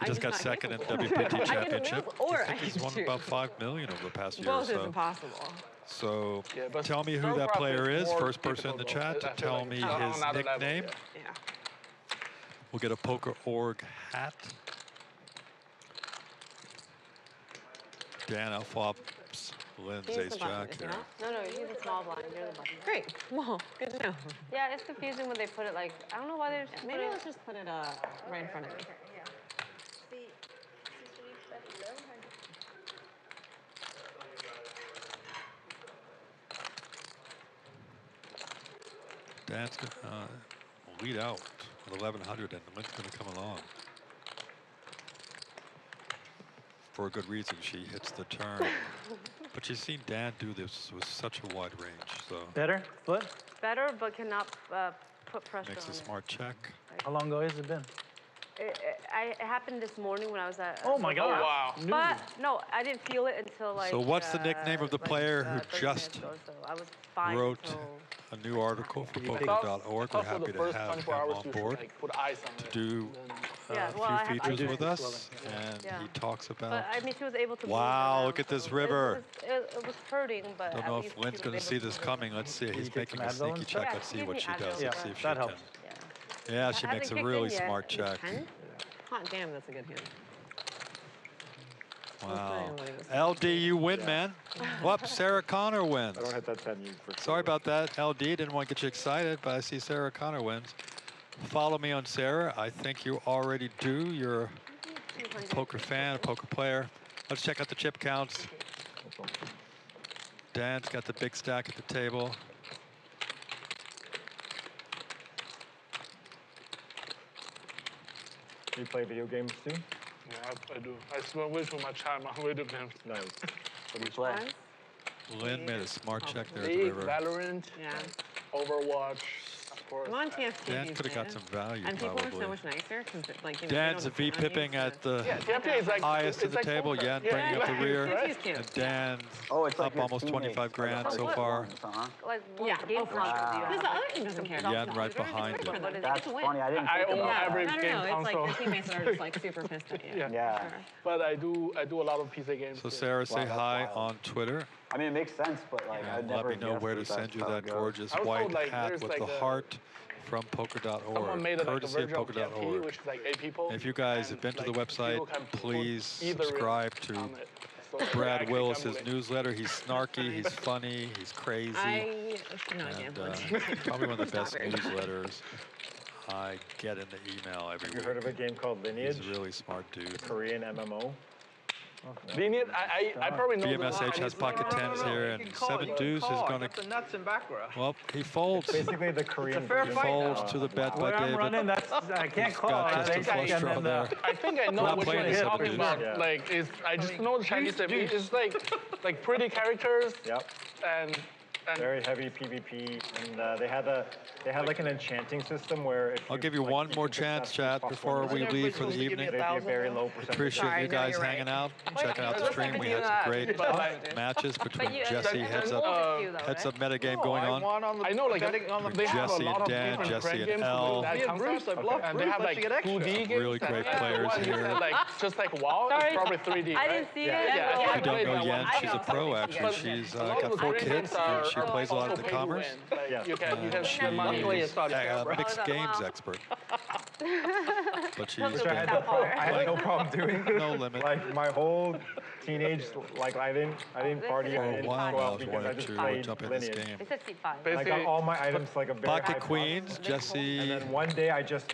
he just got second in WPT championship. Or I think he's won about $5 million over the past year or Both is so. impossible. So Yeah, but tell me who that StarCraft player is is. more First person in the difficult, chat to I feel tell like me it's on his another level, nickname. Yeah. We'll get a poker org hat. Dan Elkhouly's Lynn's He's ace the button, jack is he here. not? No, no, he's a small blind. You're the button. Great. Well, good to know. Yeah, it's confusing when they put it like, I don't know why they just Maybe put it. let's just put it right in front of me. Dan's gonna lead out with 1,100, and Lynn's gonna come along. For a good reason, she hits the turn. But she's seen Dan do this with such a wide range, so Better? Foot? Better, but cannot put pressure makes on a it. smart check. How long ago has it been? It happened this morning when I was at. Oh my God. Wow. But no, I didn't feel it until like. So what's the nickname of the player who 30 just minutes ago, so I was fine wrote until- a new article for I thought poker.org? for We're the happy to first have 24 him hours on you board should, like, put ice on to it. do Yeah, a well, I few have- features I with do. us, and Yeah. he talks about. But I mean, she was able to. move Wow, around, look at this so river. It was hurting, but Don't at know least if she Lynn's was going to able see to this move coming. Let's see. He's take making some a Advil sneaky and check. stuff? Let's see Yeah, what give she me does. Advil, Let's see if but- she That can. helps. Yeah, she Hasn't makes a kicked really in yet. smart check. 10? Hot damn, that's a good hand. Wow. LD, you win, man. Whoops, Sarah Connor wins. I don't hit that 10 you for sure. Sorry about that, LD. Didn't want to get you excited, but I see Sarah Connor wins. Follow me on Sarah. I think you already do. You're a poker fan, a poker player. Let's check out the chip counts. Dan's got the big stack at the table. You play video games too? Yeah, I do. I spend way too much time on video games. Nice. What do you play? Lynn made a smart check there at the League, river. Valorant, Yeah. Overwatch, course. I'm on TFT Dan these could have got days. some value, And people are probably. so much nicer because, like, you know, Dan's they V don't depend on pipping you, at the Yeah, TFT is like highest of it's the like table. poker. Yen Yeah, bringing up the rear. TFT is cute. And Dan It's like up your almost teammates 25 grand are so like far. ones, huh? Like Yeah, what game oh, for sure. console do you Because have? the other team doesn't care. Yen right behind It's him. for them. That's It's a win. funny. I didn't I think own about every that. No, game it's like console. the teammates are just like super pissed at you. Yeah. Yeah. But I do a lot of PC games. So too. Sarah, say that's hi wild. on Twitter. I mean, it makes sense, but like, I'd And let never me know guessed where to that's send you how that it goes. gorgeous I was white told, like, hat there's, with like, the the- heart from Someone poker.org, made it like the courtesy of version of TFT, poker.org. which is like 8 people. If you guys have and, been to the like, website, people can put please either subscribe to on it. So Brad actually Willis's gambling. newsletter. He's snarky, he's funny, he's crazy. I should not and, gamble. probably one of the It's not best very good. newsletters I get in the email every You week. heard of a game called Lineage? He's a really smart dude. Korean MMO. Lineage, I probably know BMSH has pocket tens here, and 7 deuce is going the nuts and back row. well, he folds. Basically the Korean fair version. fight Folds to the bet by Where I'm David. running, that's I can't He's call. got just a I flush think draw there. I think I know Not what playing you're the talking 7 about. deuce. Yeah. Like, I just know the Chinese name. It's like pretty characters Yep. and Very heavy PvP, and they had like an enchanting system where if I'll give you one more chance, chat, before we leave for the evening. There'd be a very low percentage. Appreciate Sorry, you no, guys you're hanging right. out, checking out the stream. We had some great matches between Jesse, heads up metagame going on. I know, like they have a Jesse lot and of Dan, different Jesse crank and games L. that Me and comes Bruce, out. I love And they Bruce, have I like should get extra. 2D games. Really that great have players one here. that, like just like WoW, Sorry. it's probably 3D. I right? didn't see Yeah, it. yeah. If I you don't played know that Yen, one. she's a pro actually. She's got 4 kids and she plays a lot at the Commerce. Yeah. You can And spend money. she's a mixed games expert. But she's Which I been had no problem doing. no limit. Like my whole teenage, like I didn't party. For I a didn't while go I out was because I wanting just to played jump in this Lineage. game. They said seat 5. And I got all my items like a very high Pocket cost. Queens, Jesse. And then one day I just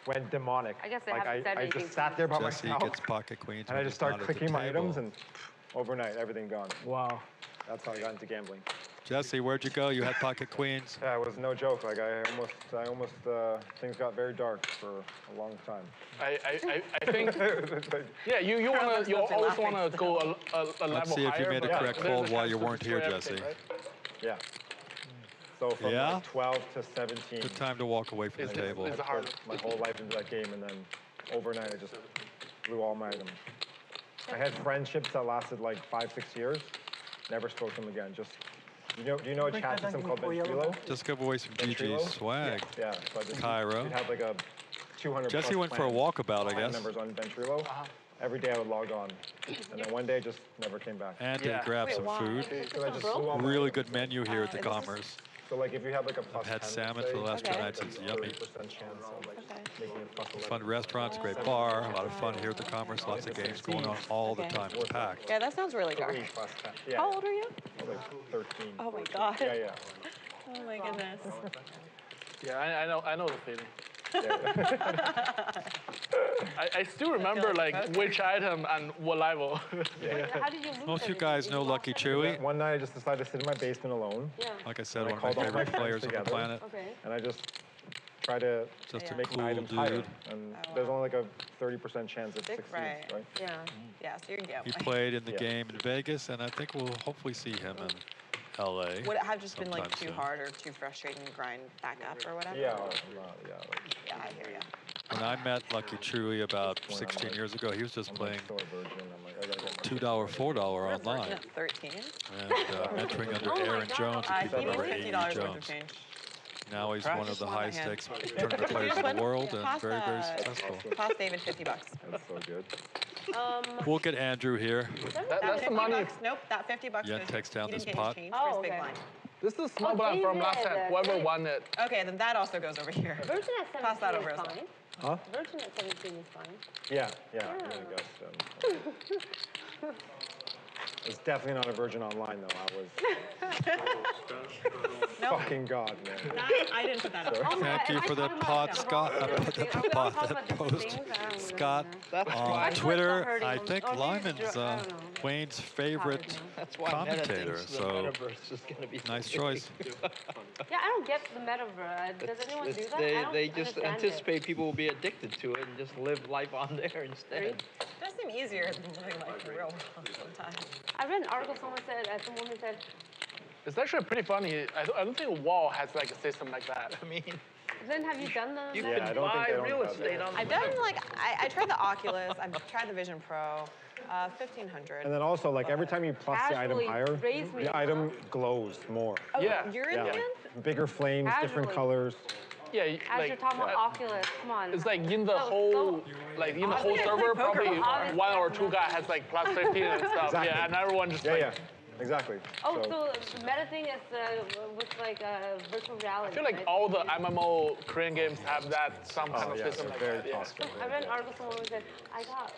went demonic. I guess they like haven't said I anything just to sat there by Jesse myself. gets pocket queens. And I when just he's started not at the clicking my table. items, and overnight everything gone. Wow. That's how I got into gambling. Jesse, where'd you go? You had pocket queens. Yeah, it was no joke. Like I almost things got very dark for a long time. I think yeah, you always wanna go a level Let's see if you higher, made a but correct there's a fold while chance you to weren't here, destroy Jesse. everything, right? Yeah. So from Yeah? like 12 to 17. Good time to walk away from the table. It's hard. My whole life into that game, and then overnight I just blew all my items. I had friendships that lasted like 5-6 years. Never spoke to them again. Just do you know a chat system called Ventrilo? Just give away some Ventrilo? GG swag. Yeah. So I just Cairo. You'd have like a 200. Jesse plus went for a clan- walkabout, I clan guess. Members on Ventrilo. Every day I would log on, and then one day just never came back. And did grab some food. So I just blew all my Really items. good menu here at the Commerce. So like if you have like a plus I've had 10, salmon say, for the last 2 nights. It's yummy. 30% chance of like making it plus 11. Fun restaurants, great bar, a lot of fun here at the Commerce. Lots of games going on all the time. It's packed. Yeah, that sounds really dark. 3 plus 10. Yeah. How old are you? Like 13. Oh my god. Yeah, yeah. Oh my goodness. Yeah, I know the feeling. I still remember like which item and what level. How did you lose Most of you everything? guys know Lucky Chewy. One night I just decided to sit in my basement alone. Yeah. Like I said, And one of I my called all my favorite friends players on the together. planet. Okay. And I just try to Just a make my cool items higher. dude. And there's only like a 30% chance it succeeds, right. right? Yeah. Yeah, so you're He gambling. played in the Yeah. game in Vegas, and I think we'll hopefully see him in LA. Would it have just been like sometime too soon. hard or too frustrating to grind back up or whatever? Yeah, yeah. Like, Yeah, I hear you. When I met Lucky Chewy about 16 years ago, he was just I'm playing like so a virgin. I'm like, I gotta get my $2, $4 online, Yeah, 13. and entering under Oh my Aaron God. Jones, I if people think remember $50 A.E. worth of Jones. change. Now he's one of the Just highest on my hand. stakes tournament players in the world, and very, very successful. Toss David $50. That's so good. We'll get Andrew here. That's the money. Nope, that $50. Yen goes- takes down he this didn't get pot. his change for his Oh, big okay. blind. This is small blind from last time. Whoever won it. Okay, then that also goes over here. Virgin at Pass that 17 over is as well. fine. Huh? Virgin at 17 is fine. Yeah, yeah. I mean, I guess, it's definitely not a virgin online though. I was Nope. fucking god, man. I didn't put that up. Also, Thank you am I for the talking about pot, the Scott. wrong thing? Put the Are we all pot, talking that about different post, things? I don't Scott know. on Twitter. hurting I them. think Or maybe Lyman's I don't know. Wayne's favorite That's why commentator, Meta thinks the so metaverse is going to be nice choice. Yeah, I don't get the metaverse. Does anyone do that? I They, don't they just understand it. anticipate people will be addicted to it and just live life on there instead. Really? It does seem easier than living life in the real world sometimes. I read an article. Some woman said It's actually pretty funny. I don't think Wall has like a system like that. I mean, Then have you done the? you Yeah, I could don't think buy they don't real have estate that. on. I've done like I tried the Oculus. I've tried the Vision Pro. 1,500. And then also, like every time you plus the item Casually higher, raise me, the item glows more. Oh, Yeah. you're Yeah, Indian? like bigger flames, different Casually. colors. Yeah, As like you're talking about Oculus, come on. it's like in the So- whole, like in the whole server, probably Obviously. one or two guy has like plus 15 and stuff. Exactly. Yeah, and everyone just Yeah, like. yeah, exactly. Oh, so the meta thing is with like virtual reality. I feel like right? all the MMO Korean games have that some kind of yeah, system so like very that. Yeah. possible. I read an article somewhere who said, I got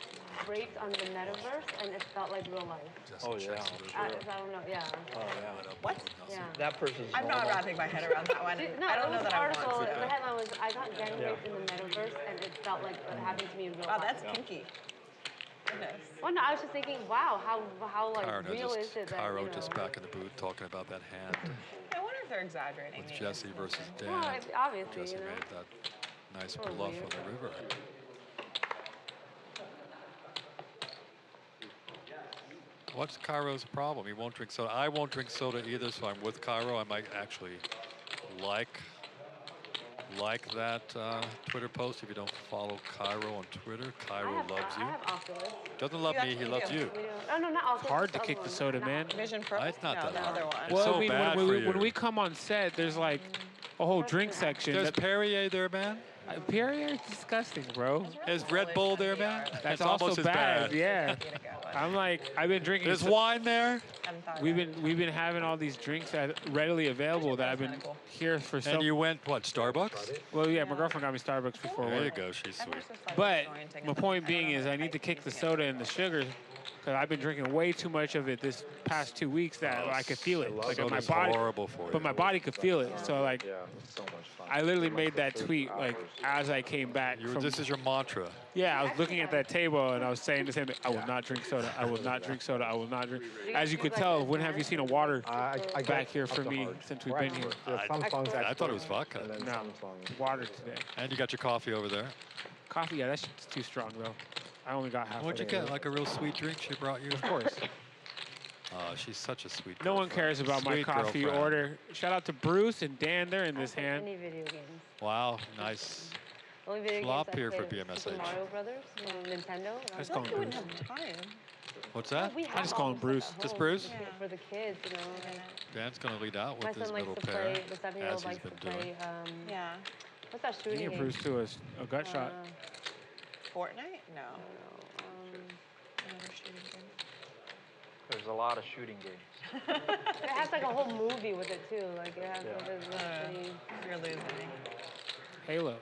raped on the metaverse and it felt like real life. Oh yeah. I don't know, yeah. Oh yeah. What? Yeah. That person's. I'm not wrapping my head around that one. No, I don't it know was that an I article. want to. The headline was, I got gang raped in the metaverse and it felt like it happened to me in real Wow, life. that's kinky. Goodness. Well, no, I was just thinking, wow, how like Cairo real is it that, Cairo you know? just back in the booth talking about that hand I wonder if they're exaggerating. with maybe. Jesse versus Dan. Well, obviously, Jesse you know. made that nice Totally bluff weird. on the river. What's Cairo's problem? He won't drink soda. I won't drink soda either, so I'm with Cairo. I might actually like that Twitter post. If you don't follow Cairo on Twitter, Cairo loves you. I have Oculus. Doesn't love me, he loves you. Oh, no, not Oculus. It's hard to the kick other the one. soda, man. Vision Pro? It's not no, that the hard. other one. It's Well, so I mean, bad when for we, when you. we come on set, there's like a whole drink section. There's that, Perrier there, man. Perrier is disgusting, bro. There's Red Bull there, man. That's It's almost also as bad. bad. Yeah. I'm like, I've been drinking. There's wine there. We've been having all these drinks readily available that I've been here for so. And you went, what, Starbucks? Well, yeah, my girlfriend got me Starbucks before There you work. go, she's sweet. But my point being is I need to kick the soda and the sugar because I've been drinking way too much of it this past 2 weeks that I could feel it. Like my Soda's body, horrible for you. but my body could feel it. So like, Yeah, it's so much fun. I literally made that tweet like as I came back. From, This is your mantra. yeah, I was looking at that table and I was saying the same thing. I will not drink soda. I will not drink soda. I will not drink. As you could tell, when have you seen a water I back get here up for to me hard. since we've Right. been here? There's some songs I thought it was vodka. and then No, some songs. water today. And you got your coffee over there. Coffee, yeah, that shit's too strong though. I only got half. What'd you of get? it. Like a real sweet drink she brought you? Of course. She's such a sweet No one girlfriend. cares about my Sweet coffee girlfriend. order. Shout out to Bruce and Dan. They're in this hand. Any video games. Wow, nice. The only video Flop games I here for played was Super BMSH. Mario Brothers on Nintendo. I just call him Bruce. What's that? We I have just all call him this stuff Bruce. at Just home Bruce? For the kids, you know. and Dan's going to lead out My with his son likes middle to pair, play, the 7-year-old as he's likes to been play, doing. Yeah. what's that Me shooting and game? Bruce too a gut shot. Fortnite? No. There's a lot of shooting games. It has like a whole movie with it too. Like it has. You're losing me. Halo.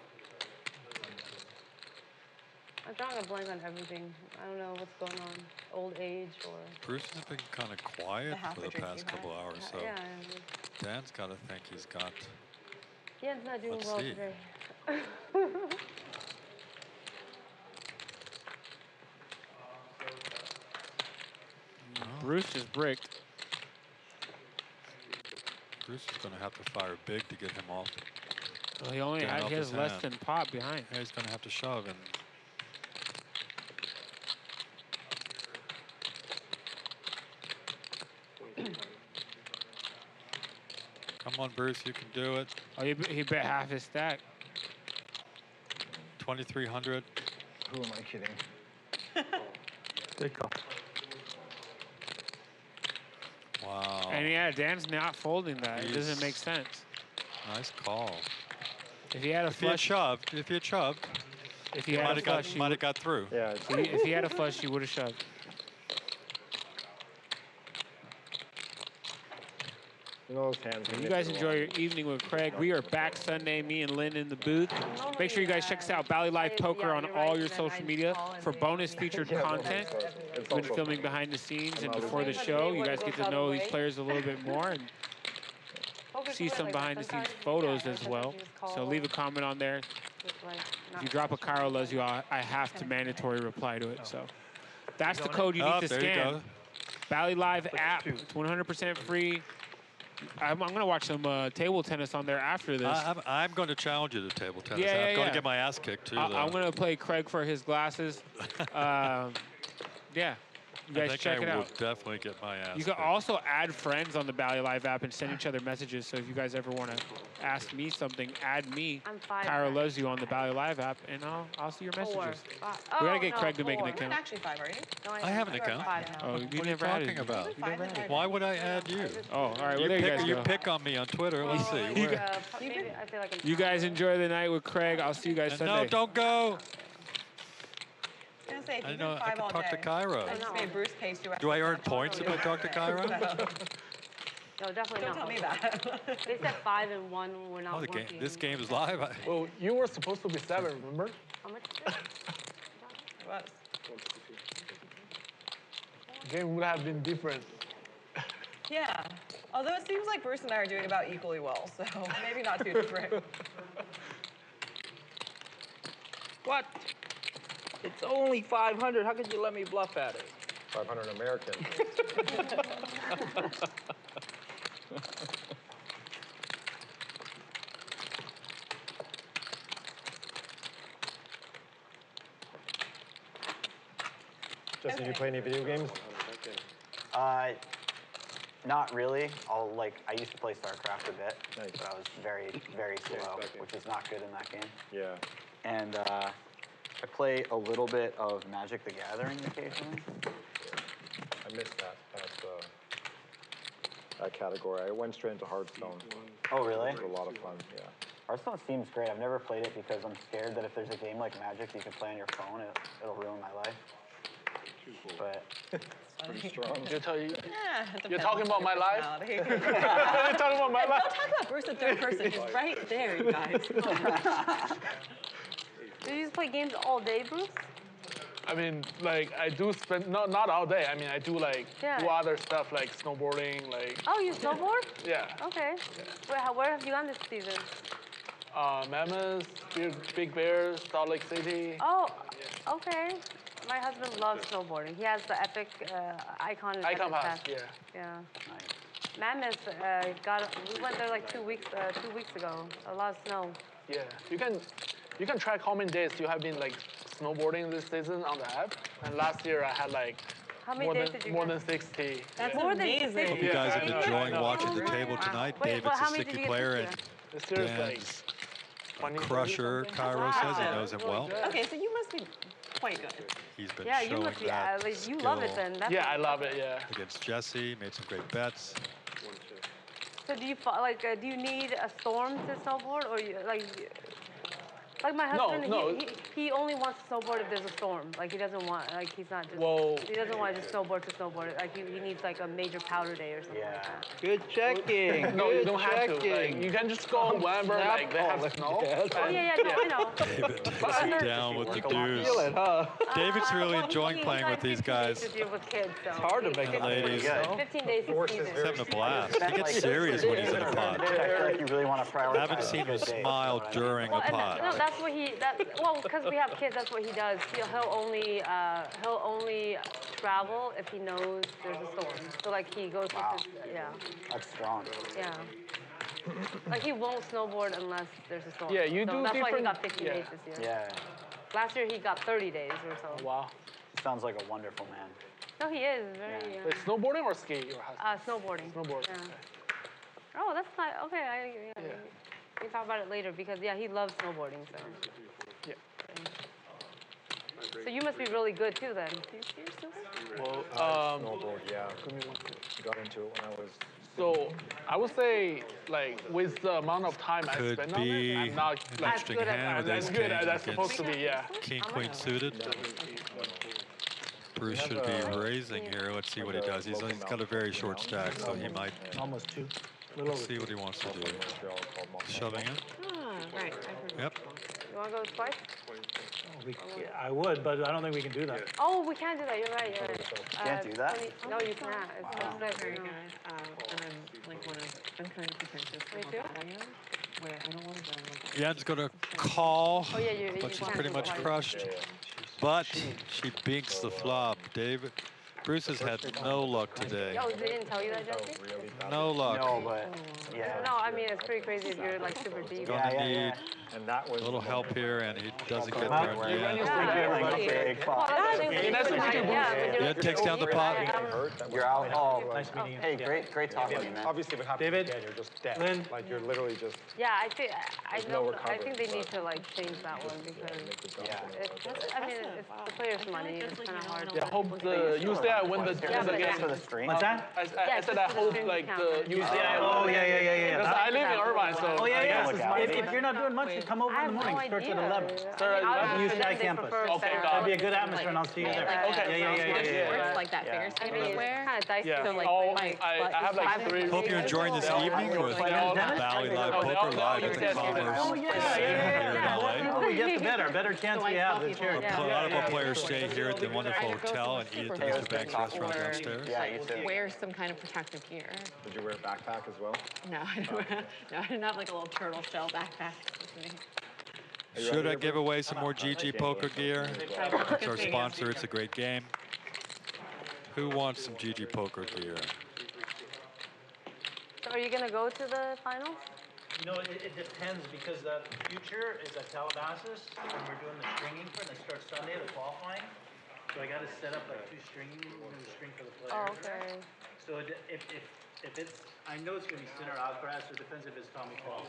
I'm drawing a blank on everything. I don't know what's going on. Old age or. Bruce has been kind of quiet for the past couple hours, so Yeah. Dan's got to think he's got. Dan's not doing Let's well see. today. Bruce just bricked. Bruce is going to have to fire big to get him off. Well, he only Dan off has his less hand. than pop behind. Yeah, he's going to have to shove and. Come on, Bruce, you can do it. Oh, he bet half his stack. 2,300. Who am I kidding? There you go. Wow. And yeah, Dan's not folding that. It doesn't He's- make sense. Nice call. If he had a If he had flush, shoved, if he had a flush, he might would- have got through. Yeah. if he had a flush, he would have shoved. You know those hands. You guys enjoy your evening with Craig. We are back Sunday, me and Lynn in the booth. Make sure you guys check us out, Bally Live Poker on all your social media for bonus featured content. We've been filming behind the scenes and before the show. You guys get to know these players a little bit more and see some behind the scenes photos as well. So leave a comment on there. If you drop a Cairo loves you, I have to mandatory reply to it. So that's the code you need to there you scan. go. Bally Live app. It's 100% free. I'm going to watch some table tennis on there after this. I'm going to challenge you to table tennis. Yeah, I'm going yeah. to get my ass kicked too. I'm going to play Craig for his glasses. Yeah. You guys check it I will out. definitely get my ass. You can kicked. also add friends on the Bally Live app and send each other messages. So if you guys ever want to ask me something, add me. I'm 5. Kyra loves you on the Bally Live app, and I'll see your 4. messages. 5. We gotta Oh, get no, Craig to make an 4. You're account. not actually 5, are you? No, I have an I'm account. 5 now. Oh, you What are you never added talking me. about? You never added me. Why would I add you? Oh, all right. Well, You there you pick, guys you go. pick on me on Twitter. Let's see. You Where? Maybe I feel like I'm You guys enjoy the night with Craig. I'll see you guys Sunday. No, don't go. I was gonna say, if I you've know. been I 5 can all talk day. to Kyra. I just made Bruce pay 2 Do I earn points if I talk to Kyra? No, definitely Don't not. tell me that. They said 5 and 1 were not Oh, the game. working. This game is live. Well, you were supposed to be 7, remember? How much is it? It was. Game would have been different. Yeah. Although it seems like Bruce and I are doing about equally well, so maybe not too different. What? It's only 500. How could you let me bluff at it? 500 American. Jesse, do you play any video games? Not really. I used to play StarCraft a bit, but I was very, very slow, which is not good in that game. Yeah. And I play a little bit of Magic the Gathering occasionally. I missed that that category. I went straight into Hearthstone. Oh, really? It was a lot of fun, yeah. Hearthstone seems great. I've never played it because I'm scared that if there's a game like Magic you can play on your phone, it'll ruin my life. But Pretty strong. You're You're talking about my life? You're talking about my life? Don't talk about Bruce in third person. He's right there, you guys. Do you just play games all day, Bruce? I mean, I do spend, not all day. I mean, I do, do other stuff, like snowboarding, Oh, you snowboard? Yeah. Okay. Where have you gone this season? Mammoth, Big Bears, Salt Lake City. Oh, okay. My husband loves snowboarding. He has the Epic Icon. Icon Pass, yeah. Yeah. Mammoth we went there like 2 weeks ago. A lot of snow. Yeah. You can track how many days you have been snowboarding this season on the app. And last year I had how many days did you more than 60. That's more amazing. than 60. Hope you guys are I know, enjoying I know. watching the table tonight. Wait, David's well, how a many did sticky you get player, this and This year's Dan's a 20, crusher. Cairo says he knows him well. Okay, so you must be quite good. He's been Yeah, you showing must be. that You love it skill then. That's Yeah, I love it, yeah. against Jesse. Made some great bets. So do you do you need a storm to snowboard, or like my husband? No. He only wants to snowboard if there's a storm. He doesn't want he's not just. Whoa. He doesn't want to just snowboard to snowboard. He needs a major powder day or something like that. Good checking. No, you don't have to. You can just go whenever they have snow. Oh yeah, no, I know. David takes it down with the dudes. Feel it, huh? David's really enjoying He playing with these 15 days guys. this year with kids, so. It's hard to make And it the ladies. 15 days this season. He's having a blast. He gets serious when he's in a pot. I feel like you really want to prioritize. I haven't seen him smile during a Well, and pot. no, that's what because we have kids, that's what he does. He'll only travel if he knows there's a storm. So he goes Wow. with his, yeah. That's strong. Yeah. He won't snowboard unless there's a storm. Yeah, you do That's why he different- got 50 days this year. Yeah. Last year he got 30 days or so. Wow. Sounds like a wonderful man. No, he is very. Wait, snowboarding or ski? Your husband? Snowboarding. Snowboarding. Yeah. Oh, that's not okay. We can talk about it later because he loves snowboarding. So. Yeah. So you must be really good too then. Well, Snowboard, yeah. Got into it when I was. So I would say, with the amount of time I Could spend on it, be I'm not an interesting hand with as ace good king as that's supposed against to be. Yeah. king queen suited. Bruce should be raising here. Let's see what he does. He's got a very short stack, so he might Almost 2. let's see what he wants to do. Shoving it. Right. Yep. You want to go twice? I would, but I don't think we can do that. Oh, we can't do that. You're right. You're right. Can't do that? No, you can't. It's That's very good. And I'm kind of pretentious. Me about too? that. I am. Where I don't want to go. Yen's going to call, Oh, yeah, you but she's can't pretty do much twice. crushed. But she binks the flop. Bruce has had no luck today. Oh, they didn't tell you that, Jesse? No luck. No, but yeah. No, I mean, it's pretty crazy if you're super deep. Gonna need And that was A little help here, and he doesn't get there. Yeah, takes down the pot. You're out. Oh, nice meeting you. Hey, great talking to you, man. Obviously, if it happens again, you're just dead. Lynn? Like, you're literally just... Yeah, I think no I think they recovery, need to like change that one because I mean it's the players' money. It's kind of hard. Yeah, hope the UCI win the game. What's that? I said I hope like the UCI. Oh, yeah. Because I live in Irvine, so. Oh, yeah. If you're not doing much, come over in the morning. Start at 11. Start at the UCI campus. Okay, That'd be a good atmosphere, and I'll see you there. Okay. Yeah. It's like that figure skating square. Kind of dicey. Yeah. So like I have like 3. Hope you're enjoying this evening with Valley Live Poker live at the Commerce here in LA. Oh, we get the better chance we have this year. A lot of our players stay here at the wonderful hotel and eat at the Mr. Banks restaurant downstairs. Yeah, you too. Wear some kind of protective gear. Did you wear a backpack as well? No, I didn't have like a little turtle shell backpack with me. Should I give away some more GG poker gear? It's our sponsor. It's a great game. Who wants some GG poker gear? So are you gonna go to the finals? You know, it depends because the future is at Calabasas, and we're doing the stringing for it, and it starts Sunday, the qualifying. So I got to set up like 2 stringing, we're gonna string for the players. Oh, okay. So if it's, I know it's gonna be Sinner Alcaraz, so it depends if it's Tommy Paul.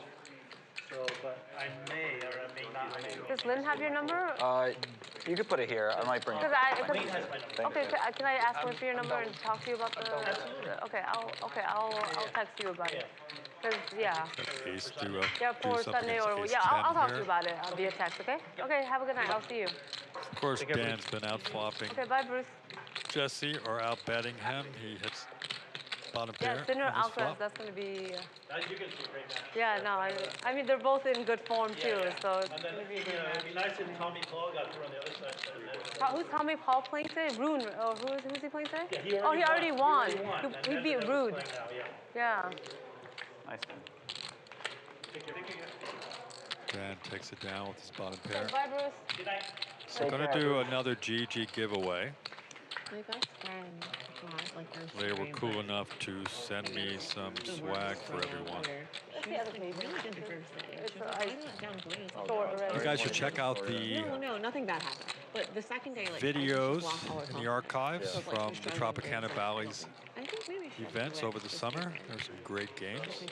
So, but I may or I may not. Does Lynn have your number? You could put it here. I might bring it. Okay, can I ask Lynn for your number and talk to you about the? Okay, I'll text you about it. Cause yeah. Ace to For Sunday or I'll talk to you about it via text. Okay. Okay. Have a good night. I'll see you. Of course, Dan's been out flopping. Okay. Bye, Bruce. Jesse or out betting him. He hits bottom pair. Yeah, Sinner Alcaraz. That's gonna be. Yeah. No. I mean, they're both in good form too. So. And then it'd be nice if Tommy Paul got through on the other side. Who's Tommy Paul playing today? Rune. Oh, who's he playing today? Yeah, he already won. He beat Rude. Yeah. Nice. Dan takes it down with his bottom pair. Bye, Bruce. Good night. So we're going to do another GG giveaway. They were cool enough to send me some swag for everyone. That's the other page. You guys should check out the No, nothing bad happened. But the second day, like, videos in the archives from the Tropicana Valleys events over the summer. There's some great games.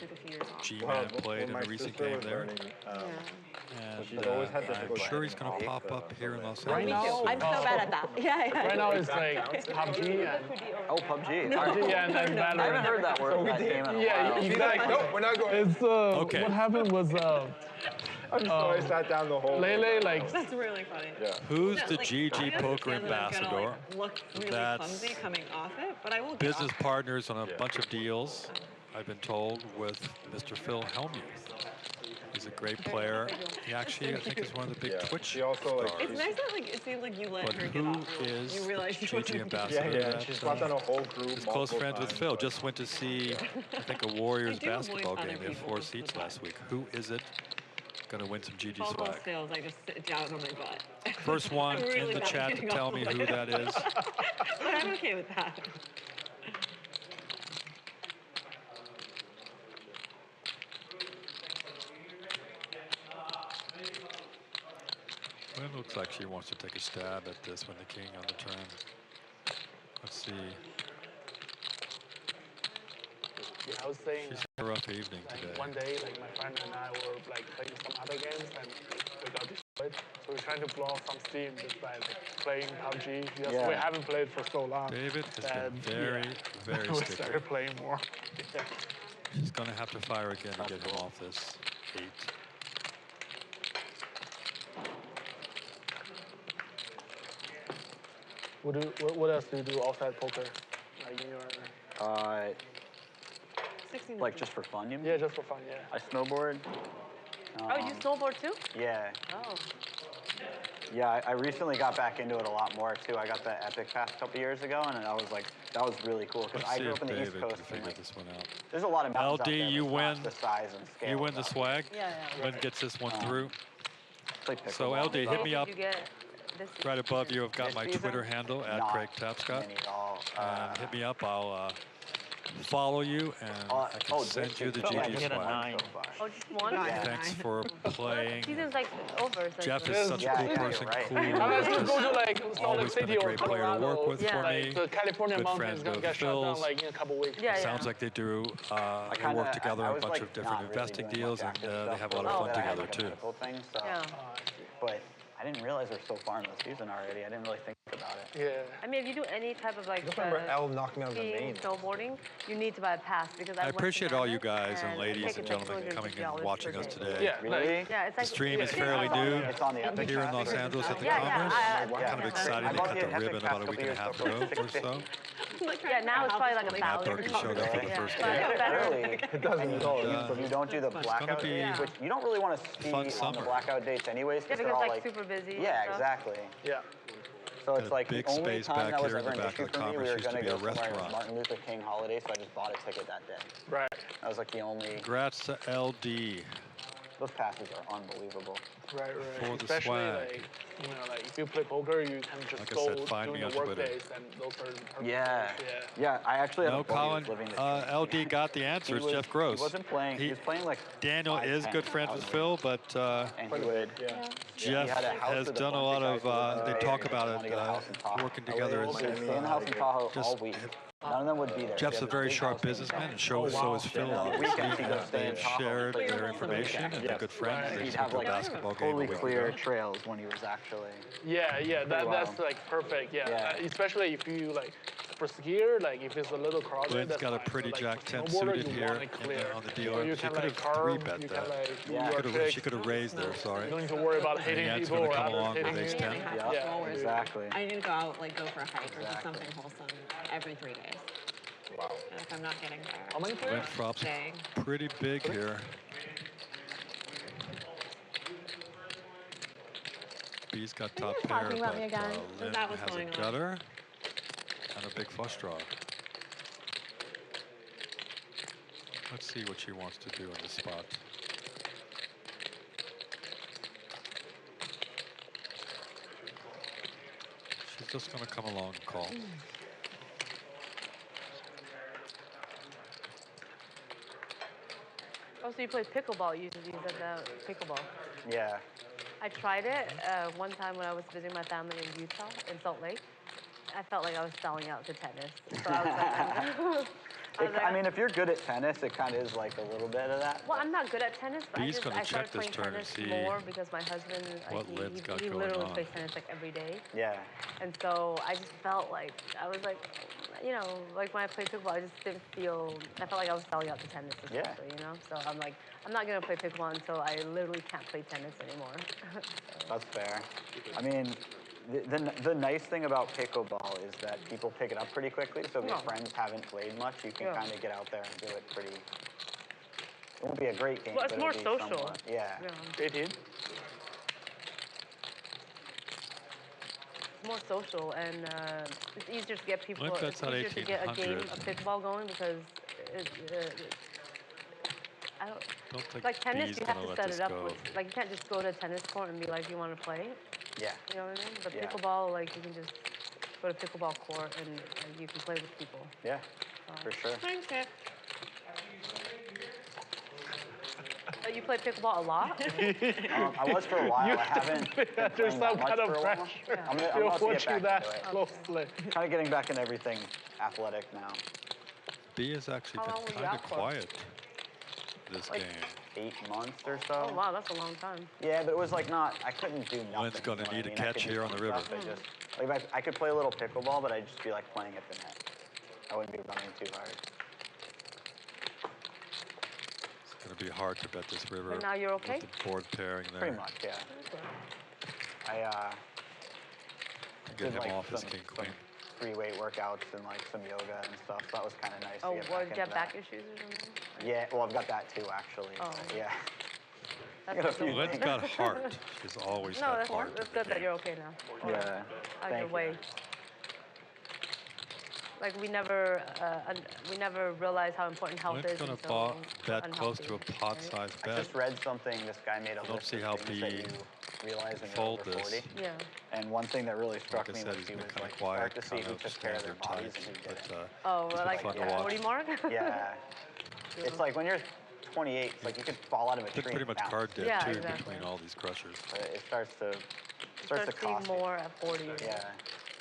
G-Man played in a recent game there. And I'm sure he's going to pop up here in Los Angeles. Right now, I'm so bad at that. Yeah. Right now it's like PUBG and... Oh, PUBG. PUBG and Valorant. I haven't heard that word that game in a while. Yeah, exactly. No, we're not going. It's, okay. What happened was... I'm sorry, I sat down the whole Lele, like... That's really funny. Yeah. Who's the GG Poker ambassador? Look really That's clumsy coming off it, but I will get business partners on a bunch of deals, I've been told, with Mr. Phil Helmuth. He's a great player. He actually, I think, is one of the big Twitch stars. It's nice that like it seems like you let her get off. Who is You realize you GG ambassador? Yeah, she's brought down a whole group. He's close friends with Phil. Just went to see, I think, a Warriors basketball game. They had 4 seats last week. Who is it? Gonna win some GG All swag. those fails, I just sit down on my butt. First one I'm really in the bad chat to getting tell off me the who way. that is. But I'm okay with that. Well, it looks like she wants to take a stab at this when the king on the turn. Let's see. Yeah, I was saying... She's had a rough evening today. One day, like, my friend and I were, like, playing some other games, and we got destroyed. So we're trying to blow off some steam just by, like, playing PUBG. Yes, we haven't played for so long. David has been very, very we sticky. started playing more. Yeah. She's going to have to fire again to get him off this 8. What else do you do outside poker? Like in your... Like just for fun, you mean? Yeah, just for fun, yeah. I snowboard. Oh, you snowboard too? Yeah. Oh. Yeah, I recently got back into it a lot more too. I got the Epic Pass a couple years ago, and I was like, that was really cool because I grew up in the East Coast. Can figure this one out. There's a lot of mountains out there, you but win. the size and scale. You win the swag. Yeah. Lynn gets this one through. Play So pickleball. LD, hit me up. You get this Right above you, I've got This my season? Twitter handle at Not Craig Tapscott. many at all. And hit me up. I'll follow you, and I can send you the GG swag. Oh, just one? Thanks for playing. Season's like over. So Jeff is such a cool person, cool. Unless you go to like Salt Lake Always been City a or great player to work with for me. the California Good mountains friends gonna with get shut down Phil's. like in a couple weeks. Sounds like they do. They work together on a bunch of different investing deals, and they have a lot of fun together too. But I didn't realize we're so far in the season already. I didn't really think about it. Yeah. I mean, if you do any type of like Just remember Elle knocked me out of the skiing, main. snowboarding, you need to buy a pass because I I went to appreciate all you Madness guys and ladies and gentlemen coming and watching us today. Yeah, Really? Yeah, it's The like stream is fairly new It's on the Epic here in Pass. Los Angeles at the Yeah, Congress. yeah, Kind of exciting. They cut the ribbon about a week and a half ago or so. Yeah, now it's probably like a Matt thousand. Berkey showed up for the first But game. it's better. Really? It doesn't at all. If you don't do the blackout be dates, which you don't really want to ski fun on summer. the blackout dates anyways, Yeah, because they're because all like like super busy. and yeah, stuff. exactly. Yeah. So Got it's a like big the only space time back that was here in ever the an back issue of the for me, we Congress were used to going be to a go somewhere restaurant. Martin Luther King holiday, so I just bought a ticket that day. Right. That was like the only. Congrats to LD. Those passes are unbelievable. Right, right. For the Especially swag. like, you know, like if you play poker, you can just Like I go said, find during me the on work Twitter. days, and those are the perfect Yeah. days, Yeah, I actually have No, a buddy Colin. who's living this LD got the answer. It's was- Jeff Gross. He wasn't playing. He was playing like Daniel is 5'10" good friends with Phil, but and he would. Jeff He had a house has with a done a bunch lot guys of. who lived in They the talk area. about They wanted to it, get a house in Tahoe. working together. They would stay in the house in Tahoe all week. None of them would be there. Jeff's They a have very big sharp house in businessman, and Tahoe. so is Phil. Obviously, Weekends he'd go stay in they've Tahoe. shared Play their for information, and they're good friends. They He'd just have went to a like basketball game a totally week clear ago. trails when he was actually. Yeah, yeah, Pretty that's wild. like perfect. Yeah, Yeah. Especially if you like for skier, like if it's a little crowded. Lynn's that's got a fine. pretty So, like, Jack for 10 snowboarder, suited you here want it clear. on the So dealer. you She can could like have carve, 3-bet you that. can like do your She tricks. could have raised there, sorry. You don't need to worry about hitting Yann's people gonna or come others along with hitting ace you. 10. Yeah, exactly. I need to go out, like go for a hike or do something wholesome every 3 days. Wow. And if I'm not getting there, How many Lynn Frop's staying. pretty big here. B's got top just pair, talking but about me again? Is Lynn that what's has going a on? gutter and a big flush draw. Let's see what she wants to do in this spot. She's just going to come along and call. Oh, so you play pickleball? You usually use the pickleball. Yeah. I tried it one time when I was visiting my family in Utah, in Salt Lake. I felt like I was selling out to tennis. So I was like, I mean, if you're good at tennis, it kind of is like a little bit of that. well, I'm not good at tennis, but B's gonna I check started this playing turn and tennis see more because my husband, what Lynn's got he going literally on. plays tennis like every day. Yeah. And so I just felt like, I was like, you know, like when I played pickleball, I just didn't feel, I felt like I was selling out to tennis essentially, you know? So I'm like, I'm not gonna play pickleball until I literally can't play tennis anymore. That's fair. I mean, the nice thing about pickleball is that people pick it up pretty quickly, so if your friends haven't played much, you can kind of get out there and do it pretty. It won't be a great game, Well, it's but more it'll be social. somewhat. Yeah. It's more social, and it's easier to get people. Well, It's that's at easier to get a game 1800. of pickleball going because I Don't think like tennis. B's You have gonna to let set this it up go. with, like you can't just go to a tennis court and be like, "Do you want to play?" Yeah. You know what I mean? But Yeah. pickleball, like you can just go to pickleball court and you can play with people. Yeah, for sure. Thanks, Kit. You play pickleball a lot? I was for a while. I haven't been There's playing some that much kind of for a while. pressure. I'm You're about to watching get that back into closely. it. Kind of getting back in everything athletic now. B has actually How long been were you kind of out for? quiet this Like game. 8 months or so. Oh wow, that's a long time. Yeah, but it was like not, I couldn't do nothing. Lynn's gonna you know need what a I mean? I could catch do here on some the river. stuff, I just, like, I could play a little pickleball, but I'd just be like playing at the net. I wouldn't be running too hard. It's going to be hard to bet this river. But now you're okay? With the board pairing there. Pretty much, yeah. I Get did, him like, off his some king queen. free weight workouts and like some yoga and stuff. So that was kind of nice. Oh, to get what, back did you have into back that. issues or something? Yeah, well, I've got that too, actually. Oh. but yeah. That's got a few Lynn's things. got heart. She's always No, had that's, heart. that's good that you're okay now. Yeah. Out of Thank your you. way. Like we never realized how important health Lynn's is. going until to bet close to a unhealthy, pot-sized I bet. just read something. This guy made a I don't list see of how things B that you realize when you're Fold over this. 40. Yeah. And one thing that really struck Like I me said, was he's he been was kind like, of quiet, start to see kind who of took care of their standard bodies type, and who didn't. but Oh, it's been like fun to the watch. 40 mark? Yeah. It's like when you're 28, it's like you could fall out of a tree. Pretty and much bounce. card dead Yeah, too exactly. between all these crushers. But it starts to Starts cost seeing you. more at 40. Yeah.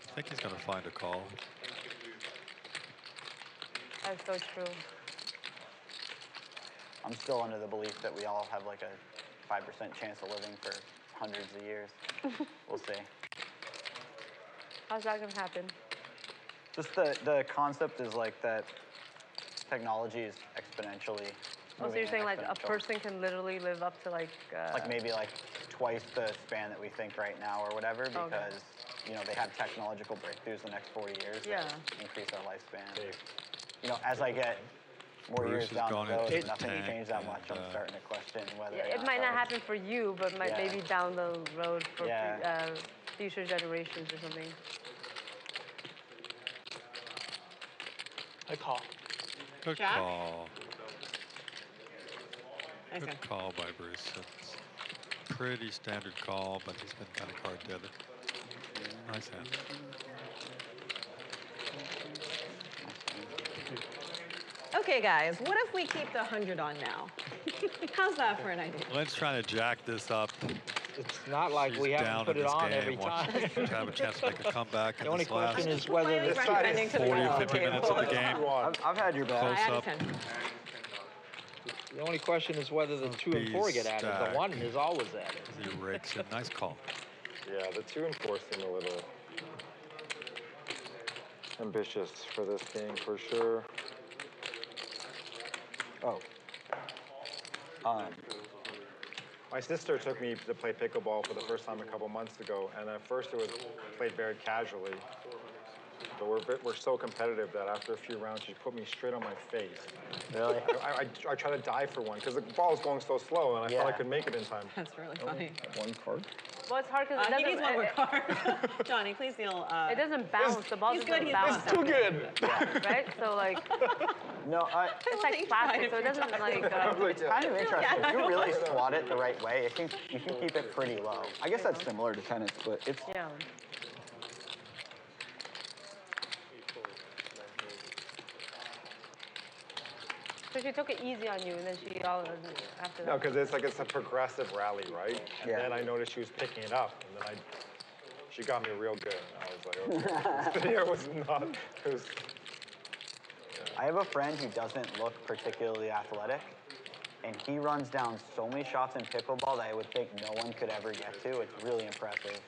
I think he's going to find a call. That's so true. I'm still under the belief that we all have like a 5% chance of living for hundreds of years. We'll see. How's that gonna happen? Just the concept is like that technology is exponentially. Oh, so moving you're saying like a exponential. person can literally live up to like Maybe like twice the span that we think right now or whatever, because you know they have technological breakthroughs the next 40 years that increase our lifespan. You know, as I get more Bruce years has down the gone road, into and the nothing tank changed that much. and, I'm starting to question whether Yeah, it might not happen for you, but might maybe down the road for future generations or something. I call. Good Jack? call. Okay. Good call by Bruce. It's pretty standard call, but he's been kind of card dead. Nice hand. Okay, guys, what if we keep the 100 on now? How's that for an idea? Lynn's trying to jack this up. It's not like She's we have down to put in it this on game, every wants time. to have a chance to make a comeback The in only this last question is whether Quietly this recommending to the 40 or crowd. 50 minutes of the game. I've had your back. Close Out of up. 10. The only question is whether the 2 and 4 get added. Stack. The 1 is always added. He rakes in. Nice call. Yeah, the 2 and 4 seem a little ambitious for this game for sure. Oh. My sister took me to play pickleball for the first time a couple months ago, and at first it was played very casually. But we're so competitive that after a few rounds, she put me straight on my face. Really? I tried to dive for one because the ball was going so slow, and I thought I could make it in time. That's really funny. One card? Well, it's hard because it He needs doesn't. one more card. Johnny, please deal. It doesn't bounce. The ball he's doesn't good, bounce. Too good. Right? So like, No, it's like plastic, so it doesn't like. it's kind of interesting. If you really swat it the right way, you can keep it pretty low. I guess that's similar to tennis, but it's Yeah. So she took it easy on you, and then she all after that. No, because it's a progressive rally, right? And then I noticed she was picking it up, and then she got me real good. And I was like, okay, this video was not. It was. I have a friend who doesn't look particularly athletic, and he runs down so many shots in pickleball that I would think no one could ever get to. It's really impressive.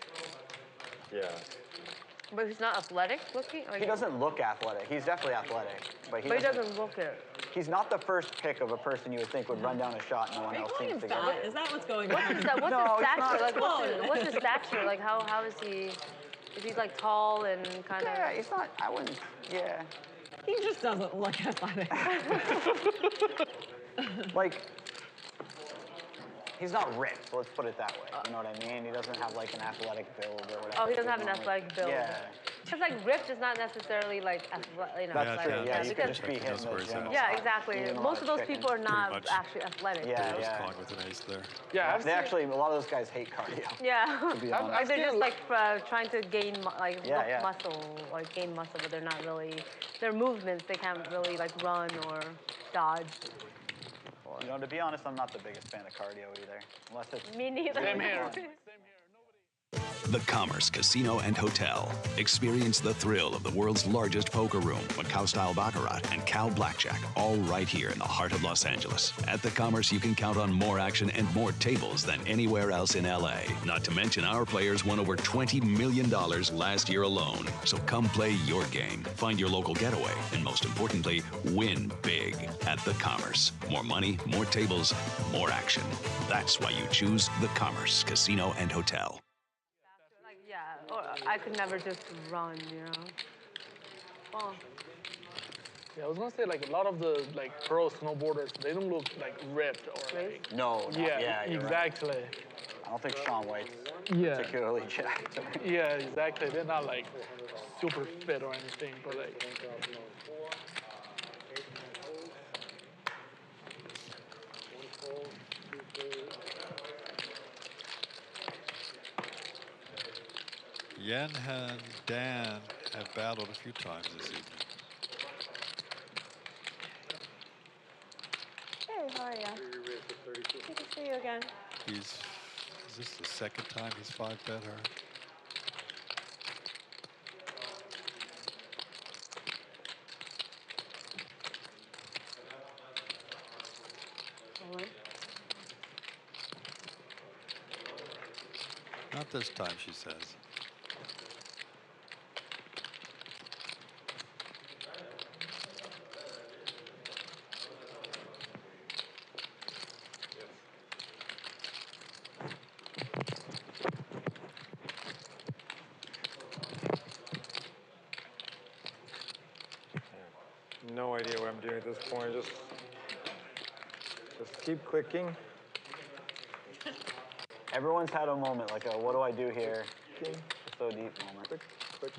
Yeah. But he's not athletic looking? Like, He doesn't look athletic. He's definitely athletic, but he doesn't look it. He's not the first pick of a person you would think would run down a shot no one else seems to get. Is that what's going on? What's his stature? Like, what's his stature? Like, how is he? Is he like tall and kind of? Yeah, it's not. I wouldn't. Yeah. He just doesn't look athletic. Like, he's not ripped, let's put it that way. You know what I mean? He doesn't have like an athletic build or whatever. Oh, he doesn't have an athletic build. Yeah. Because like ripped is not necessarily like athletic. That's true. Yeah, you could because just be hitting the gym. yeah, exactly. Most of those people are not actually athletic. Yeah, Bruce yeah. calling with an ace there. Yeah, They actually, a lot of those guys hate cardio. Yeah. To be honest. Like they're just like trying to gain Yeah. muscle, like gain muscle, but they're not really. Their movements, they can't really like run or dodge. You know, to be honest, I'm not the biggest fan of cardio either. Unless it's Me neither. Same here. The Commerce Casino and Hotel. Experience the thrill of the world's largest poker room, Macau-style Baccarat, and Cow Blackjack, all right here in the heart of Los Angeles. At the Commerce, you can count on more action and more tables than anywhere else in LA. Not to mention, our players won over $20 million last year alone. So come play your game, find your local getaway, and most importantly, win big at the Commerce. More money, more tables, more action. That's why you choose the Commerce Casino and Hotel. Yeah, or I could never just run, you know. Well, Yeah, I was gonna say like a lot of the like pro snowboarders, they don't look like ripped or like. No. Yeah, you're exactly. Right. I don't think Shaun White's particularly jacked. Yeah, exactly. They're not like super fit or anything, but like. Yen and Dan have battled a few times this evening. Hey, how are you? Good to see you again. Is this the second time he's 5-bet her? Not this time, she says. No idea what I'm doing at this point. Just keep clicking. Everyone's had a moment, like a what do I do here? So deep moment.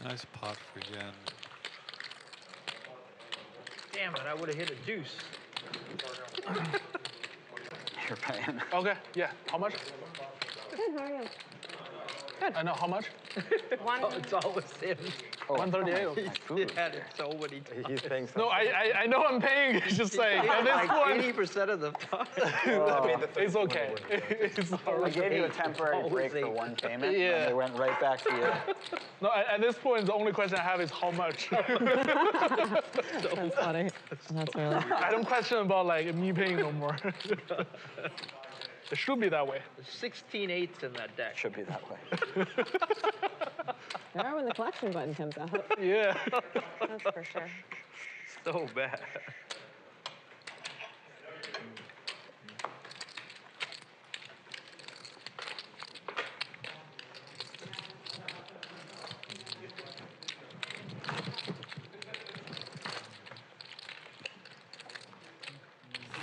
Nice pot for Yen. Damn it, I would have hit a deuce. You're paying. Okay, yeah. How much? Good, how are you? I know, how much? It's always him. 138. Had it so many times. He's paying No, I know I'm paying. It's just like, at this point, 80% of the time. it's okay. It's all I right. gave you a temporary break for one payment, and they went right back to you. No, at this point, the only question I have is how much. That's funny. That's really funny. I don't question about like me paying no more. It should be that way. There's 16 eighths in that deck. Should be that way. There are when the collection button comes out. Yeah. That's for sure. So bad.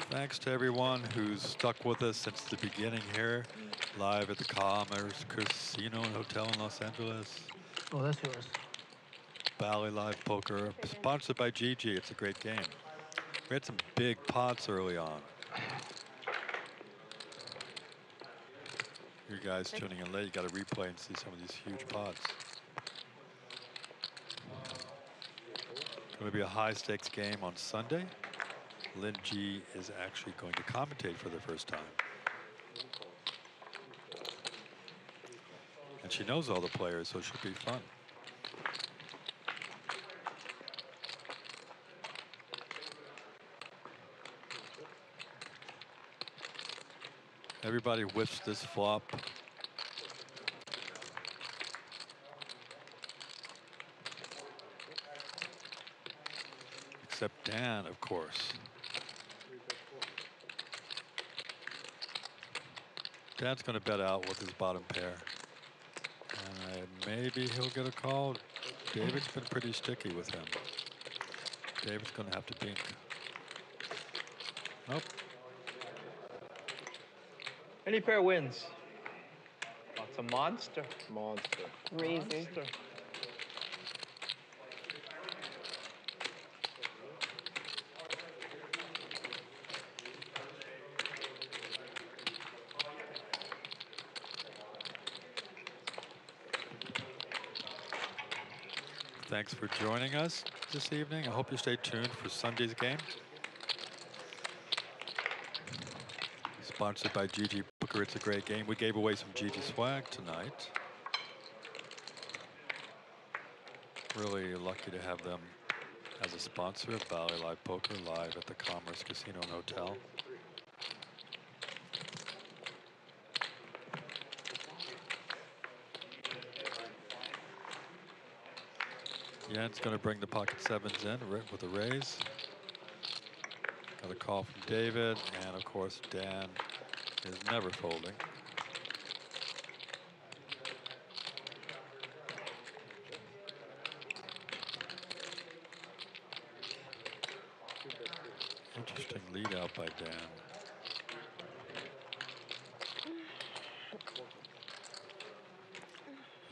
Thanks to everyone who's stuck with us since the beginning here, live at the Commerce Casino and Hotel in Los Angeles. Oh, that's yours. Bally Live Poker, sponsored by Gigi. It's a great game. We had some big pots early on. You guys tuning in late, you got to replay and see some of these huge pots. Going to be a high stakes game on Sunday. Lynn G is actually going to commentate for the first time. And she knows all the players, so it should be fun. Everybody whiffs this flop. Except Dan, of course. Dan's going to bet out with his bottom pair. And maybe he'll get a call. David's been pretty sticky with him. David's going to have to pink. Nope. Any pair wins. Oh, it's a monster. Monster. Crazy. Thanks for joining us this evening. I hope you stay tuned for Sunday's game. Sponsored by Gigi Poker. It's a great game. We gave away some Gigi swag tonight. Really lucky to have them as a sponsor of Valley Live Poker, live at the Commerce Casino and Hotel. Yen's going to bring the pocket sevens in with a raise. Got a call from David, and of course Dan is never folding. Interesting lead out by Dan.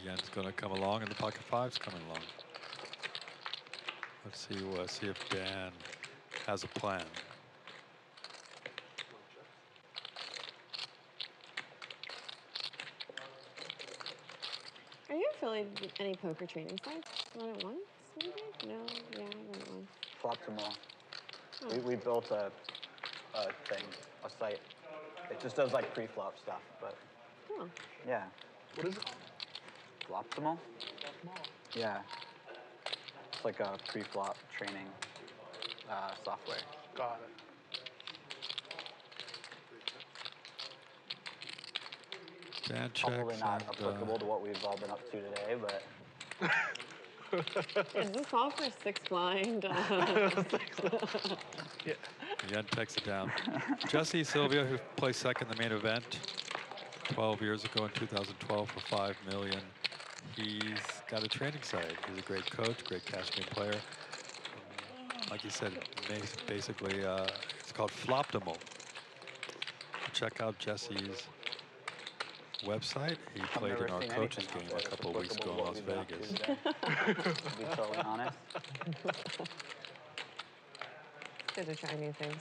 Yen's going to come along, and the pocket five's coming along. Let's see if Dan has a plan. Are you really did any poker training sites. Run it once, maybe? No, yeah, I run it once. Flop them all. Oh. We built a thing, a site. It just does like pre-flop stuff, but Oh. yeah. What is it called? Floptimal? Yeah. It's like a pre-flop training software. Got it. Dan Probably checks not and, applicable to what we've all been up to today, but Is this all for 6 blind? Yen takes it down. Jesse Sylvia, who placed second in the main event 12 years ago in 2012 for $5 million. He's got a training site. He's a great coach, great cash game player. Like you said, basically, it's called Floptimal. Check out Jesse's website. He played in our coach's game a couple of weeks ago in Las Vegas. to be totally honest. It's good to try new things.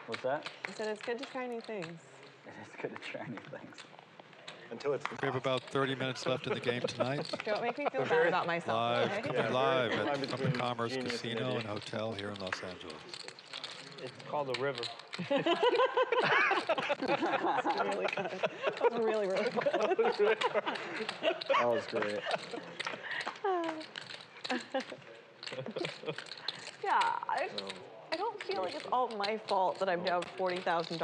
What's that? I said it's good to try new things. It is good to try new things. Until it's We have about 30 minutes left in the game tonight. Don't make me feel bad about myself. Live, okay? coming live from the Commerce Casino and Hotel here in Los Angeles. It's called the river. That's really good. That was really, really good. That was great. Yeah, I don't feel like it's all my fault that I'm down $40,000.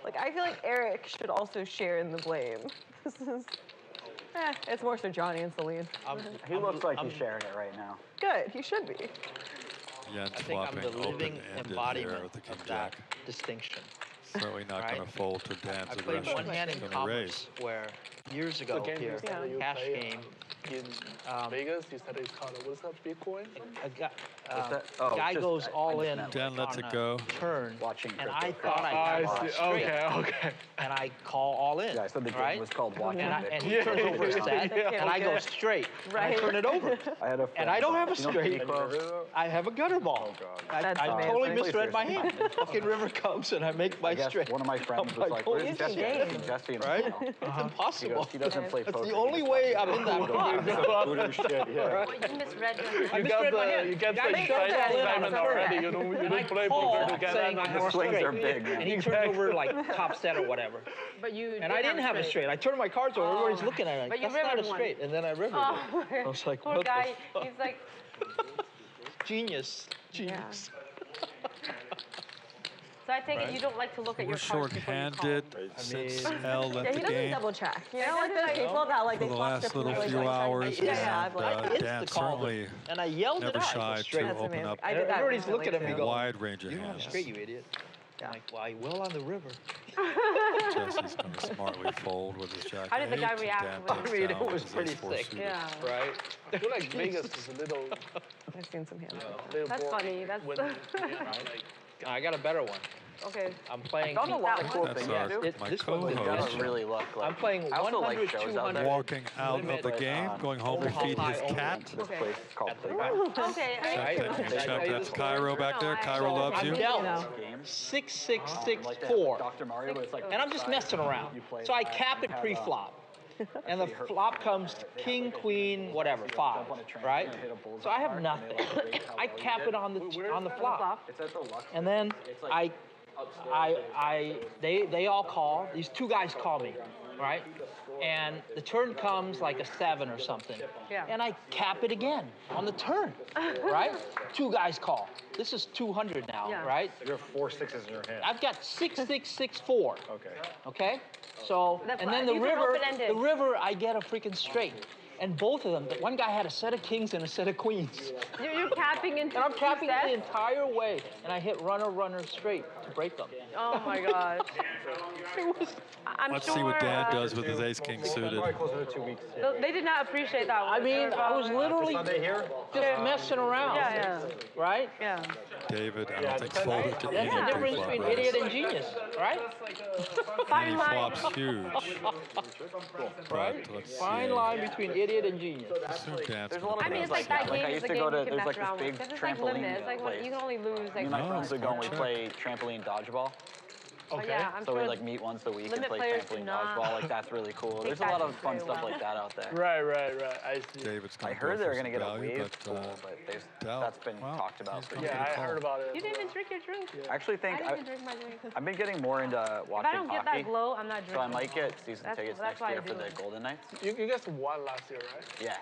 Like, I feel like Eric should also share in the blame. This is, it's more so Johnny and Celine. He looks like he's sharing it right now. Good, he should be. Yen I think I'm flopping the living open-ended embodiment here with the King of Jack. that distinction. Certainly not going to fold to Dan's I played aggression. one hand in Going to Commerce raise. where years ago The game here, you said that you cash play, game, in Vegas, you said it's called, what is that, Bitcoin? a guy, that? Oh, guy just- goes I all just in meant Dan lets on it a go. turn, Watching and crypto. I thought I I lost see. straight, Okay. and I call all in, Yeah, I said the game right? was called Watching And he Bitcoin. turns over his set, and I go straight, and I turn it over. I had a And I don't have a you know straight. Pico? I have a gutter ball. That's I totally amazing. misread my hand. Fucking river comes and I make my I guess straight. one of my friends I'm was like, holy where's Jesse? game. I haven't seen Jesse in a Right? while. It's impossible. He doesn't play That's poker. the only way I'm in that pot. Voodoo shit, yeah. Well, you misread your I You got misread my the, hand. you get Guy the shows straight all in on diamond the already. turn. You don't And I play call poker to get saying that. I have a swings straight. are big, man. And he turns over like top set or whatever. But you And I didn't have a straight. I turned my cards over. Everybody's looking at it. But Like, you that's not a rivered one. straight. And then I rivered Oh, it. I was like, poor what guy. the fuck? He's like, Genius. Genius. so I take it you don't like to look at We're your cards before you call. short-handed since L Yeah, left he the doesn't game double check. You know, like those people that like for they the swap last different little like, few like, hours. Yeah, I've like, And Dan Insta-called certainly it. And I yelled never it out. I go shy to straight. That's open amazing. up I did that Everybody's recently, looking at me too. a going, wide range of you don't have a hands. straight, you idiot. I'm like, well, I will on the river. Jesse's going to smartly fold with his jack How did the guy eight, react and when Dan I takes mean, it down was with his pretty ace-four sick. suited. Yeah. Right? I feel like Vegas is a little, I've seen some hands. little That's boring funny. That's when, like, I got a better one. okay. I'm playing. Done a lot of cool That's things, our, dude. my This one was You co-host. gotta really look like. I'm playing I also like 100, shows out 200. there. Walking out of the But, game, going home to Omaha feed High his Open. cat. This Okay. place is called At the Playground. Okay. Right? Thank you, Right. Chuck. That's Cairo back there. No, Cairo loves I'm you. dealt Games. 6-6-6-4. Dr. Mario, but it's like And I'm just messing around. So I cap it pre-flop. And the flop comes king, queen, whatever, 5, right? So I have nothing. I cap it on the flop. It's at the Lux. And then they all call. These two guys call me, right? And the turn comes like a 7 or something. Yeah. And I cap it again on the turn, right? Two guys call. This is 200 now, Yeah. right? You have 4 sixes in your hand. I've got 6-6-6-4. Okay. Okay? So, That's and why- then the these are river, open-ended. I get a freaking straight. And both of them, one guy had a set of kings and a set of queens. You're capping into And I'm capping the sets? entire way. And I hit runner straight to break them. Oh my gosh. I'm Let's sure, see what Dan does with his ace-king suited. Probably closer to 2 weeks. They did not appreciate that one. I mean, I was literally Sunday here? just messing around. Yeah, Right? yeah. David, I don't think folded to That's any the difference pre-flop between raise. idiot and genius, right? And Fine he line. flops huge. Right? But let's Fine see. line between idiot and genius. Assume Dan's There's a gonna lot of I mean, play it's like this that guy. Like, I game is used a to game go to- you can there's mess like this around big with. It's like trampoline limit. It's like when place. you can only lose Me like and my No, friends would go and we check. play trampoline dodgeball. But yeah, I'm So sure we like meet once a week and limit play players do trampoline not dodgeball. Like that's really cool. take There's a that lot of fun very stuff well. like that out there. Right. I see. David's I going to heard they were going to get a value, wave but pool, but that's been talked about for years. Yeah, I heard about it. You didn't even drink your drink. I actually think I didn't even drink my drink. I've been getting more into If watching I don't get hockey. that glow, I'm not drinking. So I might get season tickets that's next why I year for do the it. Golden Knights. You guys won last year, right? Yeah,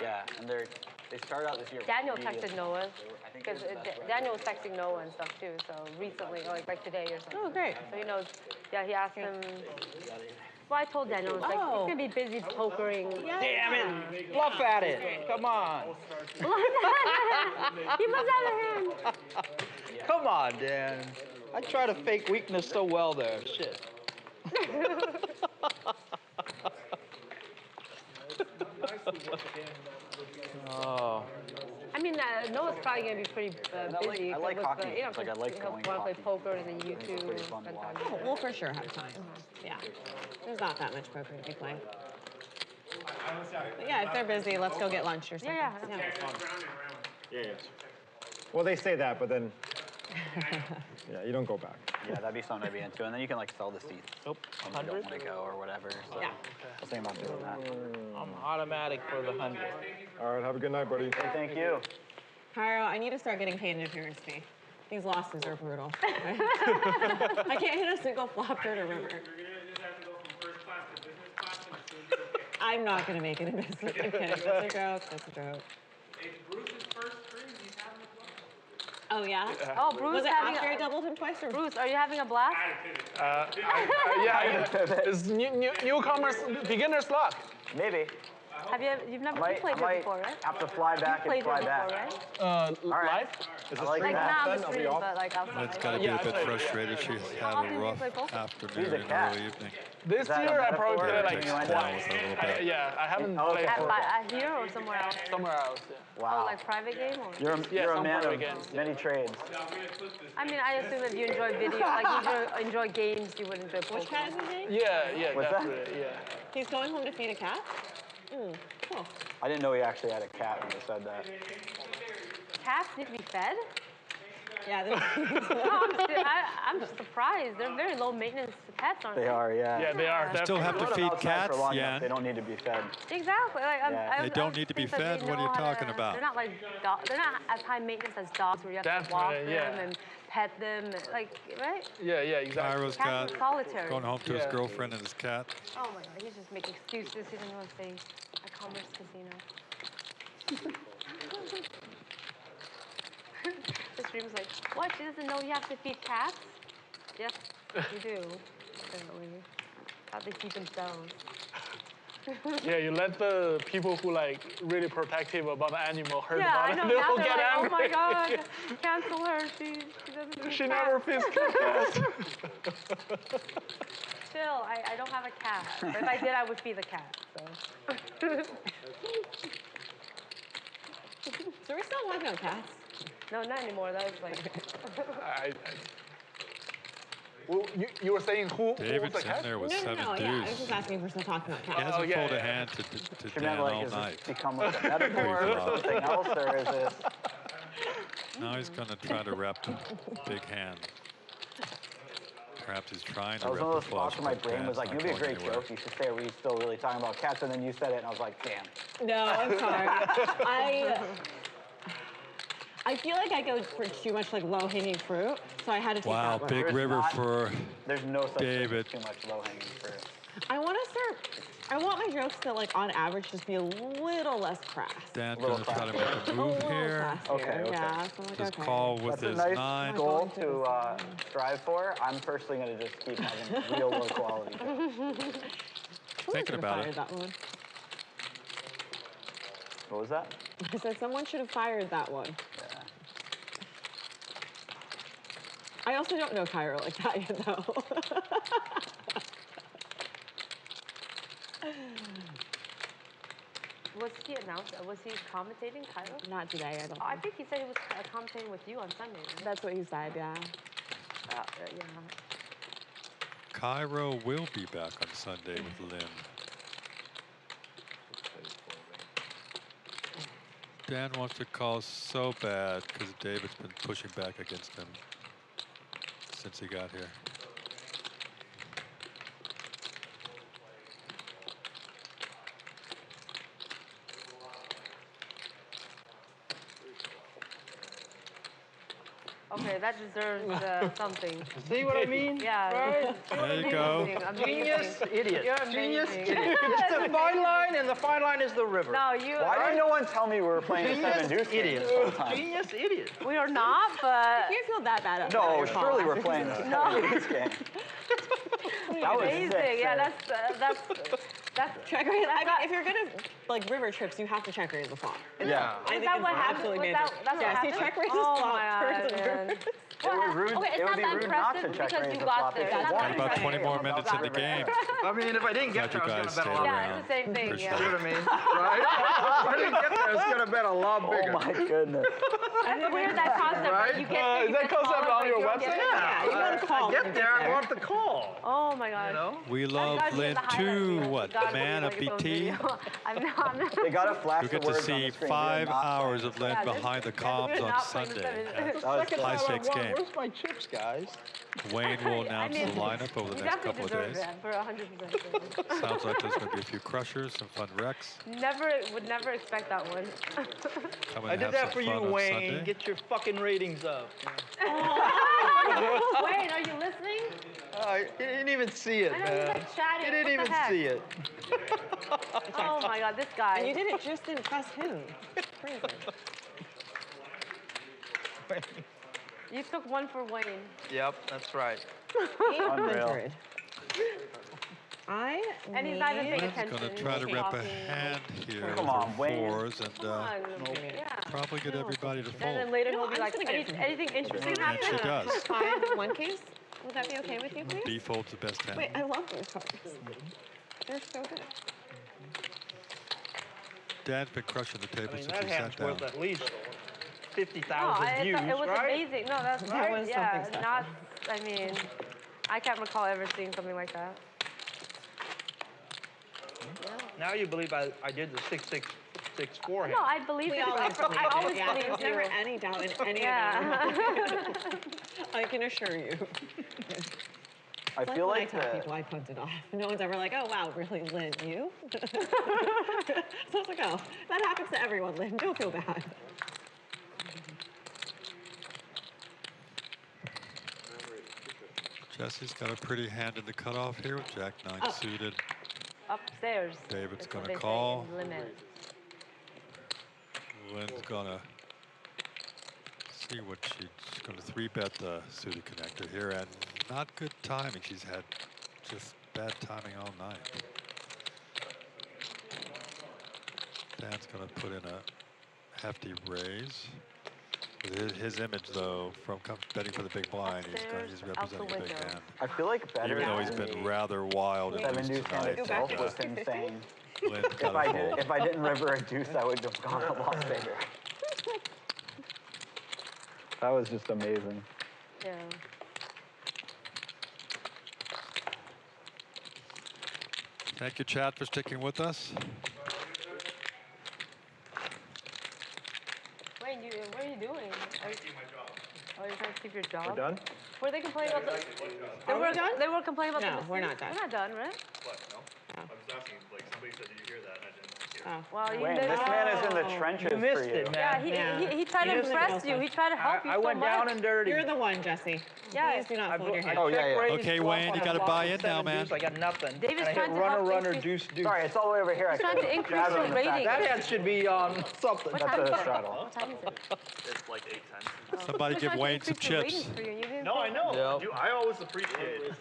yeah, and they started out this year. Daniel really texted Noah because Daniel was texting Noah and stuff too. So recently, like today or something. Oh, great. So he knows. Yeah, he asked him. Well, I told Daniel, it's like, he's gonna be busy pokering. Damn it! Bluff at it! Come on! He must have a hand. Come on, Dan. I try to fake weakness so well there. Shit. Oh. I mean, Noah's probably gonna be pretty busy. I like with, hockey. You know, Like, I like he'll going want to play hockey. poker and then you two pretty fun to spend watch. time. Oh, we'll for sure have time. Yeah. There's not that much poker to be playing. But yeah, if they're busy, let's go get lunch or something. Yeah. Well, they say that, but then yeah, you don't go back. Yeah, that'd be something I'd be into, and then you can like sell the seats. When you don't want to go or whatever. So Yeah. I was thinking about doing that. I'm automatic for the 100. All right, have a good night, buddy. Hey, thank you. Cairo, I need to start getting paid an appearance fee. These losses are brutal. I can't hit a single flop dirt or river. I'm not going to make it in business. I'm kidding. That's a joke. That's a joke. It's Bruce's first stream. He's having a blast. Oh, yeah? Oh, Bruce Was it having after I doubled him twice? Or? Bruce, are you having a blast? Yeah, it's newcomers, beginner's luck. Maybe. You've never played here before, right? Have to fly back and fly back. Right? Live? Is I like Like that. not on the stream, but like outside. It's got to be a bit frustrated. She's had a rough afternoon and early evening. This year I probably played like Takes it down twice. with a little bit. Yeah, I haven't played At here or somewhere else? somewhere else. Yeah. Oh, like private game or? You're a some man private of games. many trades. I mean, I assume if you enjoy video, like you enjoy games, you would enjoy poker. Which cat is his name? Yeah, What's that? definitely. Yeah. He's going home to feed a cat? Cool. I didn't know he actually had a cat when he said that. Cats need to be fed? Yeah. I'm surprised. They're very low maintenance pets, aren't they? They are, yeah. Yeah, they are. Still have to Let them feed outside cats, for long enough, Yan. They don't need to be fed. Exactly. Like, Yeah. They don't need to be fed? What are you talking about? They're not like they're not as high maintenance as dogs, where you have to walk them and pet them, exactly. Cairo's Cats got are solitary. going home to his girlfriend and his cat. Oh my God, he's just making excuses. He doesn't want to say at Commerce Casino. The stream's like, what? She doesn't know you have to feed cats? Yes, you do. Apparently. How they feed themselves. Yeah, you let the people who like really protective about the animal heard Yeah, I about know. it, Now they'll they're get like, angry. oh my God, cancel her. She doesn't feed She cats. never feeds cats. Chill, I don't have a cat. But if I did, I would feed the cat. So. So we're still walking on cats? No, not anymore. That was like. Well, you were saying who was David's the in cat? there with No, 7 yeah. I was dudes. just asking if we're still talking about He cats. hasn't yeah, pulled a yeah. hand to She Dan meant like, all is night. this become like a metaphor for something else, or is this? Now he's going to try to rep the big hand. Perhaps he's trying to That was rep one the of those spots flush, where my but brain was Dan's like, not it'd be a going great anywhere. joke. You should say, are we still really talking about cats? And then you said it, and I was like, damn. No, I'm sorry. I feel like I go for too much like low-hanging fruit, so I had to take Wow, that one. big river for There's no such thing David. as too much low-hanging fruit. I want to start. I want my jokes to like on average just be a little less crass. Dan's going to try to make a move here. Okay. Yeah. So I'm like, Just okay. call with That's his a nice 9. goal to strive for. I'm personally going to just keep having real low-quality jokes. Thinking about it. That one. What was that? I said someone should have fired that one. Yeah. I also don't know Kiero like that yet, though. Was he announced? Was he commentating, Kiero? Not today, I don't I think he said he was commentating with you on Sunday. Right? That's what he said, yeah. Yeah. Kiero will be back on Sunday with Lynne. Dan wants to call so bad because David's been pushing back against him since he got here. that deserves something. See what I mean? Yeah. Right? There you go. Amazing. Genius, idiot. You're Genius, amazing. idiot. It's the fine line, and the fine line is the river. No, you. Why didn't no one tell me we were playing a Genius, 7 deuce game idiot. this whole time? Genius, idiot. We are not, but. You can't feel that bad about No, your surely fault. we're playing a 7 deuce game. That was Amazing. sick, Yeah, sir. that's Check raise. I mean, if you're gonna like river trips, you have to check raise the flop. Yeah. I Is think that it's what happened? absolutely Was major. that's what Yeah, happened? see, check raise Oh flop my first God, and man. river. It would rude. Okay, it's It would not be that rude not to impressive check because raise you the got flop. there. If That's you not want About impressive. 20 more minutes in the game. I mean, if I didn't get Glad there, you I was guys going to bet a stayed lot. Yeah, around. it's the same thing. Appreciate Yeah. You know what I mean? Right? If I didn't get there, I was going to bet a lot Oh bigger. my goodness. It's weird that concept. Right? You get there, Is you that get concept taller, on but your you don't get website? there. Yeah, you gotta call I get when you there, get I there. want the call. Oh my God. You know? We love Guys, Lynne the highlight reel. too. What? God, Man like of it's on BT. video. I'm not. They gotta flash You the get to words on see the screen. 5 hours of Lynne Yeah, this- behind the this comms we're on not playing Sunday. seven. Yeah. That was High stakes game. Where's my chips, guys? Wayne will announce mean, the lineup over the You next definitely couple of deserve days. that for 100%. Sounds like there's going to be a few crushers, some fun wrecks. Would never expect that one. Come I and did have that some for you, fun on Wayne. Sunday. Get your fucking ratings up. Wayne, are you listening? You didn't even see it, I know he's man. like chatting. You didn't What even the heck? see it. Oh my God, this guy. And you did it just didn't trust him. Crazy. You took one for Wayne. Yep, that's right. 800. I And he's not even paying Lynn's attention. going to try to He's rep a talking. hand here Come with on, her Wayne. fours and Come on. Yeah. probably get everybody to And then fold. later No, he'll be I'm like, just gonna get anything interesting And happened? she does. 5-1 case. Would that be okay with you, please? B folds the best hand. Wait, I love these cards. They're so good. Dan's been crushing the table I mean, since that he hand's sat down. worth at least No, 50,000 views, it was right? amazing. No, that's That was yeah, something not. I mean, I can't recall ever seeing something like that. Now you believe I did the 6-6-6 forehand. No, I believe We it. always believe I always it. Yeah, believe there's you. never any doubt in any Yeah. of them. I can assure you. I It's feel when like I tell people I punted off. No one's ever like, oh, wow, really, Lynn, you? So I was like, oh, that happens to everyone, Lynn. Don't feel bad. Jesse's got a pretty hand in the cutoff here with Jack 9 Oh. suited. Upstairs. David's That's going what to they say call. in limit. Lynn's going to see what she's going to 3-bet the suited connector here, and not good timing. She's had just bad timing all night. Dan's going to put in a hefty raise. With his image, though, from betting for the big blind, he's representing a big hand. I feel like better Even though he's than been rather wild in 7 these deuce hand tonight. itself was insane. Lynn's got a fold. If I didn't river a deuce, I would have gone a lot bigger. That was just amazing. Yeah. Thank you, chat, for sticking with us. Wait, what are you doing? Oh, you're trying to keep your job? We're done? Were they complaining about the... Are we done? They were complaining about No, the... we're not done. We're not done, right? What? No? I was asking, like, somebody said, did you hear that? And I didn't hear Oh. Well, you Wayne, did. this man is in the trenches You missed for you. it, man. Yeah, he tried to You missed impress it, you. He tried to help you I so went much. down and dirty. You're the one, Jesse. Yeah. Please do not fold your hand. Oh, yeah, yeah. Okay, Wayne, you got to buy in now, man. I got nothing. David's and I hit trying to runner, help runner, increase- deuce, deuce. Sorry, it's all the way over here. He's trying to increase Jab your on the back. rating. That hand should be on something. What That's time a is it? straddle. What time is it? It's like 8:10. Somebody We're give trying to Wayne some increase your chips. ratings for you. You didn't No, I say- know. Yep. I always appreciate it.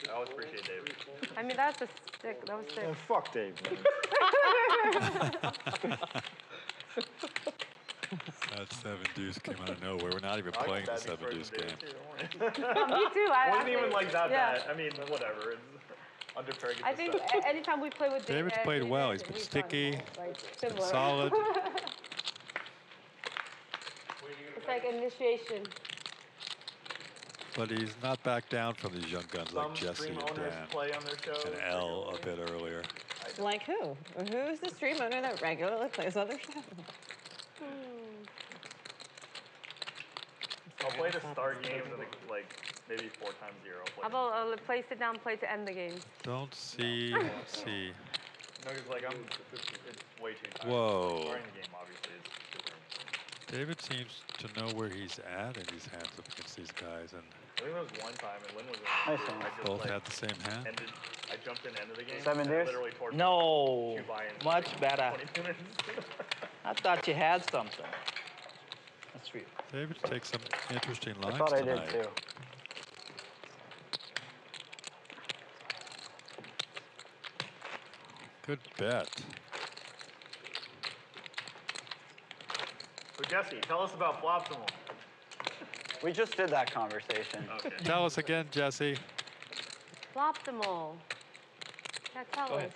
I always appreciate David. I mean, that's a stick. That was sick. And fuck Dave, man. That 7 deuce came out of nowhere. We're not even playing the 7 deuce game. Me too. It wasn't even like that yeah. bad. I mean, whatever. It's under pair gets I think anytime we play with David's played well. He's been sticky, been solid. It's like initiation. But he's not back down from these young guns like Some Jesse stream and owners Dan play on their shows. and L a bit earlier. Like who? Who's the stream owner that regularly plays on their show? I'll play to start games and like maybe 4 times 0. How about play sit down, play to end the game? Don't see. Let's see. No, because like it's way too tight. Whoa. Starting the game obviously is super. David seems to know where he's at in these hands up against these guys, and I think there was one time, and Lynne was Nice in. one. I just both like had the same hand. I jumped in, ended the game. 7 and deuce? literally torched No, two buy-ins. much better. 22 minutes. I thought you had something. That's for you. David's take some interesting lines I thought I tonight. did too. Good bet. So Jesse, tell us about Floptimal. We just did that conversation. Okay. Tell us again, Jesse. Floptimal. Yeah, tell us.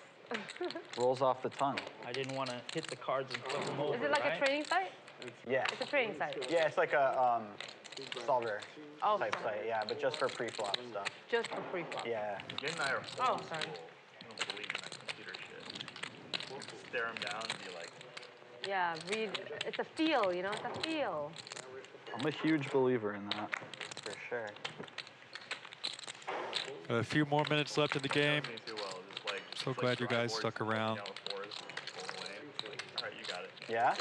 Rolls off the tongue. I didn't want to hit the cards and flip them over. Is it like right? a training site? Yeah. It's a training site. Yeah, it's like a solver Oh, type sorry. site. Yeah, but just for pre-flop stuff. Just for Preflop. Yeah. Lynne and I are Oh, sorry. I don't believe in that computer shit. We'll stare him down and be like, Yeah, read. It's a feel, you know? It's a feel. I'm a huge believer in that, for sure. A few more minutes left in the game. me too well. Just like, So glad you guys stuck around. All right, you got it. Yeah?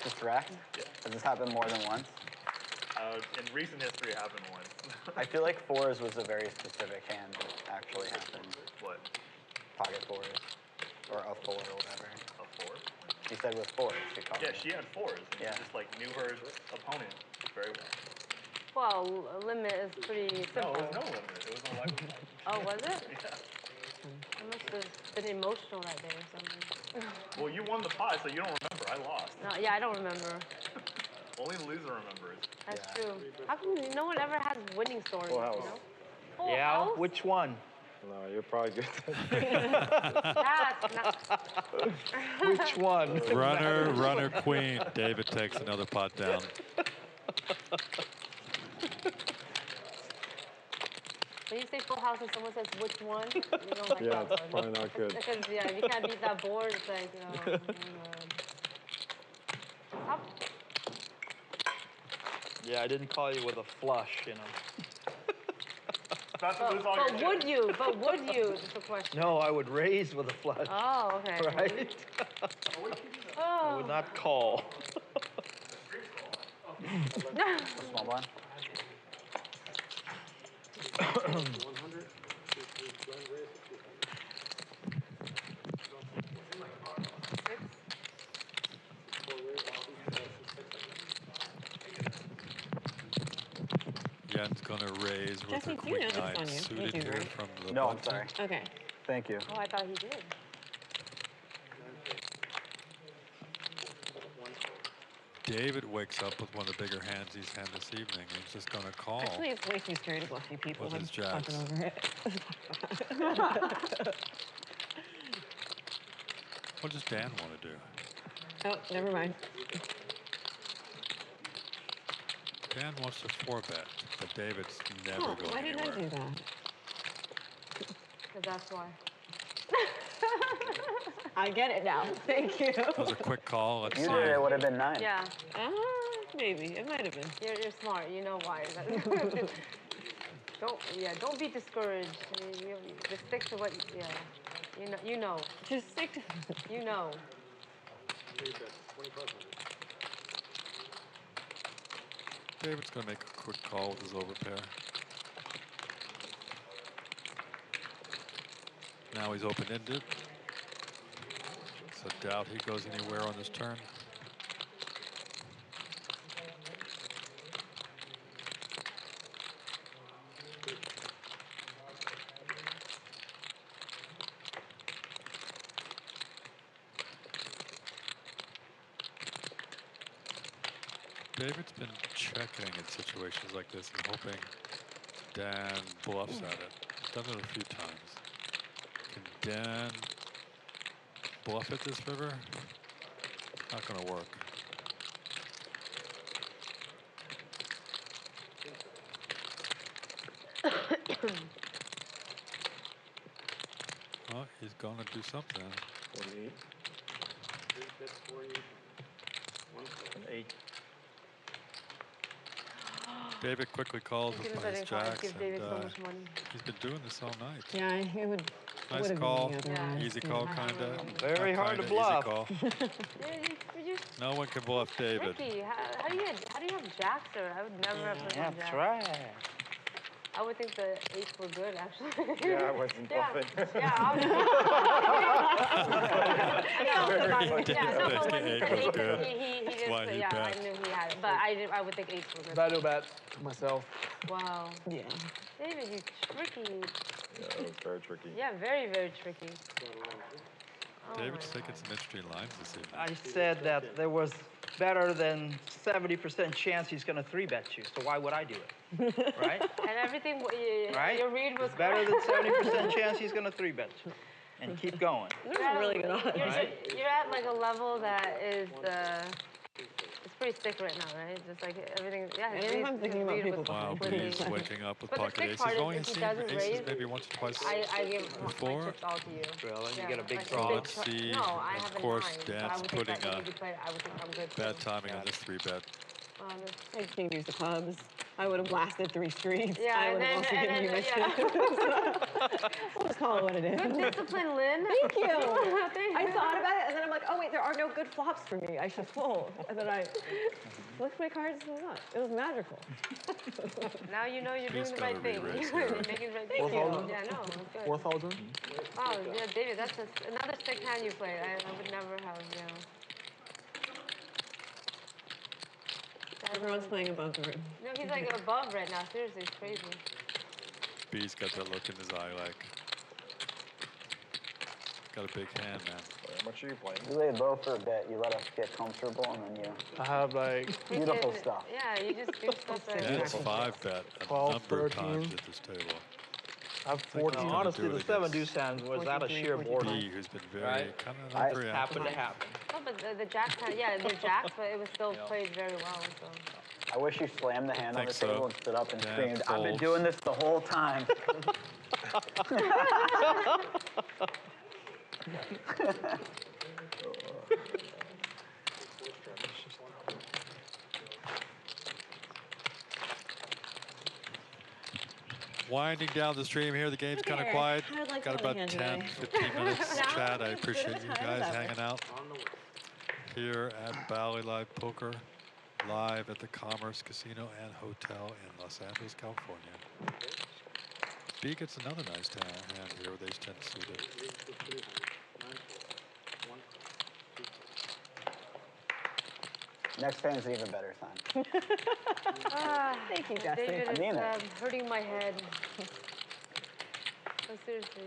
Just wrecked? Yeah. Has this happened more than once? In recent history, it happened once. I feel like fours was a very specific hand that actually happened. What? Pocket fours. Or a four or whatever. A four? She said with fours, she called Yeah, it. she had fours. And Yeah. she just like knew her opponent very well. Well, a limit is pretty simple. No, it was no limit. It was no limit. Oh, was it? Yeah. I must have been emotional that day or something. Well, you won the pot, so you don't remember. I lost. No, yeah, I don't remember. Only the loser remembers. That's true. How come no one ever has winning stories, Full house. you know? Full Yeah, house? which one? No, you're probably good. That's not... Which one? Runner, runner, queen. David takes another pot down. When you say full house and someone says which one, you don't like Yeah, that it's one. probably not good. Because, yeah, if you can't beat that board, it's like, you know... Stop. Yeah, I didn't call you with a flush, you know. Not to lose all your But would you? But would you? Is the question. No, I would raise with a flush. Oh, okay. Right? I Oh. would not call. Small blind. 100. Yen's gonna raise with Jesse, the do you queen know this nine on you? suited You do, here right? from the No, I'm button. sorry. Okay. Thank you. Oh, I thought he did. David wakes up with one of the bigger hands he's had this evening. He's just gonna call. Actually, it's way too scary to bluffy people. With I'm his jacks. talking over it. What does Dan want to do? Oh, never mind. Dan wants to 4-bet, but David's never Oh, going why didn't anywhere. I do that? Because that's why. I get it now. Thank you. That was a quick call. Let's You see. did it, would have been 9. Yeah. Maybe. It might have been. You're smart. You know why. Don't be discouraged. Just stick to what, you know. Just stick to You know. David's going to make a quick call with his overpair. Now he's open-ended. So doubt he goes anywhere on this turn. David's been checking in situations like this and hoping Dan bluffs at it. He's done it a few times. Can Dan bluff at this river? Not going to work. Well, he's going to do something. 48. An 8. David quickly calls As soon with as my I didn't call, jacks, give David so and much money. he's been doing this all night. Yeah, it would. Nice would've call, been the other easy call, kinda. Very Not hard to kinda, bluff. Easy call. No one can bluff David. Tricky. How do you have jacks there? I would never have put on jacks. That's right. I would think the eights were good, actually. Yeah, I wasn't bluffing. Yeah, obviously. Yeah, no, but when he said eights, he just, why he yeah, I bet. knew he had it. But I would think eights were good. Value bet myself. Wow. Yeah. David, you tricky. Yeah, it was very tricky. Yeah, very, very tricky. David's taking some interesting lines this evening. I said that there was better than 70% chance he's going to 3-bet you, so why would I do it? Right? And everything, Right? your read was It's better than 70% chance he's going to 3-bet you. And keep going. This is really good odds. You're at like a level that is, it's pretty thick right now, right? Just like everything, yeah. And I'm thinking about people Wow, behind he's waking up with But the pocket thick aces. part is Only if he seen doesn't aces raise, maybe once or twice I give my before. chips all to you. Really? Yeah, You get a big like draw. So let's see. No, I have Of a course, 9, so I Dan's would think putting that if you play it, I would think I'm good. bad too. timing on this 3-bet. I can't use the clubs. I would have blasted 3 streets. Yeah, I would have also given you my shit. We'll just call it what it is. Good discipline, Lynn. Thank you. Thank I you. thought about it, and then I'm like, oh wait, there are no good flops for me. I should fold. And then I looked at my cards and it was magical. Now you know you're doing He's the got right a thing. re-raise You're here. making the right Thank thing. you. Yeah, no, it's good. 4,000. Oh, yeah, David, that's another sick hand you played. I would never have, Everyone's playing above the rim. No, he's like above right now. Seriously, it's crazy. B's got that look in his eye like, got a big hand, man. How much are you playing? You lay low for a bit, you let us get comfortable, and then you... I have like... Beautiful stuff. Yeah, you just do stuff that... Dan's 5-bet a 12, number of 13. times at this table. I have Think he's 14. gonna Honestly, do the it 7 against deuce hand was out of sheer boredom. B, who's been very, Right. kind of not very active. Happened to happen. No, but the jacks had, yeah, they're jacks, but it was still played very well, so... I wish you slammed the hand on the Think table so. and stood up and Dan screamed, I've been folds. doing this the whole time. Winding down the stream here. The game's kind of Okay. quiet. I would like Got to hold about a hand 10, today. 15 minutes Now, chat. I as appreciate good a you time guys as ever. hanging out here at Bally Live Poker, live at the Commerce Casino and Hotel in Los Angeles, California. B gets another nice hand here with ace-10 suited. Next hand's an even better sign. Thank you, Jesse. David, I mean it's it. hurting my head. Oh, seriously.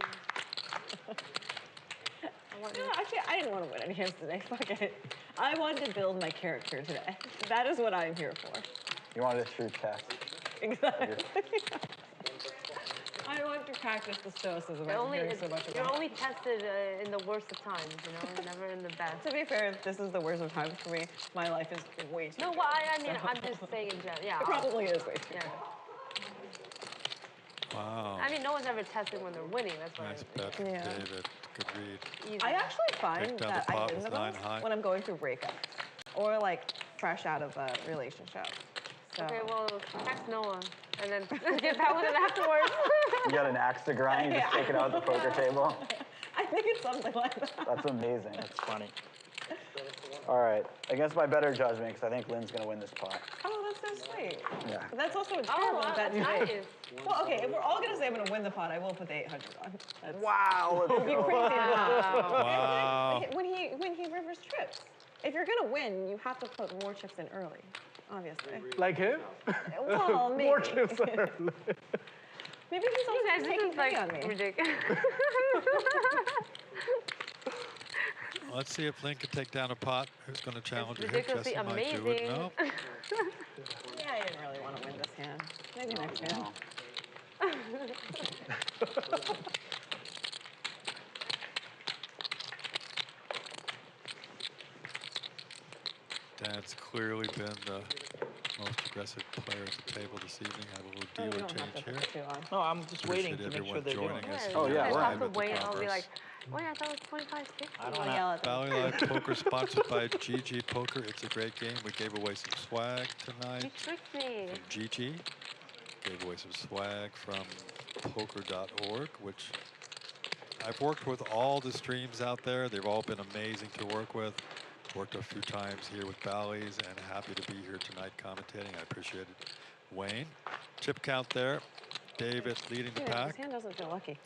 No, actually, I didn't want to win any hands today. Fuck it. I wanted to build my character today. That is what I'm here for. You wanted a true test. Exactly. I want to practice the stoicism. I'm hearing so much You're about. only tested in the worst of times, you know, never in the best. To be fair, if this is the worst of times for me, my life is way too No, good. well, I mean, I'm just saying in general. Yeah, It probably is way too yeah. Wow. I mean, no one's ever tested when they're winning. That's why. Nice bet from David. Good read. I actually find Picked down that the I pot win with the 9 most high. when I'm going through breakups or like fresh out of a relationship. So. Okay, well, text Noah and then get back with him afterwards. You got an axe to grind, you just take it out at the poker table. I think it's something like that. That's amazing. That's funny. All right, against my better judgment, because I think Lynn's going to win this pot. Oh, that's so sweet. Yeah. But that's also a Oh, terrible wow, bet to that's make. nice. Well, okay, if we're all gonna say I'm gonna win the pot, I will put the 800 on. That's, Wow. it would be crazy. Wow. When he rivers trips, if you're gonna win, you have to put more chips in early, obviously. Like him? Well, maybe. More chips early. Maybe he's also Guys, this taking is pity like on me. ridiculous. Let's see if Lynn can take down a pot. Who's going to challenge her here? ridiculously Jesse might do it. amazing. No. Yeah, I didn't really want to win this hand. Maybe next hand. Dad's clearly been the Most aggressive player at the table this evening. Have a little Oh, you dealer don't have change to here. put it too long. No, I'm just waiting to make sure they're doing joining it. us. Oh, yeah, here we're live to at the wait, and I'll be Commerce. like, wait, I thought it was 25.50. I don't I'll have. yell at them. Valley Live Poker sponsored by GG Poker. It's a great game. We gave away some swag You tonight tricked me. from GG. Gave away some swag from poker.org, which I've worked with all the streams out there. They've all been amazing to work with. Worked a few times here with Bally's and happy to be here tonight commentating. I appreciate it. Wayne, chip count there. David leading the Dude, pack. his hand doesn't feel lucky.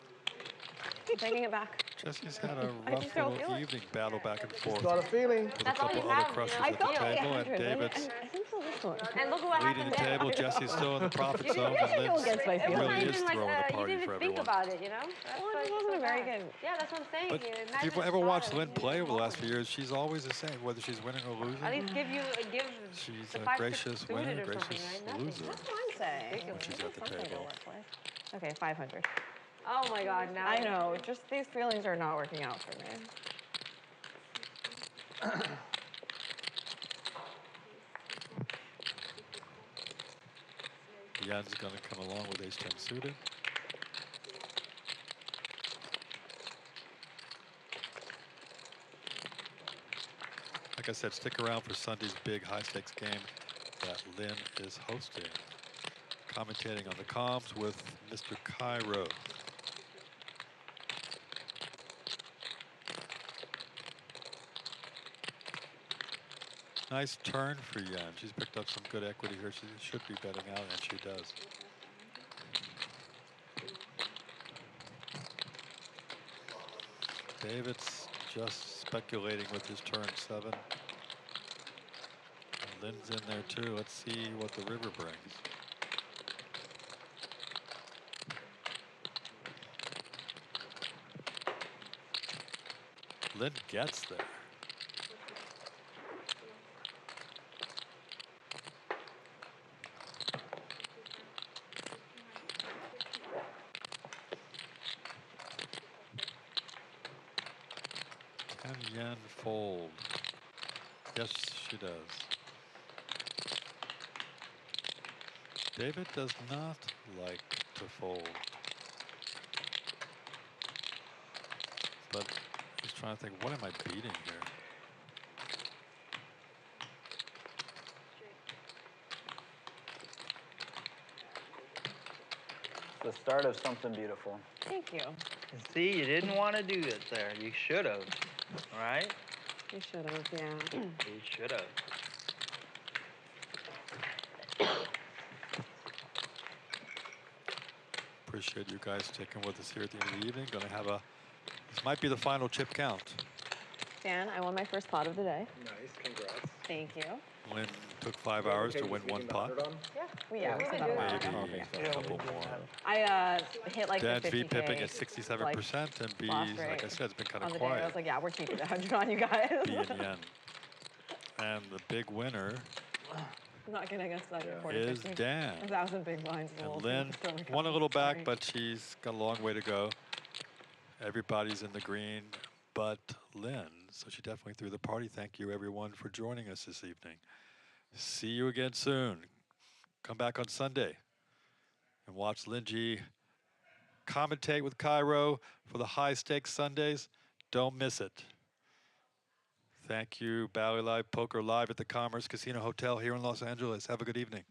I'm taking it back. Jesse's had a I rough just don't little feel it. evening battle back and forth Got a feeling. with a That's all couple you other have, crushes you know? at the felt table, and 800, David's I think so this one. And look what leading happened the there. table. Jesse's still in the profit You zone, didn't and go against my Lynn feelings. really is even like, throwing a you party didn't for even think everyone. about it, you know? That's Well, why it it's wasn't so a very bad. good. Yeah, that's what I'm saying. But You if imagine you've a ever shot watched and Lynn you play over the know, last few years, she's always the same, whether she's winning or losing. At least give She's the a 5-6 gracious suited winner, or something, gracious right? Nothing. loser That's what I'm saying. when she's at the Something to table. work with. Okay, 500. Oh my God, now. I know, just these feelings are not working out for me. Jan's going to come along with ace-10 suited. Like I said, stick around for Sunday's big high-stakes game that Lynn is hosting. Commentating on the comms with Mr. Kiero. Nice turn for Yen. She's picked up some good equity here. She should be betting out, and she does. David's just speculating with his turn 7. And Lynn's in there too. Let's see what the river brings. Lynn gets there. Can Yen fold? Yes, she does. David does not like to fold. But he's trying to think, what am I beating here? The start of something beautiful. Thank you. See, you didn't want to do it there. You should have. All right? You should have, yeah. You should have. Appreciate you guys sticking with us here at the end of the evening. Gonna have this might be the final chip count. Dan, I won my first pot of the day. Nice, congrats. Thank you. Lynn took 5 hours to win one pot. Yeah, we said that a while ago. Maybe a couple more. I hit like Dad's the 50K. V-pipping at 67%, and B's, loss like rate I said, it's been kind on of the day. I quiet. was like, yeah, we're keeping 100 on you guys. B and Yen. And the big winner I'm not getting against that is Dan. 1,000 big blinds. And Lynn won a little back, but she's got a long way to go. Everybody's in the green but Lynn, so she definitely threw the party. Thank you, everyone, for joining us this evening. See you again soon. Come back on Sunday and watch Lynn G commentate with Kiero for the high-stakes Sundays. Don't miss it. Thank you, Bally Live Poker live at the Commerce Casino Hotel here in Los Angeles. Have a good evening.